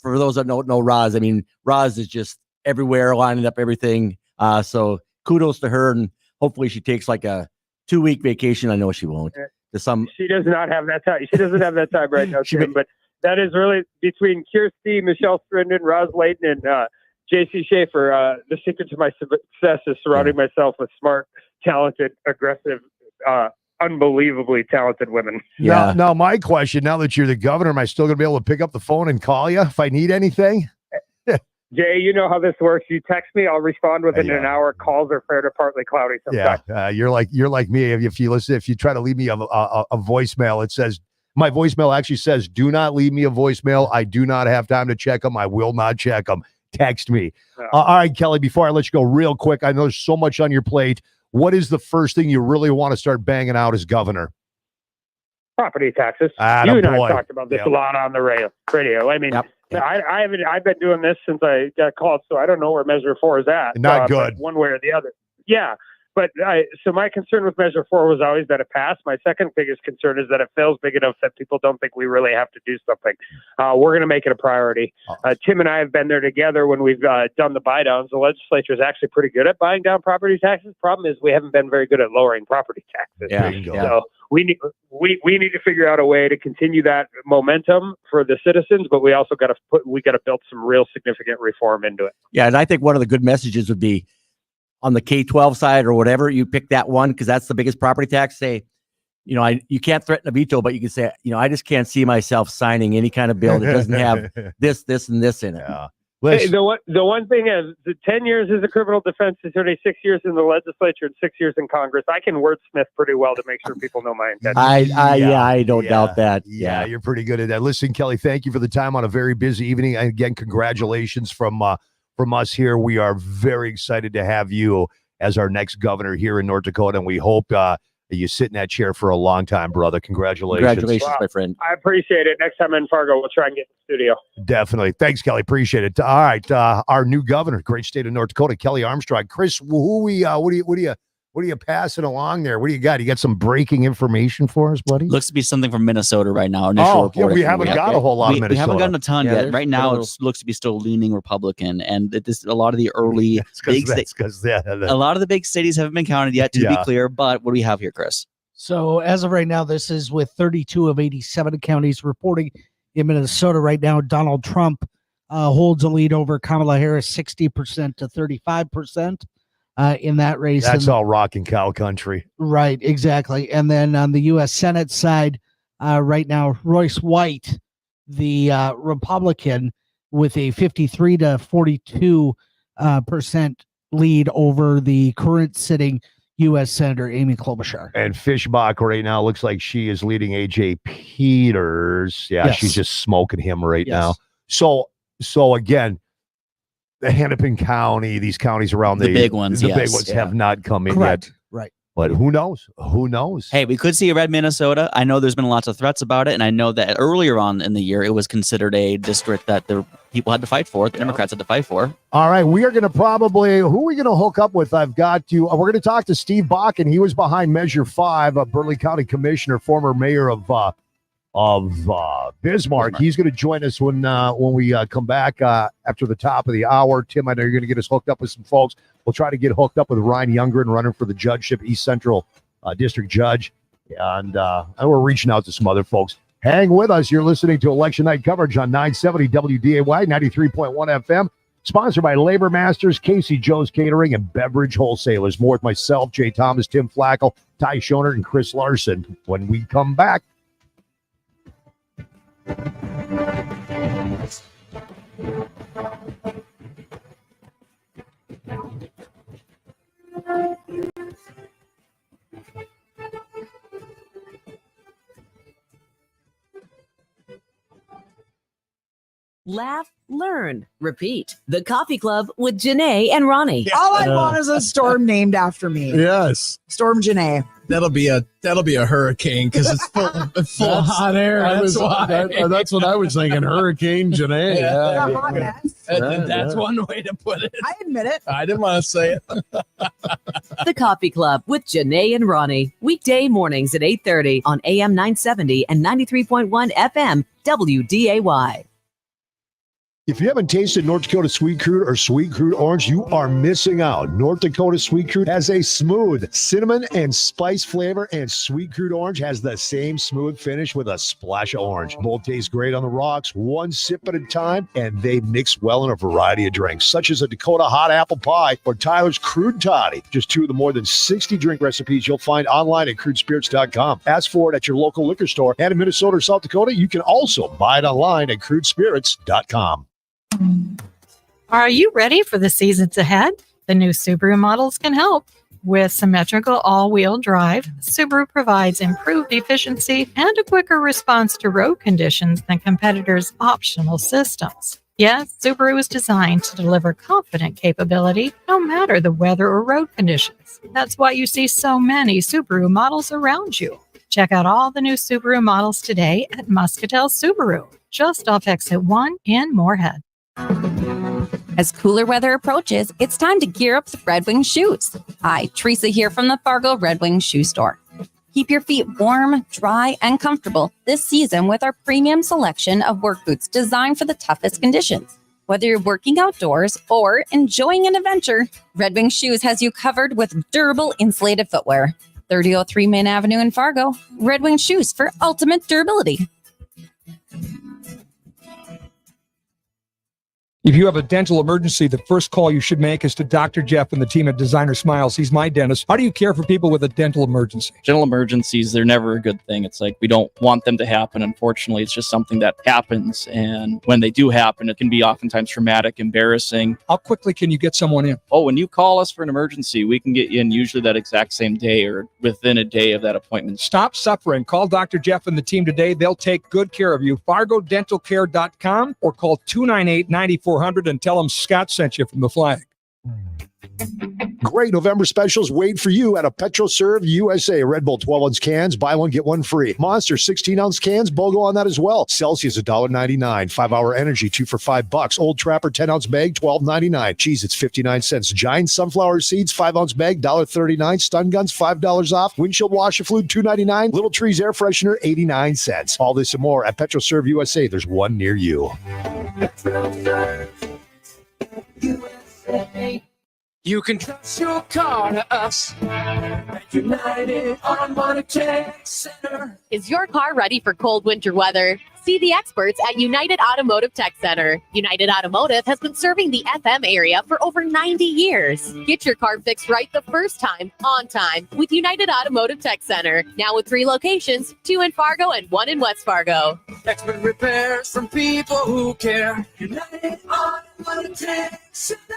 for those that don't know Roz, I mean, Roz is just everywhere, lining up everything. So kudos to her, and hopefully she takes like a 2-week vacation. I know she won't. She does not have that time. She doesn't have that time right now, Tim. But that is really between Kirsty, Michelle Strindon, Roz Layton, and J.C. Schaefer. The secret to my success is surrounding myself with smart, talented, aggressive, unbelievably talented women. Now, my question, now that you're the governor, am I still going to be able to pick up the phone and call you if I need anything? Jay, you know how this works. You text me, I'll respond within an hour. Calls are fair to partly cloudy sometimes. You're like me. If you try to leave me a voicemail, it says, my voicemail actually says, do not leave me a voicemail. I do not have time to check them. I will not check them. Text me. All right, Kelly, before I let you go real quick, I know there's so much on your plate. What is the first thing you really want to start banging out as governor? Property taxes. You and I talked about this a lot on the radio. I mean, I've been doing this since I got called, so I don't know where Measure 4 is at. Not good. One way or the other. Yeah. But so my concern with Measure 4 was always that it passed. My second biggest concern is that it fails big enough that people don't think we really have to do something. We're going to make it a priority. Tim and I have been there together when we've done the buy downs. The legislature is actually pretty good at buying down property taxes. Problem is we haven't been very good at lowering property taxes. So we need to figure out a way to continue that momentum for the citizens, but we also got to build some real significant reform into it. Yeah, and I think one of the good messages would be on the K-12 side or whatever, you pick that one because that's the biggest property tax. Say, you can't threaten a veto, but you can say, I just can't see myself signing any kind of bill that doesn't have this, and this in it. Hey, the one thing is, the 10 years as a criminal defense attorney, 6 years in the legislature, and 6 years in Congress. I can wordsmith pretty well to make sure people know my intent. I don't doubt that. Yeah, you're pretty good at that. Listen, Kelly, thank you for the time on a very busy evening. And again, congratulations from us here. We are very excited to have you as our next governor here in North Dakota, and we hope you sit in that chair for a long time, brother. Congratulations, my friend. I appreciate it. Next time in Fargo, we'll try and get in the studio. Definitely. Thanks, Kelly. Appreciate it. All right, our new governor, great state of North Dakota, Kelly Armstrong. Chris, what are you passing along there? What do you got? You got some breaking information for us, buddy? Looks to be something from Minnesota right now. We haven't got a whole lot of Minnesota. We haven't gotten a ton yet. Right now, it looks to be still leaning Republican, and a lot of the early big states. A lot of the big cities haven't been counted yet, to be clear. But what do we have here, Chris? So as of right now, this is with 32 of 87 counties reporting in Minnesota right now. Donald Trump holds a lead over Kamala Harris, 60% to 35%. In that race. That's all rock and cow country. Right, exactly. And then on the U.S. Senate side, right now, Royce White, the Republican, with a 53 to 42% lead over the current sitting U.S. Senator Amy Klobuchar. And Fishbach right now looks like she is leading A.J. Peters. Yeah, Yes. she's just smoking him right now. So again, the Hennepin County, these counties around The big ones, big yes. ones Yeah. have not come in Correct. yet. Right. But who knows? Who knows? Hey, we could see a red Minnesota. I know there's been lots of threats about it, and I know that earlier on in the year, it was considered a district that the people had to fight for, the Democrats had to fight for. All right, we are going to who are we going to hook up with? We're going to talk to Steve Bakken. He was behind Measure 5, a Burley County Commissioner, former mayor of Bismarck. He's going to join us when we come back after the top of the hour. Tim, I know you're going to get us hooked up with some folks. We'll try to get hooked up with Ryan Youngren, running for the judgeship, East Central District Judge. And we're reaching out to some other folks. Hang with us. You're listening to Election Night coverage on 970 WDAY, 93.1 FM. Sponsored by Labor Masters, Casey Joe's Catering, and Beverage Wholesalers. More with myself, Jay Thomas, Tim Flakoll, Ty Schoner, and Chris Larson when we come back. Laugh, learn, repeat. The Coffee Club with Janae and Ronnie. All I want is a storm named after me. Yes. Storm Janae. That'll be a hurricane because it's full of hot air. That's why. That's what I was thinking. Hurricane Janae. That's one way to put it. I admit it. I didn't want to say it. The Coffee Club with Janae and Ronnie. Weekday mornings at 8:30 on AM 970 and 93.1 FM WDAY. If you haven't tasted North Dakota Sweet Crude or Sweet Crude Orange, you are missing out. North Dakota Sweet Crude has a smooth cinnamon and spice flavor, and Sweet Crude Orange has the same smooth finish with a splash of orange. Both taste great on the rocks, one sip at a time, and they mix well in a variety of drinks, such as a Dakota Hot Apple Pie or Tyler's Crude Toddy. Just two of the more than 60 drink recipes you'll find online at crudespirits.com. Ask for it at your local liquor store, and in Minnesota or South Dakota, you can also buy it online at crudespirits.com. Are you ready for the seasons ahead? The new Subaru models can help. With symmetrical all-wheel drive, Subaru provides improved efficiency and a quicker response to road conditions than competitors' optional systems. Yes, Subaru is designed to deliver confident capability no matter the weather or road conditions. That's why you see so many Subaru models around you. Check out all the new Subaru models today at Muscatel Subaru, just off Exit 1 in Moorhead. As cooler weather approaches, it's time to gear up with Red Wing shoes. Hi, Teresa here from the Fargo Red Wing Shoe Store. Keep your feet warm, dry, and comfortable this season with our premium selection of work boots designed for the toughest conditions. Whether you're working outdoors or enjoying an adventure, Red Wing Shoes has you covered with durable insulated footwear. 3003 Main Avenue in Fargo, Red Wing Shoes for ultimate durability. If you have a dental emergency, the first call you should make is to Dr. Jeff and the team at Designer Smiles. He's my dentist. How do you care for people with a dental emergency? Dental emergencies, they're never a good thing. It's like we don't want them to happen. Unfortunately, it's just something that happens. And when they do happen, it can be oftentimes traumatic, embarrassing. How quickly can you get someone in? Oh, when you call us for an emergency, we can get you in usually that exact same day or within a day of that appointment. Stop suffering. Call Dr. Jeff and the team today. They'll take good care of you. FargoDentalCare.com or call 298-9400 and tell them Scott sent you from the Flag. Great November specials wait for you at a PetroServe USA. Red Bull 12-ounce cans, buy one, get one free. Monster 16-ounce cans, BOGO on that as well. Celsius $1.99. 5-Hour Energy, 2 for $5. Old Trapper 10-ounce bag, $12.99. Cheese, it's 59 cents. Giant Sunflower Seeds, 5-ounce bag, $1.39. Stun Guns, $5 off. Windshield washer fluid, $2.99. Little Trees Air Freshener, 89 cents. All this and more at PetroServe USA. There's one near you. You can trust your car to us at United Automotive Tech Center. Is your car ready for cold winter weather? See the experts at United Automotive Tech Center. United Automotive has been serving the FM area for over 90 years. Get your car fixed right the first time, on time, with United Automotive Tech Center. Now with 3 locations, 2 in Fargo and 1 in West Fargo. Expert repairs from people who care. United Automotive Tech Center.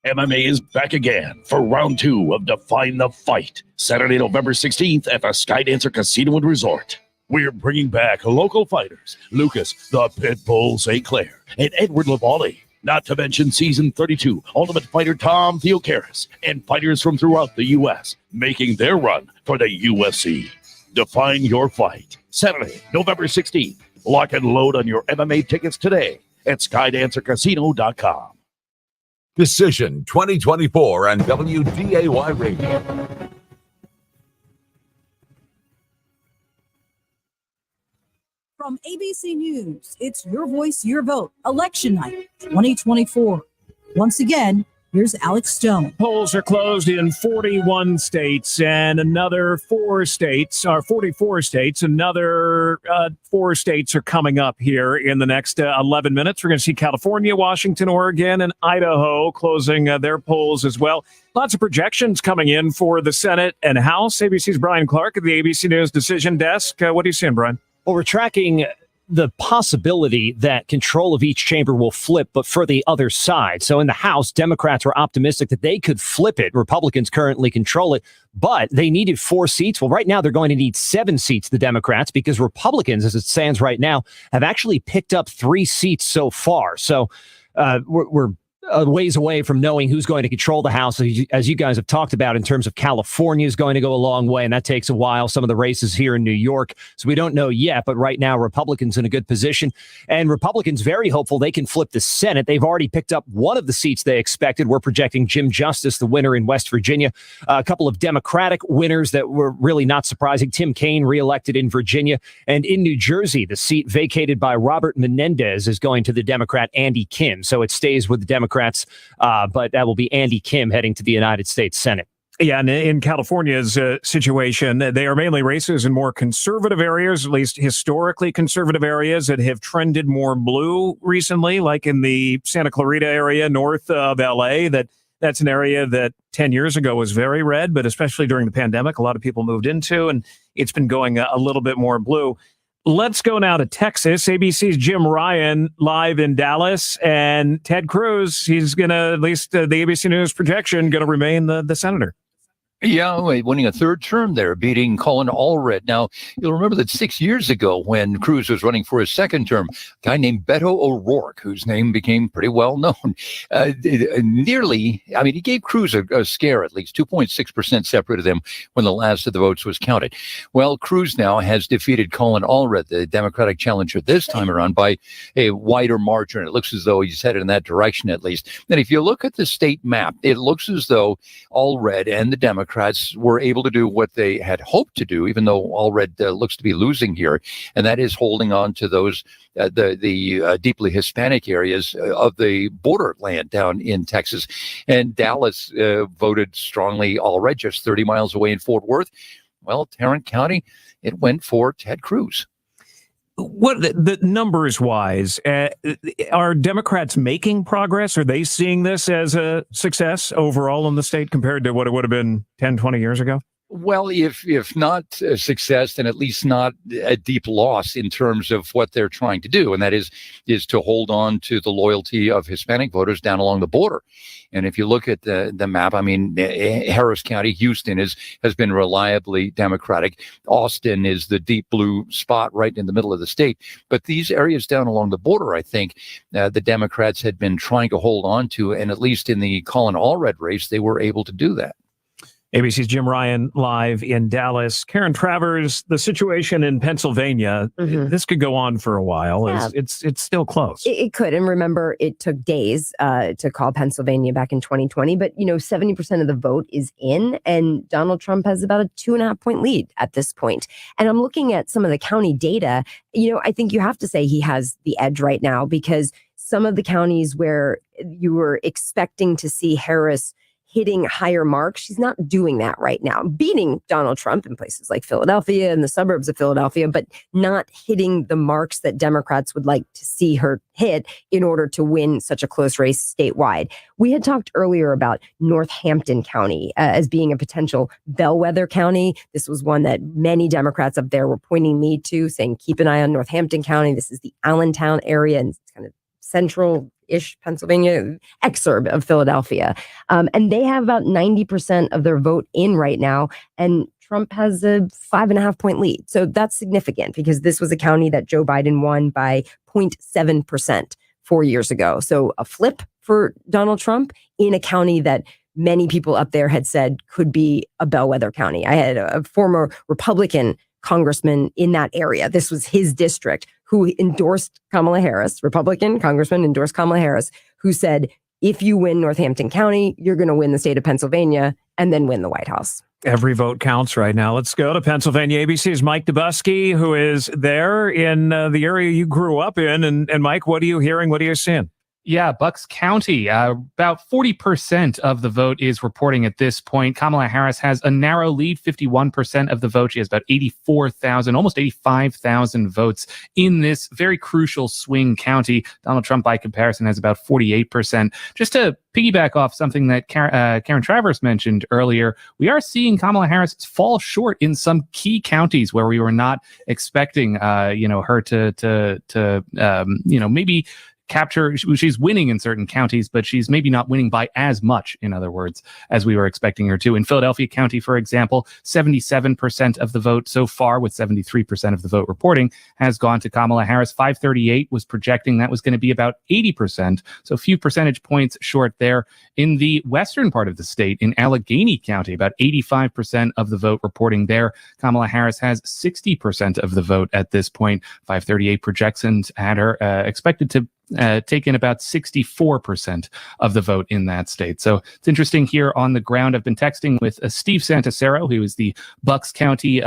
MMA is back again for round 2 of Define the Fight, Saturday, November 16th at the Skydancer Casino and Resort. We're bringing back local fighters, Lucas, the Pitbull St. Clair, and Edward Lavallee. Not to mention Season 32, Ultimate Fighter Tom Theocaris, and fighters from throughout the U.S. making their run for the UFC. Define your fight, Saturday, November 16th. Lock and load on your MMA tickets today at SkydancerCasino.com. Decision 2024 on WDAY Radio. From ABC News, it's Your Voice, Your Vote, Election Night 2024. Once again, here's Alex Stone. Polls are closed in 41 states and another 44 states. Another 4 states are coming up here in the next 11 minutes. We're going to see California, Washington, Oregon, and Idaho closing their polls as well. Lots of projections coming in for the Senate and House. ABC's Brian Clark at the ABC News Decision Desk. What are you seeing, Brian? Well, we're tracking the possibility that control of each chamber will flip, but for the other side. So in the House, Democrats were optimistic that they could flip it. Republicans currently control it, but they needed 4 seats. Well, right now they're going to need 7 seats, the Democrats, because Republicans, as it stands right now, have actually picked up 3 seats so far. So we're a ways away from knowing who's going to control the House, as you guys have talked about, in terms of California is going to go a long way, and that takes a while. Some of the races here in New York, so we don't know yet, but right now Republicans in a good position, and Republicans very hopeful they can flip the Senate. They've already picked up one of the seats they expected. We're projecting Jim Justice, the winner in West Virginia. A couple of Democratic winners that were really not surprising. Tim Kaine reelected in Virginia, and in New Jersey, the seat vacated by Robert Menendez is going to the Democrat Andy Kim, so it stays with the Democrats, but that will be Andy Kim heading to the United States Senate. Yeah, and in California's situation, they are mainly races in more conservative areas, at least historically conservative areas that have trended more blue recently, like in the Santa Clarita area north of LA. That's an area that 10 years ago was very red, but especially during the pandemic, a lot of people moved into, and it's been going a little bit more blue. Let's go now to Texas. ABC's Jim Ryan live in Dallas, and Ted Cruz, he's going to, at least the ABC News projection, going to remain the senator. Yeah, winning a third term there, beating Colin Allred. Now, you'll remember that 6 years ago when Cruz was running for his second term, a guy named Beto O'Rourke, whose name became pretty well known, he gave Cruz a scare, at least 2.6% separated them when the last of the votes was counted. Well, Cruz now has defeated Colin Allred, the Democratic challenger this time around, by a wider margin. It looks as though he's headed in that direction, at least. And if you look at the state map, it looks as though Allred and the Democrats were able to do what they had hoped to do, even though Allred looks to be losing here, and that is holding on to those the deeply Hispanic areas of the borderland down in Texas. And Dallas voted strongly Allred, just 30 miles away in Fort Worth. Well, Tarrant County, it went for Ted Cruz. What the numbers wise, are Democrats making progress? Are they seeing this as a success overall in the state compared to what it would have been 10, 20 years ago? Well, if not a success, then at least not a deep loss in terms of what they're trying to do. And that is to hold on to the loyalty of Hispanic voters down along the border. And if you look at the map, I mean, Harris County, Houston has been reliably Democratic. Austin is the deep blue spot right in the middle of the state. But these areas down along the border, I think the Democrats had been trying to hold on to. And at least in the Colin Allred race, they were able to do that. ABC's Jim Ryan live in Dallas. Karen Travers, the situation in Pennsylvania, this could go on for a while. Yeah. It's still close. It could. And remember, it took days to call Pennsylvania back in 2020. But, 70% of the vote is in, and Donald Trump has about a 2.5 point lead at this point. And I'm looking at some of the county data. I think you have to say he has the edge right now, because some of the counties where you were expecting to see Harris hitting higher marks, she's not doing that right now, beating Donald Trump in places like Philadelphia and the suburbs of Philadelphia, but not hitting the marks that Democrats would like to see her hit in order to win such a close race statewide. We had talked earlier about Northampton County as being a potential bellwether county. This was one that many Democrats up there were pointing me to, saying, keep an eye on Northampton County. This is the Allentown area and kind of central-ish Pennsylvania exurb of Philadelphia. And they have about 90% of their vote in right now. And Trump has a 5.5 point lead. So that's significant, because this was a county that Joe Biden won by 0.7% 4 years ago. So a flip for Donald Trump in a county that many people up there had said could be a bellwether county. I had a former Republican congressman in that area. This was his district, who endorsed Kamala Harris, Republican congressman endorsed Kamala Harris, who said, if you win Northampton County, you're going to win the state of Pennsylvania and then win the White House. Every vote counts right now. Let's go to Pennsylvania. ABC's Mike Dubusky, who is there in the area you grew up in. And Mike, what are you hearing? What are you seeing? Yeah, Bucks County, about 40% of the vote is reporting at this point. Kamala Harris has a narrow lead, 51% of the vote. She has about 84,000, almost 85,000 votes in this very crucial swing county. Donald Trump, by comparison, has about 48%. Just to piggyback off something that Karen Travers mentioned earlier, we are seeing Kamala Harris fall short in some key counties where we were not expecting, her to maybe she's winning in certain counties, but she's maybe not winning by as much, in other words, as we were expecting her to. In Philadelphia County, for example, 77% of the vote so far, with 73% of the vote reporting, has gone to Kamala Harris. 538 was projecting that was going to be about 80%, so a few percentage points short there. In the western part of the state, in Allegheny County, about 85% of the vote reporting there. Kamala Harris has 60% of the vote at this point. 538 projections had her expected to take in about 64% of the vote in that state. So it's interesting here on the ground. I've been texting with Steve Santasero, who is the Bucks County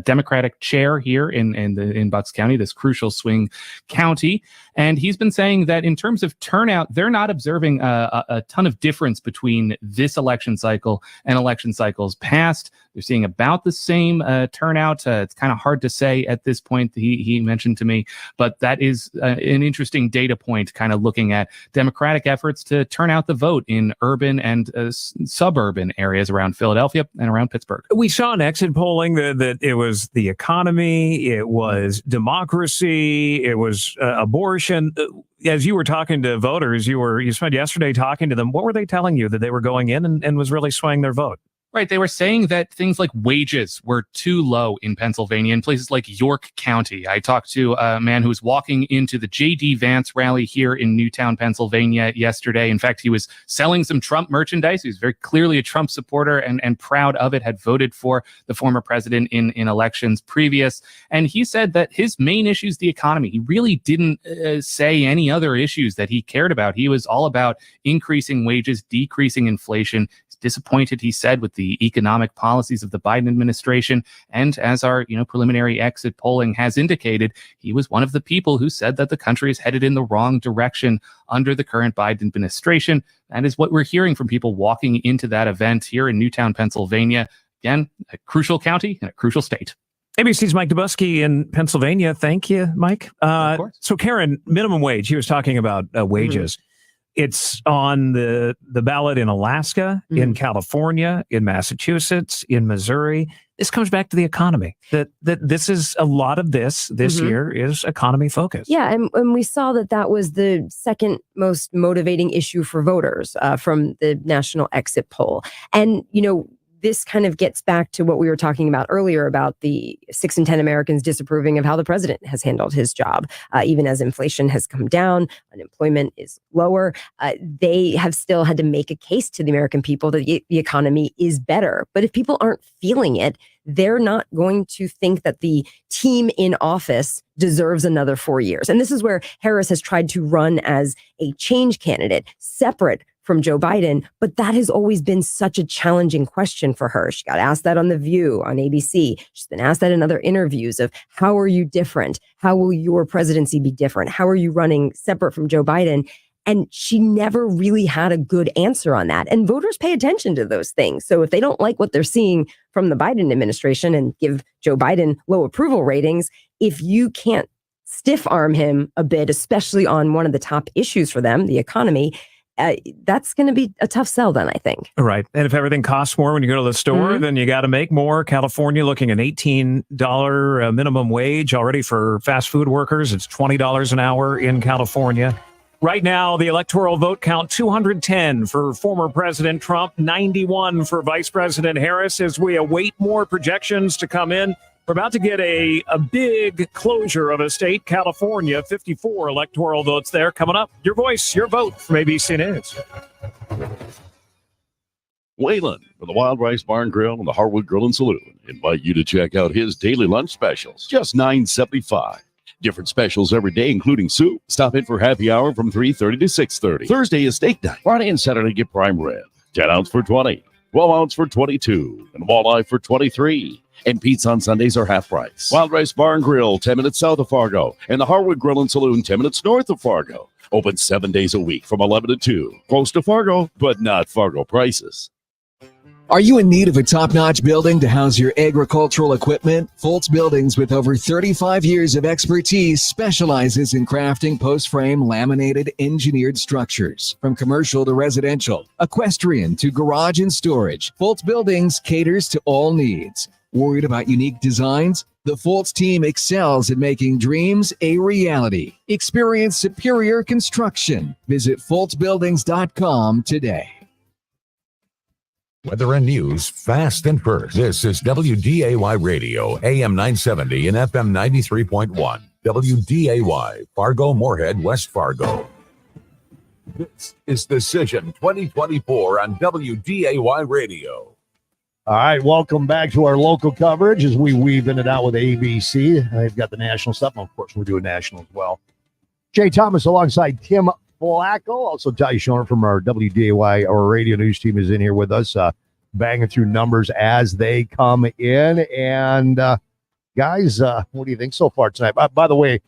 Democratic chair here in Bucks County, this crucial swing county. And he's been saying that in terms of turnout, they're not observing a ton of difference between this election cycle and election cycles past. They're seeing about the same turnout. It's kind of hard to say at this point, he mentioned to me, but that is an interesting data point, kind of looking at Democratic efforts to turn out the vote in urban and suburban areas around Philadelphia and around Pittsburgh. We saw in exit polling that it was the economy, it was democracy, it was abortion. As you were talking to voters, you spent yesterday talking to them. What were they telling you that they were going in and was really swaying their vote? Right. They were saying that things like wages were too low in Pennsylvania in places like York County. I talked to a man who was walking into the J.D. Vance rally here in Newtown, Pennsylvania yesterday. In fact, he was selling some Trump merchandise. He was very clearly a Trump supporter and proud of it, had voted for the former president in elections previous. And he said that his main issue is the economy. He really didn't say any other issues that he cared about. He was all about increasing wages, decreasing inflation. Disappointed, he said, with the economic policies of the Biden administration. And as our preliminary exit polling has indicated, he was one of the people who said that the country is headed in the wrong direction under the current Biden administration. That is what we're hearing from people walking into that event here in Newtown, Pennsylvania. Again, a crucial county and a crucial state. ABC's Mike Dubusky in Pennsylvania. Thank you, Mike. Of course. So Karen, minimum wage, he was talking about wages. Mm-hmm. It's on the ballot in Alaska, in California, in Massachusetts, in Missouri. This comes back to the economy. That this is a lot of this year is economy focused. Yeah, and we saw that was the second most motivating issue for voters from the national exit poll. And this kind of gets back to what we were talking about earlier about the 6 in 10 Americans disapproving of how the president has handled his job. Even as inflation has come down, unemployment is lower, they have still had to make a case to the American people that the economy is better. But if people aren't feeling it, they're not going to think that the team in office deserves another 4 years. And this is where Harris has tried to run as a change candidate, separate from Joe Biden, but that has always been such a challenging question for her. She got asked that on The View on ABC. She's been asked that in other interviews of how are you different? How will your presidency be different? How are you running separate from Joe Biden? And she never really had a good answer on that. And voters pay attention to those things. So if they don't like what they're seeing from the Biden administration and give Joe Biden low approval ratings, if you can't stiff arm him a bit, especially on one of the top issues for them, the economy, that's going to be a tough sell then, I think. Right. And if everything costs more when you go to the store, then you got to make more. California looking at $18 minimum wage already for fast food workers. It's $20 an hour in California. Right now, the electoral vote count 210 for former President Trump, 91 for Vice President Harris as we await more projections to come in. We're about to get a big closure of a state, California, 54 electoral votes there. Coming up, your voice, your vote from ABC News. Waylon from the Wild Rice Barn Grill and the Harwood Grill and Saloon invite you to check out his daily lunch specials, just $9.75. Different specials every day, including soup. Stop in for happy hour from 3:30 to 6:30. Thursday is steak night. Friday and Saturday get prime rib. 10 ounce for $20, 12 ounce for $22, and walleye for $23. And pizza on Sundays are half price. Wild Rice Bar and Grill, 10 minutes south of Fargo, and the Harwood Grill and Saloon, 10 minutes north of Fargo. Open 7 days a week from 11 to 2. Close to Fargo, but not Fargo prices. Are you in need of a top-notch building to house your agricultural equipment? Foltz Buildings, with over 35 years of expertise, specializes in crafting post-frame laminated engineered structures. From commercial to residential, equestrian to garage and storage, Foltz Buildings caters to all needs. Worried about unique designs? The Foltz team excels at making dreams a reality. Experience superior construction. Visit FoltzBuildings.com today. Weather and news fast and first. This is WDAY Radio, AM 970 and FM 93.1. WDAY, Fargo, Moorhead, West Fargo. This is Decision 2024 on WDAY Radio. All right, welcome back to our local coverage as we weave in and out with ABC. They've got the national stuff, and of course, we're doing national as well. Jay Thomas alongside Tim Flakoll. Also, Ty Schoner from our WDAY, our radio news team, is in here with us, banging through numbers as they come in. And, guys, what do you think so far tonight? By the way,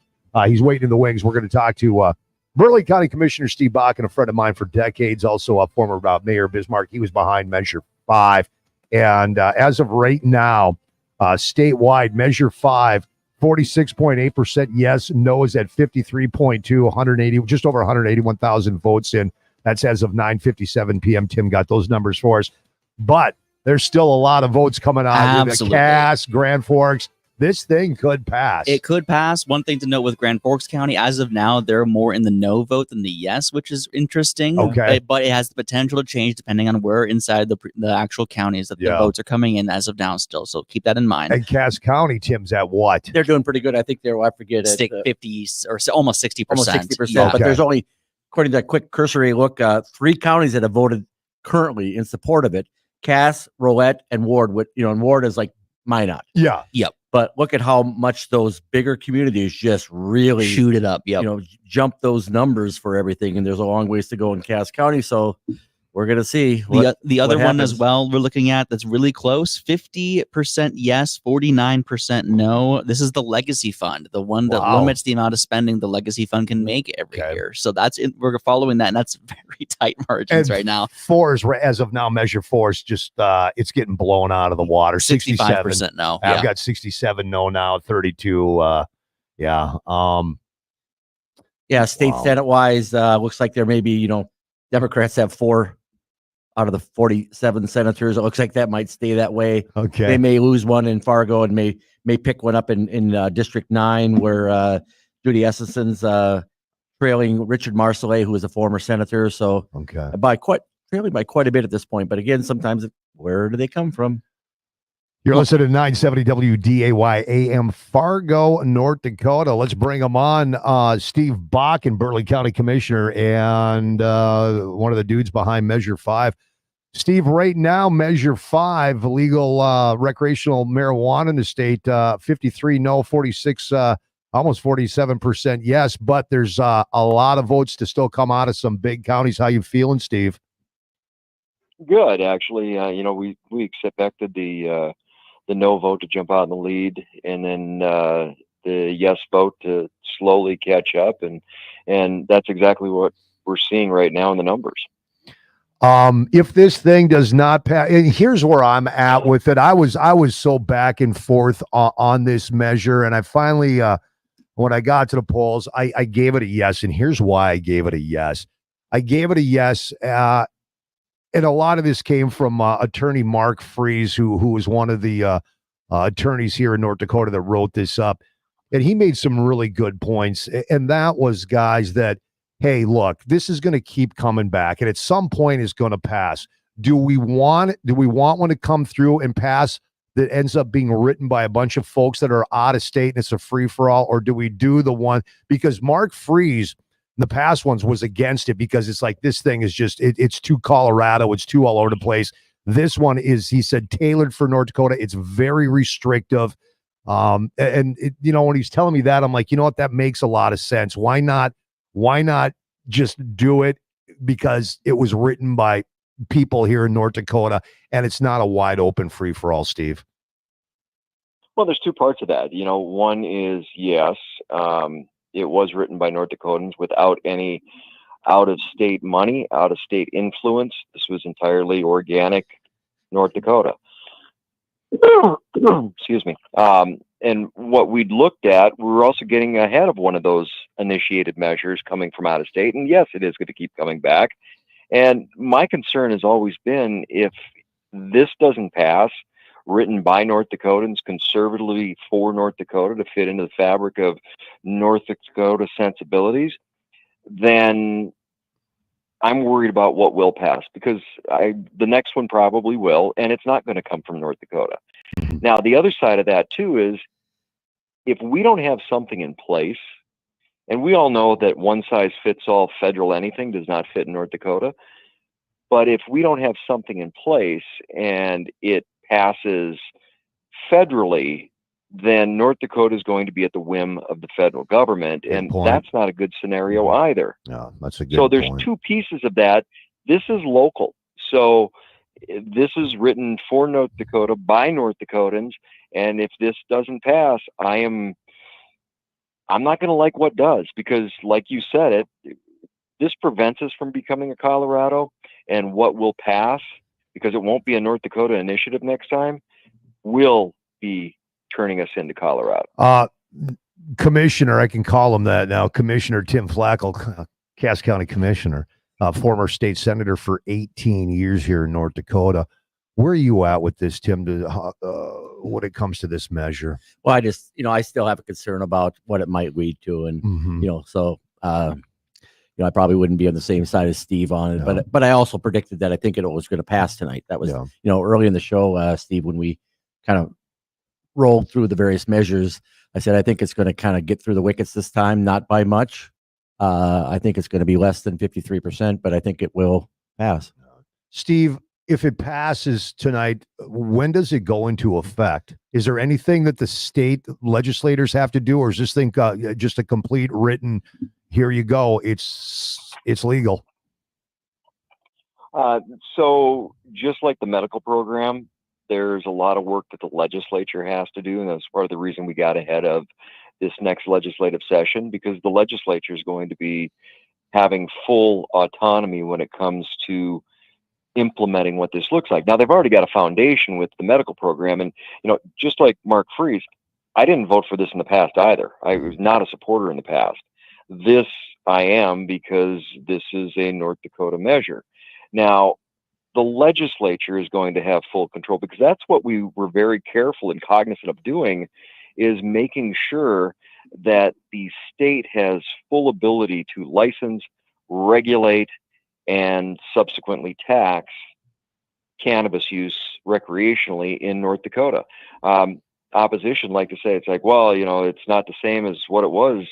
he's waiting in the wings. We're going to talk to Burleigh County Commissioner Steve Bach, and a friend of mine for decades, also a former Mayor of Bismarck. He was behind Measure 5. And as of right now, statewide, Measure 5, 46.8% yes, no is at 53.2, 180, just over 181,000 votes in. That's as of 9:57 p.m. Tim got those numbers for us. But there's still a lot of votes coming out. Absolutely. Cass, Grand Forks. This thing could pass. It could pass. One thing to note with Grand Forks County, as of now, they're more in the no vote than the yes, which is interesting. Okay. But it has the potential to change depending on where inside the actual counties that the votes are coming in as of now still. So keep that in mind. And Cass County, Tim's at what? They're doing pretty good. I think they're, I forget it. 50 or almost 60%. Almost 60%. Yeah. But there's only, according to a quick cursory look, 3 counties that have voted currently in support of it. Cass, Rolette, and Ward. And Ward is like Minot. Yeah. Yep. But look at how much those bigger communities just really shoot it up. Yep. Jump those numbers for everything. And there's a long ways to go in Cass County. So we're going to see the other one happens. as well we're looking at that's really close, 50% yes, 49% no. This is the legacy fund, the one that limits the amount of spending the legacy fund can make every year. So that's it. We're following that, and that's very tight margins right now. 4 is, as of now, Measure 4 is just, it's getting blown out of the water. 65% no. I've got 67 no now, 32. Yeah. State Senate wise, looks like there may be, Democrats have 4 out of the 47 senators. It looks like that might stay that way. Okay. They may lose one in Fargo and may pick one up in District 9 where Judy Essenson's trailing Richard Marcellet, who is a former senator. So trailing by quite a bit at this point. But again, sometimes where do they come from? You're listening to 970 WDAY AM Fargo, North Dakota. Let's bring them on. Steve Bach, and Burleigh County Commissioner, and one of the dudes behind Measure 5. Steve, right now, Measure 5, legal recreational marijuana in the state, 53 no, 46, almost 47% yes, but there's a lot of votes to still come out of some big counties. How you feeling, Steve? Good, actually. We expected the no vote to jump out in the lead, and then the yes vote to slowly catch up, and that's exactly what we're seeing right now in the numbers. If this thing does not pass, and here's where I'm at with it. I was so back and forth on this measure, and I finally, when I got to the polls, I gave it a yes, and here's why I gave it a yes. I gave it a yes. And a lot of this came from attorney Mark Freeze, who was one of the attorneys here in North Dakota that wrote this up. And he made some really good points. And that was, guys, that, hey, look, this is going to keep coming back. And at some point it's going to pass. Do we want one to come through and pass that ends up being written by a bunch of folks that are out of state and it's a free-for-all? Or do we do the one? Because Mark Freeze, the past ones, was against it because it's like this thing is just it's too Colorado, it's too all over the place. This one is, he said, tailored for North Dakota. It's very restrictive. And it, when he's telling me that, I'm like, you know what, that makes a lot of sense. Why not just do it? Because it was written by people here in North Dakota, and it's not a wide open free for all, Steve. Well, there's 2 parts of that. One is, yes, it was written by North Dakotans without any out-of-state money, out-of-state influence. This was entirely organic North Dakota. Excuse me. And what we'd looked at, we were also getting ahead of one of those initiated measures coming from out of state. And yes, it is going to keep coming back. And my concern has always been, if this doesn't pass, written by North Dakotans, conservatively for North Dakota to fit into the fabric of North Dakota sensibilities, then I'm worried about what will pass, because the next one probably will, and it's not going to come from North Dakota. Now, the other side of that too is, if we don't have something in place, and we all know that one size fits all federal anything does not fit in North Dakota, but if we don't have something in place and it passes federally, then North Dakota is going to be at the whim of the federal government, and that's not a good scenario either. No, that's a good So there's point. two pieces of that. This is local. So this is written for North Dakota by North Dakotans, and if this doesn't pass, I'm not going to like what does, because like you said, this prevents us from becoming a Colorado, and what will pass, because it won't be a North Dakota initiative next time, will be turning us into Colorado. Commissioner, I can call him that now, Commissioner Tim Flakoll, Cass County Commissioner, former state senator for 18 years here in North Dakota. Where are you at with this, Tim, when it comes to this measure? Well, I still have a concern about what it might lead to. And, I probably wouldn't be on the same side as Steve on it, but I also predicted that I think it was going to pass tonight. That was, early in the show, Steve, when we kind of rolled through the various measures, I said, I think it's going to kind of get through the wickets this time, not by much. I think it's going to be less than 53%, but I think it will pass. Steve, if it passes tonight, when does it go into effect? Is there anything that the state legislators have to do, or is this thing just a complete written, here you go, it's legal? So just like the medical program, there's a lot of work that the legislature has to do, and that's part of the reason we got ahead of this next legislative session, because the legislature is going to be having full autonomy when it comes to implementing what this looks like. Now, they've already got a foundation with the medical program, and just like Mark Freese, I didn't vote for this in the past either. I was not a supporter in the past. This I am, because this is a North Dakota measure. Now, the legislature is going to have full control, because that's what we were very careful and cognizant of doing, is making sure that the state has full ability to license, regulate, and subsequently tax cannabis use recreationally in North Dakota. Opposition like to say, it's like, well, it's not the same as what it was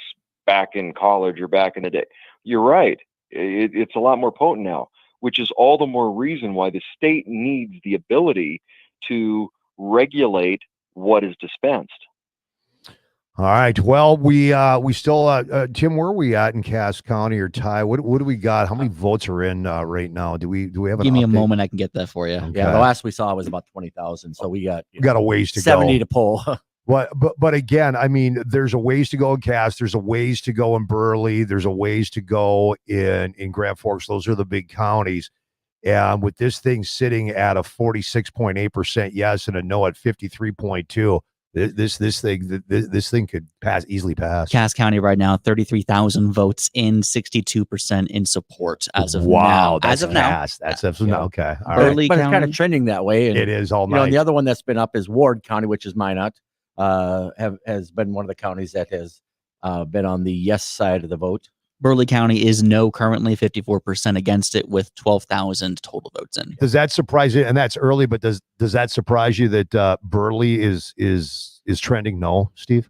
back in college or back in the day. You're right. It's a lot more potent now, which is all the more reason why the state needs the ability to regulate what is dispensed. All right. Well, we still, Tim, where are we at in Cass County, or Ty? What do we got? How many votes are in right now? Do we have an Give me a update? moment. I can get that for you. Okay. Yeah, the last we saw was about 20,000. So we got a ways to 70 go. to pull. But again, I mean, there's a ways to go in Cass. There's a ways to go in Burley. There's a ways to go in Grand Forks. Those are the big counties. And with this thing sitting at a 46.8% yes and a no at 53.2%, this thing could easily pass. Cass County right now, 33,000 votes in, 62% in support as of now. Wow, as of now. That's now. Okay. All But right. it's kind of trending that way. And, It is all night. And the other one that's been up is Ward County, which is Minot, has been one of the counties that has been on the yes side of the vote. Burley County is no currently, 54% against it, with 12,000 total votes in. Does that surprise you? And that's early, but does that surprise you that Burley is trending no, Steve?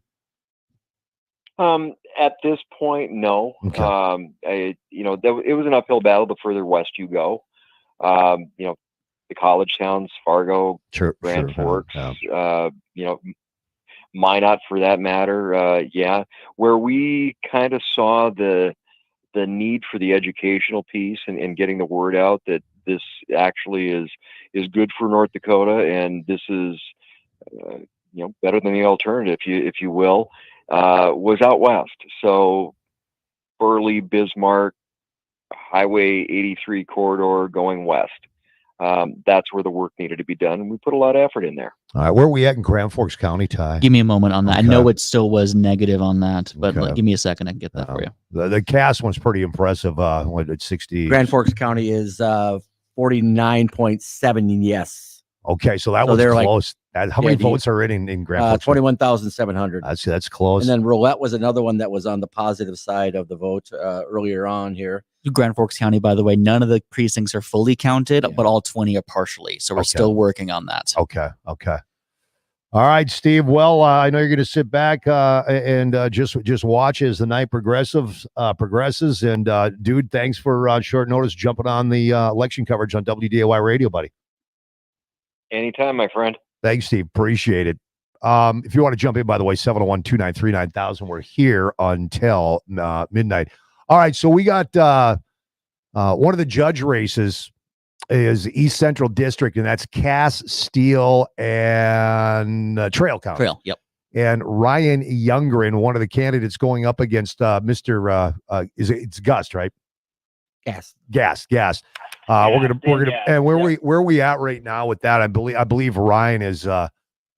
At this point, no. Okay. It was an uphill battle the further west you go. The college towns, Fargo, Grand Forks, Minot for that matter. Where we kind of saw the need for the educational piece and getting the word out that this actually is good for North Dakota, and this is better than the alternative, if you will, was out west. So Burley, Bismarck, Highway 83 corridor going west. That's where the work needed to be done, and we put a lot of effort in there. All right, where are we at in Grand Forks County, Ty? Give me a moment on that. Okay. I know it still was negative on that, but Okay. give me a second. I can get that for you. The Cass one's pretty impressive. What at 60? Grand Forks County is 49.7 yes. Okay, so that was they're close. How many votes are in Grand Forks? 21,700. That's close. And then roulette was another one that was on the positive side of the vote earlier on here. Grand Forks County, by the way, none of the precincts are fully counted, but all 20 are partially. So we're still working on that. Okay. All right, Steve. Well, I know you're going to sit back and just watch as the night progresses. And dude, thanks for short notice jumping on the election coverage on WDAY radio, buddy. Anytime, my friend. Thanks, Steve. Appreciate it. If you want to jump in, by the way, 701-293-9000. We're here until midnight. All right, so we got one of the judge races is East Central District, and that's Cass, Steele, and Trail County. Trail, yep. And Ryan Youngren, one of the candidates going up against Mr. It's Gust, right? Gas. We're gonna and where are we at right now with that? I believe Ryan is got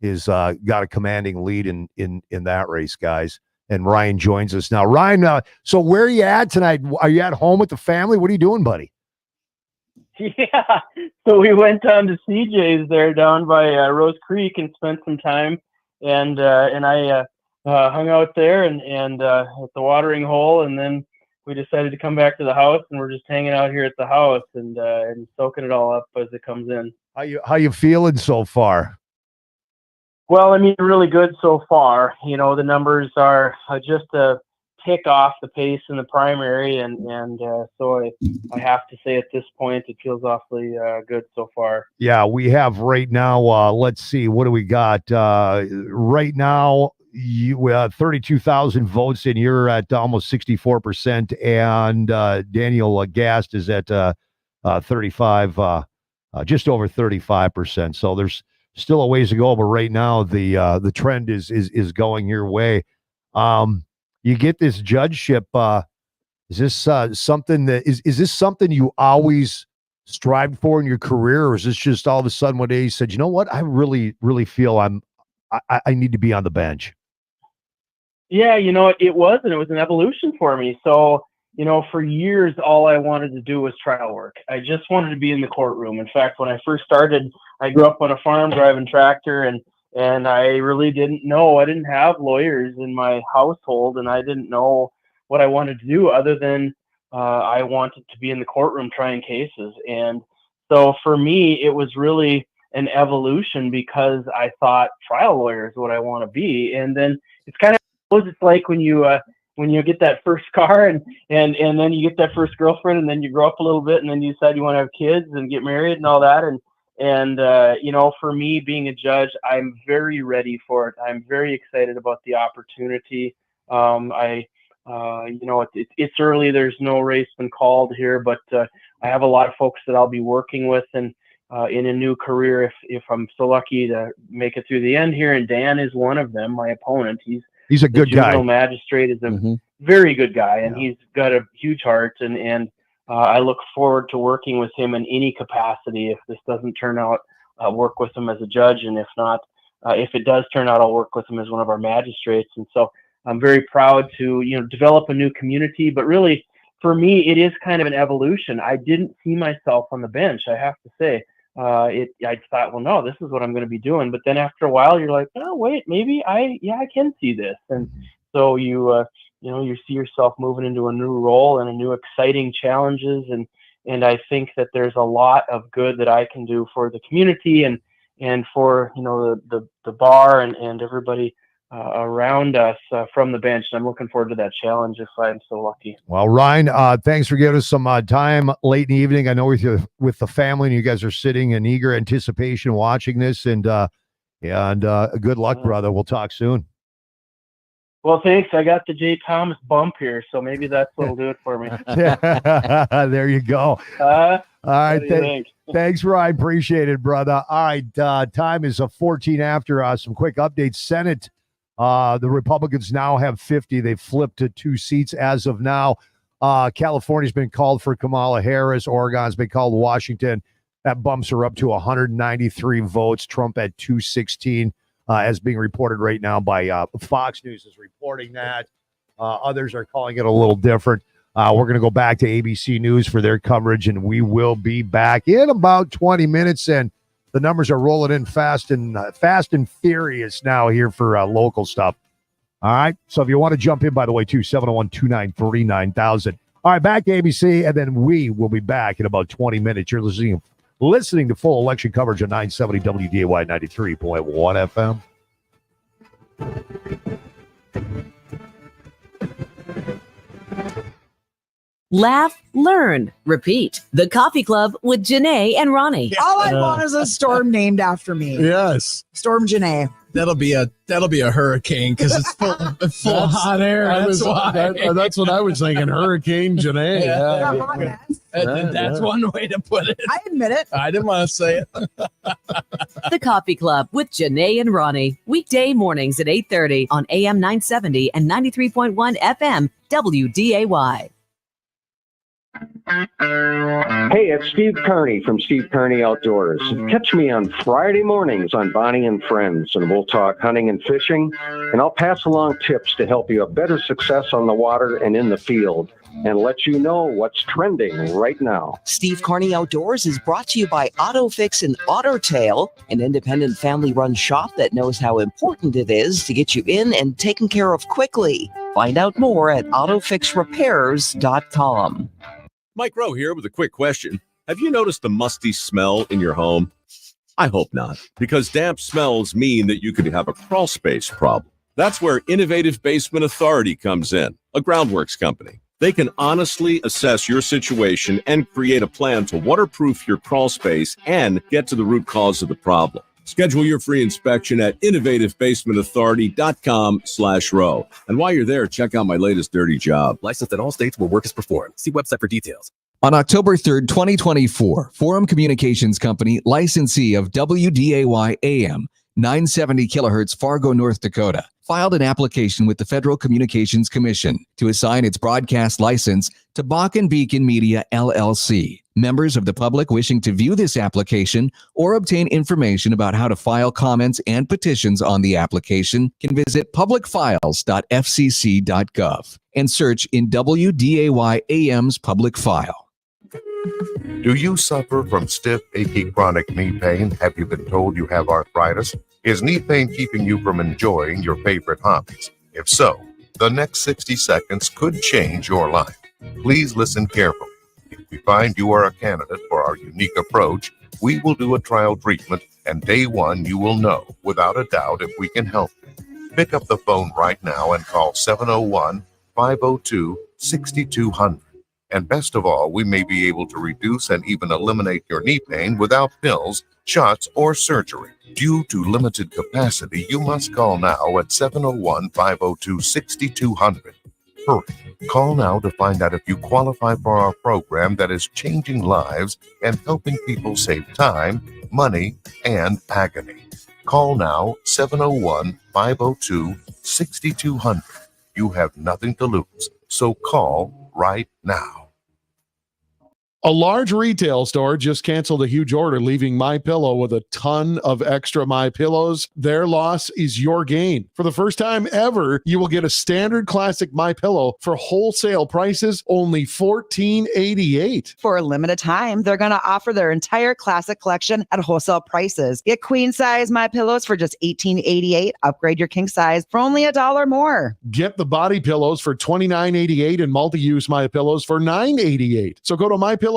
a commanding lead in that race, guys. And Ryan joins us now. Ryan, so where are you at tonight? Are you at home with the family? What are you doing, buddy? Yeah, so we went down to CJ's there down by Rose Creek and spent some time, and I hung out there and at the watering hole, and then we decided to come back to the house, and we're just hanging out here at the house and soaking it all up as it comes in. How you feeling so far? Well, I mean, really good so far. You know, the numbers are just a tick off the pace in the primary, and so I have to say at this point it feels awfully good so far. Yeah, we have right now. Let's see, what do we got right now? We have 32,000 votes, and you're at almost 64%, and Daniel Gast is at 35, just over 35%. So there's still a ways to go, but right now the trend is going your way. You get this judgeship. Is this something that is this something you always strived for in your career, or is this just all of a sudden one day you said, you know what, I really feel I need to be on the bench? Yeah, you know, it was an evolution for me. So, you know, for years, all I wanted to do was trial work. I just wanted to be in the courtroom. In fact, when I first started, I grew up on a farm driving tractor, and I really didn't know. I didn't have lawyers in my household, and I didn't know what I wanted to do other than I wanted to be in the courtroom trying cases. And so for me, it was really an evolution because I thought trial lawyer is what I want to be. And then it's kind of, it's like when you get that first car and then you get that first girlfriend, and then you grow up a little bit, and then you decide you want to have kids and get married and all that. And you know, for me being a judge, I'm very ready for it. I'm very excited about the opportunity. You know, it's early. There's no race been called here, but I have a lot of folks that I'll be working with and in a new career if I'm so lucky to make it through the end here. And Dan is one of them, my opponent. He's a good guy. Juvenile magistrate is a very good guy, and he's got a huge heart. And I look forward to working with him in any capacity. If this doesn't turn out, I'll work with him as a judge, and if not, if it does turn out, I'll work with him as one of our magistrates. And so I'm very proud to, you know, develop a new community. But really, for me, it is kind of an evolution. I didn't see myself on the bench, I have to say. I thought, well, no, this is what I'm going to be doing. But then after a while, you're like, oh, wait, maybe I can see this. And so you see yourself moving into a new role and a new exciting challenges. And I think that there's a lot of good that I can do for the community and for, you know, the bar and everybody around us from the bench. And I'm looking forward to that challenge if I'm so lucky. Well, Ryan, thanks for giving us some time late in the evening. I know with the family, and you guys are sitting in eager anticipation watching this, and good luck, brother. We'll talk soon. Well, thanks. I got the Jay Thomas bump here, so maybe that's what'll do it for me. There you go. All right. Thanks, Ryan. Appreciate it, brother. All right. Time is 14 after. Some quick updates. Senate. The Republicans now have 50. They've flipped to 2 seats as of now. California's been called for Kamala Harris. Oregon's been called Washington. That bumps her up to 193 votes. Trump at 216, as being reported right now by Fox News is reporting that. Others are calling it a little different. We're going to go back to ABC News for their coverage, and we will be back in about 20 minutes. And The numbers are rolling in fast and furious now here for local stuff. All right. So if you want to jump in, by the way, too, 701-293-9000. All right, back to ABC, and then we will be back in about 20 minutes. You're listening to full election coverage on 970 WDAY 93.1 FM. Laugh, learn, repeat. The Coffee Club with Janae and Ronnie. All I want is a storm named after me. Yes. Storm Janae. That'll be a hurricane because it's full of hot air. That's what I was thinking. Hurricane Janae. Yeah. That's one way to put it. I admit it. I didn't want to say it. The Coffee Club with Janae and Ronnie. Weekday mornings at 8:30 on AM 970 and 93.1 FM WDAY. Hey, it's Steve Kearney from Steve Kearney Outdoors. Catch me on Friday mornings on Bonnie and Friends, and we'll talk hunting and fishing, and I'll pass along tips to help you have better success on the water and in the field, and let you know what's trending right now. Steve Kearney Outdoors is brought to you by AutoFix and AutoTail, an independent family-run shop that knows how important it is to get you in and taken care of quickly. Find out more at AutoFixRepairs.com. Mike Rowe here with a quick question. Have you noticed the musty smell in your home? I hope not, because damp smells mean that you could have a crawl space problem. That's where Innovative Basement Authority comes in, a groundworks company. They can honestly assess your situation and create a plan to waterproof your crawl space and get to the root cause of the problem. Schedule your free inspection at innovativebasementauthority.com/row. And while you're there, check out my latest dirty job. Licensed in all states where work is performed. See website for details. On October 3rd, 2024, Forum Communications Company, licensee of WDAY AM 970 kilohertz Fargo, North Dakota, filed an application with the Federal Communications Commission to assign its broadcast license to Bach and Beacon Media, LLC. Members of the public wishing to view this application or obtain information about how to file comments and petitions on the application can visit publicfiles.fcc.gov and search in WDAY AM's public file. Do you suffer from stiff, achy, chronic knee pain? Have you been told you have arthritis? Is knee pain keeping you from enjoying your favorite hobbies? If so, the next 60 seconds could change your life. Please listen carefully. If we find you are a candidate for our unique approach, we will do a trial treatment, and day one you will know, without a doubt, if we can help you. Pick up the phone right now and call 701-502-6200. And best of all, we may be able to reduce and even eliminate your knee pain without pills, shots, or surgery. Due to limited capacity, you must call now at 701-502-6200. Hurry. Call now to find out if you qualify for our program that is changing lives and helping people save time, money, and agony. Call now 701-502-6200. You have nothing to lose, so call right now. A large retail store just canceled a huge order, leaving MyPillow with a ton of extra MyPillows. Their loss is your gain. For the first time ever, you will get a standard classic MyPillow for wholesale prices, only $14.88. For a limited time, they're going to offer their entire classic collection at wholesale prices. Get queen size MyPillows for just $18.88. Upgrade your king size for only $1 more. Get the body pillows for $29.88 and multi-use MyPillows for $9.88. So go to MyPillow.com,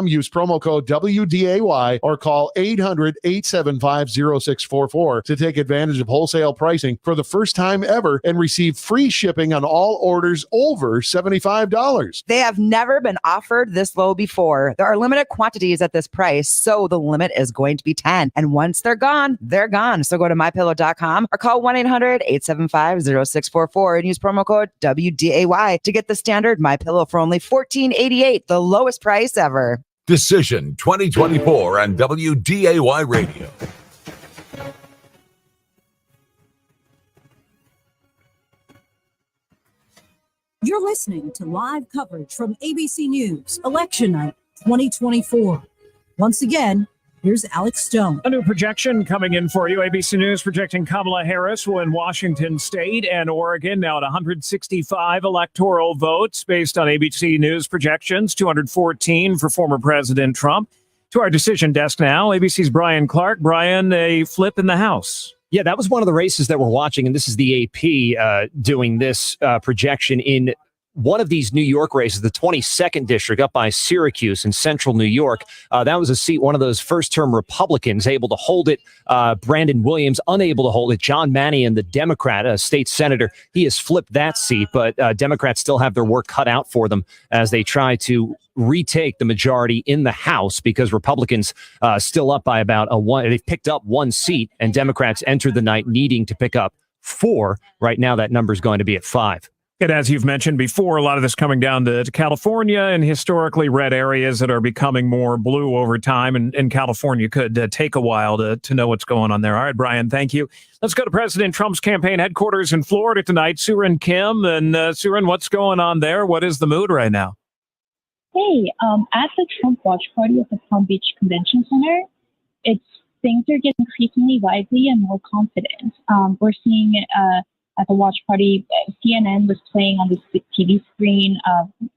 use promo code WDAY or call 800-875-0644 to take advantage of wholesale pricing for the first time ever and receive free shipping on all orders over $75. They have never been offered this low before. There are limited quantities at this price, so the limit is going to be 10. And once they're gone, they're gone. So go to MyPillow.com or call 1-800-875-0644 and use promo code WDAY to get the standard MyPillow for only $14.88, the lowest price ever. Decision 2024 on WDAY Radio. You're listening to live coverage from ABC News, Election Night 2024. Once again, here's Alex Stone. A new projection coming in for you. ABC News projecting Kamala Harris will win Washington State and Oregon now at 165 electoral votes based on ABC News projections, 214 for former President Trump, To our decision desk now, ABC's Brian Clark. Brian, a flip in the House. Yeah, that was one of the races that we're watching, and this is the AP doing this projection in one of these New York races, the 22nd district up by Syracuse in central New York. That was a seat one of those first-term Republicans able to hold it. Brandon Williams unable to hold it. John Mannion, the Democrat, a state senator, he has flipped that seat, but Democrats still have their work cut out for them as they try to retake the majority in the House because Republicans still up by about one. They've picked up one seat, and Democrats entered the night needing to pick up 4. Right now, that number is going to be at 5. And as you've mentioned before, a lot of this coming down to California and historically red areas that are becoming more blue over time. And California could take a while to know what's going on there. All right, Brian, thank you. Let's go to President Trump's campaign headquarters in Florida tonight. Surin Kim. And Surin, what's going on there? What is the mood right now? Hey, at the Trump watch party at the Palm Beach Convention Center, things are getting increasingly lively and more confident. We're seeing at the watch party, CNN was playing on the TV screen,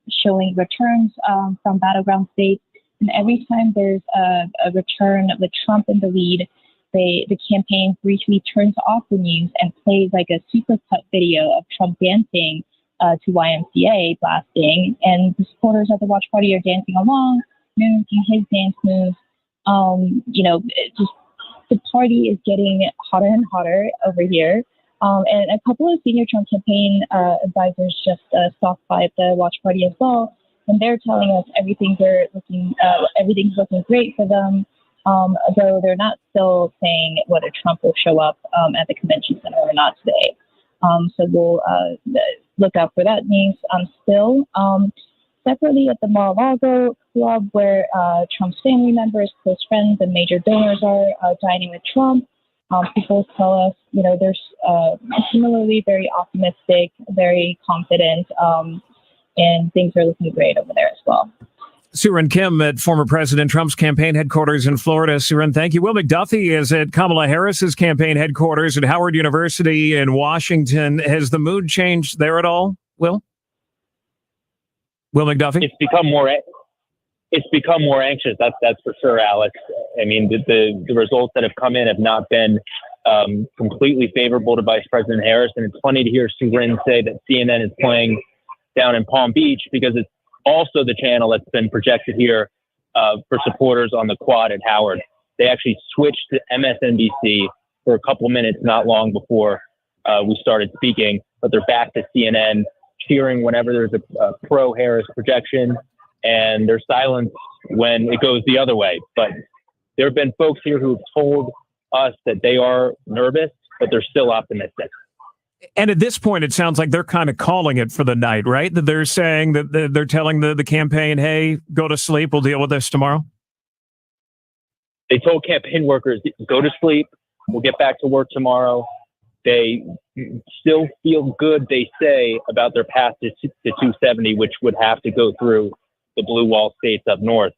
showing returns from battleground states. And every time there's a return with Trump in the lead, the campaign briefly turns off the news and plays like a super cut video of Trump dancing to YMCA blasting. And the supporters at the watch party are dancing along, mimicking his dance moves. Just the party is getting hotter and hotter over here. And a couple of senior Trump campaign advisors just stopped by at the watch party as well, and they're telling us everything's looking great for them. Though they're not still saying whether Trump will show up at the convention center or not today. So we'll look out for that news. Still, separately at the Mar-a-Lago Club, where Trump's family members, close friends, and major donors are dining with Trump. People tell us, they're similarly very optimistic, very confident, and things are looking great over there as well. Surin Kim at former President Trump's campaign headquarters in Florida. Surin, thank you. Will McDuffie is at Kamala Harris's campaign headquarters at Howard University in Washington. Has the mood changed there at all, Will? Will McDuffie? It's become more anxious. That's for sure, Alex. I mean, the results that have come in have not been completely favorable to Vice President Harris. And it's funny to hear Surin say that CNN is playing down in Palm Beach because it's also the channel that's been projected here for supporters on the quad at Howard. They actually switched to MSNBC for a couple minutes not long before we started speaking, but they're back to CNN cheering whenever there's a pro-Harris projection, and they're silent when it goes the other way. But there have been folks here who have told us that they are nervous, but they're still optimistic. And at this point, it sounds like they're kind of calling it for the night, right? That they're saying that they're telling the campaign, hey, go to sleep. We'll deal with this tomorrow. They told campaign workers, go to sleep. We'll get back to work tomorrow. They still feel good, they say, about their path to 270, which would have to go through the blue wall states up north.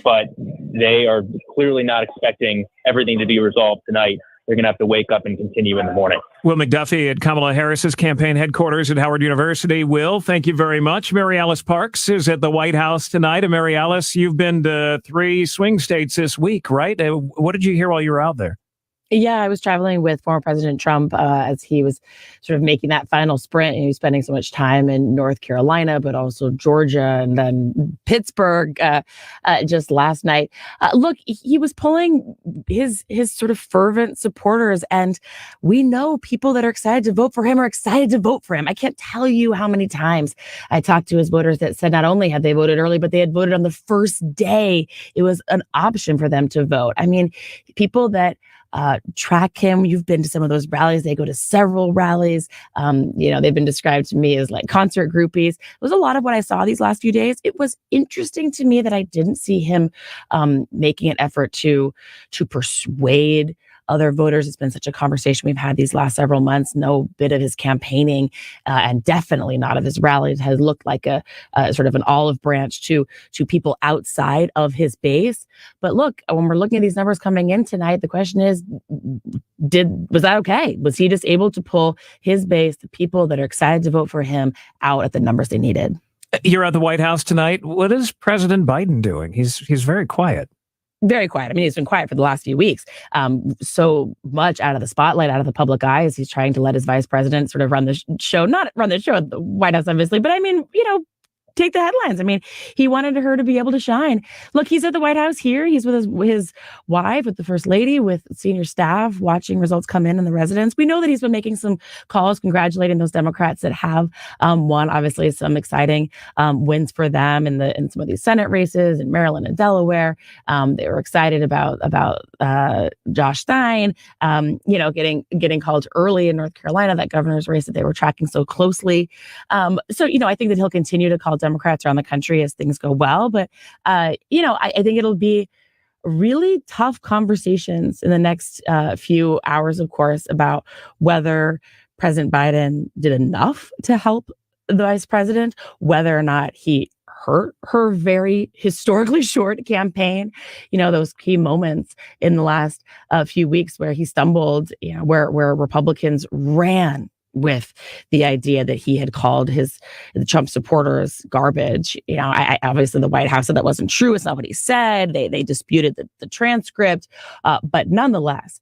But they are clearly not expecting everything to be resolved tonight. They're going to have to wake up and continue in the morning. Will McDuffie at Kamala Harris's campaign headquarters at Howard University. Will, thank you very much. Mary Alice Parks is at the White House tonight. And Mary Alice, you've been to 3 swing states this week, right? What did you hear while you were out there? Yeah, I was traveling with former President Trump as he was sort of making that final sprint. And he was spending so much time in North Carolina, but also Georgia and then Pittsburgh just last night. Look, he was pulling his sort of fervent supporters. And we know people that are excited to vote for him are excited to vote for him. I can't tell you how many times I talked to his voters that said not only had they voted early, but they had voted on the first day it was an option for them to vote. I mean, people that track him. You've been to some of those rallies. They go to several rallies. They've been described to me as like concert groupies. It was a lot of what I saw these last few days. It was interesting to me that I didn't see him making an effort to persuade other voters. It's been such a conversation we've had these last several months. No bit of his campaigning and definitely not of his rallies has looked like a sort of an olive branch to people outside of his base. But look, when we're looking at these numbers coming in tonight, the question is, was that okay? Was he just able to pull his base, the people that are excited to vote for him, out at the numbers they needed? You're at the White House tonight. What is President Biden doing? He's very quiet. very quiet. I mean, he's been quiet for the last few weeks. So much out of the spotlight, out of the public eye, as he's trying to let his vice president sort of run the show, not run the show at the White House, obviously, but I mean, take the headlines. I mean, he wanted her to be able to shine. Look, he's at the White House here. He's with his wife, with the first lady, with senior staff, watching results come in the residence. We know that he's been making some calls, congratulating those Democrats that have won. Obviously, some exciting wins for them in some of these Senate races in Maryland and Delaware. They were excited about Josh Stein, getting called early in North Carolina, that governor's race that they were tracking so closely. So I think that he'll continue to call Democrats around the country as things go well. But, I think it'll be really tough conversations in the next few hours, of course, about whether President Biden did enough to help the vice president, whether or not he hurt her very historically short campaign, those key moments in the last few weeks where he stumbled, where Republicans ran with the idea that he had called the Trump supporters garbage. I obviously the White House said that wasn't true. It's not what he said. They disputed the transcript. But nonetheless,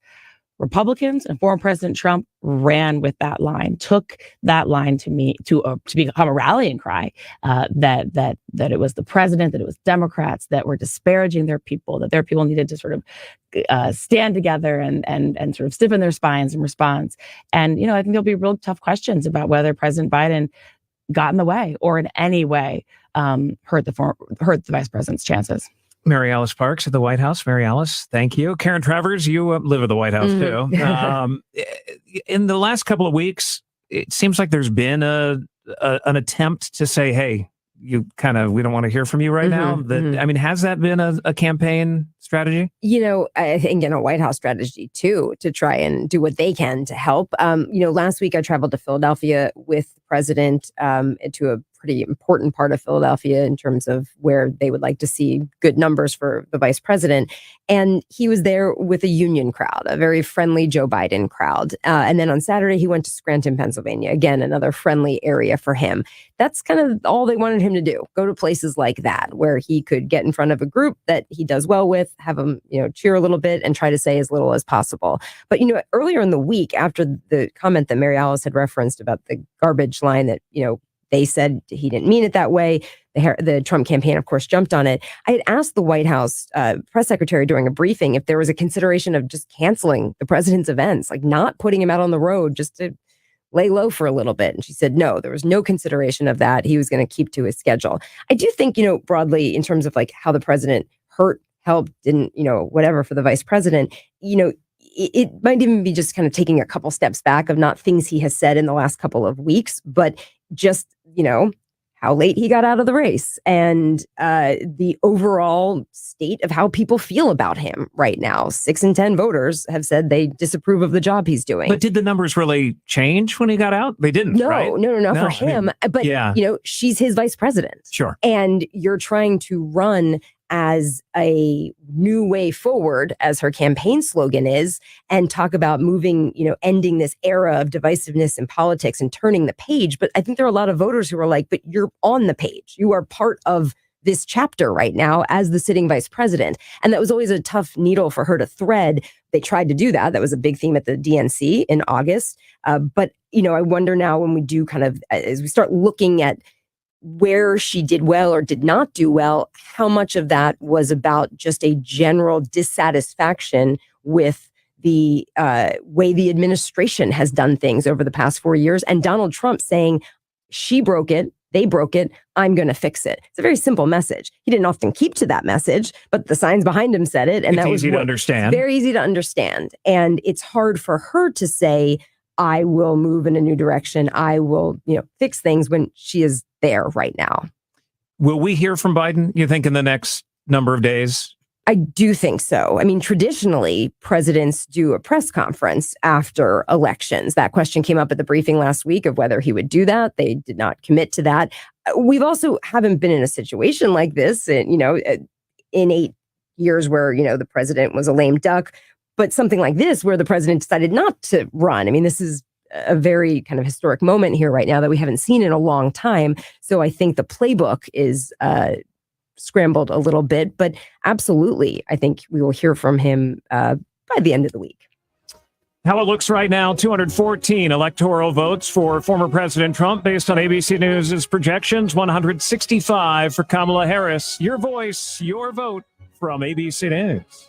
Republicans and former President Trump ran with that line, took that line to become a rallying cry, that it was the president, that it was Democrats that were disparaging their people, that their people needed to sort of stand together and sort of stiffen their spines in response. And, I think there'll be real tough questions about whether President Biden got in the way or in any way hurt the vice president's chances. Mary Alice Parks at the White House. Mary Alice, thank you. Karen Travers, you live at the White House too. In the last couple of weeks, it seems like there's been an attempt to say, hey, we don't want to hear from you right now. Has that been a campaign strategy? I think in a White House strategy too, to try and do what they can to help. Last week I traveled to Philadelphia with the president to a pretty important part of Philadelphia in terms of where they would like to see good numbers for the vice president. And he was there with a union crowd, a very friendly Joe Biden crowd. And then on Saturday, he went to Scranton, Pennsylvania. Again, another friendly area for him. That's kind of all they wanted him to do. Go to places like that where he could get in front of a group that he does well with, have them, cheer a little bit and try to say as little as possible. But, earlier in the week, after the comment that Mary Alice had referenced about the garbage line that, they said he didn't mean it that way. The Trump campaign, of course, jumped on it. I had asked the White House press secretary during a briefing if there was a consideration of just canceling the president's events, like not putting him out on the road just to lay low for a little bit. And she said, no, there was no consideration of that. He was going to keep to his schedule. I do think, broadly in terms of like how the president hurt, helped, didn't, whatever for the vice president, it might even be just kind of taking a couple steps back of not things he has said in the last couple of weeks, but just, how late he got out of the race and the overall state of how people feel about him right now. 6 in 10 voters have said they disapprove of the job he's doing. But did the numbers really change when he got out? They didn't, right? No, for him. But, she's his vice president. Sure. And you're trying to run as a new way forward, as her campaign slogan is, and talk about moving, ending this era of divisiveness in politics and turning the page. But I think there are a lot of voters who are like, but you're on the page. You are part of this chapter right now as the sitting vice president. And that was always a tough needle for her to thread. They tried to do that. That was a big theme at the DNC in August. But, I wonder now when we do kind of, as we start looking at where she did well or did not do well, how much of that was about just a general dissatisfaction with the way the administration has done things over the past 4 years, and Donald Trump saying, she broke it, they broke it, I'm going to fix it. It's a very simple message. He didn't often keep to that message, but the signs behind him said it. And it's that was easy to understand. Very easy to understand. And it's hard for her to say, I will move in a new direction. I will, fix things when she is there right now. Will we hear from Biden, you think, in the next number of days? I do think so. I mean, traditionally, presidents do a press conference after elections. That question came up at the briefing last week of whether he would do that. They did not commit to that. We've also haven't been in a situation like this, in 8 years where, the president was a lame duck. But something like this, where the president decided not to run. I mean, this is a very kind of historic moment here right now that we haven't seen in a long time. So I think the playbook is scrambled a little bit, but absolutely, I think we will hear from him by the end of the week. How it looks right now, 214 electoral votes for former President Trump based on ABC News' projections, 165 for Kamala Harris. Your voice, your vote from ABC News.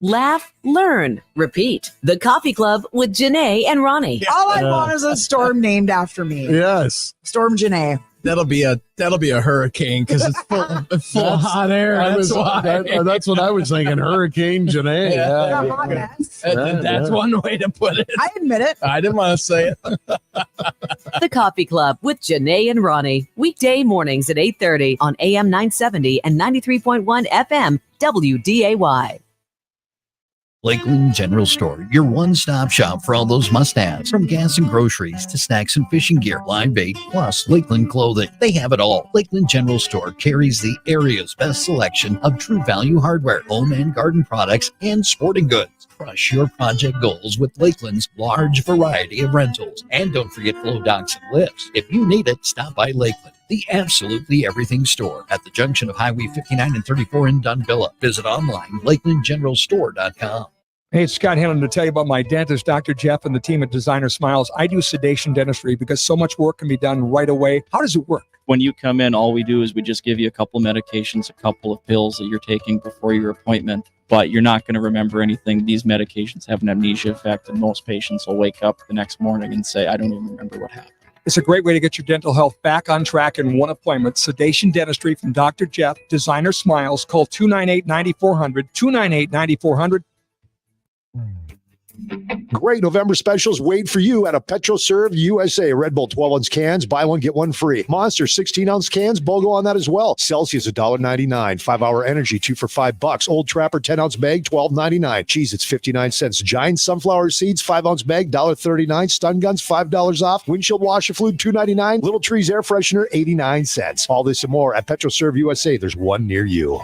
Laugh, learn, repeat. The Coffee Club with Janae and Ronnie. All I want is a storm named after me. Yes. Storm Janae. That'll be a hurricane because it's full hot air. That's what I was thinking. Hurricane Janae. Yeah. That's one way to put it. I admit it. I didn't want to say it. The Coffee Club with Janae and Ronnie. Weekday mornings at 8:30 on AM 970 and 93.1 FM WDAY. Lakeland General Store, your one-stop shop for all those must-haves. From gas and groceries to snacks and fishing gear, live bait, plus Lakeland clothing. They have it all. Lakeland General Store carries the area's best selection of true value hardware, home and garden products, and sporting goods. Crush your project goals with Lakeland's large variety of rentals. And don't forget flow docks and lifts. If you need it, stop by Lakeland, the absolutely everything store at the junction of Highway 59 and 34 in Dunvilla. Visit online, lakelandgeneralstore.com. Hey, it's Scott Hanlon to tell you about my dentist, Dr. Jeff, and the team at Designer Smiles. I do sedation dentistry because so much work can be done right away. How does it work? When you come in, all we do is we just give you a couple of medications, a couple of pills that you're taking before your appointment, but you're not going to remember anything. These medications have an amnesia effect, and most patients will wake up the next morning and say, I don't even remember what happened. It's a great way to get your dental health back on track in one appointment. Sedation dentistry from Dr. Jeff, Designer Smiles. Call 298-9400, 298-9400. Great November specials wait for you at a PetroServe USA. Red Bull 12-ounce cans, buy one, get one free. Monster 16-ounce cans, BOGO on that as well. Celsius $1.99. 5-Hour Energy, 2 for $5. Old Trapper 10-ounce bag, $12.99. Cheese, it's 59 cents. Giant Sunflower Seeds, 5-ounce bag, $1.39. Stun Guns, $5 off. Windshield washer fluid, $2.99. Little Trees Air Freshener, 89 cents. All this and more at PetroServe USA. There's one near you.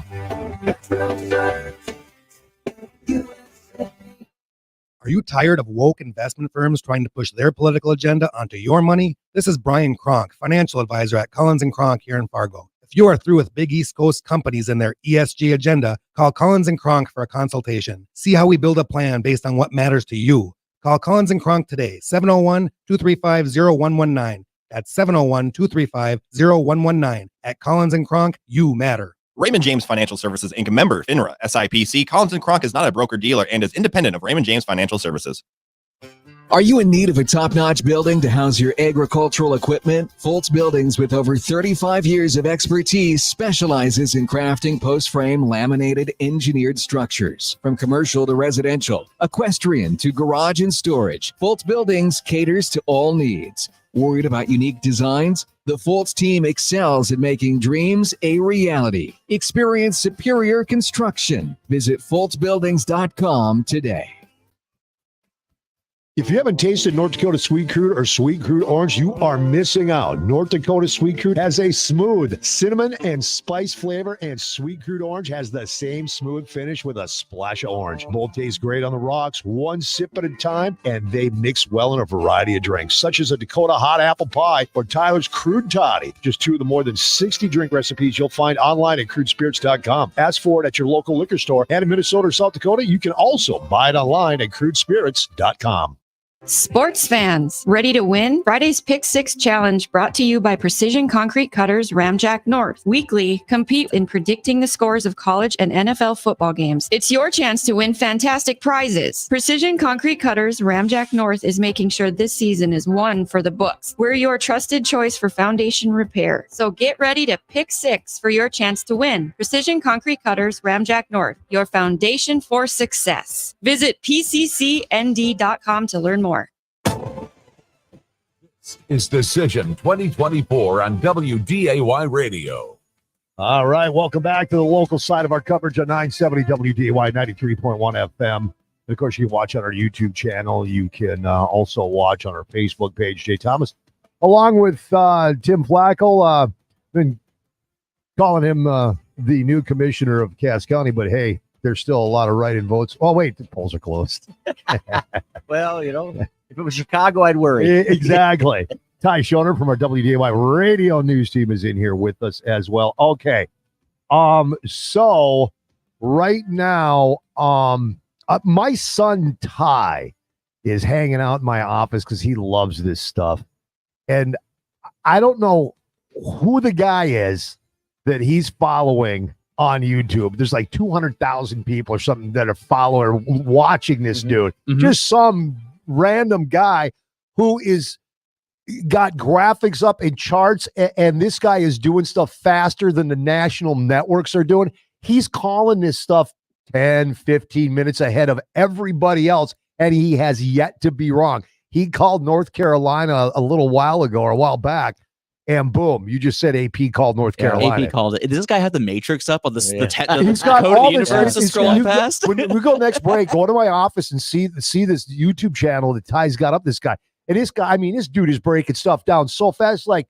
Are you tired of woke investment firms trying to push their political agenda onto your money? This is Brian Kronk, financial advisor at Collins & Kronk here in Fargo. If you are through with big East Coast companies and their ESG agenda, call Collins & Kronk for a consultation. See how we build a plan based on what matters to you. Call Collins & Kronk today, 701-235-0119. That's 701-235-0119. At Collins & Kronk, you matter. Raymond James Financial Services Inc. member, FINRA, SIPC. Collins & Kronk is not a broker-dealer and is independent of Raymond James Financial Services. Are you in need of a top-notch building to house your agricultural equipment? Foltz Buildings, with over 35 years of expertise, specializes in crafting post-frame laminated engineered structures. From commercial to residential, equestrian to garage and storage, Foltz Buildings caters to all needs. Worried about unique designs? The Foltz team excels at making dreams a reality. Experience superior construction. Visit FoltzBuildings.com today. If you haven't tasted North Dakota Sweet Crude or Sweet Crude Orange, you are missing out. North Dakota Sweet Crude has a smooth cinnamon and spice flavor, and Sweet Crude Orange has the same smooth finish with a splash of orange. Both taste great on the rocks, one sip at a time, and they mix well in a variety of drinks, such as a Dakota Hot Apple Pie or Tyler's Crude Toddy. Just two of the more than 60 drink recipes you'll find online at crudespirits.com. Ask for it at your local liquor store, and in Minnesota or South Dakota, you can also buy it online at crudespirits.com. Sports fans, ready to win? Friday's Pick 6 Challenge, brought to you by Precision Concrete Cutters Ramjack North. Weekly, compete in predicting the scores of college and NFL football games. It's your chance to win fantastic prizes. Precision Concrete Cutters Ramjack North is making sure this season is one for the books. We're your trusted choice for foundation repair. So get ready to pick 6 for your chance to win. Precision Concrete Cutters Ramjack North, your foundation for success. Visit pccnd.com to learn more. Is Decision 2024 on WDAY Radio. All right, welcome back to the local side of our coverage on 970 WDAY 93.1 FM. And of course, you can watch on our YouTube channel. You can also watch on our Facebook page. Jay Thomas, along with Tim Flakoll, been calling him the new commissioner of Cass County, but hey, there's still a lot of write-in votes. Oh, wait, the polls are closed. Well, you know, If it was Chicago, I'd worry. Exactly. Ty Schoner from our WDAY radio news team is in here with us as well. Okay. So right now, my son Ty is hanging out in my office because he loves this stuff. And I don't know who the guy is that he's following on YouTube. There's like 200,000 people or something that are following, watching this dude. Just some random guy who is got graphics up and charts, and this guy is doing stuff faster than the national networks are doing. He's calling this stuff 10, 15 minutes ahead of everybody else, and he has yet to be wrong. He called North Carolina a little while ago or a while back, and boom, you just said AP called North Carolina. AP called it. Does this guy have the Matrix up on the He's got code of all the this. universe scrolling past? When we go next break, go to my office and see this YouTube channel that Ty's got up. This guy. And this guy, I mean, this dude is breaking stuff down so fast. Like,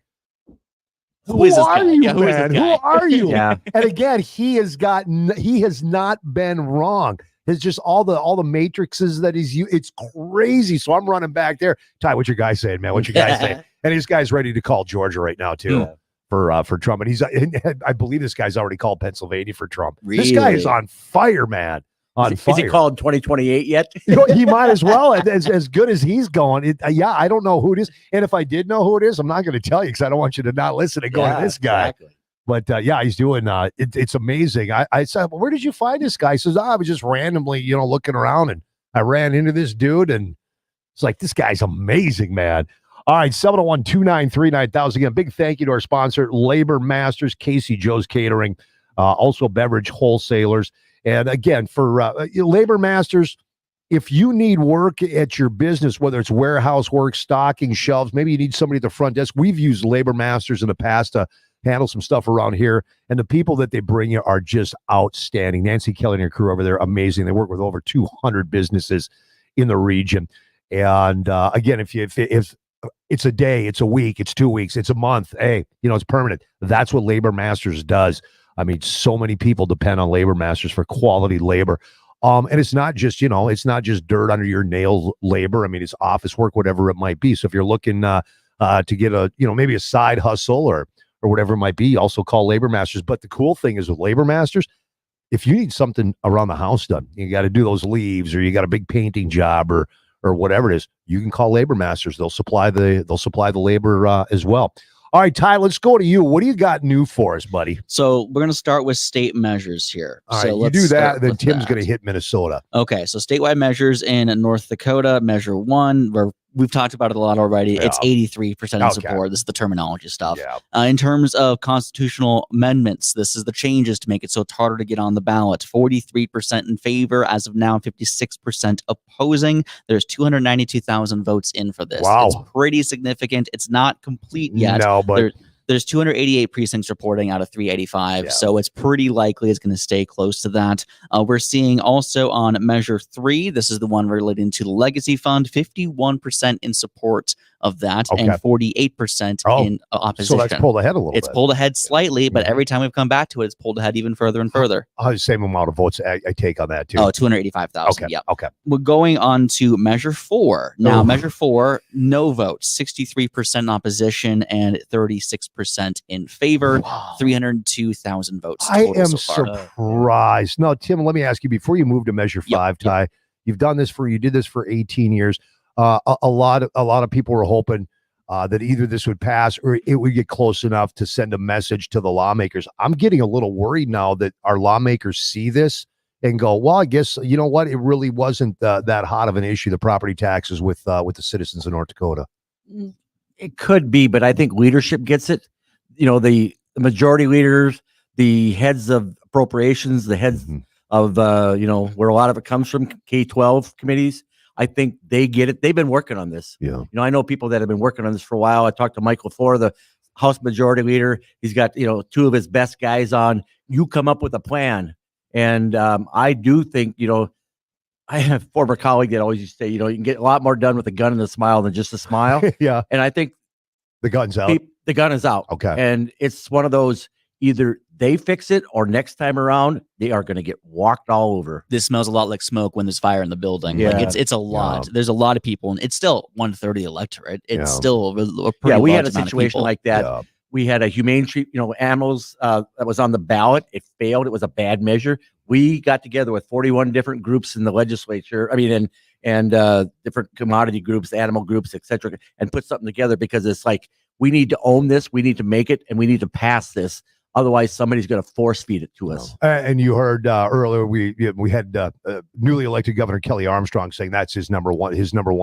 who is this are guy? you, Yeah, who is man? this Who guy? are you? Yeah. And again, he has not been wrong. It's just all the matrices that he's used. It's crazy. So I'm running back there. Ty, what's your guy saying, man? What's your guy saying? And this guy's ready to call Georgia right now too. For Trump. And I believe this guy's already called Pennsylvania for Trump. This guy is on fire, man. Is he called 2028 yet? He might as well. As good as he's going. I don't know who it is. And if I did know who it is, I'm not going to tell you because I don't want you to not listen and go to this guy. Exactly. But he's doing it's amazing. I said, well, where did you find this guy? He says, I was just randomly, looking around and I ran into this dude and it's like, this guy's amazing, man. All right, 701-293-9000. Again, big thank you to our sponsor, Labor Masters, Casey Joe's Catering, also beverage wholesalers. And again, for Labor Masters, if you need work at your business, whether it's warehouse work, stocking shelves, maybe you need somebody at the front desk. We've used Labor Masters in the past to handle some stuff around here. And the people that they bring you are just outstanding. Nancy Kelly and her crew over there, amazing. They work with over 200 businesses in the region. And again, if it's a day, it's a week, it's 2 weeks, it's a month, hey, it's permanent. That's what Labor Masters does. I mean, so many people depend on Labor Masters for quality labor. And it's not just, it's not just dirt under your nail labor. I mean, it's office work, whatever it might be. So if you're looking to get a, maybe a side hustle or whatever it might be, you also call Labor Masters. But the cool thing is with Labor Masters, if you need something around the house done, you got to do those leaves or you got a big painting job or whatever it is, you can call Labor Masters. They'll supply the labor as well. All right, Ty, let's go to you. What do you got new for us, buddy? So we're going to start with state measures here. All so right, you do that, then Tim's going to hit Minnesota. Okay, so statewide measures in North Dakota, Measure 1, where we've talked about it a lot already. Yeah. It's 83% in support. This is the terminology stuff. In terms of constitutional amendments, this is the changes to make it so it's harder to get on the ballot. 43% in favor as of now, 56% opposing. There's 292,000 votes in for this. Wow. It's pretty significant. It's not complete yet. No, but there's 288 precincts reporting out of 385, so it's pretty likely it's going to stay close to that. We're seeing also on Measure 3, this is the one relating to the Legacy Fund, 51% in support of that and 48% in opposition. So that's pulled ahead a little bit. It's pulled ahead slightly, but every time we've come back to it, it's pulled ahead even further and further. The same amount of votes I take on that, too. Oh, 285,000. Okay. Yeah. Okay. We're going on to Measure 4. Now, Measure 4, no votes, 63% in opposition and 36% in favor. 302,000 votes. I Total am so far. surprised. No, Tim, let me ask you, before you move to Measure 5, Ty, you did this for 18 years. A lot of people were hoping that either this would pass or it would get close enough to send a message to the lawmakers. I'm getting a little worried now that our lawmakers see this and go, well, I guess, you know what? It really wasn't that hot of an issue, the property taxes with the citizens of North Dakota. It could be, but I think leadership gets it. The majority leaders, the heads of appropriations, the heads of, where a lot of it comes from, K-12 committees. I think they get it. They've been working on this. Yeah. I know people that have been working on this for a while. I talked to Michael Thor, the House Majority Leader. He's got, two of his best guys on. You come up with a plan. And I do think, I have a former colleague that always used to say, you can get a lot more done with a gun and a smile than just a smile. Yeah. And I think the gun's out. The gun is out. Okay. And it's one of those, either they fix it or next time around, they are going to get walked all over. This smells a lot like smoke when there's fire in the building. Yeah. Like it's a lot. Yeah. There's a lot of people, and it's still 1/3 of the electorate. It's still a pretty we large had a amount of situation people. like that. We had a humane treat, animals that was on the ballot. It failed. It was a bad measure. We got together with 41 different groups in the legislature. I mean, and different commodity groups, animal groups, etc., and put something together because it's like we need to own this, we need to make it, and we need to pass this. Otherwise, somebody's going to force feed it to us. And you heard earlier we had newly elected Governor Kelly Armstrong saying that's his number one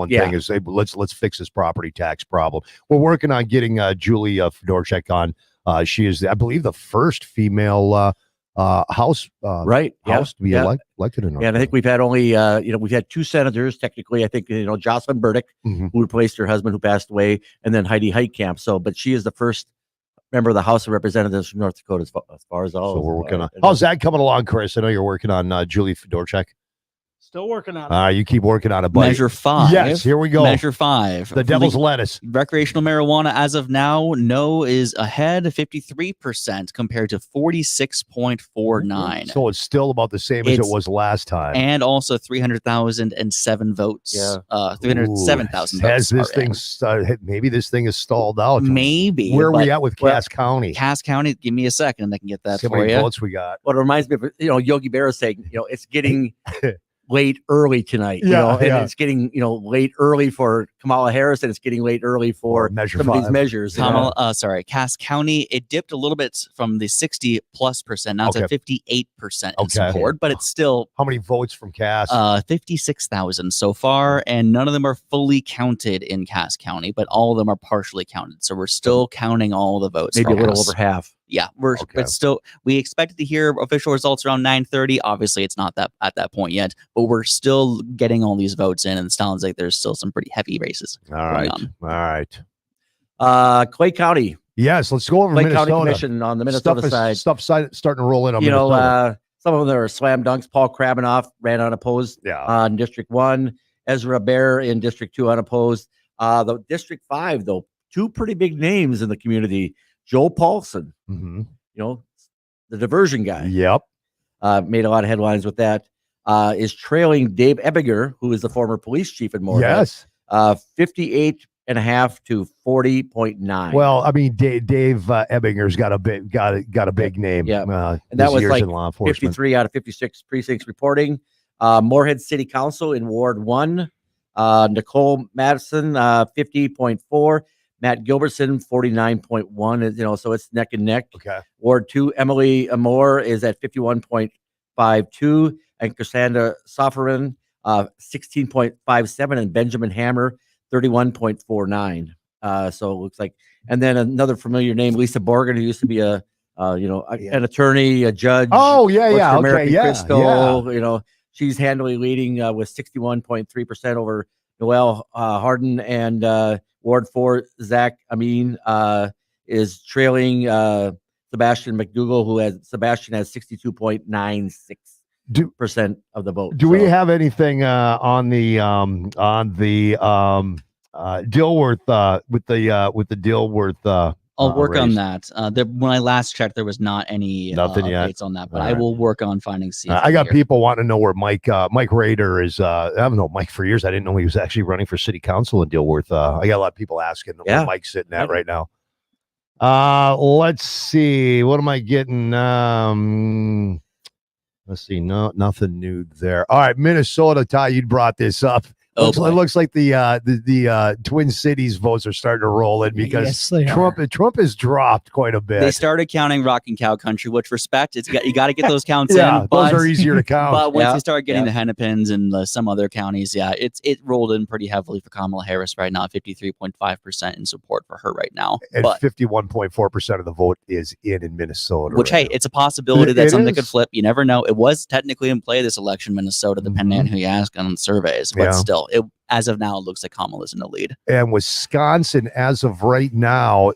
thing is hey, let's fix this property tax problem. We're working on getting Julie Fedorchak on. She is, I believe, the first female House to be elected in North. Yeah, and I think we've had only we've had 2 senators technically. I think Jocelyn Burdick, who replaced her husband who passed away, and then Heidi Heitkamp. So, but she is the first member of the House of Representatives from North Dakota as far as all. So we're working on. How's that coming along, Chris? I know you're working on Julie Fedorchak. Still working on it. You keep working on it, buddy. Measure 5. Yes, here we go. Measure 5. The devil's lettuce. Recreational marijuana, as of now, no is ahead 53% compared to 46.49. So it's still about the same as it was last time. And also 300,007 votes. 307,000 votes. Has this thing maybe this thing is stalled out? Maybe. Where are we at with Cass County? Cass County, give me a second and I can get that See how for many you. votes we got. Well, it reminds me of Yogi Berra saying, it's getting late early tonight, and it's getting late early for Kamala Harris, and it's getting late early for some of these measures. Cass County, it dipped a little bit from the 60+%. Now it's at 58% in support, but it's still how many votes from Cass? 56,000 so far, and none of them are fully counted in Cass County, but all of them are partially counted. So we're still counting all the votes. Maybe a little over half. Yeah, but still, we expected to hear official results around 9:30. Obviously, it's not that at that point yet, but we're still getting all these votes in, and it sounds like there's still some pretty heavy races going on. Clay County. Yes, let's go over Clay Minnesota. County Commission on the Minnesota side. Stuff starting to roll in on Minnesota. Some of them are slam dunks. Paul Krabanoff ran unopposed on District 1. Ezra Bear in District 2 unopposed. The District 5, though, 2 pretty big names in the community. Joe Paulson, the diversion guy. Yep. Made a lot of headlines with that. Is trailing Dave Ebinger, who is the former police chief in Moorhead. Yes. 58.5 to 40.9. Well, I mean, Dave Ebinger's got a big name. Yeah. And that was like in law enforcement. 53 out of 56 precincts reporting. Moorhead City Council in Ward 1. Nicole Madison, 50.4. Matt Gilbertson, 49.1. So it's neck and neck. Okay. Ward 2, Emily Amore is at 51.52, and Cassandra Sofferin, 16.57, and Benjamin Hammer, 31.49. So it looks like, and then another familiar name, Lisa Borgen, who used to be an attorney, a judge. Oh yeah, works yeah, for okay, American yeah, Crystal. yeah. She's handily leading with 61.3% over Noel Harden, and Ward 4, Zach Amin is trailing Sebastian McDougall, Sebastian has 62.96% of the vote. Do we have anything on the Dilworth with the Dilworth? I'll work race? on that. When I last checked, there was not any updates on that, but I will work on finding. I got people wanting to know where Mike Rader is. I haven't known Mike for years. I didn't know he was actually running for city council in Dilworth. I got a lot of people asking where Mike's sitting at right now. Let's see. What am I getting? Let's see. No, nothing new there. All right, Minnesota. Ty, you brought this up. It looks like the Twin Cities votes are starting to roll in because Trump has dropped quite a bit. They started counting Rockin' Cow Country, which respect. You got to get those counts yeah, in. Those are easier to count. But once you start getting the Hennepins and some other counties, it rolled in pretty heavily for Kamala Harris right now, 53.5% in support for her right now. And 51.4% of the vote is in Minnesota. Which, hey, it's a possibility that something could flip. You never know. It was technically in play this election, Minnesota, depending on who you ask on the surveys. But still, as of now, it looks like Kamala's in the lead. And Wisconsin, as of right now,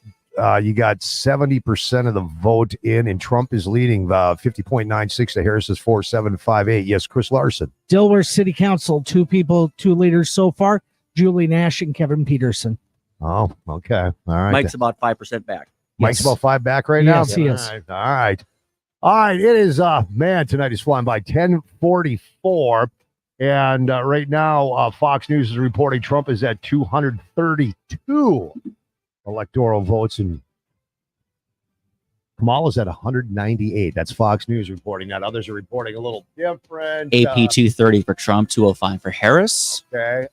you got 70% of the vote in, and Trump is leading 50.96 to Harris's 4758. Yes, Chris Larson. Dilworth City Council, 2 leaders so far, Julie Nash and Kevin Peterson. Oh, okay. All right. Mike's about 5% back. Mike's about 5 back right now? Yes, he is. All right. All right, it is, man, tonight is flying by 10:44. And right now, Fox News is reporting Trump is at 232 electoral votes, and Kamala's at 198. That's Fox News reporting that. Others are reporting a little different. AP 230 for Trump, 205 for Harris. Okay.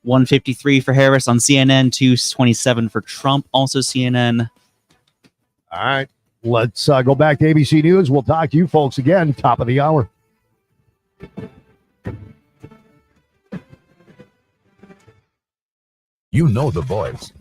153 for Harris on CNN, 227 for Trump, also CNN. All right. Let's go back to ABC News. We'll talk to you folks again, top of the hour. You know the voice.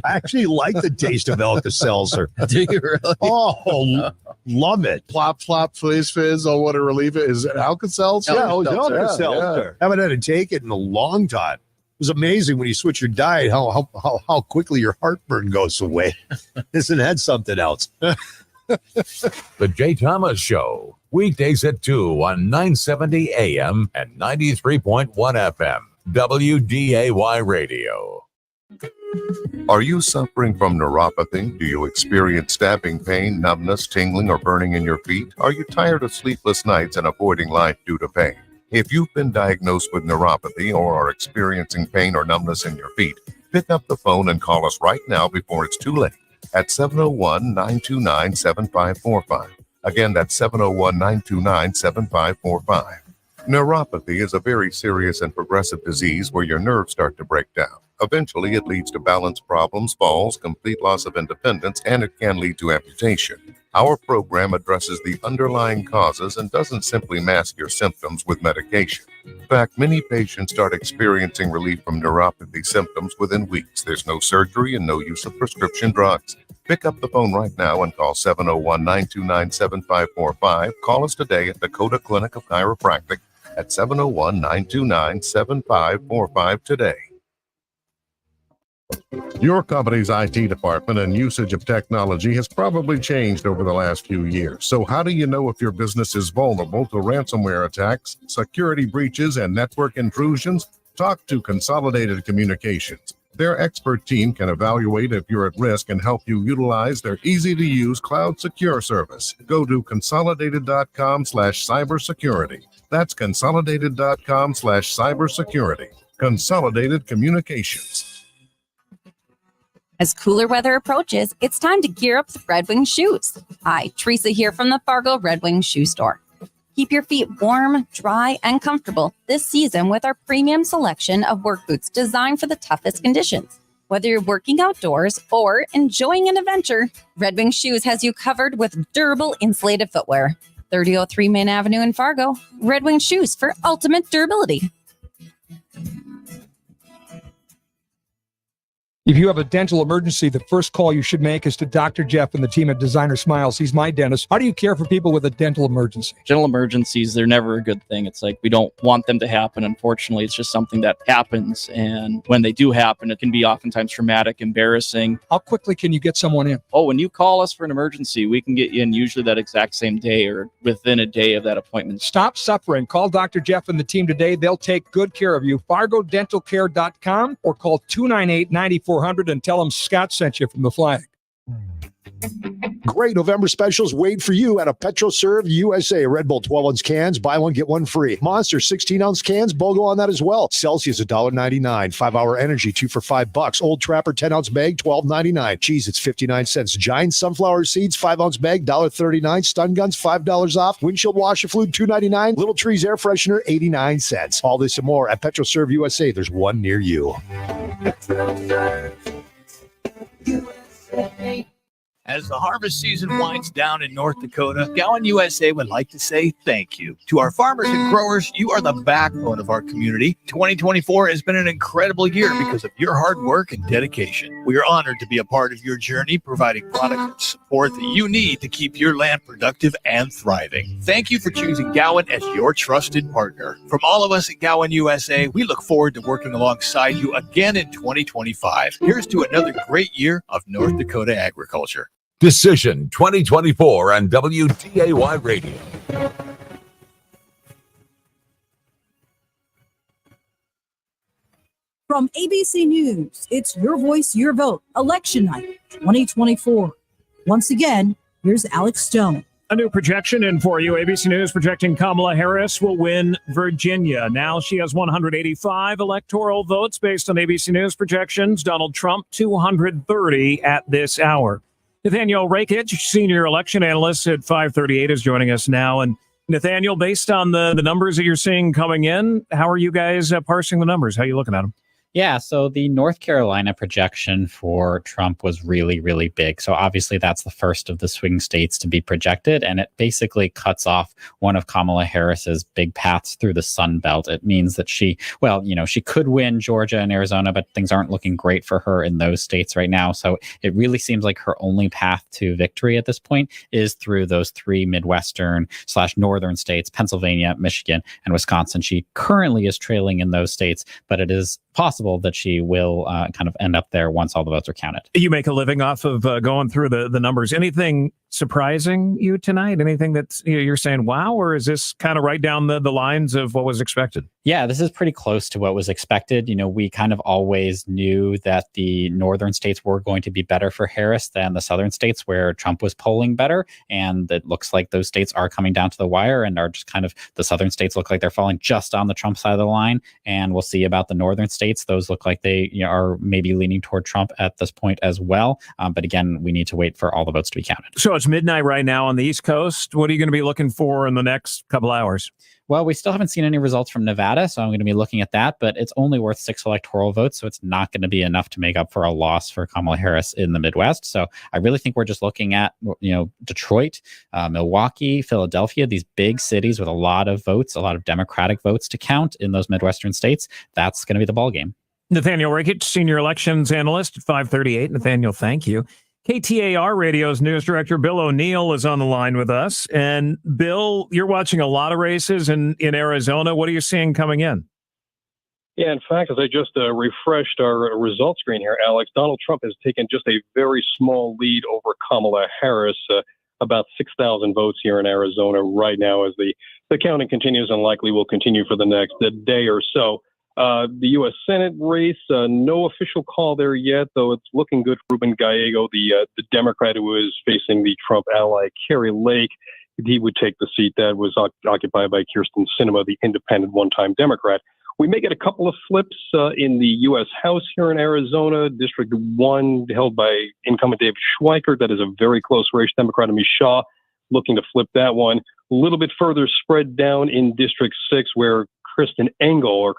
I actually like the taste of Alka-Seltzer. Do you really? Oh, love it. Plop, flop, fizz. Oh, what a relief it is. Is it Alka-Seltzer? Yeah, it was Alka-Seltzer. Alka-Seltzer. Haven't had to take it in a long time. It was amazing when you switch your diet, how quickly your heartburn goes away. Isn't that something else? The Jay Thomas Show, weekdays at 2 on 970 AM and 93.1 FM, WDAY Radio. Are you suffering from neuropathy? Do you experience stabbing pain, numbness, tingling, or burning in your feet? Are you tired of sleepless nights and avoiding life due to pain? If you've been diagnosed with neuropathy or are experiencing pain or numbness in your feet, pick up the phone and call us right now before it's too late at 701-929-7545. Again, that's 701-929-7545. Neuropathy is a very serious and progressive disease where your nerves start to break down. Eventually, it leads to balance problems, falls, complete loss of independence, and it can lead to amputation. Our program addresses the underlying causes and doesn't simply mask your symptoms with medication. In fact, many patients start experiencing relief from neuropathy symptoms within weeks. There's no surgery and no use of prescription drugs. Pick up the phone right now and call 701-929-7545. Call us today at Dakota Clinic of Chiropractic at 701-929-7545 today. Your company's IT department and usage of technology has probably changed over the last few years. So how do you know if your business is vulnerable to ransomware attacks, security breaches, and network intrusions? Talk to Consolidated Communications. Their expert team can evaluate if you're at risk and help you utilize their easy-to-use cloud secure service. Go to consolidated.com/cybersecurity. That's consolidated.com/cybersecurity. Consolidated Communications. As cooler weather approaches, it's time to gear up with Red Wing shoes. Hi, Teresa here from the Fargo Red Wing Shoe Store. Keep your feet warm, dry, and comfortable this season with our premium selection of work boots designed for the toughest conditions. Whether you're working outdoors or enjoying an adventure, Red Wing Shoes has you covered with durable insulated footwear. 3003 Main Avenue in Fargo. Red Wing Shoes for ultimate durability. If you have a dental emergency, the first call you should make is to Dr. Jeff and the team at Designer Smiles. He's my dentist. How do you care for people with a dental emergency? Dental emergencies, they're never a good thing. It's like we don't want them to happen. Unfortunately, it's just something that happens. And when they do happen, it can be oftentimes traumatic, embarrassing. How quickly can you get someone in? Oh, when you call us for an emergency, we can get you in usually that exact same day or within a day of that appointment. Stop suffering. Call Dr. Jeff and the team today. They'll take good care of you. FargoDentalCare.com or call 298-9400 and tell them Scott sent you from the Flag. Great November specials wait for you at a PetroServe USA. Red Bull 12-ounce cans, buy one, get one free. Monster 16-ounce cans, BOGO on that as well. Celsius $1.99. 5-Hour Energy, 2 for $5. Old Trapper 10-ounce bag, $12.99. Cheese, it's 59 cents. Giant sunflower seeds, 5-ounce bag, $1.39. Stun guns, $5 off. Windshield washer fluid, $2.99. Little Trees air freshener, 89 cents. All this and more at PetroServe USA. There's one near you. As the harvest season winds down in North Dakota, Gowan USA would like to say thank you. To our farmers and growers, you are the backbone of our community. 2024 has been an incredible year because of your hard work and dedication. We are honored to be a part of your journey, providing products and support that you need to keep your land productive and thriving. Thank you for choosing Gowan as your trusted partner. From all of us at Gowan USA, we look forward to working alongside you again in 2025. Here's to another great year of North Dakota agriculture. Decision 2024 on WDAY Radio. From ABC News, it's Your Voice, Your Vote, Election Night 2024. Once again, here's Alex Stone. A new projection in for you. ABC News projecting Kamala Harris will win Virginia. Now she has 185 electoral votes based on ABC News projections. Donald Trump, 230 at this hour. Nathaniel Rakich, senior election analyst at 538, is joining us now. And Nathaniel, based on the numbers that you're seeing coming in, how are you guys parsing the numbers? How are you looking at them? Yeah, so the North Carolina projection for Trump was really, really big. So obviously that's the first of the swing states to be projected, and it basically cuts off one of Kamala Harris's big paths through the Sun Belt. It means that she could win Georgia and Arizona, but things aren't looking great for her in those states right now. So it really seems like her only path to victory at this point is through those three Midwestern/northern states, Pennsylvania, Michigan, and Wisconsin. She currently is trailing in those states, but it is possible that she will kind of end up there once all the votes are counted. You make a living off of going through the numbers. Anything surprising you tonight? Anything that you're saying, wow, or is this kind of right down the lines of what was expected? Yeah, this is pretty close to what was expected. We kind of always knew that the northern states were going to be better for Harris than the southern states where Trump was polling better. And it looks like those states are coming down to the wire and are just kind of, the southern states look like they're falling just on the Trump side of the line. And we'll see about the northern states. Those look like they are maybe leaning toward Trump at this point as well. But again, we need to wait for all the votes to be counted. So it's midnight right now on the East Coast. What are you going to be looking for in the next couple hours? Well, we still haven't seen any results from Nevada, so I'm going to be looking at that, but it's only worth 6 electoral votes, so it's not going to be enough to make up for a loss for Kamala Harris in the Midwest. So I really think we're just looking at, Detroit, Milwaukee, Philadelphia, these big cities with a lot of votes, a lot of Democratic votes to count in those Midwestern states. That's going to be the ballgame. Nathaniel Rakich, senior elections analyst at 538. Nathaniel, thank you. KTAR Radio's news director, Bill O'Neill, is on the line with us. And Bill, you're watching a lot of races in Arizona. What are you seeing coming in? Yeah, in fact, as I just refreshed our results screen here, Alex, Donald Trump has taken just a very small lead over Kamala Harris, about 6,000 votes here in Arizona right now as the counting continues and likely will continue for the next day or so. The U.S. Senate race, no official call there yet, though it's looking good for Ruben Gallego, the Democrat who is facing the Trump ally, Carrie Lake. He would take the seat that was occupied by Kirsten Sinema, the independent one-time Democrat. We may get a couple of flips in the U.S. House here in Arizona. District 1 held by incumbent David Schweikert. That is a very close race. Democrat Amy Shaw looking to flip that one. A little bit further spread down in District 6 where Kristen Engel,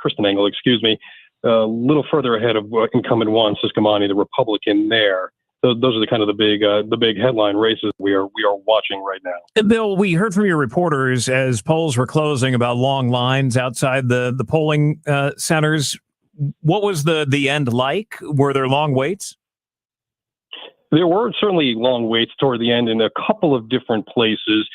a little further ahead of incumbent Juan Ciscomani, the Republican there. So those are the big headline races we are watching right now. Bill, we heard from your reporters as polls were closing about long lines outside the polling centers. What was the end like? Were there long waits? There were certainly long waits toward the end in a couple of different places.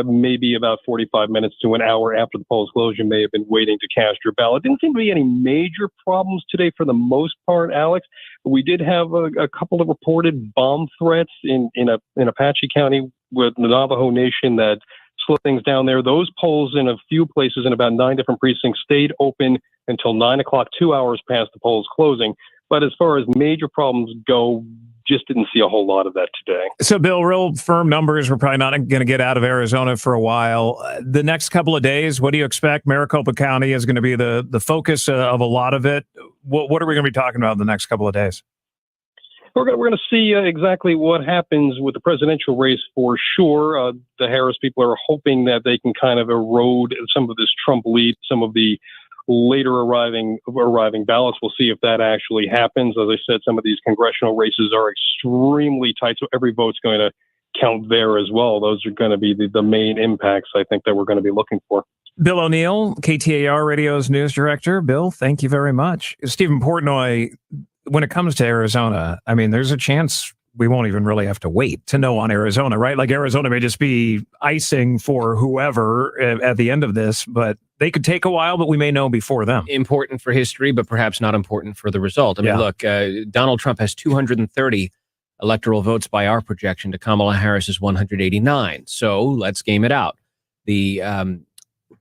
Maybe about 45 minutes to an hour after the polls closed, you may have been waiting to cast your ballot. Didn't seem to be any major problems today for the most part, Alex. We did have a couple of reported bomb threats in Apache County with the Navajo Nation that slowed things down there. Those polls in a few places in about 9 different precincts stayed open until 9 o'clock, 2 hours past the polls closing. But as far as major problems go, just didn't see a whole lot of that today. So, Bill, real firm numbers we're probably not going to get out of Arizona for a while. The next couple of days, what do you expect? Maricopa County is going to be the focus of a lot of it. What are we going to be talking about in the next couple of days? We're going to see exactly what happens with the presidential race for sure. The Harris people are hoping that they can kind of erode some of this Trump lead, some of the later arriving ballots. We'll see if that actually happens. As I said, some of these congressional races are extremely tight, so every vote's going to count there as well. Those are going to be the main impacts, I think, that we're going to be looking for. Bill O'Neill, KTAR Radio's news director. Bill, thank you very much. Stephen Portnoy, when it comes to Arizona, I mean, there's a chance we won't even really have to wait to know on Arizona, right? Like Arizona may just be icing for whoever at the end of this, but they could take a while, but we may know before them. Important for history, but perhaps not important for the result. I mean, look, Donald Trump has 230 electoral votes by our projection to Kamala Harris's 189. So let's game it out. The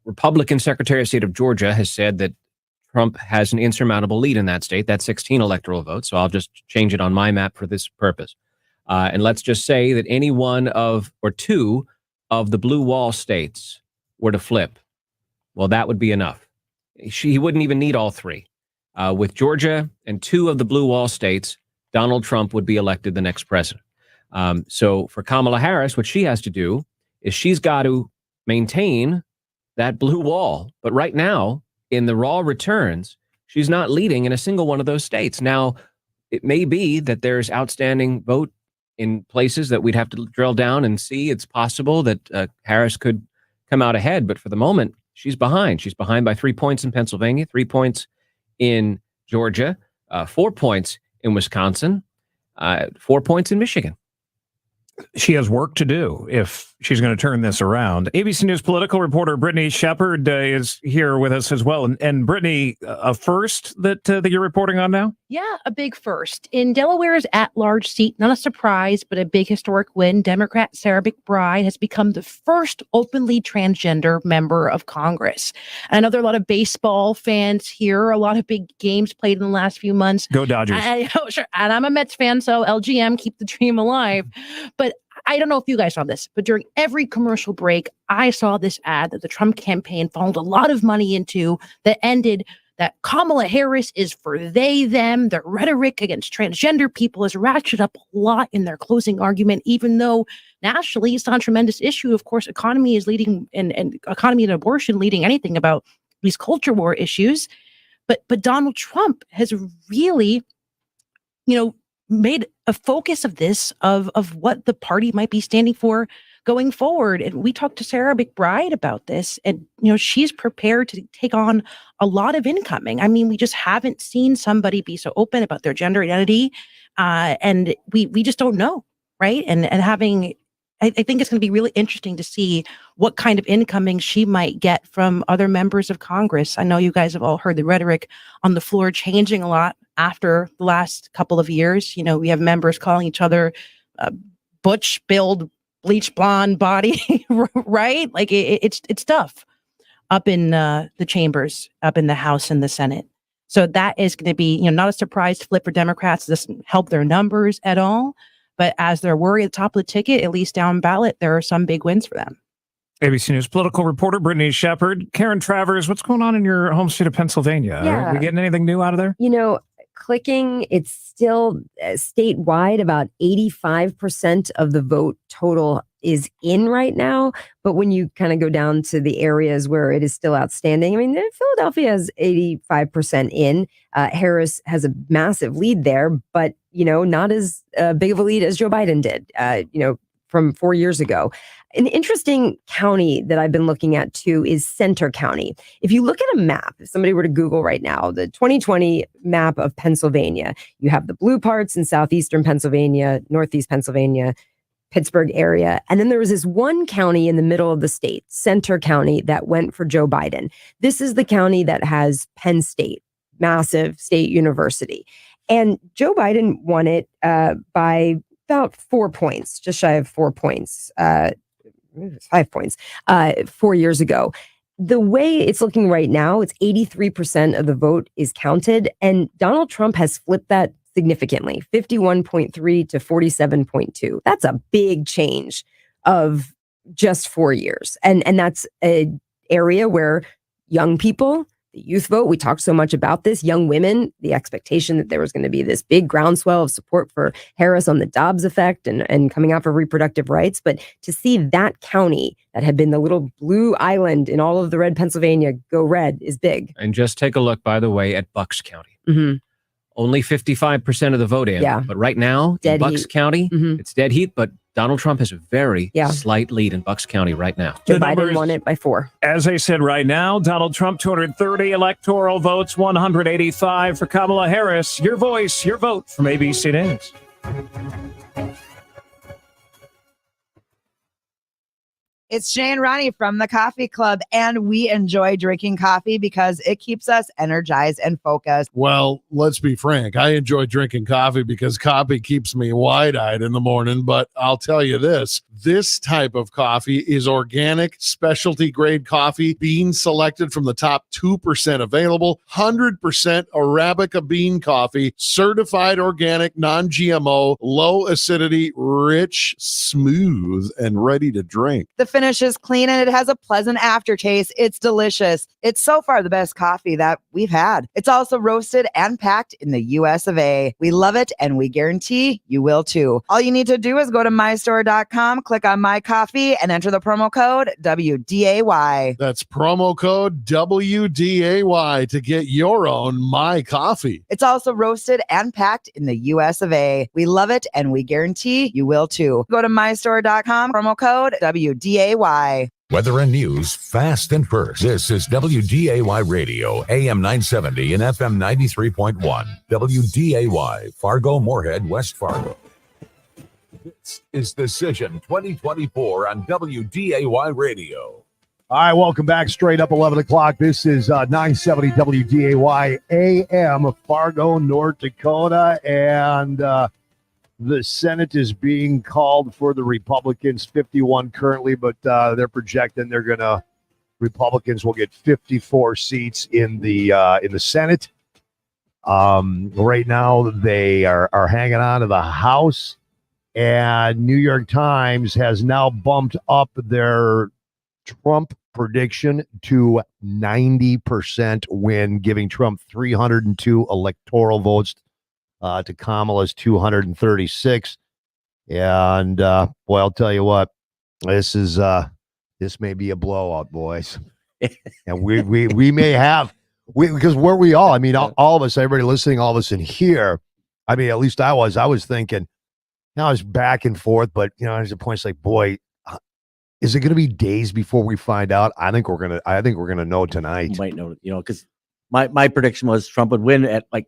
Republican Secretary of State of Georgia has said that Trump has an insurmountable lead in that state. That's 16 electoral votes. So I'll just change it on my map for this purpose. And let's just say that any one of or two of the blue wall states were to flip, well, that would be enough. He wouldn't even need all three. With Georgia and 2 of the blue wall states, Donald Trump would be elected the next president. So for Kamala Harris, what she has to do is she's got to maintain that blue wall. But right now, in the raw returns, she's not leading in a single one of those states. Now, it may be that there's outstanding vote in places that we'd have to drill down and see. It's possible that Harris could come out ahead. But for the moment, she's behind. She's behind by 3 points in Pennsylvania, 3 points in Georgia, 4 points in Wisconsin, 4 points in Michigan. She has work to do if she's going to turn this around. ABC News political reporter Brittany Shepard is here with us as well. And Brittany, a first that you're reporting on now? Yeah, a big first. In Delaware's at-large seat, not a surprise, but a big historic win, Democrat Sarah McBride has become the first openly transgender member of Congress. And I know there are a lot of baseball fans here, a lot of big games played in the last few months. Go Dodgers. Sure. And I'm a Mets fan, so LGM, keep the dream alive. But I don't know if you guys saw this, but during every commercial break, I saw this ad that the Trump campaign funneled a lot of money into that ended that Kamala Harris is for they, them. The rhetoric against transgender people has ratcheted up a lot in their closing argument, even though nationally it's not a tremendous issue. Of course, economy is leading and economy and abortion leading anything about these culture war issues. But Donald Trump has really, made a focus of this, of what the party might be standing for going forward. And we talked to Sarah McBride about this, and she's prepared to take on a lot of incoming. I mean, we just haven't seen somebody be so open about their gender identity, and we just don't know, right? And having, I think it's going to be really interesting to see what kind of incoming she might get from other members of Congress. I know you guys have all heard the rhetoric on the floor changing a lot after the last couple of years. We have members calling each other butch, build, bleach blonde body, right? Like it's tough up in the chambers, up in the House and the Senate. So that is going to be, not a surprise flip for Democrats. It doesn't help their numbers at all. But as they're worried at the top of the ticket, at least down ballot, there are some big wins for them. ABC News political reporter Brittany Shepard. Karen Travers, what's going on in your home state of Pennsylvania? Yeah. Are we getting anything new out of there? Clicking, it's still statewide, about 85% of the vote total is in right now. But when you kind of go down to the areas where it is still outstanding, I mean, Philadelphia has 85% in. Harris has a massive lead there, but, not as big of a lead as Joe Biden did, from 4 years ago. An interesting county that I've been looking at too is Center County. If you look at a map, if somebody were to Google right now, the 2020 map of Pennsylvania, you have the blue parts in southeastern Pennsylvania, northeast Pennsylvania, Pittsburgh area. And then there was this one county in the middle of the state, Center County, that went for Joe Biden. This is the county that has Penn State, massive state university. And Joe Biden won it by about 4 points, just shy of 4 points, 5 points, 4 years ago. The way it's looking right now, it's 83% of the vote is counted. And Donald Trump has flipped that significantly, 51.3 to 47.2. That's a big change of just 4 years. And that's an area where young people, the youth vote, we talked so much about this, young women, the expectation that there was going to be this big groundswell of support for Harris on the Dobbs effect and coming out for reproductive rights. But to see that county that had been the little blue island in all of the red Pennsylvania go red is big. And just take a look, by the way, at Bucks County. Mm-hmm. Only 55% of the vote in. Yeah. But right now, in Bucks County, it's dead heat, but Donald Trump has a very slight lead in Bucks County right now. Joe Biden won it by 4. As I said right now, Donald Trump, 230 electoral votes, 185 for Kamala Harris. Your voice, your vote from ABC News. It's Jay and Ronnie from the Coffee Club, and we enjoy drinking coffee because it keeps us energized and focused. Well, let's be frank. I enjoy drinking coffee because coffee keeps me wide-eyed in the morning. But I'll tell you this type of coffee is organic, specialty grade coffee, beans selected from the top 2% available, 100% Arabica bean coffee, certified organic, non-GMO, low acidity, rich, smooth, and ready to drink. The finish is clean and it has a pleasant aftertaste. It's delicious. It's so far the best coffee that we've had. It's also roasted and packed in the US of A. We love it and we guarantee you will too. All you need to do is go to mystore.com, click on My Coffee, and enter the promo code WDAY. That's promo code WDAY to get your own My Coffee. It's also roasted and packed in the US of A. We love it and we guarantee you will too. Go to mystore.com, promo code WDAY. Weather and news fast and first. This is WDAY Radio, AM 970 and FM 93.1. WDAY, Fargo, Moorhead, West Fargo. This is Decision 2024 on WDAY Radio. All right, welcome back. Straight up 11 o'clock. This is 970 WDAY AM, Fargo, North Dakota. And the Senate is being called for the Republicans, 51 currently, but they're projecting Republicans will get 54 seats in the Senate. Right now, they are hanging on to the House, and New York Times has now bumped up their Trump prediction to 90% win, giving Trump 302 electoral votes to Kamala's 236. And boy, I'll tell you what, this may be a blowout, boys. And we may have, because where we all, I mean, all of us, everybody listening, all of us in here, I mean, at least I was thinking, I was back and forth, but there's a point, it's like, boy, is it going to be days before we find out? I think we're gonna know tonight. You might know, because my prediction was Trump would win at like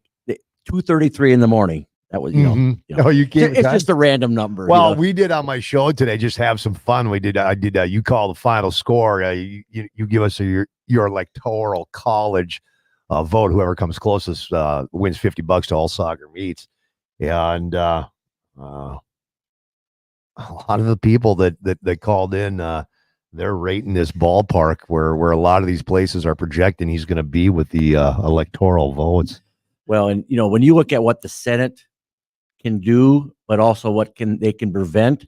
2:33 in the morning. That was, Oh, you can't. It's just a random number. Well, we did on my show today, just have some fun. I did. You call the final score. You give us your electoral college vote. Whoever comes closest wins $50 to all soccer meets. And a lot of the people that called in, they're rating this ballpark where a lot of these places are projecting he's going to be with the electoral votes. Well, and when you look at what the Senate can do, but also what they can prevent,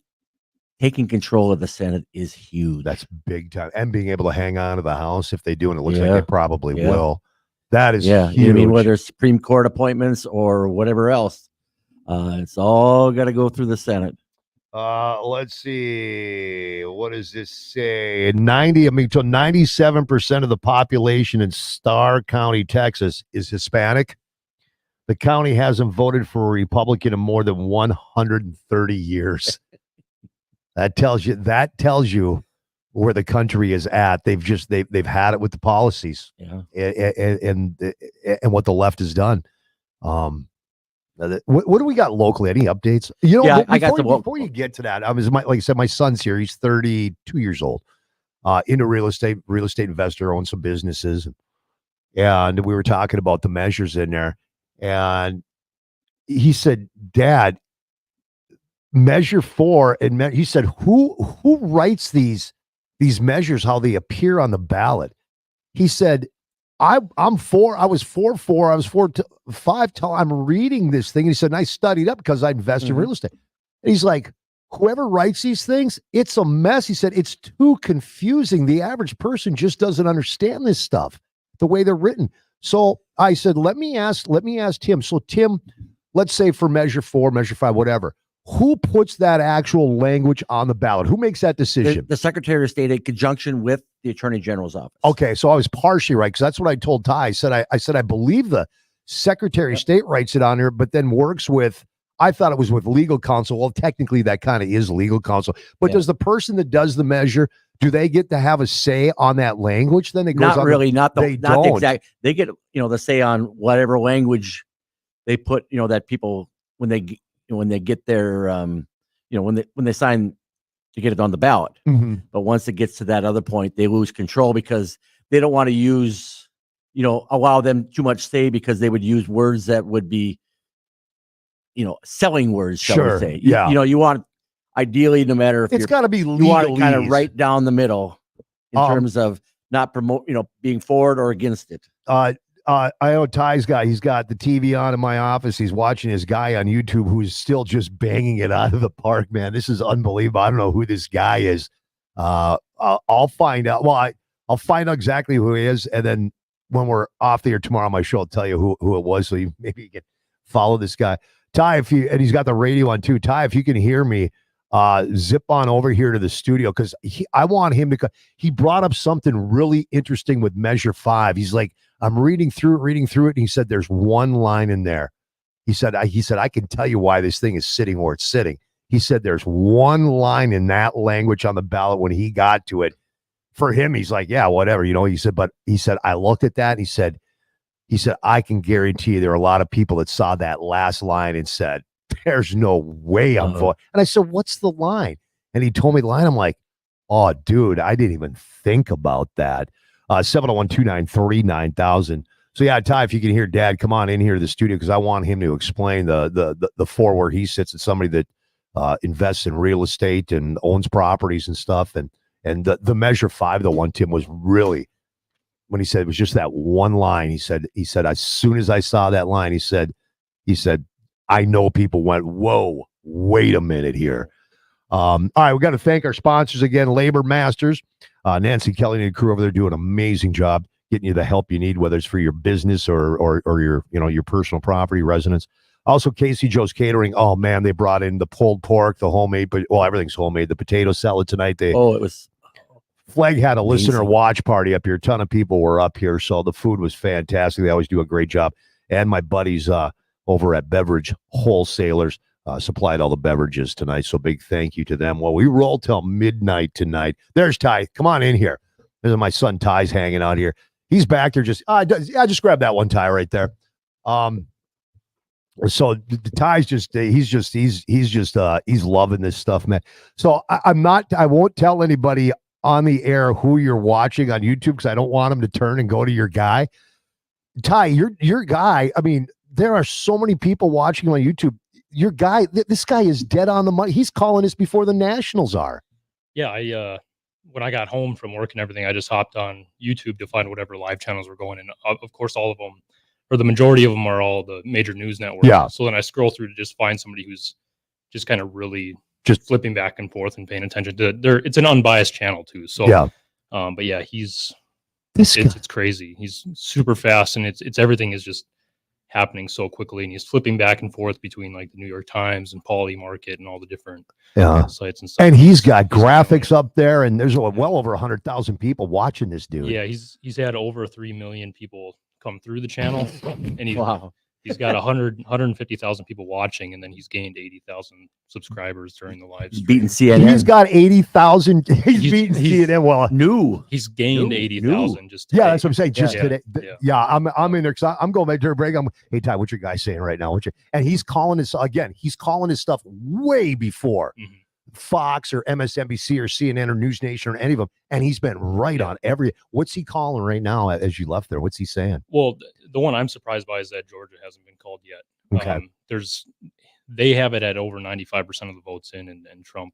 taking control of the Senate is huge. That's big time. And being able to hang on to the House if they do, and it looks like they probably will. That is huge. I mean, whether it's Supreme Court appointments or whatever else, it's all got to go through the Senate. Let's see. What does this say? 97% of the population in Starr County, Texas is Hispanic. The county hasn't voted for a Republican in more than 130 years. That tells you where the country is at. They've had it with the policies, and what the left has done. What do we got locally? Any updates? Before you get to that, like I said, my son's here. He's 32 years old, into real estate investor, owns some businesses, and we were talking about the measures in there, and he said, "Dad, measure 4," and he said, "Who writes these measures? How they appear on the ballot?" He said, I'm 4. I was 4-4. I was 4-5 till I'm reading this thing. And he said, and I studied up because I invest in real estate. And he's like, whoever writes these things, it's a mess. He said, it's too confusing. The average person just doesn't understand this stuff, the way they're written. So I said, let me ask Tim. So Tim, let's say for measure 4, measure 5, whatever, who puts that actual language on the ballot? Who makes that decision? The Secretary of State in conjunction with the Attorney General's office. Okay, so I was partially right, because that's what I told Ty. I said I believe the Secretary of State writes it on here, but then works with, I thought it was with legal counsel. Well, technically that kind of is legal counsel. But does the person that does the measure, do they get to have a say on that language? Then it goes not really, not the don't. exact. They get the say on whatever language they put. That people when they get their when they sign to get it on the ballot. Mm-hmm. But once it gets to that other point, they lose control because they don't want to use, allow them too much say, because they would use words that would be, selling words, shall we say. Yeah. You want, ideally, no matter if it's got to be legalese. You want to kind of right down the middle in terms of not promote, being for it or against it. I know Ty's he's got the TV on in my office. He's watching his guy on YouTube who's still just banging it out of the park, man. This is unbelievable. I don't know who this guy is. I'll find out. Well, I'll find out exactly who he is, and then when we're off the air tomorrow on my show, I'll tell you who it was, so maybe you can follow this guy. Ty, and he's got the radio on too. Ty, if you can hear me, zip on over here to the studio because I want him to. He brought up something really interesting with Measure 5. He's like, I'm reading through it, and he said there's one line in there. He said I can tell you why this thing is sitting where it's sitting. He said there's one line in that language on the ballot when he got to it. For him, he's like, yeah, whatever, He said, but he said I looked at that. And he said I can guarantee you there are a lot of people that saw that last line and said, there's no way I'm voting. And I said, what's the line? And he told me the line. I'm like, oh, dude, I didn't even think about that. 701-293-9000. So yeah, Ty, if you can hear Dad, come on in here to the studio because I want him to explain the floor where he sits. It's somebody that invests in real estate and owns properties and stuff. And the Measure 5, the one Tim was really, when he said it was just that one line, he said as soon as I saw that line, he said I know people went, whoa, wait a minute here. All right, we got to thank our sponsors again, Labor Masters. Nancy Kelly and crew over there do an amazing job getting you the help you need, whether it's for your business or your your personal property residence. Also, Casey Joe's Catering. Oh man, they brought in the pulled pork, the homemade, but everything's homemade. The potato salad tonight. It was. Flag had a listener amazing watch party up here. A ton of people were up here, so the food was fantastic. They always do a great job. And my buddies over at Beverage Wholesalers supplied all the beverages tonight. So big thank you to them. Well, we roll till midnight tonight. There's Ty. Come on in here. There's my son Ty's hanging out here. He's back there. Just grab that one, Ty, right there. So the Ty's he's loving this stuff, man. So I won't tell anybody on the air who you're watching on YouTube because I don't want them to turn and go to your guy. Ty, your guy. I mean, there are so many people watching on YouTube. Your guy, this guy is dead on the money. He's calling us before the Nationals are. Yeah, when I got home from work and everything, I just hopped on YouTube to find whatever live channels were going. And of course, all of them, or the majority of them, are all the major news networks. Yeah. So then I scroll through to just find somebody who's just kind of really just flipping back and forth and paying attention to it's an unbiased channel too. So yeah. But yeah, it's crazy. He's super fast, and it's everything is just happening so quickly, and he's flipping back and forth between like the New York Times and Poly Market and all the different sites and stuff. And he's got graphics up there, and there's well over 100,000 people watching this dude. Yeah, he's had over 3 million people come through the channel, and he's got 150,000 people watching, and then he's gained 80,000 subscribers during the live stream. Beating CNN. He's got 80,000. He's beating CNN. Well, he's gained 80,000 just today. Yeah, that's what I'm saying. Just today. Yeah. Yeah, I'm in there. I'm going back to a break. Hey Ty, what's your guy saying right now? And he's calling his He's calling his stuff way before Fox or MSNBC or CNN or News Nation or any of them. And he's been right on every. What's he calling right now as you left there? What's he saying? Well, the one I'm surprised by is that Georgia hasn't been called yet. Okay. They have it at over 95% of the votes in, and Trump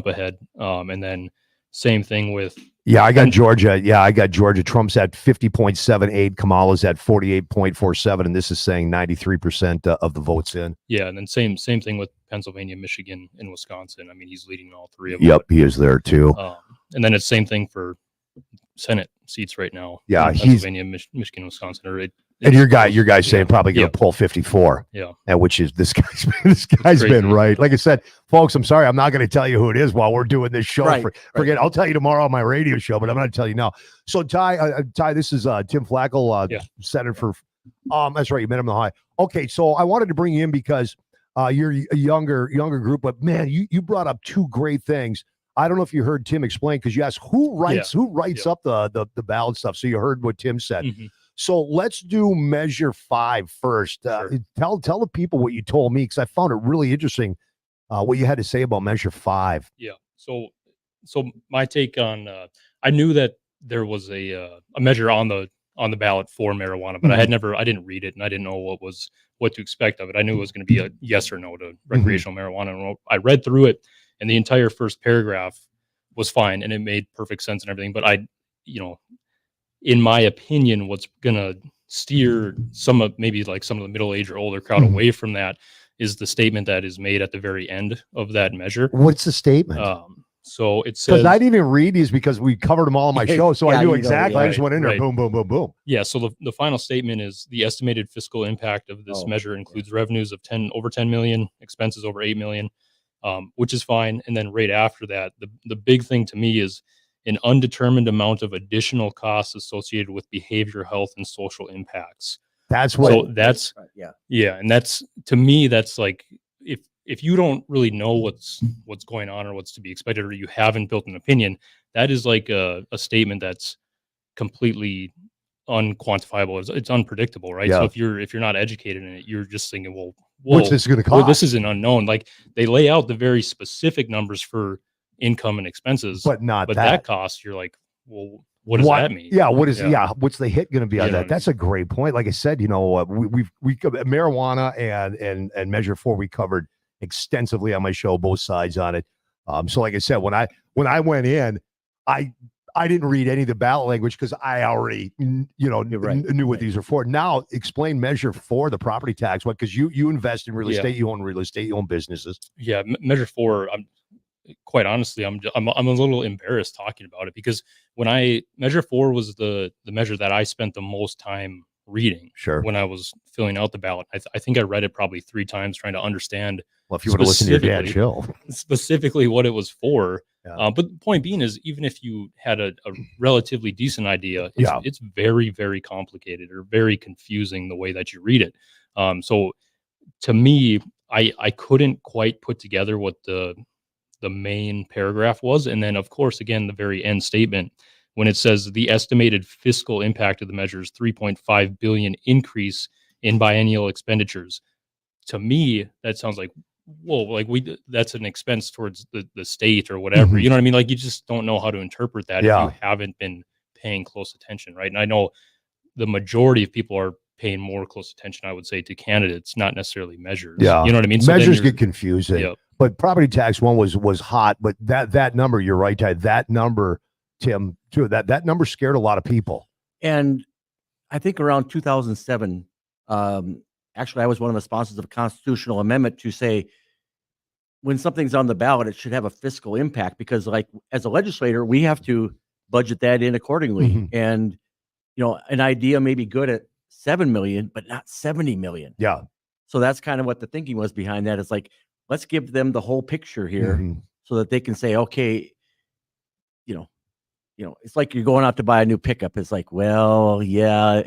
ahead. And then same thing with. Yeah, I got Georgia. Yeah, I got Georgia. Trump's at 50.78. Kamala's at 48.47. And this is saying 93% of the votes in. Yeah. And then same thing with Pennsylvania, Michigan, and Wisconsin. I mean, he's leading all three of them. Yep, he is there too. And then it's same thing for Senate seats right now. Yeah, Pennsylvania, Michigan, Wisconsin. And your guy's saying probably going to pull 54. Yeah. And which is this guy's been right. Like I said, folks, I'm sorry, I'm not going to tell you who it is while we're doing this show. Right, Forget. I'll tell you tomorrow on my radio show, but I'm not going to tell you now. So Ty, this is Tim Flakoll, Senator for. That's right, you met him in the high. Okay, so I wanted to bring you in because you're a younger group, but man, you brought up two great things. I don't know if you heard Tim explain because you asked who writes up the ballot stuff. So you heard what Tim said. Mm-hmm. So let's do Measure 5 first. Tell the people what you told me because I found it really interesting what you had to say about Measure 5. Yeah. So my take on I knew that there was a measure on the ballot for marijuana, but I didn't read it, and I didn't know what to expect of it. I knew it was going to be a yes or no to recreational marijuana. And I read through it, and the entire first paragraph was fine, and it made perfect sense and everything. But in my opinion, what's going to steer some of the middle-aged or older crowd away from that is the statement that is made at the very end of that measure. What's the statement? So it says, because I didn't even read these because we covered them all on my show, so I knew exactly. I just went in there, right. boom, boom, boom, boom. Yeah. So the final statement is the estimated fiscal impact of this measure includes revenues of over 10 million, expenses over 8 million, which is fine. And then right after that, the big thing to me is an undetermined amount of additional costs associated with behavioral health and social impacts. That's what. So that's yeah, and that's, to me, that's like, if you don't really know what's going on or what's to be expected, or you haven't built an opinion, that is like a statement that's completely unquantifiable. It's unpredictable, right? So if you're not educated in it, you're just thinking, well, what's this going to cost? Well, this is an unknown. Like, they lay out the very specific numbers for income and expenses, but that cost, you're like, well, what does that mean? Yeah, what's the hit going to be on that? That's a great point. Like I said, we marijuana and Measure 4 we covered extensively on my show, both sides on it. So like I said, when I went in, I didn't read any of the ballot language because I already knew what these were for. Now explain Measure 4, the property tax one, because you invest in real estate, you own real estate, you own businesses. Yeah, Measure 4. Quite honestly, I'm a little embarrassed talking about it, because when Measure 4 was the measure that I spent the most time reading. Sure. When I was filling out the ballot, I think I read it probably 3 times trying to understand. Well, if you would have listened to your dad's show, specifically what it was for. But the point being is, even if you had a relatively decent idea, it's very, very complicated or very confusing the way that you read it. So to me, I couldn't quite put together what the main paragraph was. And then, of course, again, the very end statement, when it says the estimated fiscal impact of the measure is 3.5 billion increase in biennial expenditures. To me, that sounds like, whoa, like that's an expense towards the state or whatever. You know what I mean? Like, you just don't know how to interpret that if you haven't been paying close attention, right? And I know the majority of people are paying more close attention, I would say, to candidates, not necessarily measures. Yeah. You know what I mean? Measures get confusing. Yep. But property tax one was hot, but that number, you're right, Ty, that number, Tim, too, that number scared a lot of people. And I think around 2007, actually, I was one of the sponsors of a constitutional amendment to say, when something's on the ballot, it should have a fiscal impact, because, like, as a legislator, we have to budget that in accordingly. And, an idea may be good at 7 million, but not 70 million. Yeah. So that's kind of what the thinking was behind that. It's like, let's give them the whole picture here so that they can say, okay, it's like you're going out to buy a new pickup. It's like, well, yeah,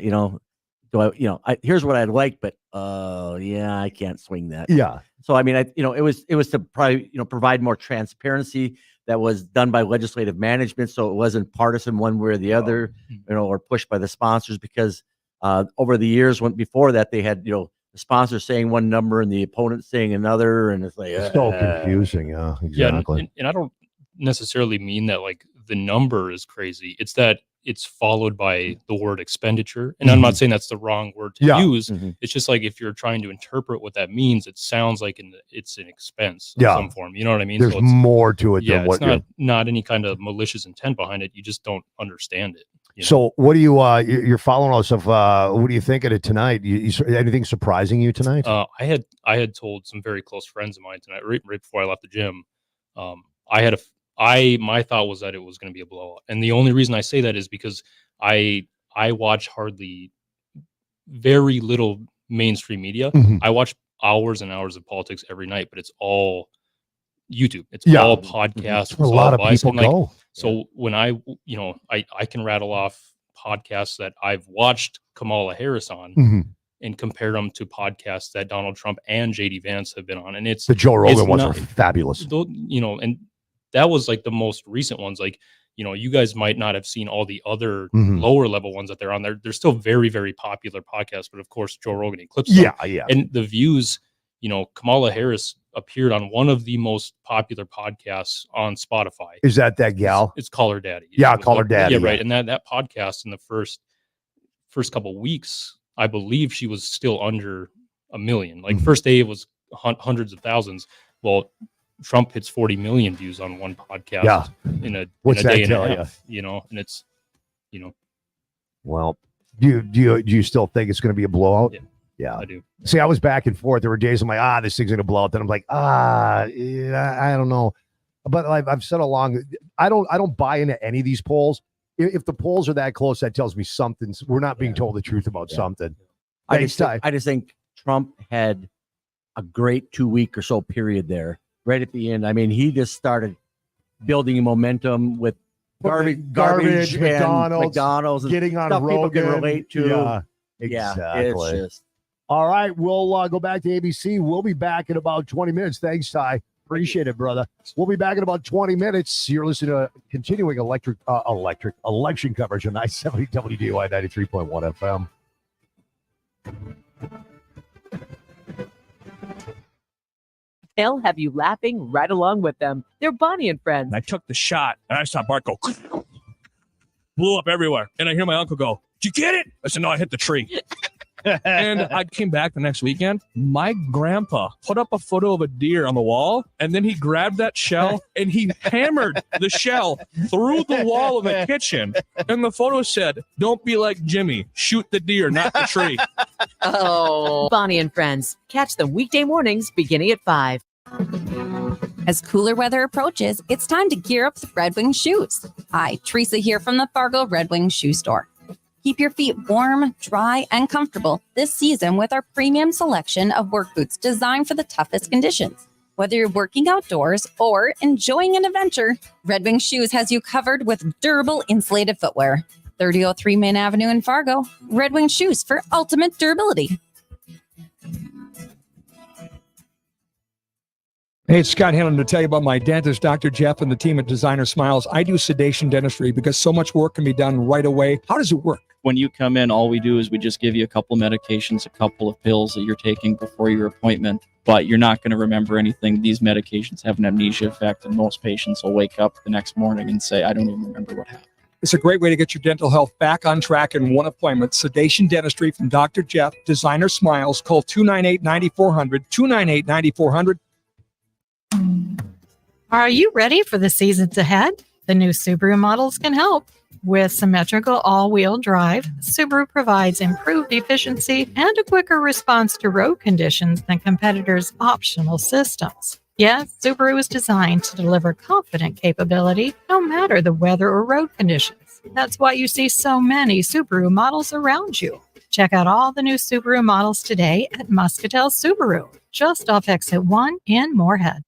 here's what I'd like, but yeah, I can't swing that. Yeah. So I mean, it was to probably provide more transparency that was done by legislative management, so it wasn't partisan one way or the other, or pushed by the sponsors, because over the years before that, they had the sponsor saying one number and the opponent saying another, and it's like so confusing. Yeah, exactly. Yeah, and I don't necessarily mean that like the number is crazy. It's that it's followed by the word expenditure, and I'm not saying that's the wrong word to use. It's just like, if you're trying to interpret what that means, it sounds like it's an expense of some form. You know what I mean? There's more to it than what it's not any kind of malicious intent behind it. You just don't understand it. So what do you you're following all this stuff? What do you think of it tonight? You anything surprising you tonight? I had told some very close friends of mine tonight, right before I left the gym. My thought was that it was going to be a blowout, and the only reason I say that is because I watch very little mainstream media. I watch hours and hours of politics every night, but it's all YouTube. It's all podcasts. A lot of people go. So when I can rattle off podcasts that I've watched Kamala Harris on and compare them to podcasts that Donald Trump and JD Vance have been on, and it's the Joe Rogan ones are fabulous. And that was like the most recent ones. Like, you guys might not have seen all the other lower level ones that they're on there. They're still very, very popular podcasts, but of course, Joe Rogan eclipsed them. Yeah. And the views, Kamala Harris appeared on one of the most popular podcasts on Spotify. Is that gal? It's Call Her Daddy. Yeah, Call Her Daddy. Yeah, right. And that podcast in the first couple of weeks, I believe she was still under 1 million. Like, first day it was hundreds of thousands. Well, Trump hits 40 million views on one podcast in a day and a half, and it's, Well, do you still think it's going to be a blowout? Yeah, I do. See, I was back and forth. There were days I'm like, this thing's going to blow out. Then I'm like, I don't know. But I've said along, I don't buy into any of these polls. If the polls are that close, that tells me we're not being told the truth about something. I Thanks, just, Ty. I just think Trump had a great 2 week or so period there, right at the end. I mean, he just started building momentum with garbage, and McDonald's, and getting on stuff people can Rogan. relate to. Yeah, Yeah, exactly. it's just All right, we'll go back to ABC. We'll be back in about 20 minutes. Thanks, Ty. Appreciate it, brother. We'll be back in about 20 minutes. You're listening to continuing election coverage on I-70 WDAY 93.1 FM. They'll have you laughing right along with them. They're Bonnie and Friends. I took the shot, and I saw Bart go, blew up everywhere. And I hear my uncle go, "Did you get it?" I said, "No, I hit the tree." And I came back the next weekend. My grandpa put up a photo of a deer on the wall, and then he grabbed that shell and he hammered the shell through the wall of the kitchen. And the photo said, "Don't be like Jimmy. Shoot the deer, not the tree." Oh, Bonnie and Friends. Catch them weekday mornings beginning at 5. As cooler weather approaches, it's time to gear up with Red Wing shoes. Hi, Teresa here from the Fargo Red Wing Shoe Store. Keep your feet warm, dry, and comfortable this season with our premium selection of work boots designed for the toughest conditions. Whether you're working outdoors or enjoying an adventure, Red Wing Shoes has you covered with durable insulated footwear. 3003 Main Avenue in Fargo. Red Wing Shoes for ultimate durability. Hey, it's Scott Hanlon to tell you about my dentist, Dr. Jeff, and the team at Designer Smiles. I do sedation dentistry because so much work can be done right away. How does it work? When you come in, all we do is we just give you a couple medications, a couple of pills that you're taking before your appointment, but you're not going to remember anything. These medications have an amnesia effect, and most patients will wake up the next morning and say, "I don't even remember what happened." It's a great way to get your dental health back on track in one appointment. Sedation dentistry from Dr. Jeff, Designer Smiles. Call 298-9400, 298-9400. Are you ready for the seasons ahead? The new Subaru models can help. With symmetrical all-wheel drive, Subaru provides improved efficiency and a quicker response to road conditions than competitors' optional systems. Yes, Subaru is designed to deliver confident capability no matter the weather or road conditions. That's why you see so many Subaru models around you. Check out all the new Subaru models today at Muscatel Subaru, just off Exit 1 in Moorhead.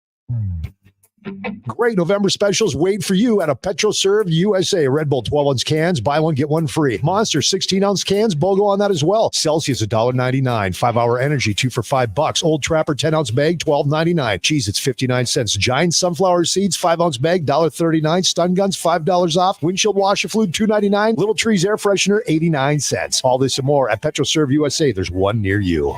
Great November specials wait for you at a PetroServe USA. Red Bull 12-ounce cans, buy one, get one free. Monster 16-ounce cans, BOGO on that as well. Celsius $1.99. 5-Hour Energy, 2 for $5. Old Trapper 10-ounce bag, $12.99. Cheese, it's 59 cents. Giant Sunflower Seeds, 5-ounce bag, $1.39. Stun Guns, $5 off. Windshield washer fluid, $2.99. Little Trees Air Freshener, 89 cents. All this and more at PetroServe USA. There's one near you.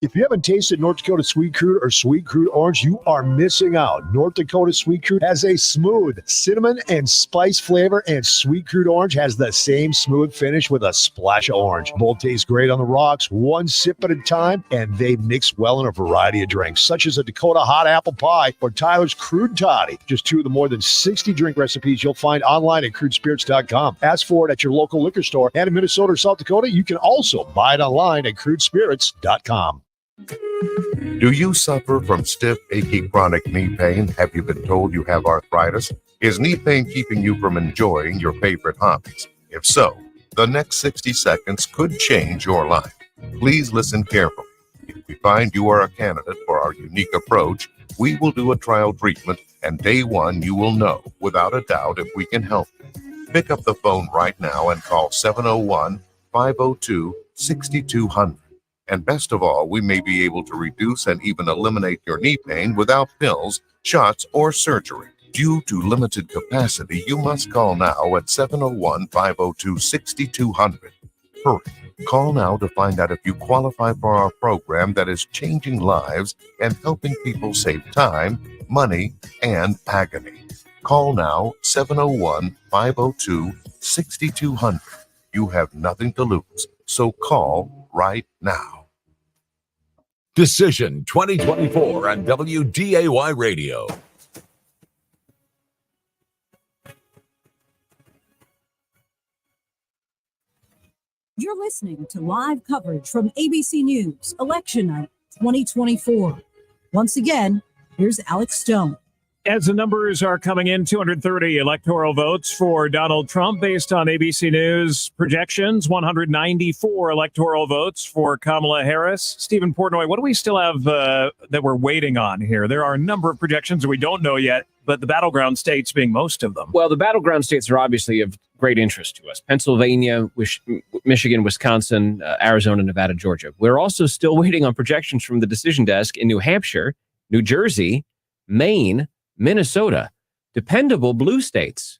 If you haven't tasted North Dakota Sweet Crude or Sweet Crude Orange, you are missing out. North Dakota Sweet Crude has a smooth cinnamon and spice flavor, and Sweet Crude Orange has the same smooth finish with a splash of orange. Both taste great on the rocks, one sip at a time, and they mix well in a variety of drinks, such as a Dakota Hot Apple Pie or Tyler's Crude Toddy. Just two of the more than 60 drink recipes you'll find online at crudespirits.com. Ask for it at your local liquor store, and in Minnesota or South Dakota, you can also buy it online at crudespirits.com. Do you suffer from stiff, achy, chronic knee pain? Have you been told you have arthritis? Is knee pain keeping you from enjoying your favorite hobbies? If so, the next 60 seconds could change your life. Please listen carefully. If we find you are a candidate for our unique approach, we will do a trial treatment, and day one you will know, without a doubt, if we can help you. Pick up the phone right now and call 701-502-6200. And best of all, we may be able to reduce and even eliminate your knee pain without pills, shots, or surgery. Due to limited capacity, you must call now at 701-502-6200. Hurry. Call now to find out if you qualify for our program that is changing lives and helping people save time, money, and agony. Call now, 701-502-6200. You have nothing to lose, so call right now. Decision 2024 on WDAY Radio. You're listening to live coverage from ABC News, Election Night, 2024. Once again, here's Alex Stone. As the numbers are coming in, 230 electoral votes for Donald Trump based on ABC News projections, 194 electoral votes for Kamala Harris. Stephen Portnoy, what do we still have that we're waiting on here? There are a number of projections that we don't know yet, but the battleground states being most of them. Well, the battleground states are obviously of great interest to us. Pennsylvania, Michigan, Wisconsin, Arizona, Nevada, Georgia. We're also still waiting on projections from the decision desk in New Hampshire, New Jersey, Maine, Minnesota, dependable blue states.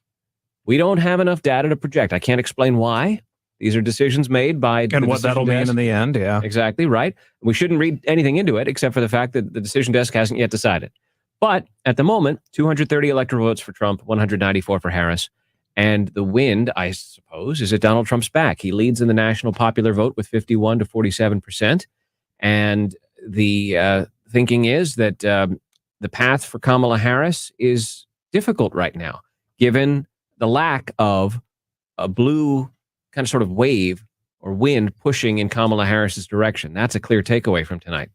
We don't have enough data to project. I can't explain why. These are decisions made by and what that'll mean in the end. Yeah, exactly right. We shouldn't read anything into it except for the fact that the decision desk hasn't yet decided. But at the moment, 230 electoral votes for Trump, 194 for Harris. And the wind, I suppose, is at Donald Trump's back. He leads in the national popular vote with 51 to 47%. And the thinking is that the path for Kamala Harris is difficult right now, given the lack of a blue kind of sort of wave or wind pushing in Kamala Harris's direction. That's a clear takeaway from tonight.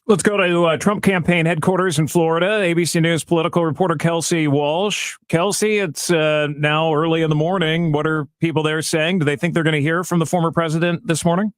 Let's go to Trump campaign headquarters in Florida. ABC News political reporter Kelsey Walsh. Kelsey, it's now early in the morning. What are people there saying? Do they think they're going to hear from the former president this morning?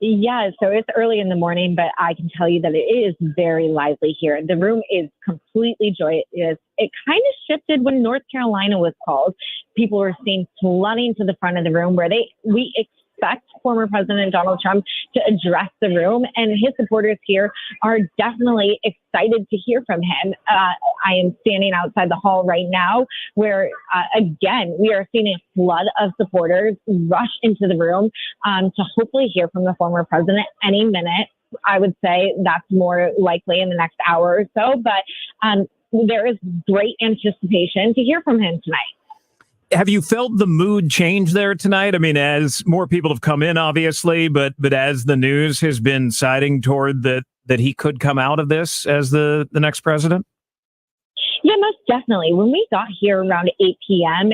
Yeah, so it's early in the morning, but I can tell you that it is very lively here. The room is completely joyous. It kind of shifted when North Carolina was called. People were seen flooding to the front of the room where we expect former President Donald Trump to address the room, and his supporters here are definitely excited to hear from him. I am standing outside the hall right now where, again, we are seeing a flood of supporters rush into the room to hopefully hear from the former president any minute. I would say that's more likely in the next hour or so, but there is great anticipation to hear from him tonight. Have you felt the mood change there tonight? I mean, as more people have come in, obviously, but as the news has been siding toward that he could come out of this as the next president? Yeah, most definitely. When we got here around 8 p.m.,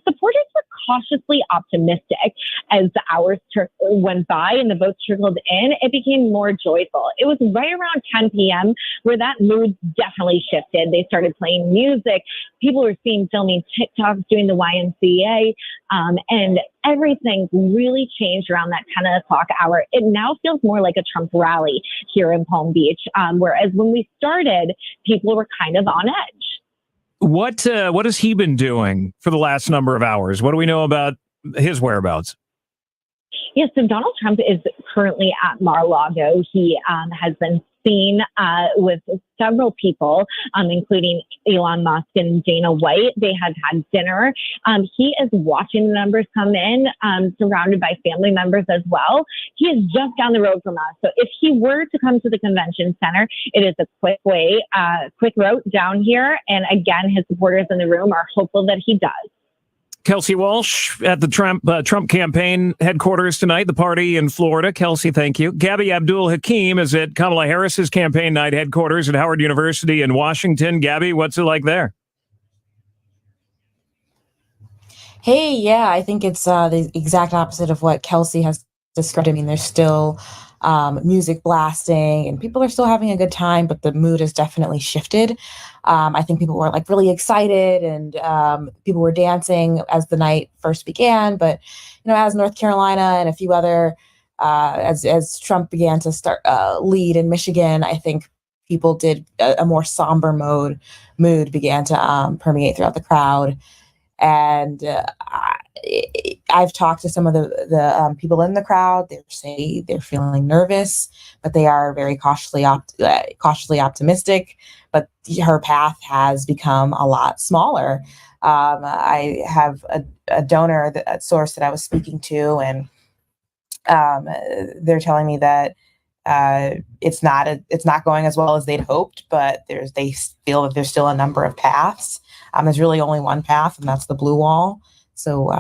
supporters were cautiously optimistic. As the hours went by and the votes trickled in, it became more joyful. It was right around 10 p.m. where that mood definitely shifted. They started playing music. People were filming TikToks, doing the YMCA, and everything really changed around that 10 o'clock hour. It now feels more like a Trump rally here in Palm Beach, whereas when we started, people were kind of on edge. What has he been doing for the last number of hours? What do we know about his whereabouts? Yes, so Donald Trump is currently at Mar-a-Lago. He has been seen with several people, including Elon Musk and Dana White. They have had dinner. He is watching the numbers come in, surrounded by family members as well. He is just down the road from us. So if he were to come to the convention center, it is a quick route down here. And again, his supporters in the room are hopeful that he does. Kelsey Walsh at the Trump campaign headquarters tonight, the party in Florida. Kelsey, thank you. Gabby Abdul-Hakim is at Kamala Harris's campaign night headquarters at Howard University in Washington. Gabby, what's it like there? Hey, yeah, I think it's the exact opposite of what Kelsey has described. I mean, there's still music blasting and people are still having a good time, but the mood has definitely shifted. I think people were like really excited and people were dancing as the night first began. But, you know, as North Carolina and a few other, as Trump began to start lead in Michigan, I think people did a more somber mood began to permeate throughout the crowd. And I've talked to some of the people in the crowd. They say they're feeling nervous, but they are very cautiously optimistic. But her path has become a lot smaller. I have a donor, a source that I was speaking to, and they're telling me that it's not going as well as they'd hoped, but they feel that there's still a number of paths. There's really only one path, and that's the blue wall. So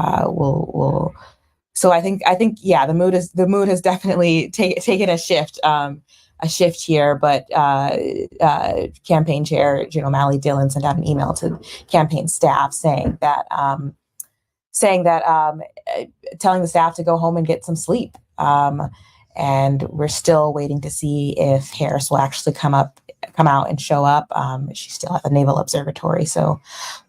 So I think yeah, the mood has definitely taken a shift here. But campaign chair Jane O'Malley Dillon sent out an email to campaign staff saying that telling the staff to go home and get some sleep. and we're still waiting to see if Harris will actually come out and show up. She's still at the Naval Observatory, so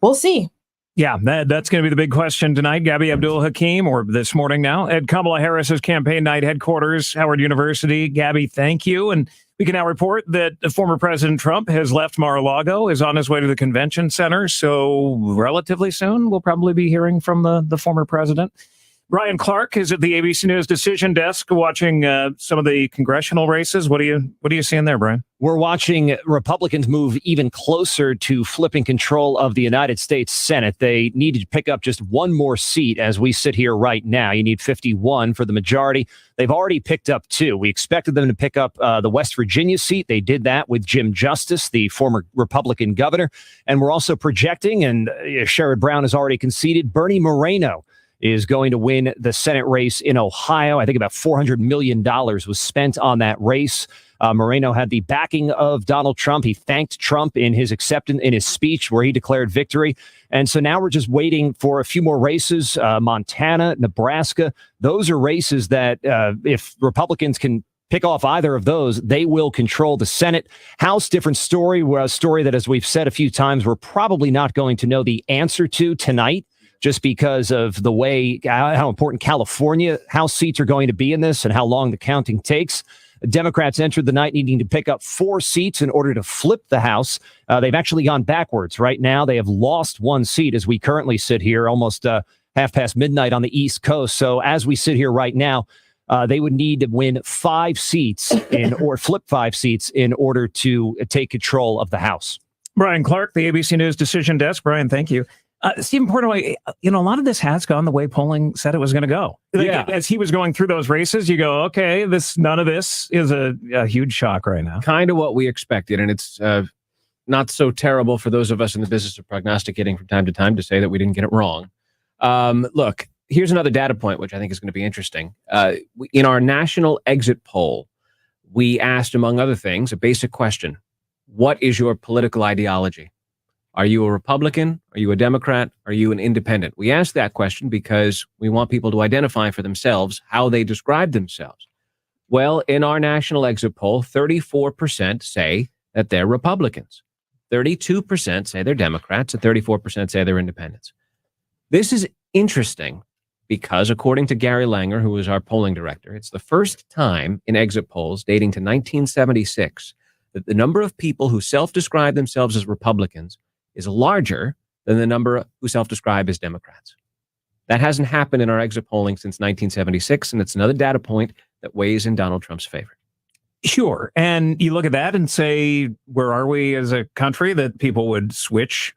we'll see. Yeah, that's going to be the big question tonight. Gabby Abdul Hakim, or this morning now, at Kamala Harris's campaign night headquarters, Howard University. Gabby, thank you. And we can now report that former President Trump has left Mar-a-Lago, is on his way to the convention center. So relatively soon, we'll probably be hearing from the former president. Brian Clark is at the ABC News decision desk watching some of the congressional races. What are you seeing there, Brian? We're watching Republicans move even closer to flipping control of the United States Senate. They need to pick up just one more seat as we sit here right now. You need 51 for the majority. They've already picked up 2. We expected them to pick up the West Virginia seat. They did that with Jim Justice, the former Republican governor. And we're also projecting, and Sherrod Brown has already conceded, Bernie Moreno is going to win the Senate race in Ohio. I think about $400 million was spent on that race. Moreno had the backing of Donald Trump. He thanked Trump in his acceptance in his speech where he declared victory. And so now we're just waiting for a few more races. Montana, Nebraska. Those are races that if Republicans can pick off either of those, they will control the Senate. House, different story. A story that, as we've said a few times, we're probably not going to know the answer to tonight, just because of the way how important California House seats are going to be in this and how long the counting takes. Democrats entered the night needing to pick up 4 seats in order to flip the House. They've actually gone backwards. Right now, they have lost 1 seat as we currently sit here, almost half past midnight on the East Coast. So as we sit here right now, they would need to win 5 seats or flip 5 seats in order to take control of the House. Brian Clark, the ABC News decision desk. Brian, thank you. Stephen Portnoy, a lot of this has gone the way polling said it was going to go. As he was going through those races, you go, okay, none of this is a huge shock right now. Kind of what we expected, and it's not so terrible for those of us in the business of prognosticating from time to time to say that we didn't get it wrong. Look, here's another data point, which I think is going to be interesting. In our national exit poll, we asked, among other things, a basic question. What is your political ideology? Are you a Republican? Are you a Democrat? Are you an independent? We ask that question because we want people to identify for themselves how they describe themselves. Well, in our national exit poll, 34% say that they're Republicans. 32% say they're Democrats, and 34% say they're independents. This is interesting because, according to Gary Langer, who is our polling director, it's the first time in exit polls dating to 1976 that the number of people who self-describe themselves as Republicans is larger than the number who self-describe as Democrats. That hasn't happened in our exit polling since 1976, and it's another data point that weighs in Donald Trump's favor. Sure. And you look at that and say, where are we as a country that people would switch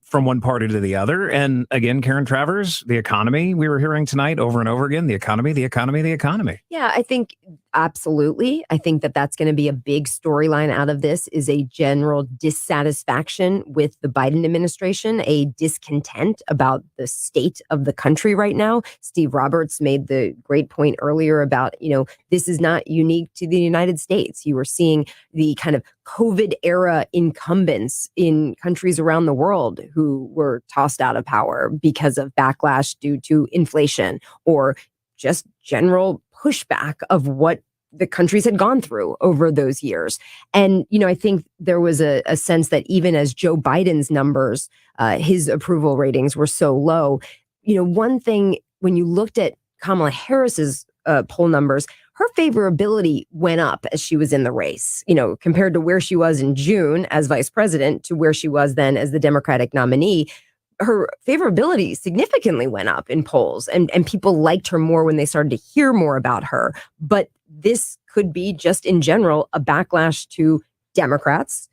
from one party to the other? And again, Karen Travers, the economy, we were hearing tonight over and over again, the economy, the economy, the economy. Yeah, I think absolutely. I think that that's going to be a big storyline out of this, is a general dissatisfaction with the Biden administration, a discontent about the state of the country right now. Steve Roberts made the great point earlier about, this is not unique to the United States. You were seeing the kind of COVID era incumbents in countries around the world who were tossed out of power because of backlash due to inflation or just general pushback of what the countries had gone through over those years. And, I think there was a sense that even as Joe Biden's numbers, his approval ratings were so low, one thing, when you looked at Kamala Harris's poll numbers, her favorability went up as she was in the race, compared to where she was in June as vice president to where she was then as the Democratic nominee. Her favorability significantly went up in polls, and people liked her more when they started to hear more about her. But this could be, just in general, a backlash to Democrats'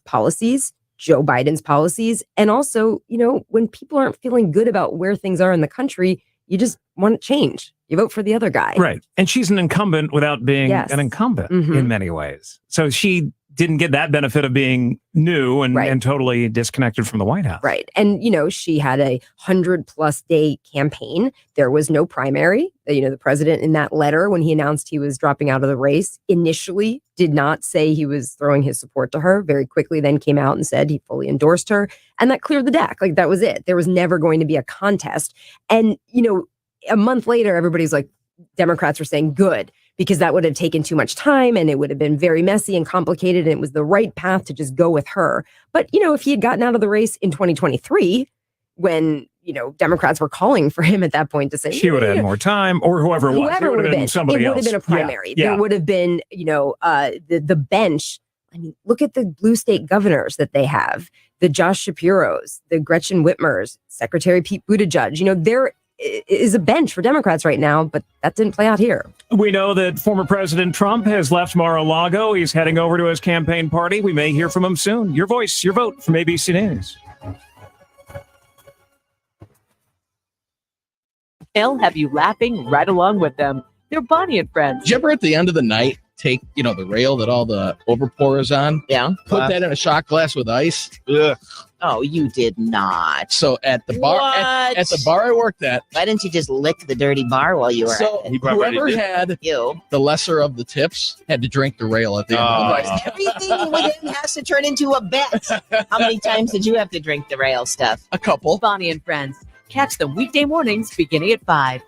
policies, Joe Biden's policies. And also, when people aren't feeling good about where things are in the country, you just want to change. You vote for the other guy. Right. And she's an incumbent without being an incumbent in many ways. So she didn't get that benefit of being new and totally disconnected from the White House. Right. And, she had a 100+ day campaign. There was no primary. The president, in that letter, when he announced he was dropping out of the race, initially did not say he was throwing his support to her. Very quickly then came out and said he fully endorsed her. And that cleared the deck. Like, that was it. There was never going to be a contest. And, a month later, everybody's like, Democrats were saying, good, because that would have taken too much time and it would have been very messy and complicated. And it was the right path to just go with her. But, if he had gotten out of the race in 2023, when, Democrats were calling for him at that point to say, she would have had more time, or whoever it was. Whoever It would have been. somebody It would else. have been a primary. Yeah. There would have been, the bench. I mean, look at the blue state governors that they have, the Josh Shapiros, the Gretchen Whitmers, Secretary Pete Buttigieg. There is a bench for Democrats right now, but that didn't play out here. We know that former President Trump has left Mar-a-Lago. He's heading over to his campaign party. We may hear from him soon. Your voice, your vote from ABC News. They'll have you laughing right along with them. They're Bonnie and Friends. Did you ever at the end of the night take, the rail that all the overpour is on? Yeah. Put that in a shot glass with ice? Ugh. Oh, you did not. So at the bar, at the bar I worked at. Why didn't you just lick the dirty bar while you were So at it? whoever had the lesser of the tips had to drink the rail at the end of the night. Everything with him has to turn into a bet. How many times did you have to drink the rail stuff? A couple. Bonnie and Friends. Catch them weekday mornings beginning at 5.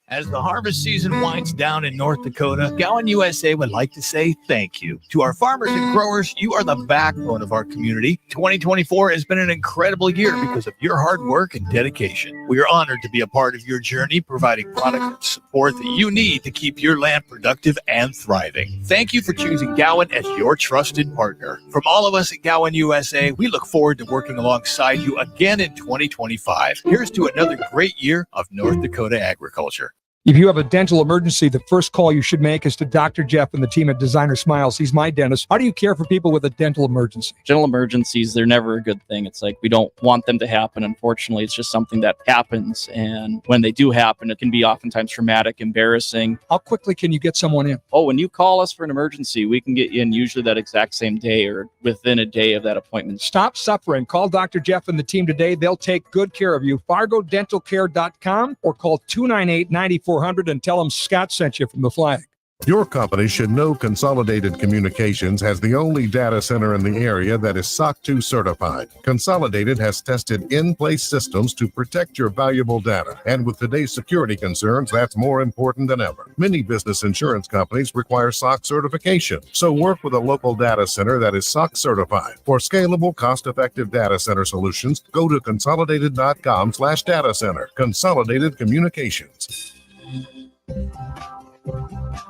As the harvest season winds down in North Dakota, Gowan USA would like to say thank you to our farmers and growers. You are the backbone of our community. 2024 has been an incredible year because of your hard work and dedication. We are honored to be a part of your journey, providing products and support that you need to keep your land productive and thriving. Thank you for choosing Gowan as your trusted partner. From all of us at Gowan USA, we look forward to working alongside you again in 2025. Here's to another great year of North Dakota agriculture. If you have a dental emergency, the first call you should make is to Dr. Jeff and the team at Designer Smiles. He's my dentist. How do you care for people with a dental emergency? Dental emergencies, they're never a good thing. It's like we don't want them to happen. Unfortunately, it's just something that happens. And when they do happen, it can be oftentimes traumatic, embarrassing. How quickly can you get someone in? Oh, when you call us for an emergency, we can get you in usually that exact same day or within a day of that appointment. Stop suffering. Call Dr. Jeff and the team today. They'll take good care of you. FargoDentalCare.com or call 298-9400 and tell them Scott sent you from the Flag. Your company should know Consolidated Communications has the only data center in the area that is SOC 2 certified. Consolidated has tested in-place systems to protect your valuable data. And with today's security concerns, that's more important than ever. Many business insurance companies require SOC certification. So work with a local data center that is SOC certified. For scalable, cost-effective data center solutions, go to consolidated.com/data center. Consolidated Communications.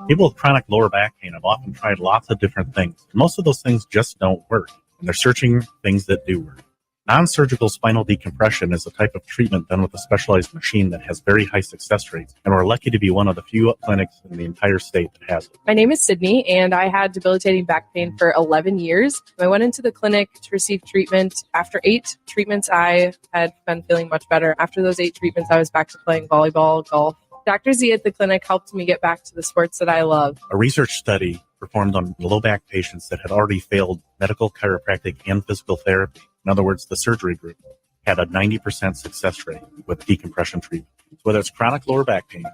People with chronic lower back pain have often tried lots of different things. Most of those things just don't work, and they're searching things that do work. Non-surgical spinal decompression is a type of treatment done with a specialized machine that has very high success rates, and we're lucky to be one of the few clinics in the entire state that has it. My name is Sydney, and I had debilitating back pain for 11 years. I went into the clinic to receive treatment. After 8 treatments, I had been feeling much better. After those 8 treatments, I was back to playing volleyball, golf. Dr. Z at the clinic helped me get back to the sports that I love. A research study performed on low back patients that had already failed medical, chiropractic, and physical therapy, in other words, the surgery group, had a 90% success rate with decompression treatment. Whether it's chronic lower back pain,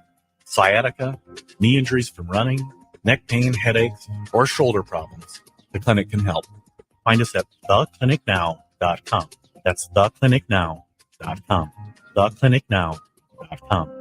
sciatica, knee injuries from running, neck pain, headaches, or shoulder problems, the clinic can help. Find us at theclinicnow.com. That's theclinicnow.com. Theclinicnow.com.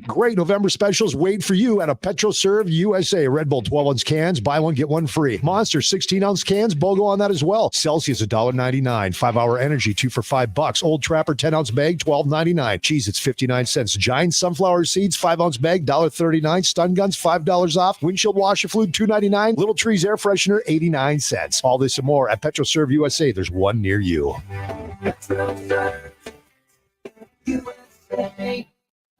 Great November specials wait for you at a PetroServe USA. Red Bull 12-ounce cans, buy one, get one free. Monster 16-ounce cans, BOGO on that as well. Celsius $1.99. 5-Hour Energy, 2 for $5. Old Trapper 10-ounce bag, $12.99. Cheese, it's 59 cents. Giant Sunflower Seeds, 5-ounce bag, $1.39. Stun Guns, $5 off. Windshield washer fluid, $2.99. Little Trees Air Freshener, 89 cents. All this and more at PetroServe USA. There's one near you.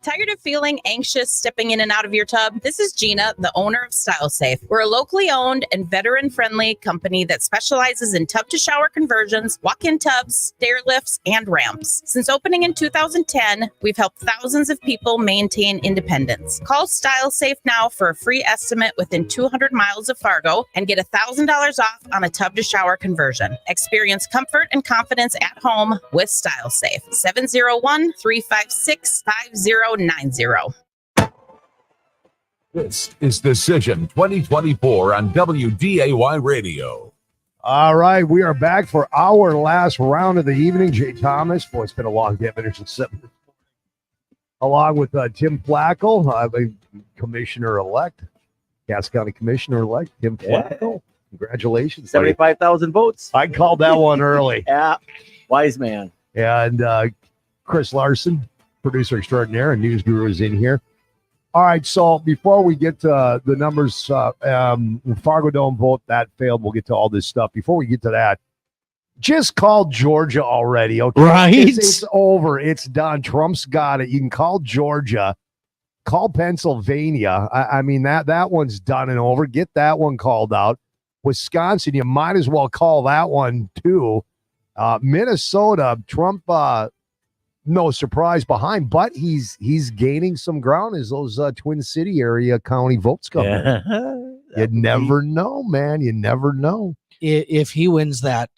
Tired of feeling anxious stepping in and out of your tub? This is Gina, the owner of Style Safe. We're a locally owned and veteran-friendly company that specializes in tub-to-shower conversions, walk-in tubs, stair lifts, and ramps. Since opening in 2010, we've helped thousands of people maintain independence. Call Style Safe now for a free estimate within 200 miles of Fargo and get $1,000 off on a tub-to-shower conversion. Experience comfort and confidence at home with Style Safe. 701-356-5090. This is Decision 2024 on WDAY Radio. All right, we are back for our last round of the evening. Jay Thomas, boy, it's been a long day. Finished at 7. along with Tim Flakoll, Commissioner-elect, Cass County Commissioner-elect, Tim Flakoll. Congratulations. 75,000 votes. I called that one early. Yeah, wise man. And Chris Larson, producer extraordinaire and news guru, is in here. All right, so before we get to the numbers, Fargo Dome vote, that failed. We'll get to all this stuff. Before we get to that, just call Georgia already, okay? Right. It's over. It's done. Trump's got it. You can call Georgia. Call Pennsylvania. I mean, that one's done and over. Get that one called out. Wisconsin, you might as well call that one too. Minnesota, Trump, no surprise behind, but he's gaining some ground as those Twin City area county votes come in. You never know, man. You never know. If he wins that,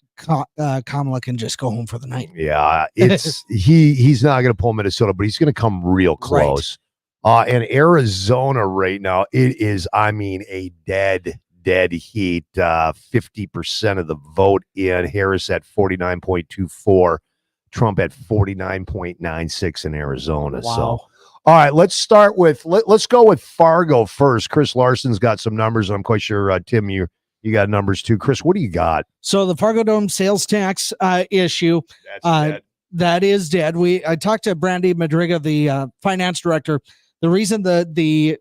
Kamala can just go home for the night. Yeah, it's he's not going to pull Minnesota, but he's going to come real close. Right. And Arizona right now, it is, I mean, a dead heat. 50% of the vote in. Harris at 49.24. Trump at 49.96 in Arizona. Wow. So, all right, let's start with let's go with Fargo first. Chris Larson's got some numbers. I'm quite sure Tim, you got numbers too. Chris, what do you got? So the Fargo Dome sales tax issue, that is dead. I talked to Brandy Madriga, the finance director. The reason the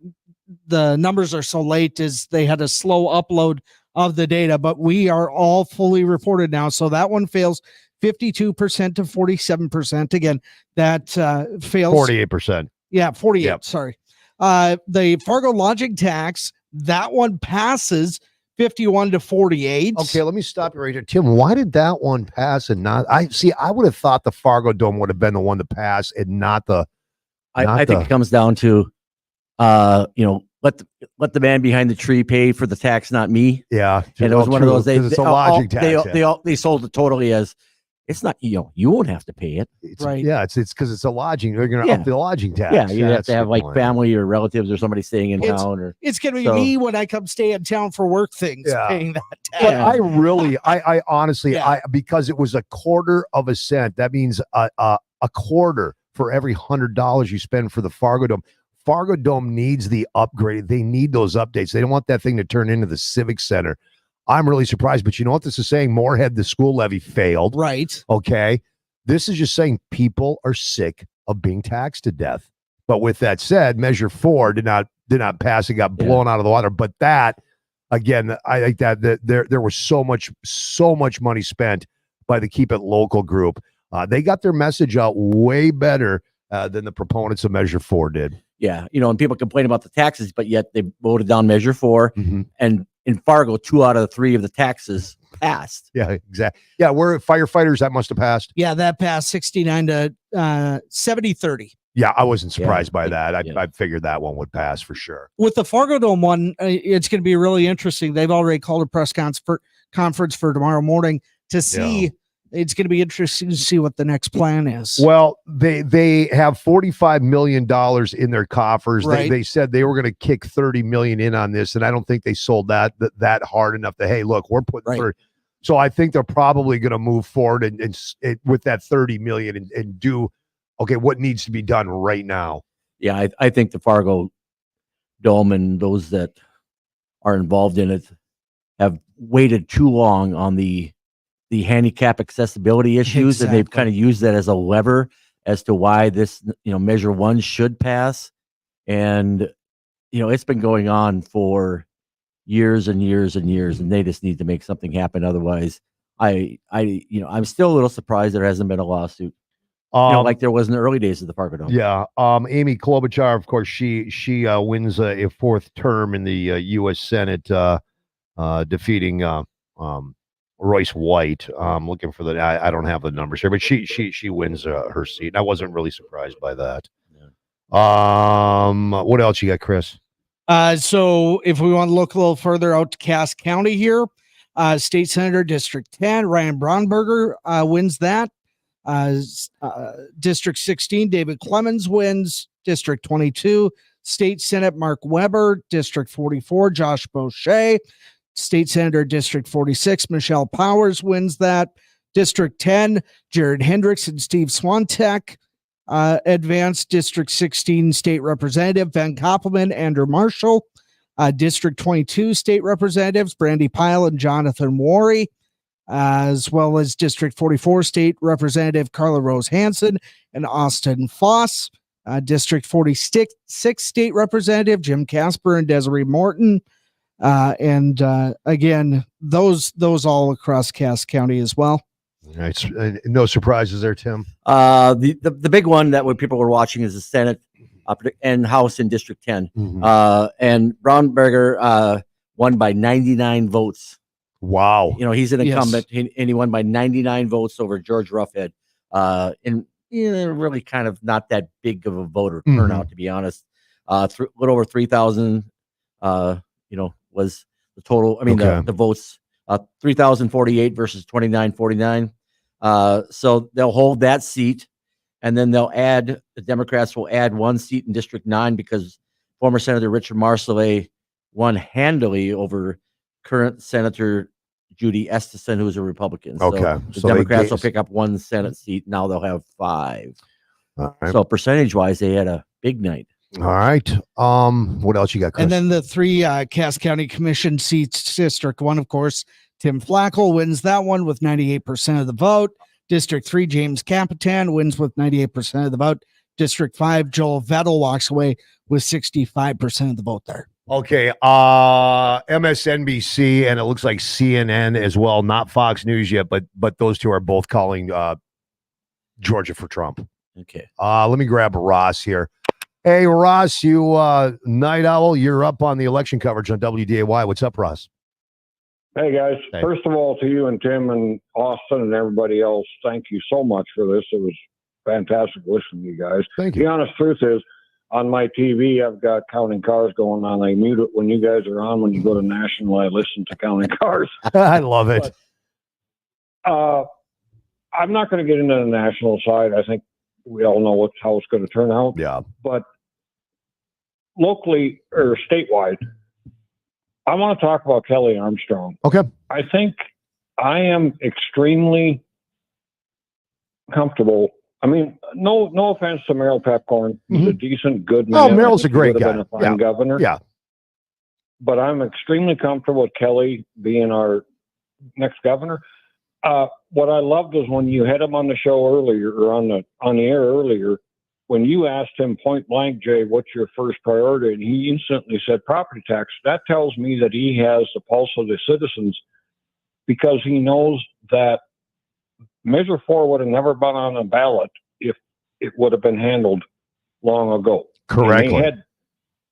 numbers are so late is they had a slow upload of the data, but we are all fully reported now. So that one fails 52% to 47%. Again, that fails 48%. Yeah, 48. Yep. Sorry. The Fargo lodging tax, that one passes 51 to 48. Okay, let me stop you right here. Tim, why did that one pass and not I would have thought the Fargo Dome would have been the one to pass and not the I think it comes down to let the man behind the tree pay for the tax, not me. Yeah. And it was one of those it's a lodging tax. They sold it totally as it's not, you won't have to pay it. Right. Yeah, it's because it's a lodging. They're going to up the lodging tax. Yeah, you have That's to have the like point. family or relatives or somebody staying in town. Or It's going to be me when I come stay in town for work things paying that tax. But I honestly, because it was a quarter of a cent, that means a quarter for every $100 you spend for the Fargo Dome. Fargo Dome needs the upgrade. They need those updates. They don't want that thing to turn into the Civic Center. I'm really surprised, but you know what this is saying? Moorhead, the school levy failed. Right. Okay. This is just saying people are sick of being taxed to death. But with that said, Measure 4 did not pass. It got blown out of the water. But that, again, I think that there was so much money spent by the Keep It Local group. They got their message out way better than the proponents of Measure 4 did. Yeah, and people complain about the taxes, but yet they voted down Measure 4, Mm-hmm. and in Fargo, 2 out of the 3 of the taxes passed. Yeah, exactly. Yeah, we're firefighters. That must have passed. Yeah, that passed 69 to 70-30. Yeah, I wasn't surprised by that. I figured that one would pass for sure. With the Fargo Dome one, it's going to be really interesting. They've already called a press conference for tomorrow morning to see. Yeah. It's going to be interesting to see what the next plan is. Well, they have $45 million in their coffers. Right. They said they were going to kick $30 million in on this, and I don't think they sold that hard enough to, hey, look, we're putting $30. So I think they're probably going to move forward and with that $30 million and do, okay, what needs to be done right now. Yeah, I think the Fargo Dome and those that are involved in it have waited too long on the handicap accessibility issues, and they've kind of used that as a lever as to why this, Measure 1 should pass. And, it's been going on for years and years and years, and they just need to make something happen. Otherwise, I'm still a little surprised there hasn't been a lawsuit, like there was in the early days of the Fargo Dome. Yeah. Amy Klobuchar, of course, she wins a fourth term in the U.S. Senate, defeating Royce White. Looking for I don't have the numbers here, but she wins her seat. And I wasn't really surprised by that. Yeah. What else you got, Chris? So if we want to look a little further out to Cass County here, State Senator District 10, Ryan Braunberger wins that. District 16, David Clemens wins. District 22, State Senate Mark Weber. District 44, Josh Boucher. State Senator District 46, Michelle Powers wins that. District 10, Jared Hendricks and Steve Swantek. advanced. District 16 State Representative Ben Koppelman, Andrew Marshall. District 22 State Representatives Brandy Pyle and Jonathan Worry, as well as District 44 State Representative Carla Rose Hansen and Austin Foss. District 46 State Representative Jim Casper and Desiree Morton. And again, those all across Cass County as well. All right. No surprises there, Tim. The big one that when people were watching is the Senate and House in District 10. And Braunberger won by 99 votes. Wow. You know, he's an incumbent, and he won by 99 votes over George Roughhead. And really kind of not that big of a voter turnout, to be honest. A little over 3,000, was the total. I mean, the votes, 3,048 versus 2,949. So they'll hold that seat, and then the Democrats will add one seat in District 9 because former Senator Richard Marcellet won handily over current Senator Judy Estison, who's a Republican. So the Democrats will pick up one Senate seat. Now they'll have 5. All right. So percentage-wise, they had a big night. All right. What else you got, Chris? And then the 3 Cass County Commission seats, District 1, of course, Tim Flakoll wins that one with 98% of the vote. District 3, James Capitan wins with 98% of the vote. District 5, Joel Vettel walks away with 65% of the vote there. Okay. MSNBC and it looks like CNN as well. Not Fox News yet, but those two are both calling Georgia for Trump. Okay. Let me grab Ross here. Hey, Ross, you night owl, you're up on the election coverage on WDAY. What's up, Ross? Hey, guys. Hey. First of all, to you and Tim and Austin and everybody else, thank you so much for this. It was fantastic listening to you guys. Thank you. The honest truth is, on my TV, I've got Counting Cars going on. I mute it when you guys are on. When you go to national, I listen to Counting Cars. I love it. But, I'm not going to get into the national side. I think we all know how it's going to turn out. Yeah. But locally or statewide, I want to talk about Kelly Armstrong. Okay. I think I am extremely comfortable. I mean, no offense to Merrill Pepcorn. He's a decent, good man. Oh, Merrill's a great guy. Been a fine governor. Yeah. But I'm extremely comfortable with Kelly being our next governor. What I loved was when you had him on the show earlier, or on the air earlier, when you asked him point blank, Jay, what's your first priority? And he instantly said property tax. That tells me that he has the pulse of the citizens, because he knows that Measure 4 would have never been on a ballot if it would have been handled long ago. Correctly. And they had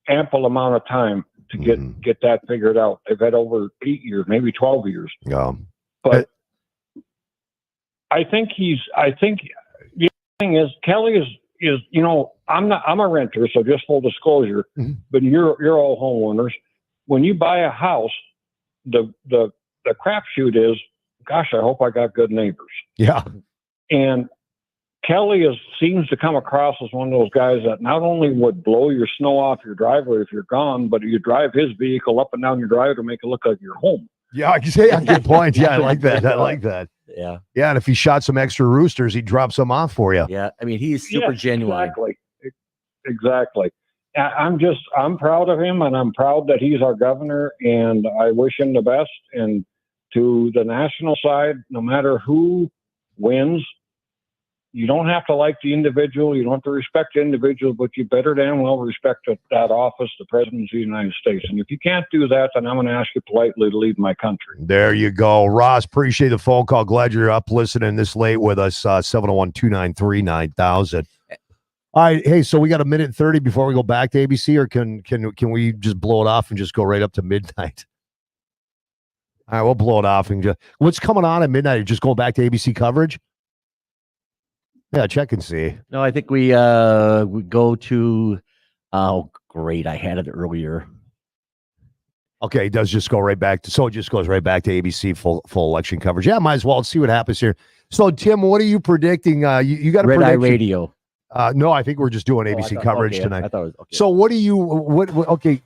ample amount of time to get that figured out. They've had over 8 years, maybe 12 years. Yeah. But I think the thing is, Kelly is, I'm a renter, so just full disclosure, but you're all homeowners. When you buy a house, the crapshoot is, gosh, I hope I got good neighbors. Yeah. And Kelly seems to come across as one of those guys that not only would blow your snow off your driveway if you're gone, but you drive his vehicle up and down your driveway to make it look like your home. Yeah, I can say good point. Yeah, I like that. I like that. Yeah. Yeah, and if he shot some extra roosters, he'd drop some off for you. Yeah. I mean, he's super genuine. Exactly. I'm proud of him, and I'm proud that he's our governor, and I wish him the best. And to the national side, no matter who wins, you don't have to like the individual. You don't have to respect the individual, but you better damn well respect that office, the presidency of the United States. And if you can't do that, then I'm going to ask you politely to leave my country. There you go. Ross, appreciate the phone call. Glad you're up listening this late with us. 701-293-9000. All right. Hey, so we got a minute and 30 before we go back to ABC, or can we just blow it off and just go right up to midnight? All right, we'll blow it off and just, what's coming on at midnight? Just going back to ABC coverage? Yeah, check and see. No, I think we go to. Oh, great! I had it earlier. Okay, it does just go right back to. So it just goes right back to ABC full election coverage. Yeah, might as well. Let's see what happens here. So Tim, what are you predicting? You got a Red Eye prediction? Radio. No, I think we're just doing ABC coverage tonight. I thought it was okay. So what do you? What? Okay,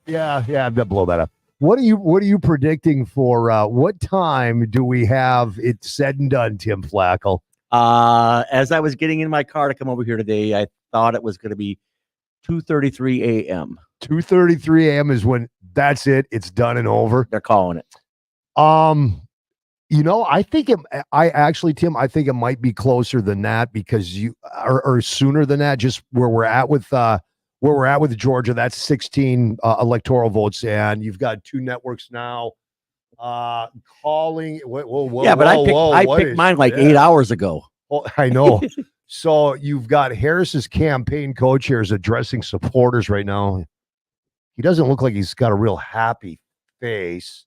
yeah. I'm gonna blow that up. What are you predicting for? What time do we have it said and done, Tim Flakoll? As I was getting in my car to come over here today, I thought it was going to be 2:33 a.m. 2:33 a.m. is when that's it. It's done and over. They're calling it. I think Tim, I think it might be closer than that because or sooner than that. Just where we're at with Georgia, that's 16 electoral votes, and you've got two networks now calling. I picked mine like 8 hours ago. Oh, I know. So you've got Harris's campaign co-chairs addressing supporters right now. He doesn't look like he's got a real happy face.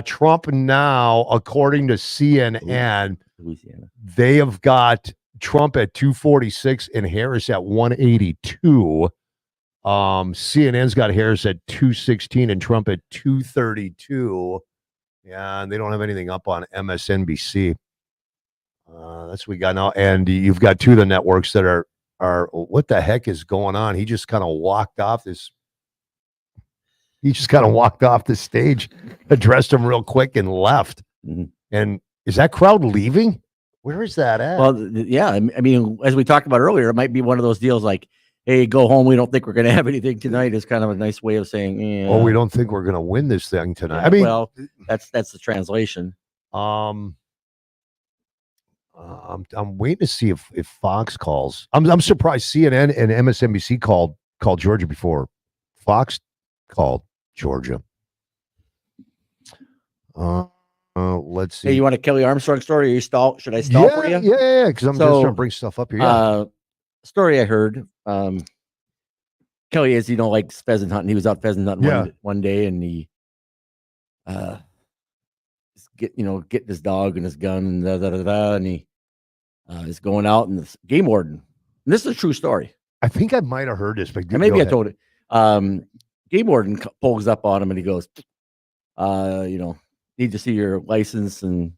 Trump now, according to CNN, Louisiana, they have got Trump at 246 and Harris at 182. CNN's got Harris at 216 and Trump at 232. Yeah, and they don't have anything up on MSNBC. That's what we got now. And you've got two of the networks that are what the heck is going on? He just kind of walked off the stage, addressed him real quick, and left. Mm-hmm. And is that crowd leaving? Where is that at? Well, yeah. I mean, as we talked about earlier, it might be one of those deals like, hey, go home. We don't think we're going to have anything tonight. Is kind of a nice way of saying, yeah. Well, we don't think we're going to win this thing tonight. Yeah, I mean, well, that's the translation. I'm waiting to see if Fox calls. I'm surprised CNN and MSNBC called Georgia before Fox called Georgia. Let's see. Hey, you want a Kelly Armstrong story? Or should I stall for you? Yeah. Because I'm just trying to bring stuff up here. Yeah. Story I heard. Kelly, as you know, likes pheasant hunting. He was out pheasant hunting one day, and he getting his dog and his gun and and he is going out, and the game warden. And this is a true story. I think I might have heard this, but maybe I told it. Game warden pulls up on him and he goes, need to see your license and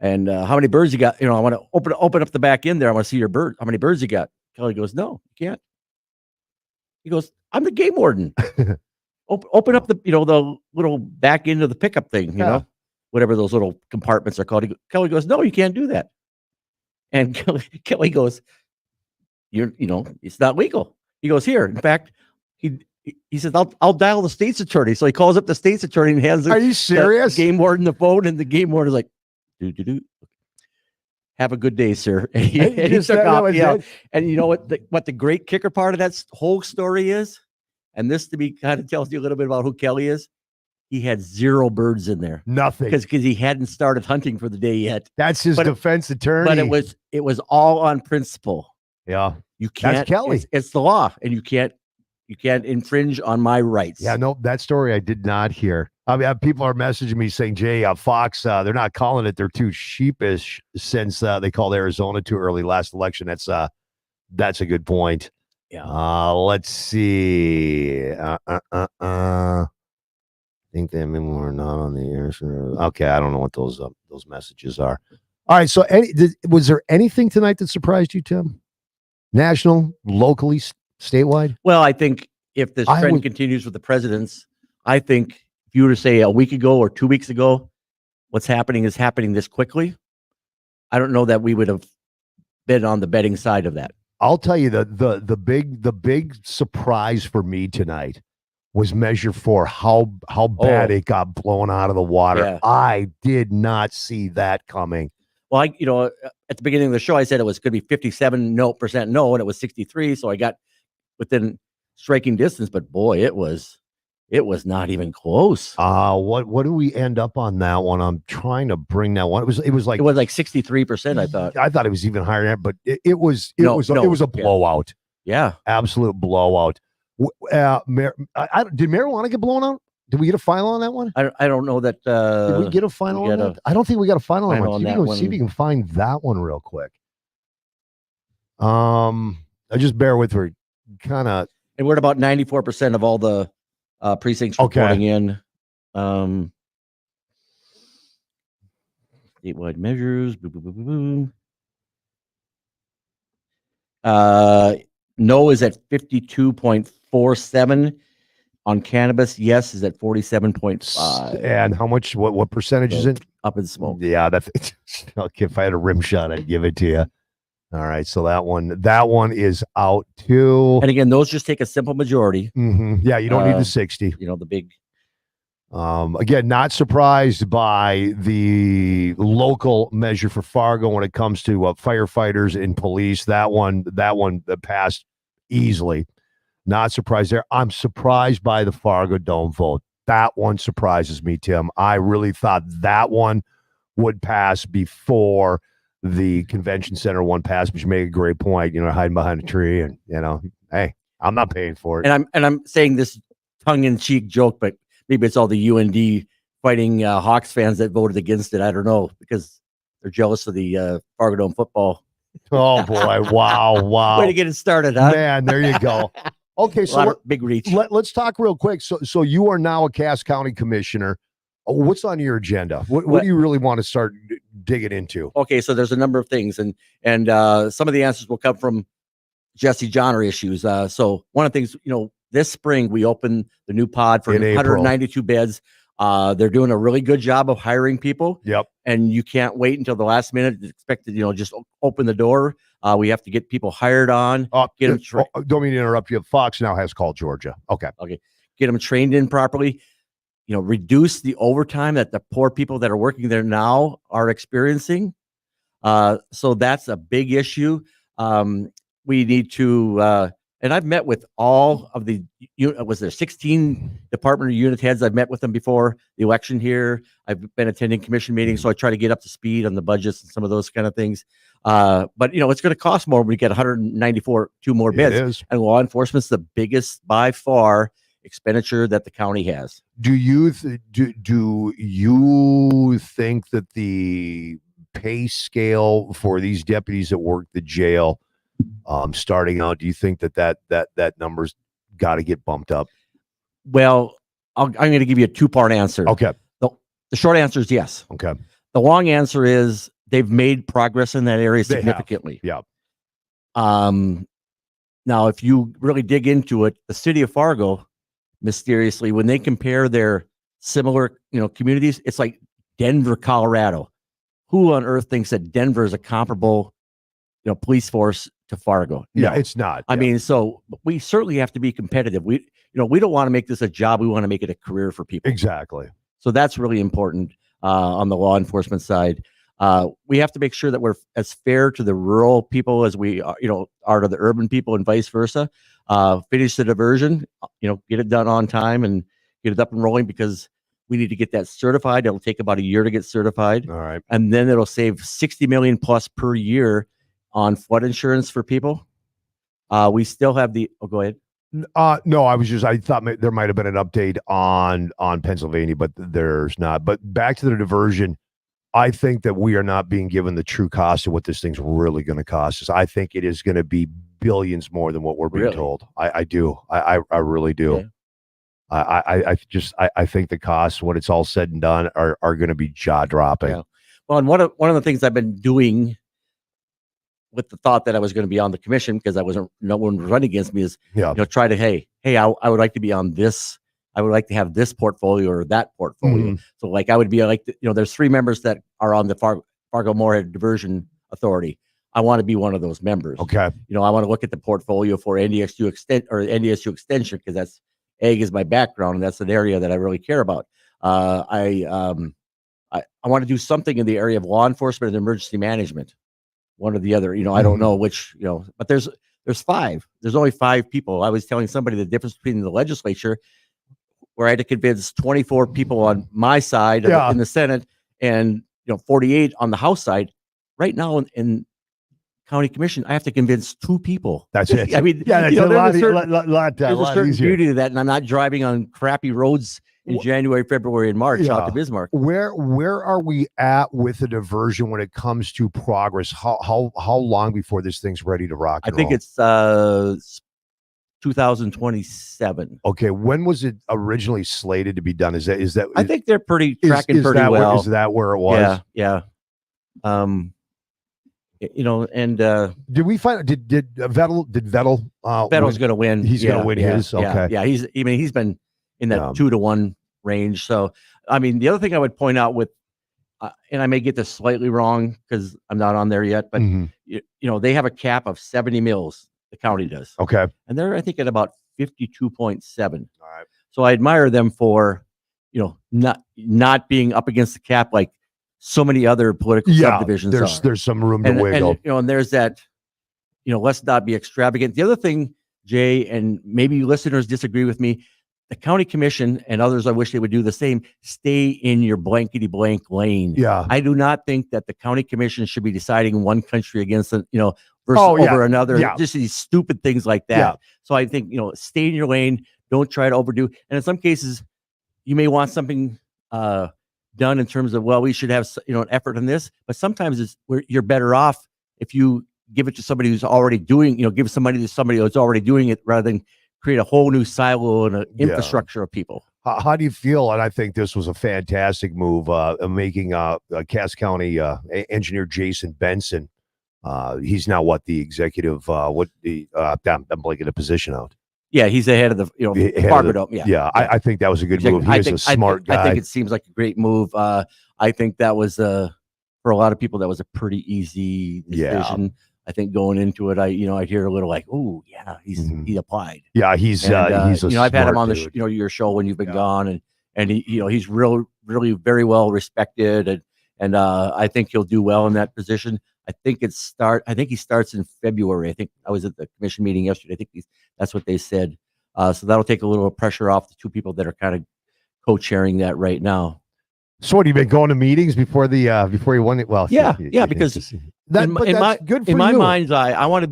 how many birds you got. I want to open up the back end there. I want to see your bird. How many birds you got? Kelly goes, no, you can't. He goes, I'm the game warden. Open up the little back end of the pickup thing, whatever those little compartments are called. Kelly goes, no, you can't do that. And Kelly goes, it's not legal. He goes, here. In fact, he says, I'll dial the state's attorney. So he calls up the state's attorney and hands Are you serious? The game warden the phone, and the game warden is like, have a good day, sir. And he took off. And you know what the great kicker part of that whole story is? And this to me kind of tells you a little bit about who Kelly is. He had 0 birds in there. Nothing. Because he hadn't started hunting for the day yet. That's his defense attorney. But it was all on principle. Yeah. You can't. That's Kelly. It's the law, and you can't infringe on my rights. Yeah, no, that story I did not hear. I mean, people are messaging me saying, Jay, Fox, they're not calling it. They're too sheepish since they called Arizona too early last election. That's a good point. Yeah. Let's see. I think they were not on the air. Okay, I don't know what those messages are. All right, so was there anything tonight that surprised you, Tim? National, locally, statewide? Well, I think if this trend continues with the presidents, I think if you were to say a week ago or 2 weeks ago, what's happening is happening this quickly, I don't know that we would have been on the betting side of that. I'll tell you the big surprise for me tonight was Measure 4, how bad it got blown out of the water. Yeah. I did not see that coming. Well, at the beginning of the show, I said it was going to be 57% no, and it was 63. So I got within striking distance, but boy, it was not even close. What do we end up on that one? I'm trying to bring that one. It was like 63%. I thought. I thought it was even higher than that, but it was a blowout. Yeah, absolute blowout. Did marijuana get blown out? Did we get a final on that one? I don't know that. Did we get a final on that? I don't think we got a final on that one. See if you can find that one real quick. I just bear with her. Kind of. And we're at about 94% of all the precincts reporting in. Statewide measures. Boom, boom, boom, boom. No is at 52.47. on cannabis, yes, is at 47.5. And how much? What percentage is it? Up in smoke. Yeah, that's okay. If I had a rim shot, I'd give it to you. All right, so that one is out too. And again, those just take a simple majority. Yeah, you don't need the 60. You know, the big. Again, not surprised by the local measure for Fargo when it comes to firefighters and police. That one passed easily. Not surprised there. I'm surprised by the Fargo Dome vote. That one surprises me, Tim. I really thought that one would pass before the convention center one passed, but you make a great point, hiding behind a tree and, hey, I'm not paying for it. And I'm saying this tongue-in-cheek joke, but maybe it's all the UND fighting Hawks fans that voted against it. I don't know, because they're jealous of the Fargo Dome football. Oh, boy. Wow. Way to get it started, huh? Man, there you go. Okay, so big reach. Let's talk real quick. So you are now a Cass County commissioner. What's on your agenda? What do you really want to start digging into? Okay, so there's a number of things, and some of the answers will come from Jesse Johnner issues. So one of the things, this spring we opened the new pod for 192 beds. They're doing a really good job of hiring people. Yep. And you can't wait until the last minute to expect to, just open the door. We have to get people hired on. Get them don't mean to interrupt you. Fox now has called Georgia. Okay. Get them trained in properly. Reduce the overtime that the poor people that are working there now are experiencing. So that's a big issue. We need to, and I've met with all of the, was there 16 department or unit heads? I've met with them before the election here. I've been attending commission meetings, so I try to get up to speed on the budgets and some of those kind of things. But it's going to cost more when we get 2 more beds. It is. And law enforcement's the biggest by far expenditure that the county has. Do you do you think that the pay scale for these deputies that work the jail, starting out, do you think that number's got to get bumped up? Well, I'm going to give you a 2-part answer. Okay. The short answer is yes. Okay. The long answer is they've made progress in that area significantly. Yeah. Now, if you really dig into it, the city of Fargo, mysteriously, when they compare their similar, communities, it's like Denver, Colorado. Who on earth thinks that Denver is a comparable, police force to Fargo? Yeah, No. it's not. I mean, so we certainly have to be competitive. We don't want to make this a job. We want to make it a career for people. Exactly. So that's really important on the law enforcement side. We have to make sure that we're as fair to the rural people as we are, are to the urban people, and vice versa. Finish the diversion, get it done on time and get it up and rolling, because we need to get that certified. It'll take about a year to get certified. All right. And then it'll save 60 million plus per year on flood insurance for people. We still have go ahead. No, I thought there might have been an update on Pennsylvania, but there's not. But back to the diversion, I think that we are not being given the true cost of what this thing's really going to cost us. I think it is going to be billions more than what we're being told. I do. I really do. Yeah. I think the costs, when it's all said and done, are going to be jaw dropping. Yeah. Well, and one of the things I've been doing with the thought that I was going to be on the commission, because no one was running against me, is try to hey, I would like to be on this. I would like to have this portfolio or that portfolio. Mhm. So like I would be like, there's 3 members that are on the Fargo Moorhead Diversion Authority. I want to be one of those members. Okay. I want to look at the portfolio for NDSU extension, because that's ag is my background, and that's an area that I really care about. I want to do something in the area of law enforcement and emergency management. One or the other, I don't know which, but there's 5. There's only 5 people. I was telling somebody the difference between the legislature, where I had to convince 24 people on my side in the Senate, and 48 on the House side. Right now in county commission, I have to convince 2 people. That's it. I mean, that's there's a certain lot easier. beauty to that, and I'm not driving on crappy roads in January, February, and March out to Bismarck. Where are we at with the diversion when it comes to progress? How long before this thing's ready to rock? I think it's 2027. Okay, when was it originally slated to be done? Is that? I think they're tracking pretty well. Is that where it was? Yeah. And did we find did Vettel? Vettel's going to win. He's going to win his. Okay. Yeah. He's been in that 2-to-1 range. So, I mean, the other thing I would point out with, and I may get this slightly wrong because I'm not on there yet, but you know, they have a cap of 70 mils. The county does. Okay. And they're, I think, at about 52.7. All right. So I admire them for, you know, not being up against the cap like so many other political subdivisions are. There's some room to wiggle. And, you know, and there's that, you know, let's not be extravagant. The other thing, Jay, and maybe listeners disagree with me, the county commission and others, I wish they would do the same. Stay in your blankety blank lane. Yeah. I do not think that the county commission should be deciding one country against, you know, versus over another. Yeah. Just these stupid things like that. Yeah. So I think, you know, stay in your lane. Don't try to overdo. And in some cases, you may want something done in terms of, well, we should have, you know, an effort on this. But sometimes it's where you're better off if you give it to somebody who's already doing, you know, give some money to somebody who's already doing it rather than create a whole new silo and an infrastructure of people. How do you feel? And I think this was a fantastic move, making Cass County engineer Jason Benson. He's now the executive, I'm blanking the position out. Yeah, he's the head of the, you know, Fargo Dome. Yeah. I think that was a good move. He is a smart guy. I think it seems like a great move. I think that was, for a lot of people, that was a pretty easy decision. Yeah. I think going into it, I'd hear a little like, oh yeah, he applied. Yeah, he's a you know, I've had him on dude. Your show when you've been gone, and he, you know, he's really very well respected, and I think he'll do well in that position. I think he starts in February. I think I was at the commission meeting yesterday. I think that's what they said. So that'll take a little pressure off the two people that are kind of co-chairing that right now. So what, have you been going to meetings before you won it? Well, yeah, because that's good for in my you. mind's eye, I want to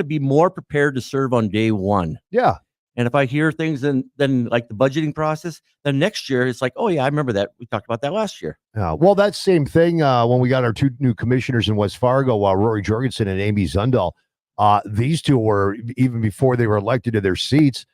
be more prepared to serve on day one. Yeah. And if I hear things then like the budgeting process, then next year it's like, oh yeah, I remember that. We talked about that last year. Well, that same thing when we got our two new commissioners in West Fargo, Rory Jorgensen and Amy Zundal. These two were, even before they were elected to their seats,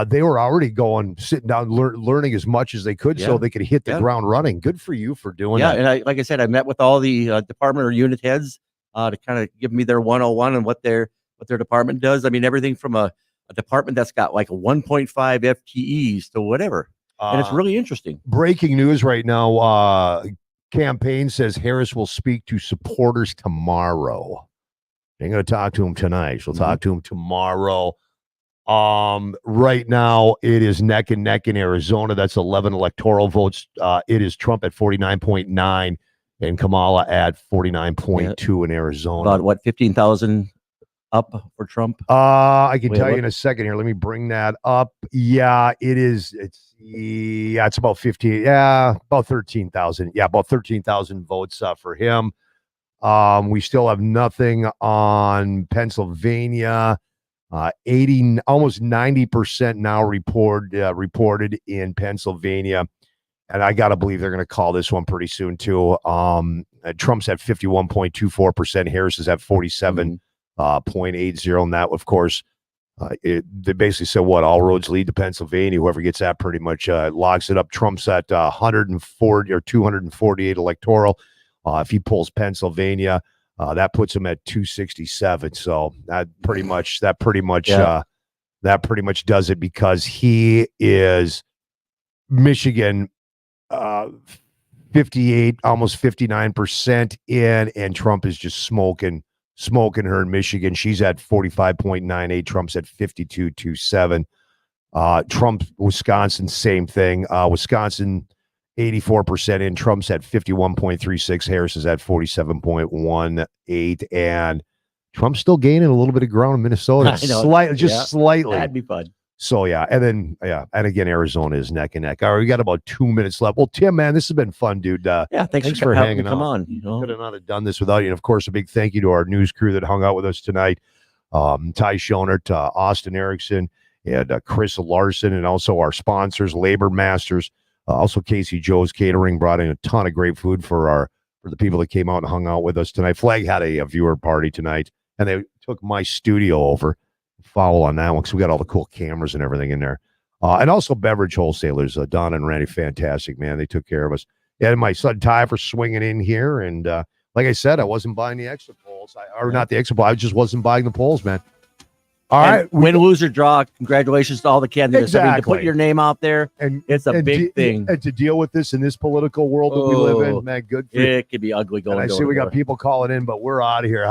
they were already sitting down, learning as much as they could so they could hit the ground running. Good for you for doing that. And like I said, I met with all the department or unit heads to kind of give me their 101 and what their department does. I mean, everything from a department that's got like a 1.5 FTEs to whatever. And it's really interesting. Breaking news right now. Campaign says Harris will speak to supporters tomorrow. Ain't going to talk to him tonight. She'll talk to him tomorrow. Right now it is neck and neck in Arizona. That's 11 electoral votes. It is Trump at 49.9 and Kamala at 49.2 in Arizona. About what, 15,000 up for Trump? I can tell you in a second here. Let me bring that up. Yeah, it is. It's about 15. Yeah, about 13,000. Yeah, about 13,000 votes for him. We still have nothing on Pennsylvania. 80, almost 90% now reported in Pennsylvania. And I got to believe they're going to call this one pretty soon too. Trump's at 51.24%. Harris is at 47.80. And that, of course, they basically said all roads lead to Pennsylvania. Whoever gets that pretty much locks it up. Trump's at 140 or 248 electoral. If he pulls Pennsylvania, that puts him at 267. So that pretty much does it, because he is Michigan 58, almost 59% in, and Trump is just smoking her in Michigan. She's at 45.98. Trump's at 52.27. Trump, Wisconsin, same thing. Wisconsin 84% in. Trump's at 51.36. Harris is at 47.18. And Trump's still gaining a little bit of ground in Minnesota. Slightly. That'd be fun. So, and again, Arizona is neck and neck. All right, we got about 2 minutes left. Well, Tim, man, this has been fun, dude. Thanks for having hanging me come out. on. You know? Could have not have done this without you. And, of course, a big thank you to our news crew that hung out with us tonight. Ty Schonert, Austin Erickson, and Chris Larson, and also our sponsors, Labor Masters. Also, Casey Joe's Catering brought in a ton of great food for the people that came out and hung out with us tonight. Flag had a viewer party tonight, and they took my studio over. Foul on that one, because we got all the cool cameras and everything in there. And also beverage wholesalers, Don and Randy, fantastic, man. They took care of us. And my son Ty for swinging in here. And like I said, I wasn't buying the extra poles. Not the extra pole. I just wasn't buying the poles, man. All right. Win, lose, or draw. Congratulations to all the candidates. I mean, to Exactly. put your name out there, And it's a big thing. And to deal with this in this political world that we live in, man, good for you. It could be ugly going. And I see we got people calling in, but we're out of here.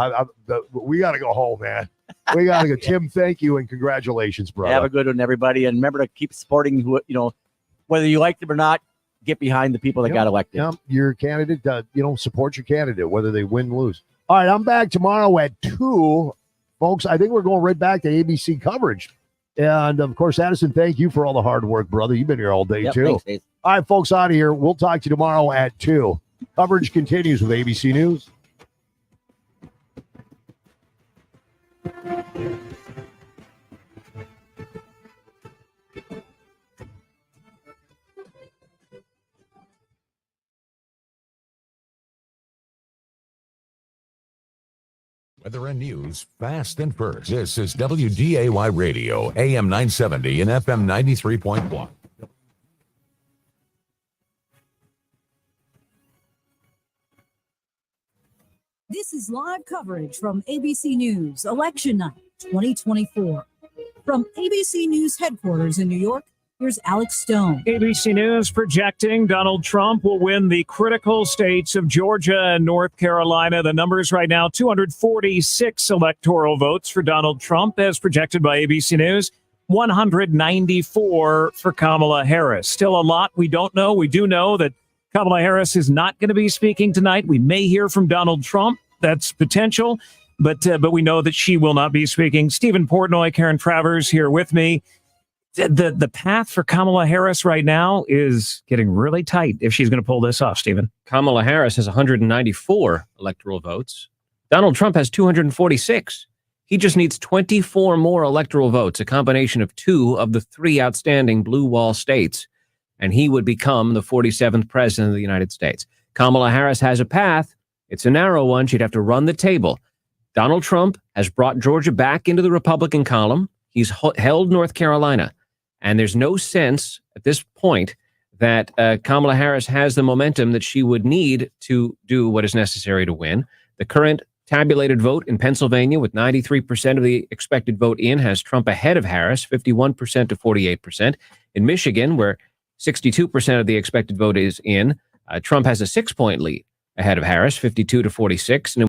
We got to go home, man. We got to go. Tim, thank you and congratulations, brother. Have a good one, everybody, and remember to keep supporting who whether you like them or not. Get behind the people that got elected. Yeah, your candidate. Support your candidate, whether they win or lose. All right, I'm back tomorrow at 2. Folks, I think we're going right back to ABC coverage. And, of course, Addison, thank you for all the hard work, brother. You've been here all day, too. Thanks, Dave. All right, folks, out of here. We'll talk to you tomorrow at 2. Coverage continues with ABC News. Weather and news, fast and first. This is WDAY Radio, AM 970 and FM 93.1. This is live coverage from ABC News, Election Night 2024. From ABC News headquarters in New York, here's Alex Stone. ABC News projecting Donald Trump will win the critical states of Georgia and North Carolina. The numbers right now, 246 electoral votes for Donald Trump as projected by ABC News, 194 for Kamala Harris. Still a lot we don't know. We do know that Kamala Harris is not going to be speaking tonight. We may hear from Donald Trump. That's potential, but we know that she will not be speaking. Stephen Portnoy, Karen Travers here with me. The path for Kamala Harris right now is getting really tight if she's going to pull this off, Stephen. Kamala Harris has 194 electoral votes. Donald Trump has 246. He just needs 24 more electoral votes, a combination of 2 of the 3 outstanding blue wall states, and he would become the 47th president of the United States. Kamala Harris has a path. It's a narrow one. She'd have to run the table. Donald Trump has brought Georgia back into the Republican column. He's held North Carolina. And there's no sense at this point that Kamala Harris has the momentum that she would need to do what is necessary to win. The current tabulated vote in Pennsylvania, with 93% of the expected vote in, has Trump ahead of Harris, 51% to 48%. In Michigan, where 62% of the expected vote is in, Trump has a 6-point lead ahead of Harris, 52 to 46. And